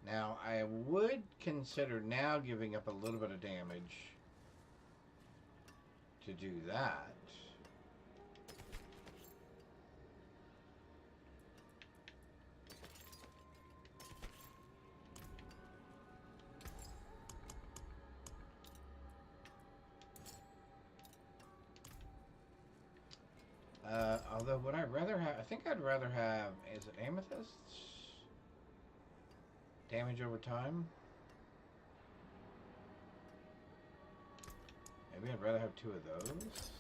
Speaker 2: Now, I would consider now giving up a little bit of damage to do that. Although, would I rather have... I think I'd rather have... Is it amethysts? Damage over time? Maybe I'd rather have 2 of those.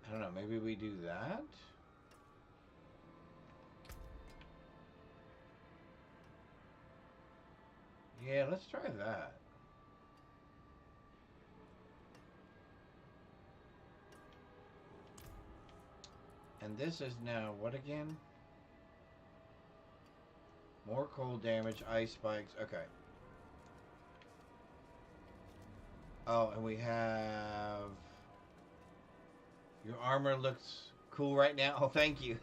Speaker 2: I don't know, maybe we do that? Yeah, let's try that. And this is now what again? More cold damage, ice spikes. Okay. Oh, and we have... Your armor looks cool right now. Oh, thank you.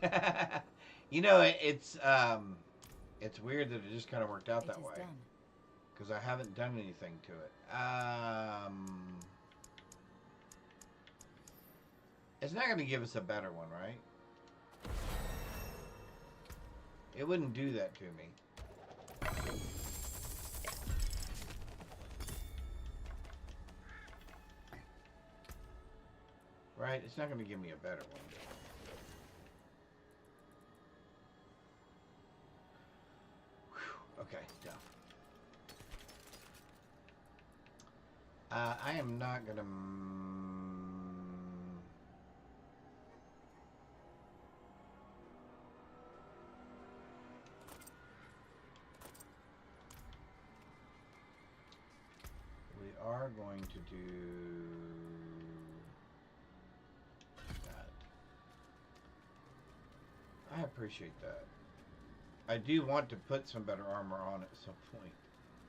Speaker 2: You know, it's weird that it just kind of worked out that way. Because I haven't done anything to it. It's not going to give us a better one, right? It wouldn't do that to me. Right? It's not going to give me a better one. Whew. Okay, done. I am not going to... We are going to do that. I appreciate that. I do want to put some better armor on at some point.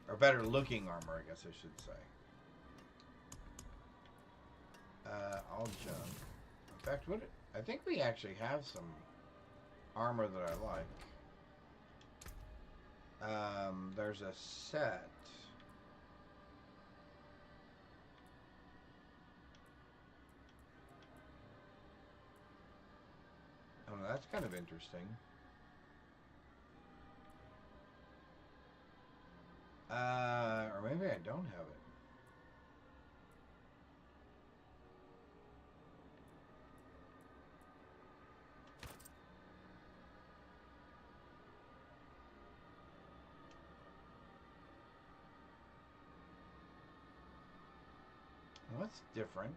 Speaker 2: Or better looking armor, I guess I should say. I'll jump. In fact, I think we actually have some armor that I like. There's a set. Oh, that's kind of interesting. Or maybe I don't have it. What's different?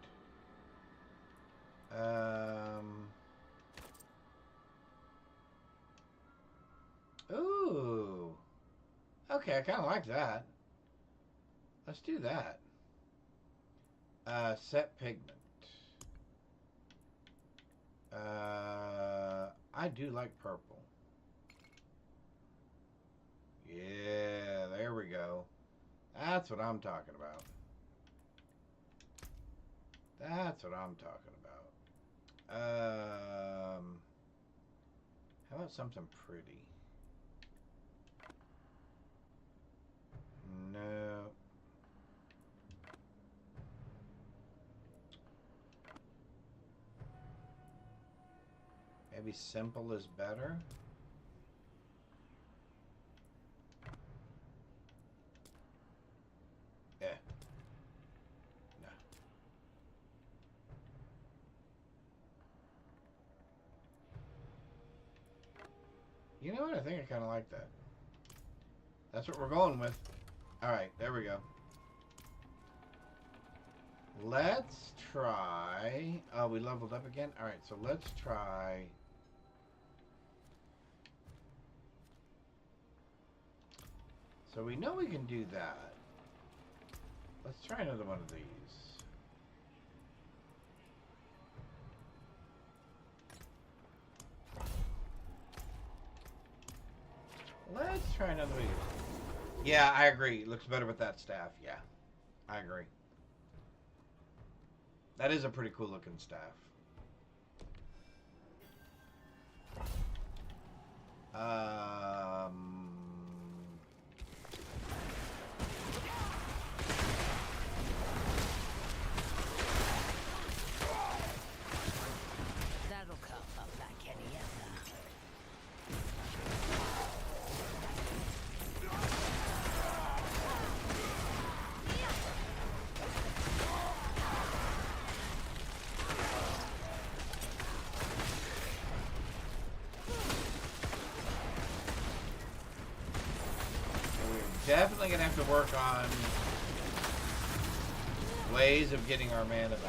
Speaker 2: Ooh. Okay, I kind of like that. Let's do that. Set pigment. I do like purple. Yeah, there we go. That's what I'm talking about. That's what I'm talking about. How about something pretty? No. Maybe simple is better? Yeah. No. You know what? I think I kind of like that. That's what we're going with. Alright, there we go. Let's try... Oh, we leveled up again? Alright, so let's try... So we know we can do that. Let's try another one of these. Let's try another one. Yeah, I agree. It looks better with that staff. Yeah, I agree. That is a pretty cool looking staff.
Speaker 6: That'll come up like any other.
Speaker 2: Definitely gonna have to work on ways of getting our mana back.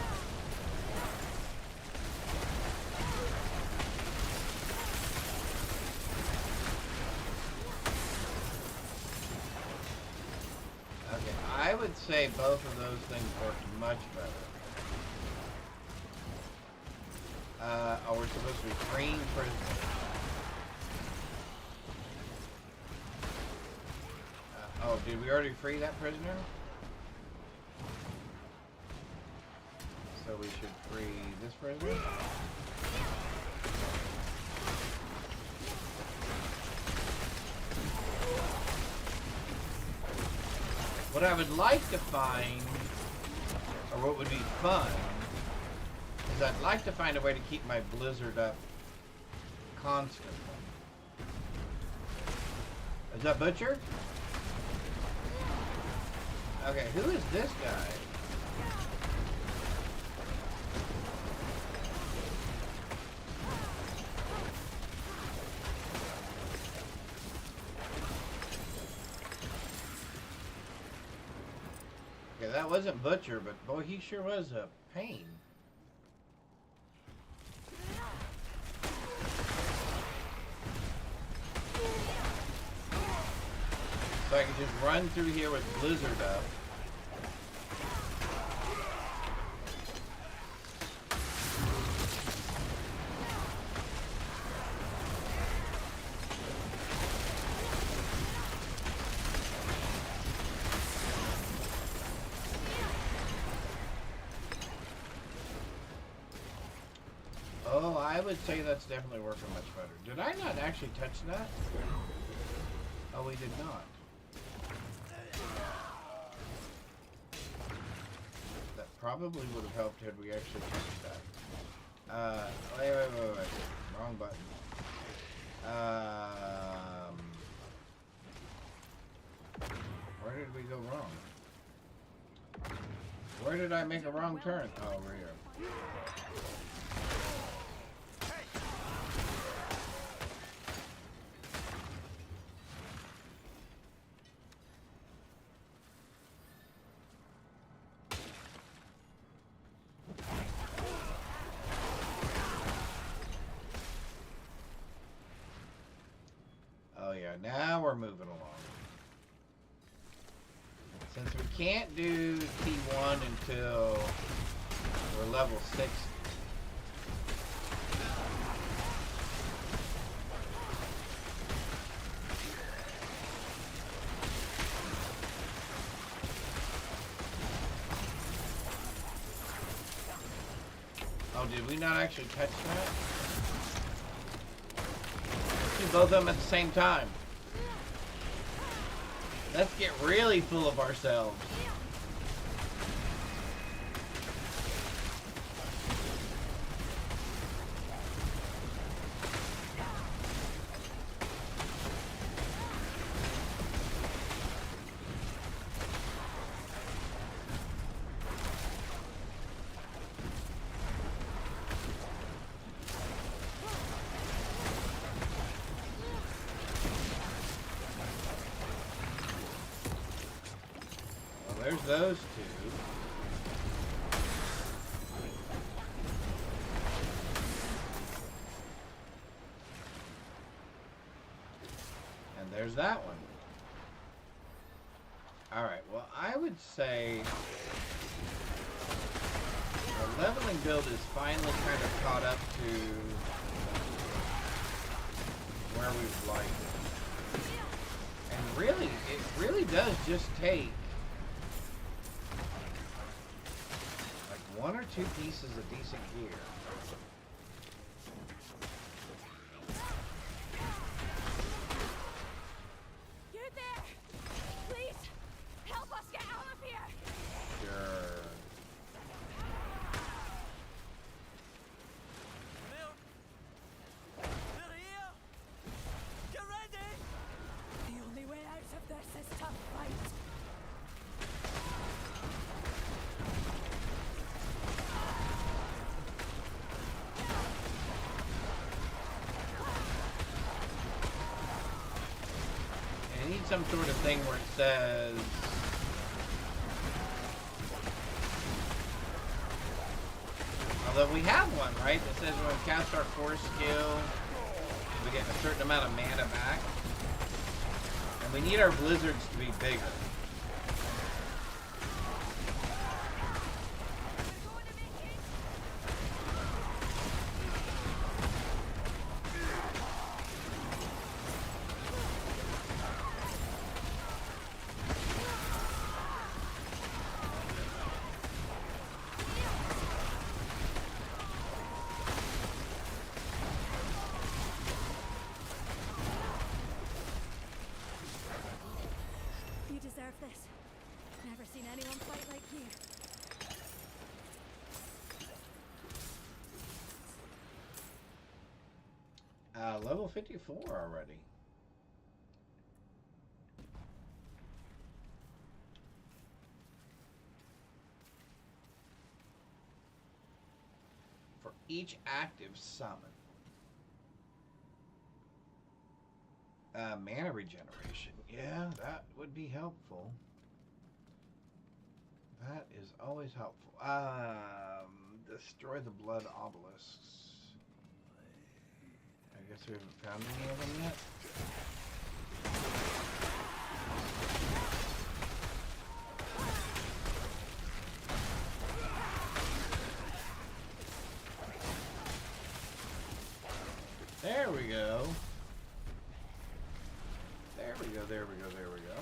Speaker 2: Okay, I would say both of those things work much better. Oh, we're supposed to be freeing prisoners. Oh, did we already free that prisoner? So we should free this prisoner? What I would like to find, or what would be fun, is I'd like to find a way to keep my blizzard up constantly. Is that Butcher? Okay, who is this guy? Okay, that wasn't Butcher, but boy, he sure was a pain. So I can just run through here with Blizzard up. Oh, I would say that's definitely working much better. Did I not actually touch that? Oh, we did not. That probably would have helped had we actually touched that. Wait. Wrong button. Where did we go wrong? Where did I make a wrong turn? Oh, over here. Oh yeah, now we're moving along. Since we can't do T1 until we're level 60. Oh, did we not actually touch that? Do both of them at the same time. Let's get really full of ourselves. There's those two. And there's that one. Alright, well, I would say the leveling build is finally kind of caught up to where we'd like it. And really, it really does just take one or two pieces of decent gear.
Speaker 6: You there? Please, help us get out of here.
Speaker 2: Sure.
Speaker 6: They're here. Get ready. The only way out of this is to fight.
Speaker 2: Some sort of thing where it says although we have one, right? That says when we cast our force skill we get a certain amount of mana back. And we need our blizzards to be bigger.
Speaker 6: This. Never seen anyone fight like you.
Speaker 2: Level 54 already. For each active summon. Mana regeneration. Yeah, that would be helpful. That is always helpful. Destroy the blood obelisks. I guess we haven't found any of them yet. There we go. There we go, there we go, there we go.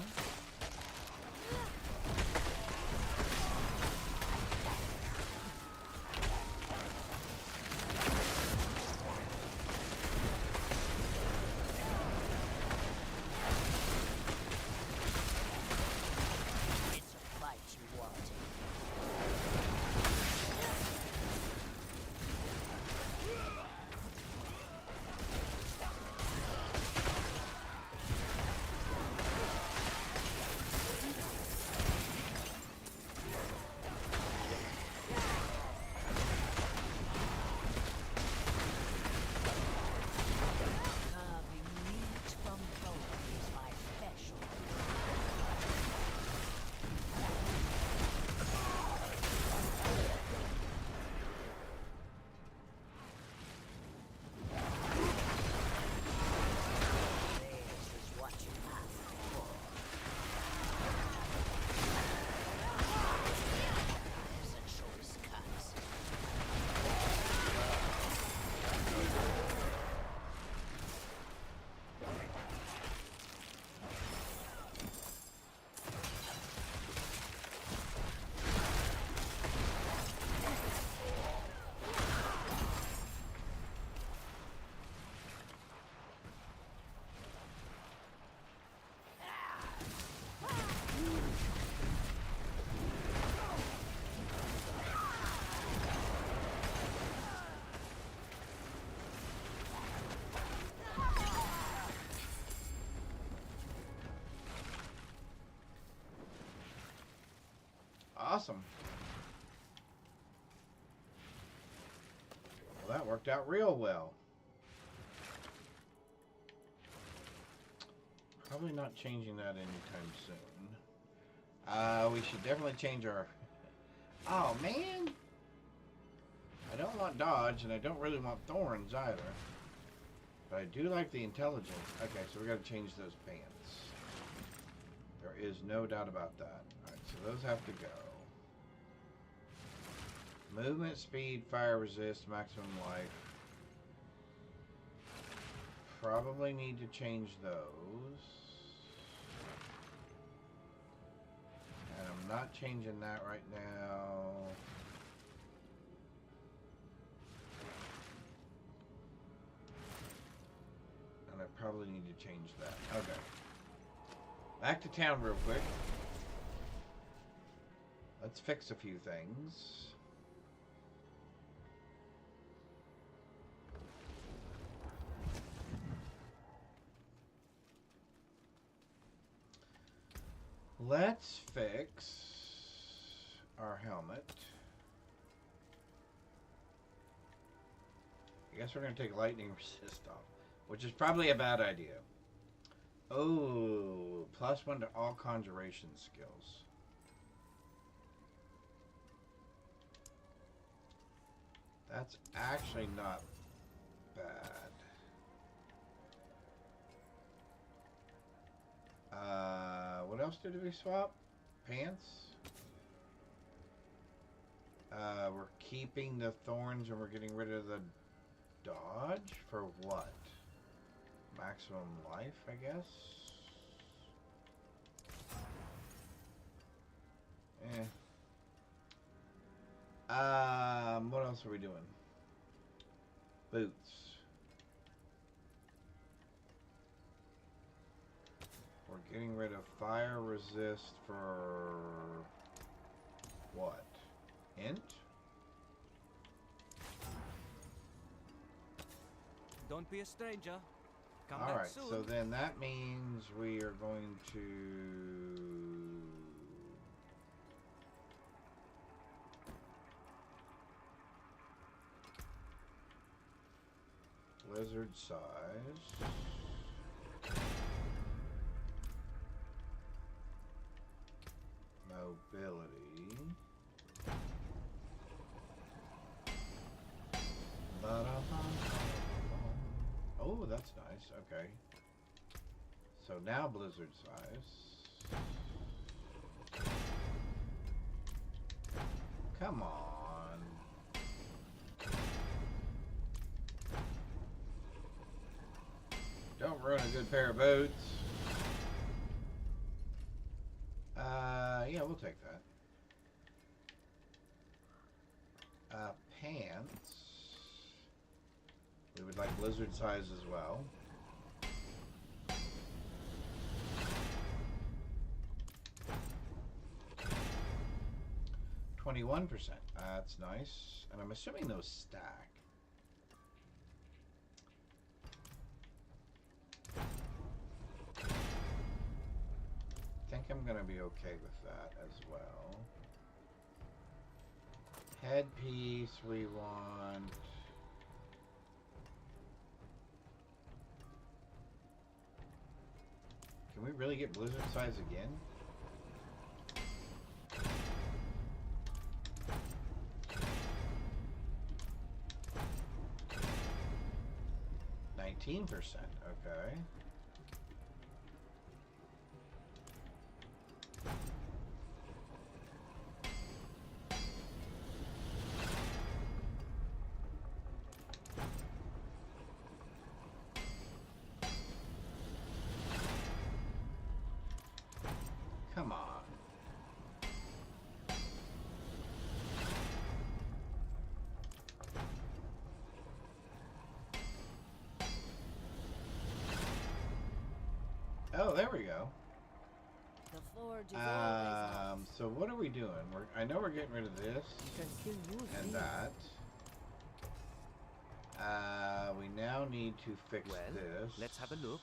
Speaker 2: awesome. Well, that worked out real well. Probably not changing that anytime soon. We should definitely change our... Oh, man! I don't want dodge, and I don't really want thorns either. But I do like the intelligence. Okay, so we got to change those pants. There is no doubt about that. Alright, so those have to go. Movement, speed, fire resist, maximum life. Probably need to change those. And I'm not changing that right now. And I probably need to change that. Okay. Back to town real quick. Let's fix a few things. Let's fix our helmet. I guess we're going to take lightning resist off, which is probably a bad idea. Oh, +1 to all conjuration skills. That's actually not bad. What else did we swap? Pants? We're keeping the thorns and we're getting rid of the dodge? For what? Maximum life, I guess? What else are we doing? Boots. We're getting rid of fire resist for what? Int?
Speaker 9: Don't be a stranger. Come
Speaker 2: All
Speaker 9: back
Speaker 2: right,
Speaker 9: soon.
Speaker 2: so then that means we are going to lizard size. Mobility. Oh, that's nice. Okay. So now blizzard size. Come on. Don't ruin a good pair of boots. Yeah, we'll take that. Pants. We would like blizzard size as well. %. That's nice. And I'm assuming those stack. I think I'm gonna be okay with that as well. Headpiece we want. Can we really get blizzard size again? %, okay. Come on. Oh, there we go.
Speaker 7: The forge is always
Speaker 2: So what are we doing? I know we're getting rid of this
Speaker 7: You can still use
Speaker 2: and
Speaker 7: these.
Speaker 2: that. We now need to fix
Speaker 9: Well,
Speaker 2: this.
Speaker 9: let's have a look.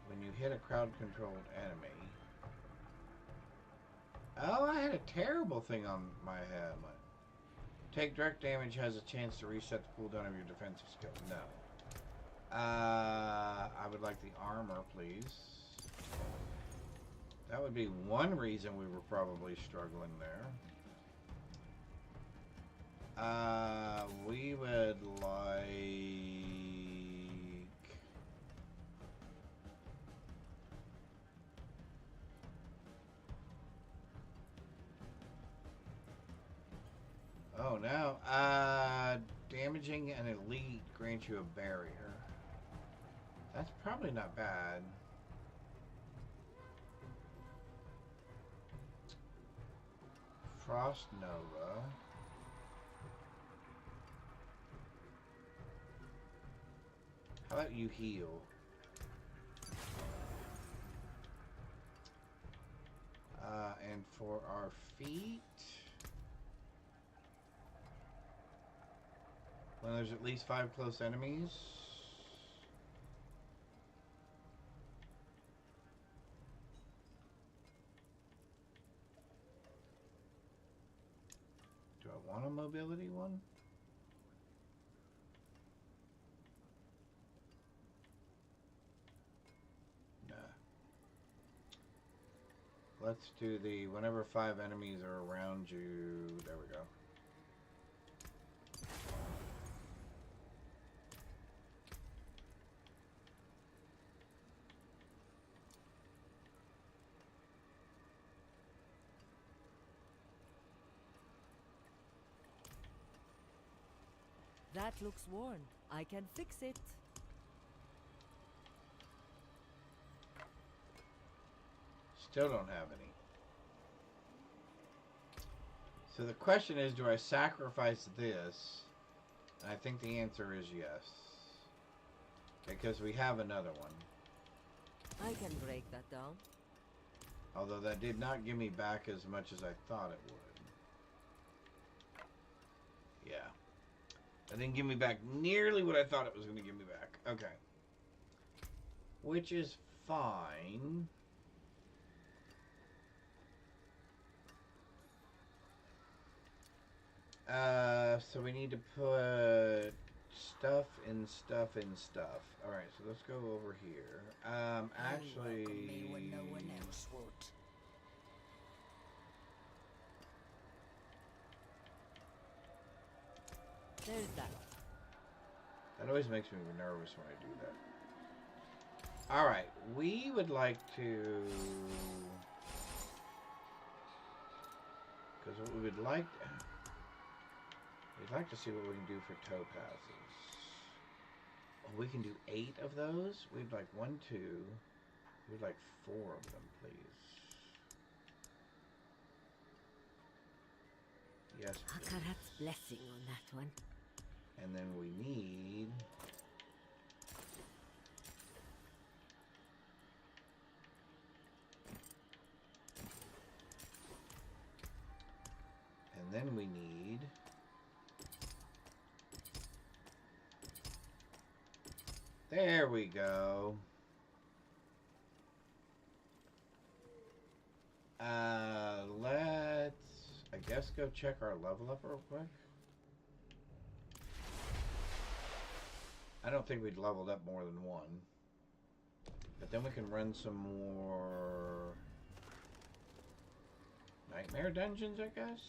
Speaker 2: When you hit a crowd-controlled enemy, had a terrible thing on my head. Take direct damage has a chance to reset the cooldown of your defensive skill. No. I would like the armor, please. That would be one reason we were probably struggling there. We would like... Oh, no. Damaging an elite grants you a barrier. That's probably not bad. Frost Nova. How about you heal? And for our feet, when there's at least 5 close enemies. Do I want a mobility one? Nah. Let's do the whenever 5 enemies are around you. There we go.
Speaker 7: That looks worn. I can fix it.
Speaker 2: Still don't have any. So the question is, do I sacrifice this? And I think the answer is yes. Because we have another one.
Speaker 7: I can break that down.
Speaker 2: Although that did not give me back as much as I thought it would. Yeah. That didn't give me back nearly what I thought it was going to give me back. Okay. Which is fine. So we need to put stuff in stuff in stuff. Alright, so let's go over here. Actually...
Speaker 6: when no one else would.
Speaker 7: There's that.
Speaker 2: That always makes me nervous when I do that. Alright, we would like to... Because what we would like... We'd like to see what we can do for topazes. Oh, we can do 8 of those? We'd like 1, 2... We'd like 4 of them, please. Yes, please.
Speaker 7: Akarat's blessing on that one.
Speaker 2: And then we need... And then we need... There we go. Let's, I guess, go check our level up real quick. I don't think we'd leveled up more than 1. But then we can run some more nightmare dungeons, I guess.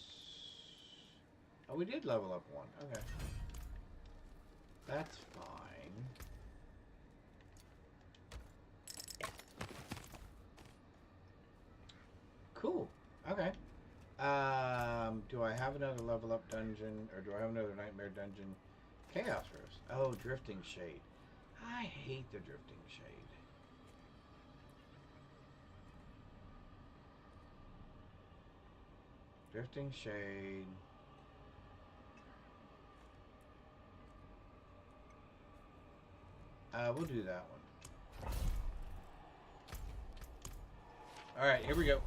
Speaker 2: Oh, we did level up 1. Okay. That's fine. Cool. Okay. Do I have another level up dungeon, or do I have another nightmare dungeon? Chaos Rose. Oh, Drifting Shade. I hate the Drifting Shade. Drifting Shade. We'll do that one. Alright, here we go.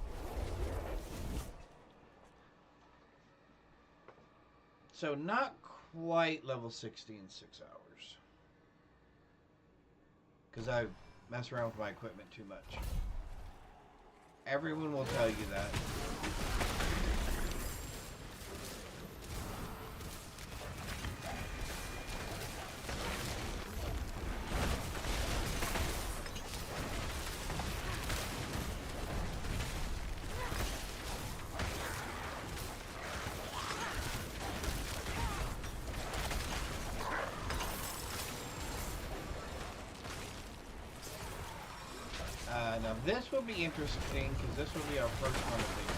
Speaker 2: So not quite level 60 in 6 hours. Because I mess around with my equipment too much. Everyone will tell you that. This will be interesting because this will be our first one of these.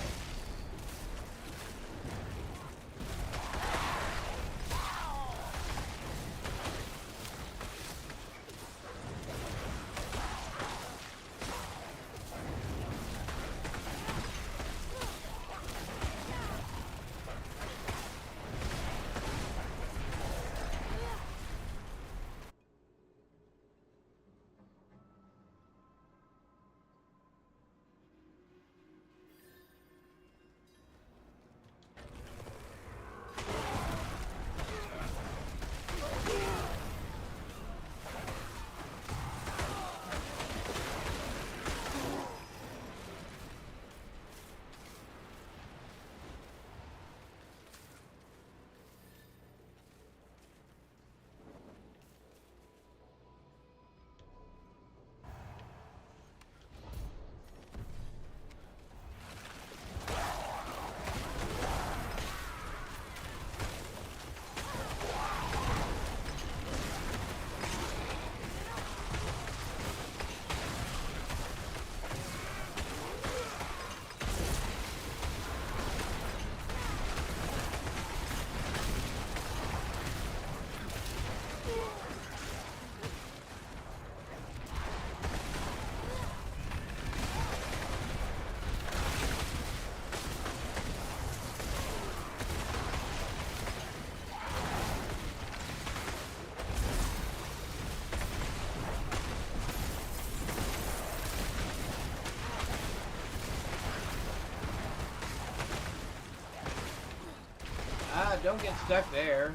Speaker 2: Ah, don't get stuck there.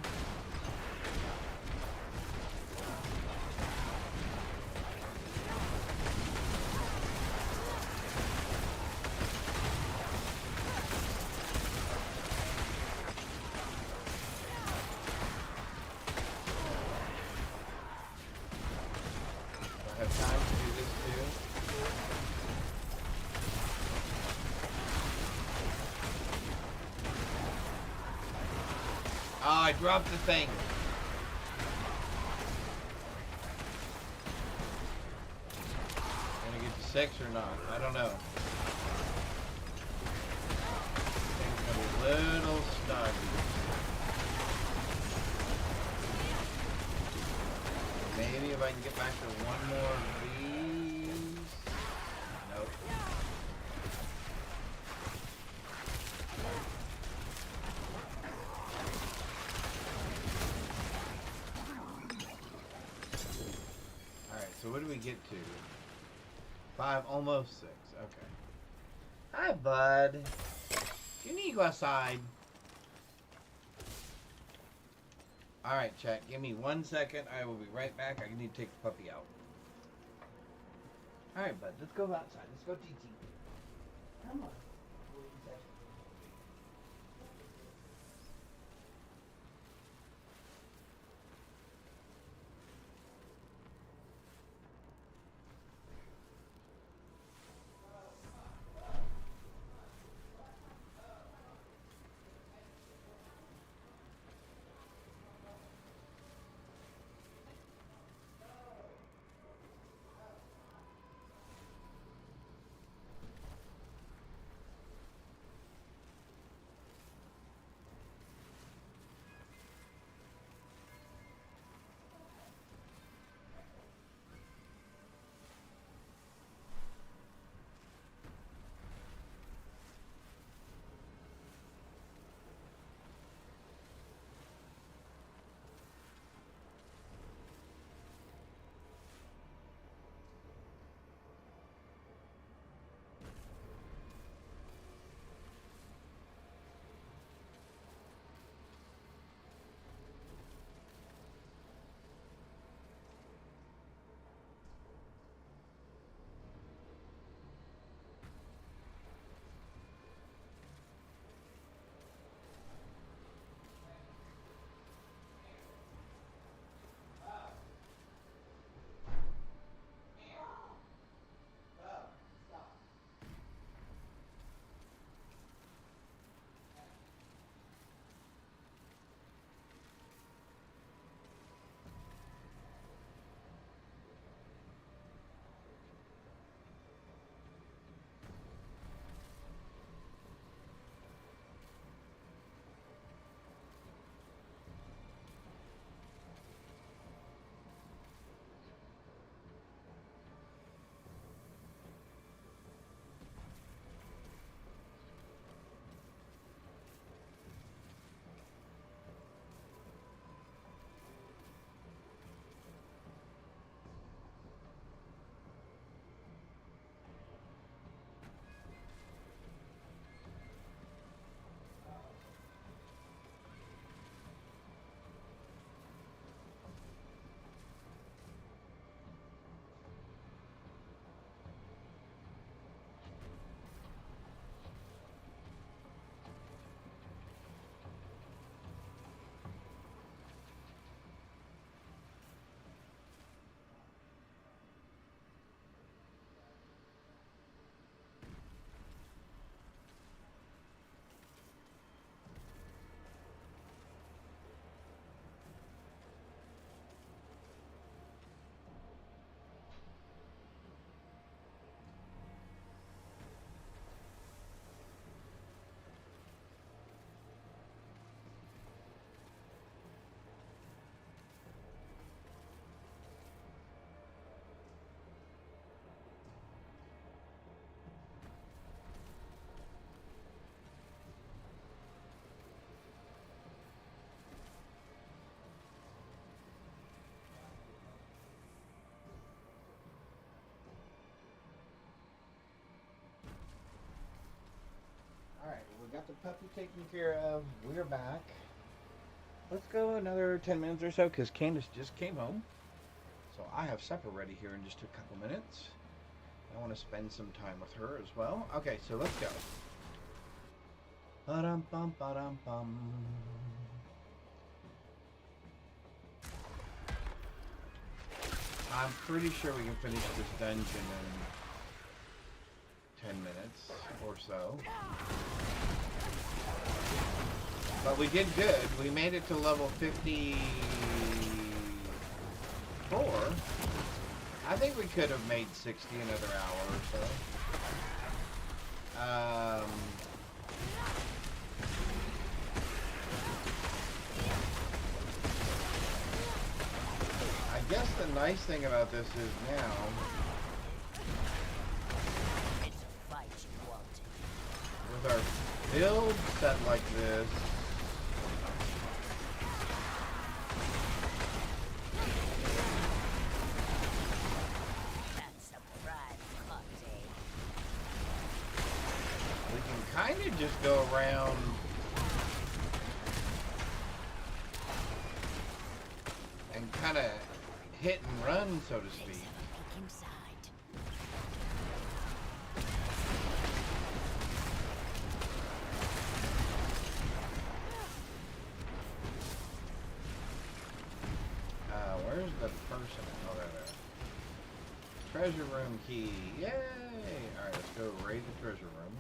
Speaker 2: I have time to do this too. Oh, I dropped the thing. Gonna get to 6 or not? I don't know. Thing's gonna be a little snug. Maybe if I can get back to one more of these. Nope. So what do we get to? 5, almost 6. Okay. Hi, bud. You need to go outside. Alright, chat. Give me 1 second. I will be right back. I need to take the puppy out. Alright, bud. Let's go outside. Let's go TT. Come on. the puppy taken care of. We're back. Let's go another 10 minutes or so because Candace just came home. So I have supper ready here in just a couple minutes. I want to spend some time with her as well. Okay, so let's go. Ba-dum-bum, ba-dum-bum. I'm pretty sure we can finish this dungeon in 10 minutes or so. But we did good. We made it to level 54. I think we could have made 60 another hour or so. I guess the nice thing about this is now with our build set like this, we can kind of just go around and kind of hit and run, so to speak. Where's the person? Oh, there. Treasure room key. Yay! Alright, let's go raid the treasure room.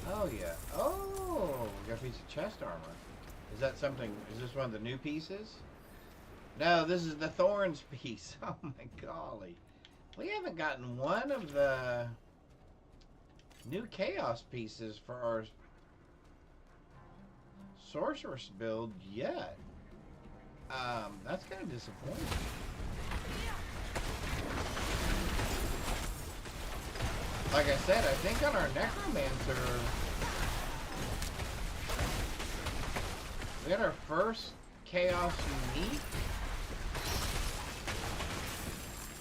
Speaker 2: Oh, yeah. Oh! We got a piece of chest armor. Is that something? Is this one of the new pieces? No, this is the thorns piece. Oh, my golly. We haven't gotten one of the new chaos pieces for our sorceress build yet. That's kind of disappointing. Like I said, I think on our necromancer we got our first chaos unique.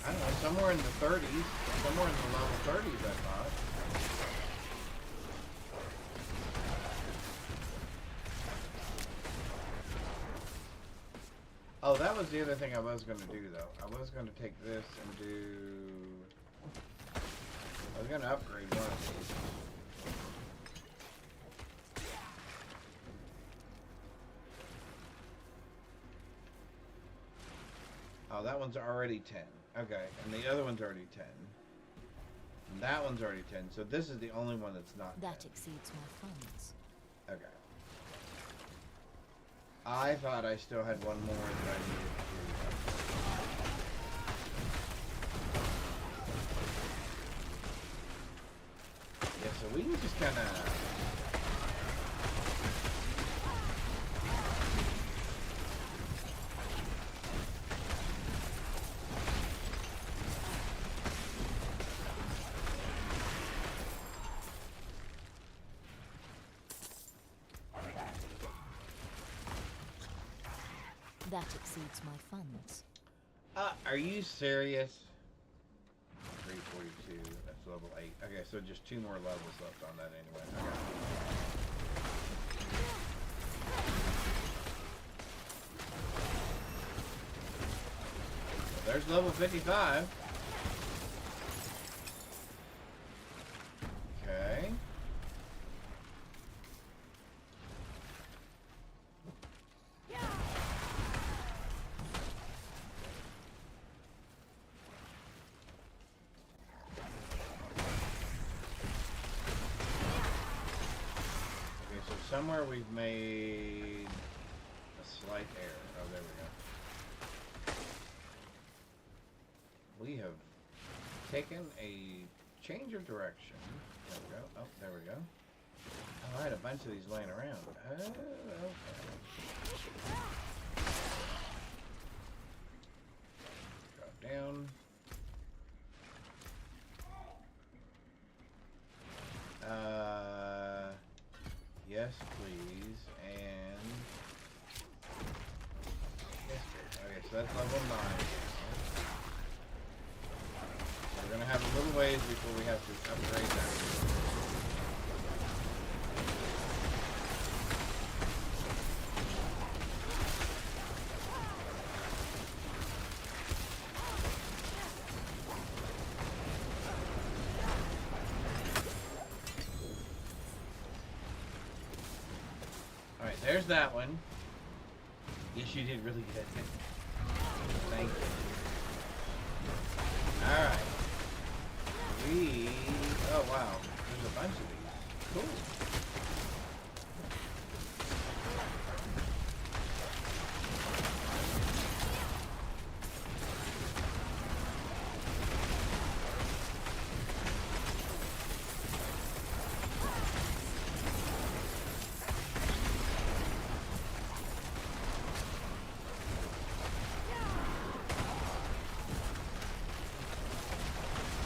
Speaker 2: I don't know, somewhere in the 30s, somewhere in the level 30s, I thought. Oh, that was the other thing I was going to do, though. I was going to take this and do... I was going to upgrade one of these. Oh, that one's already 10. Okay, and the other one's already 10. And that one's already 10. So this is the only one that's not 10.
Speaker 7: That exceeds my funds.
Speaker 2: Okay. I thought I still had one more that I needed to do. Yeah, so we can just kind of...
Speaker 7: That exceeds my funds.
Speaker 2: Are you serious? 342, that's level 8. Okay, so just 2 more levels left on that anyway. Okay. So there's level 55. Okay. Somewhere we've made a slight error. Oh, there we go. We have taken a change of direction. There we go. Oh, there we go. Alright, a bunch of these laying around. Oh, okay. Drop down. Yes, please, and yes, please. Okay, so that's level 9. We're gonna have a little ways before we have to upgrade that. Alright, there's that one. Yes, you did really good. Thank you. Alright. Oh wow, there's a bunch of these. Cool.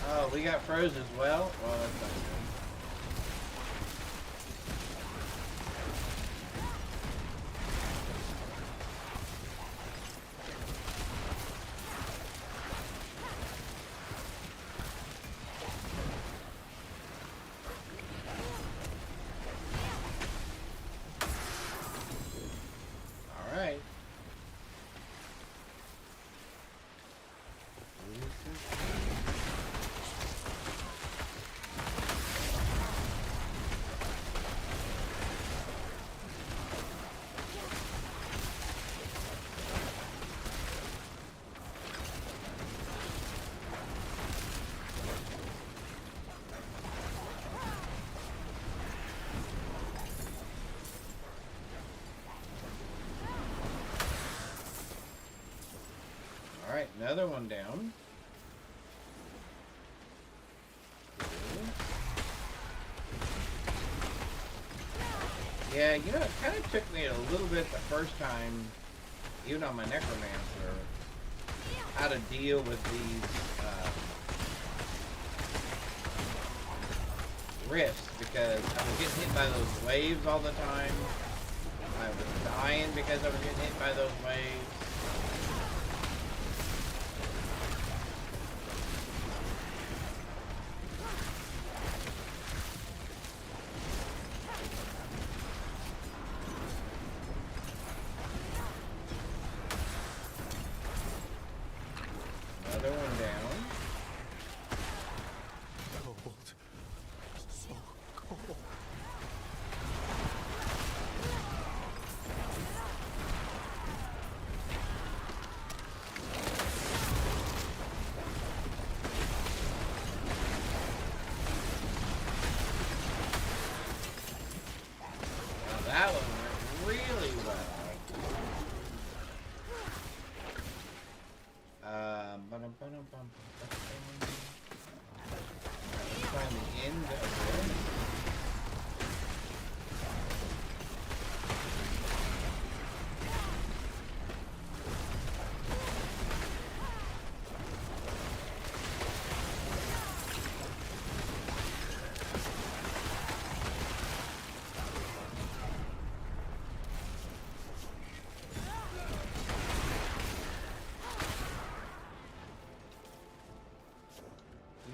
Speaker 2: Oh, we got froze as well? Well, that's not good. Alright. Alright, another one down. Yeah, you know, it kind of took me a little bit the first time, even on my Necromancer, how to deal with these risks, because I was getting hit by those waves all the time. I was dying because I was getting hit by those waves. Another one down.
Speaker 3: Cold. So cold.
Speaker 2: Now that one went really well. Let's find the end of this.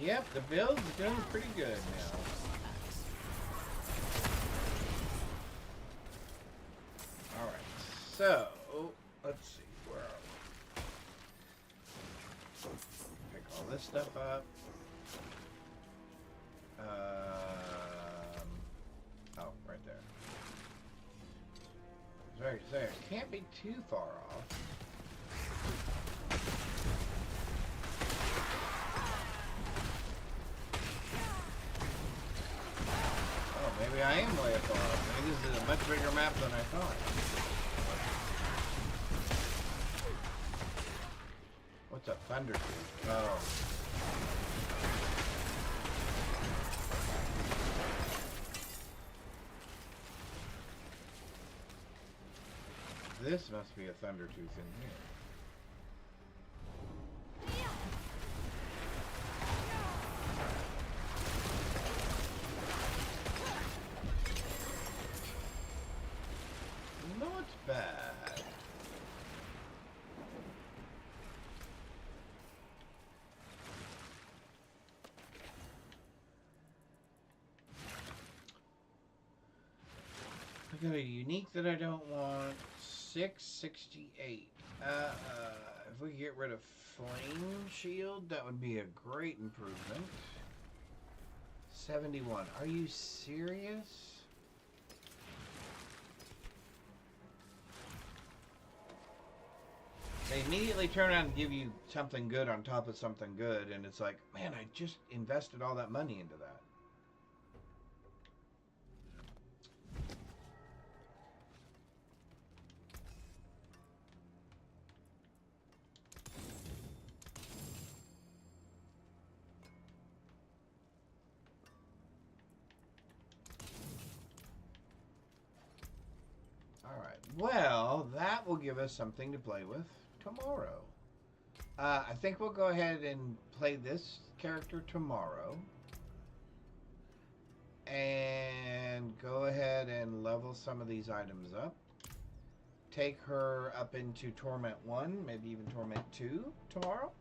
Speaker 2: Yep, the build's doing pretty good now. Alright, so, let's see, where are we? Pick all this stuff up. Oh, right there. Sorry, it can't be too far off. Maybe I am way far off. Maybe this is a much bigger map than I thought. What's a thunder tooth? Oh. This must be a thunder tooth in here. Not bad. got a unique that I don't want. 668. If we get rid of flame shield, that would be a great improvement. 71. Are you serious? They immediately turn around and give you something good on top of something good, and it's like, man, I just invested all that money into that. Alright, well, that will give us something to play with tomorrow. I think we'll go ahead and play this character tomorrow. And go ahead and level some of these items up. Take her up into Torment 1, maybe even Torment 2 tomorrow,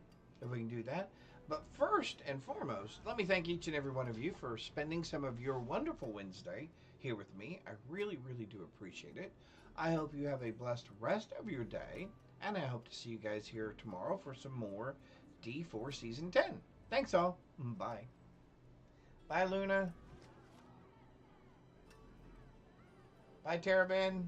Speaker 2: if we can do that. But first and foremost, let me thank each and every one of you for spending some of your wonderful Wednesday here with me. I really, really do appreciate it. I hope you have a blessed rest of your day, and I hope to see you guys here tomorrow for some more D4 Season 10. Thanks all. Bye. Bye, Luna. Bye, Terrabin.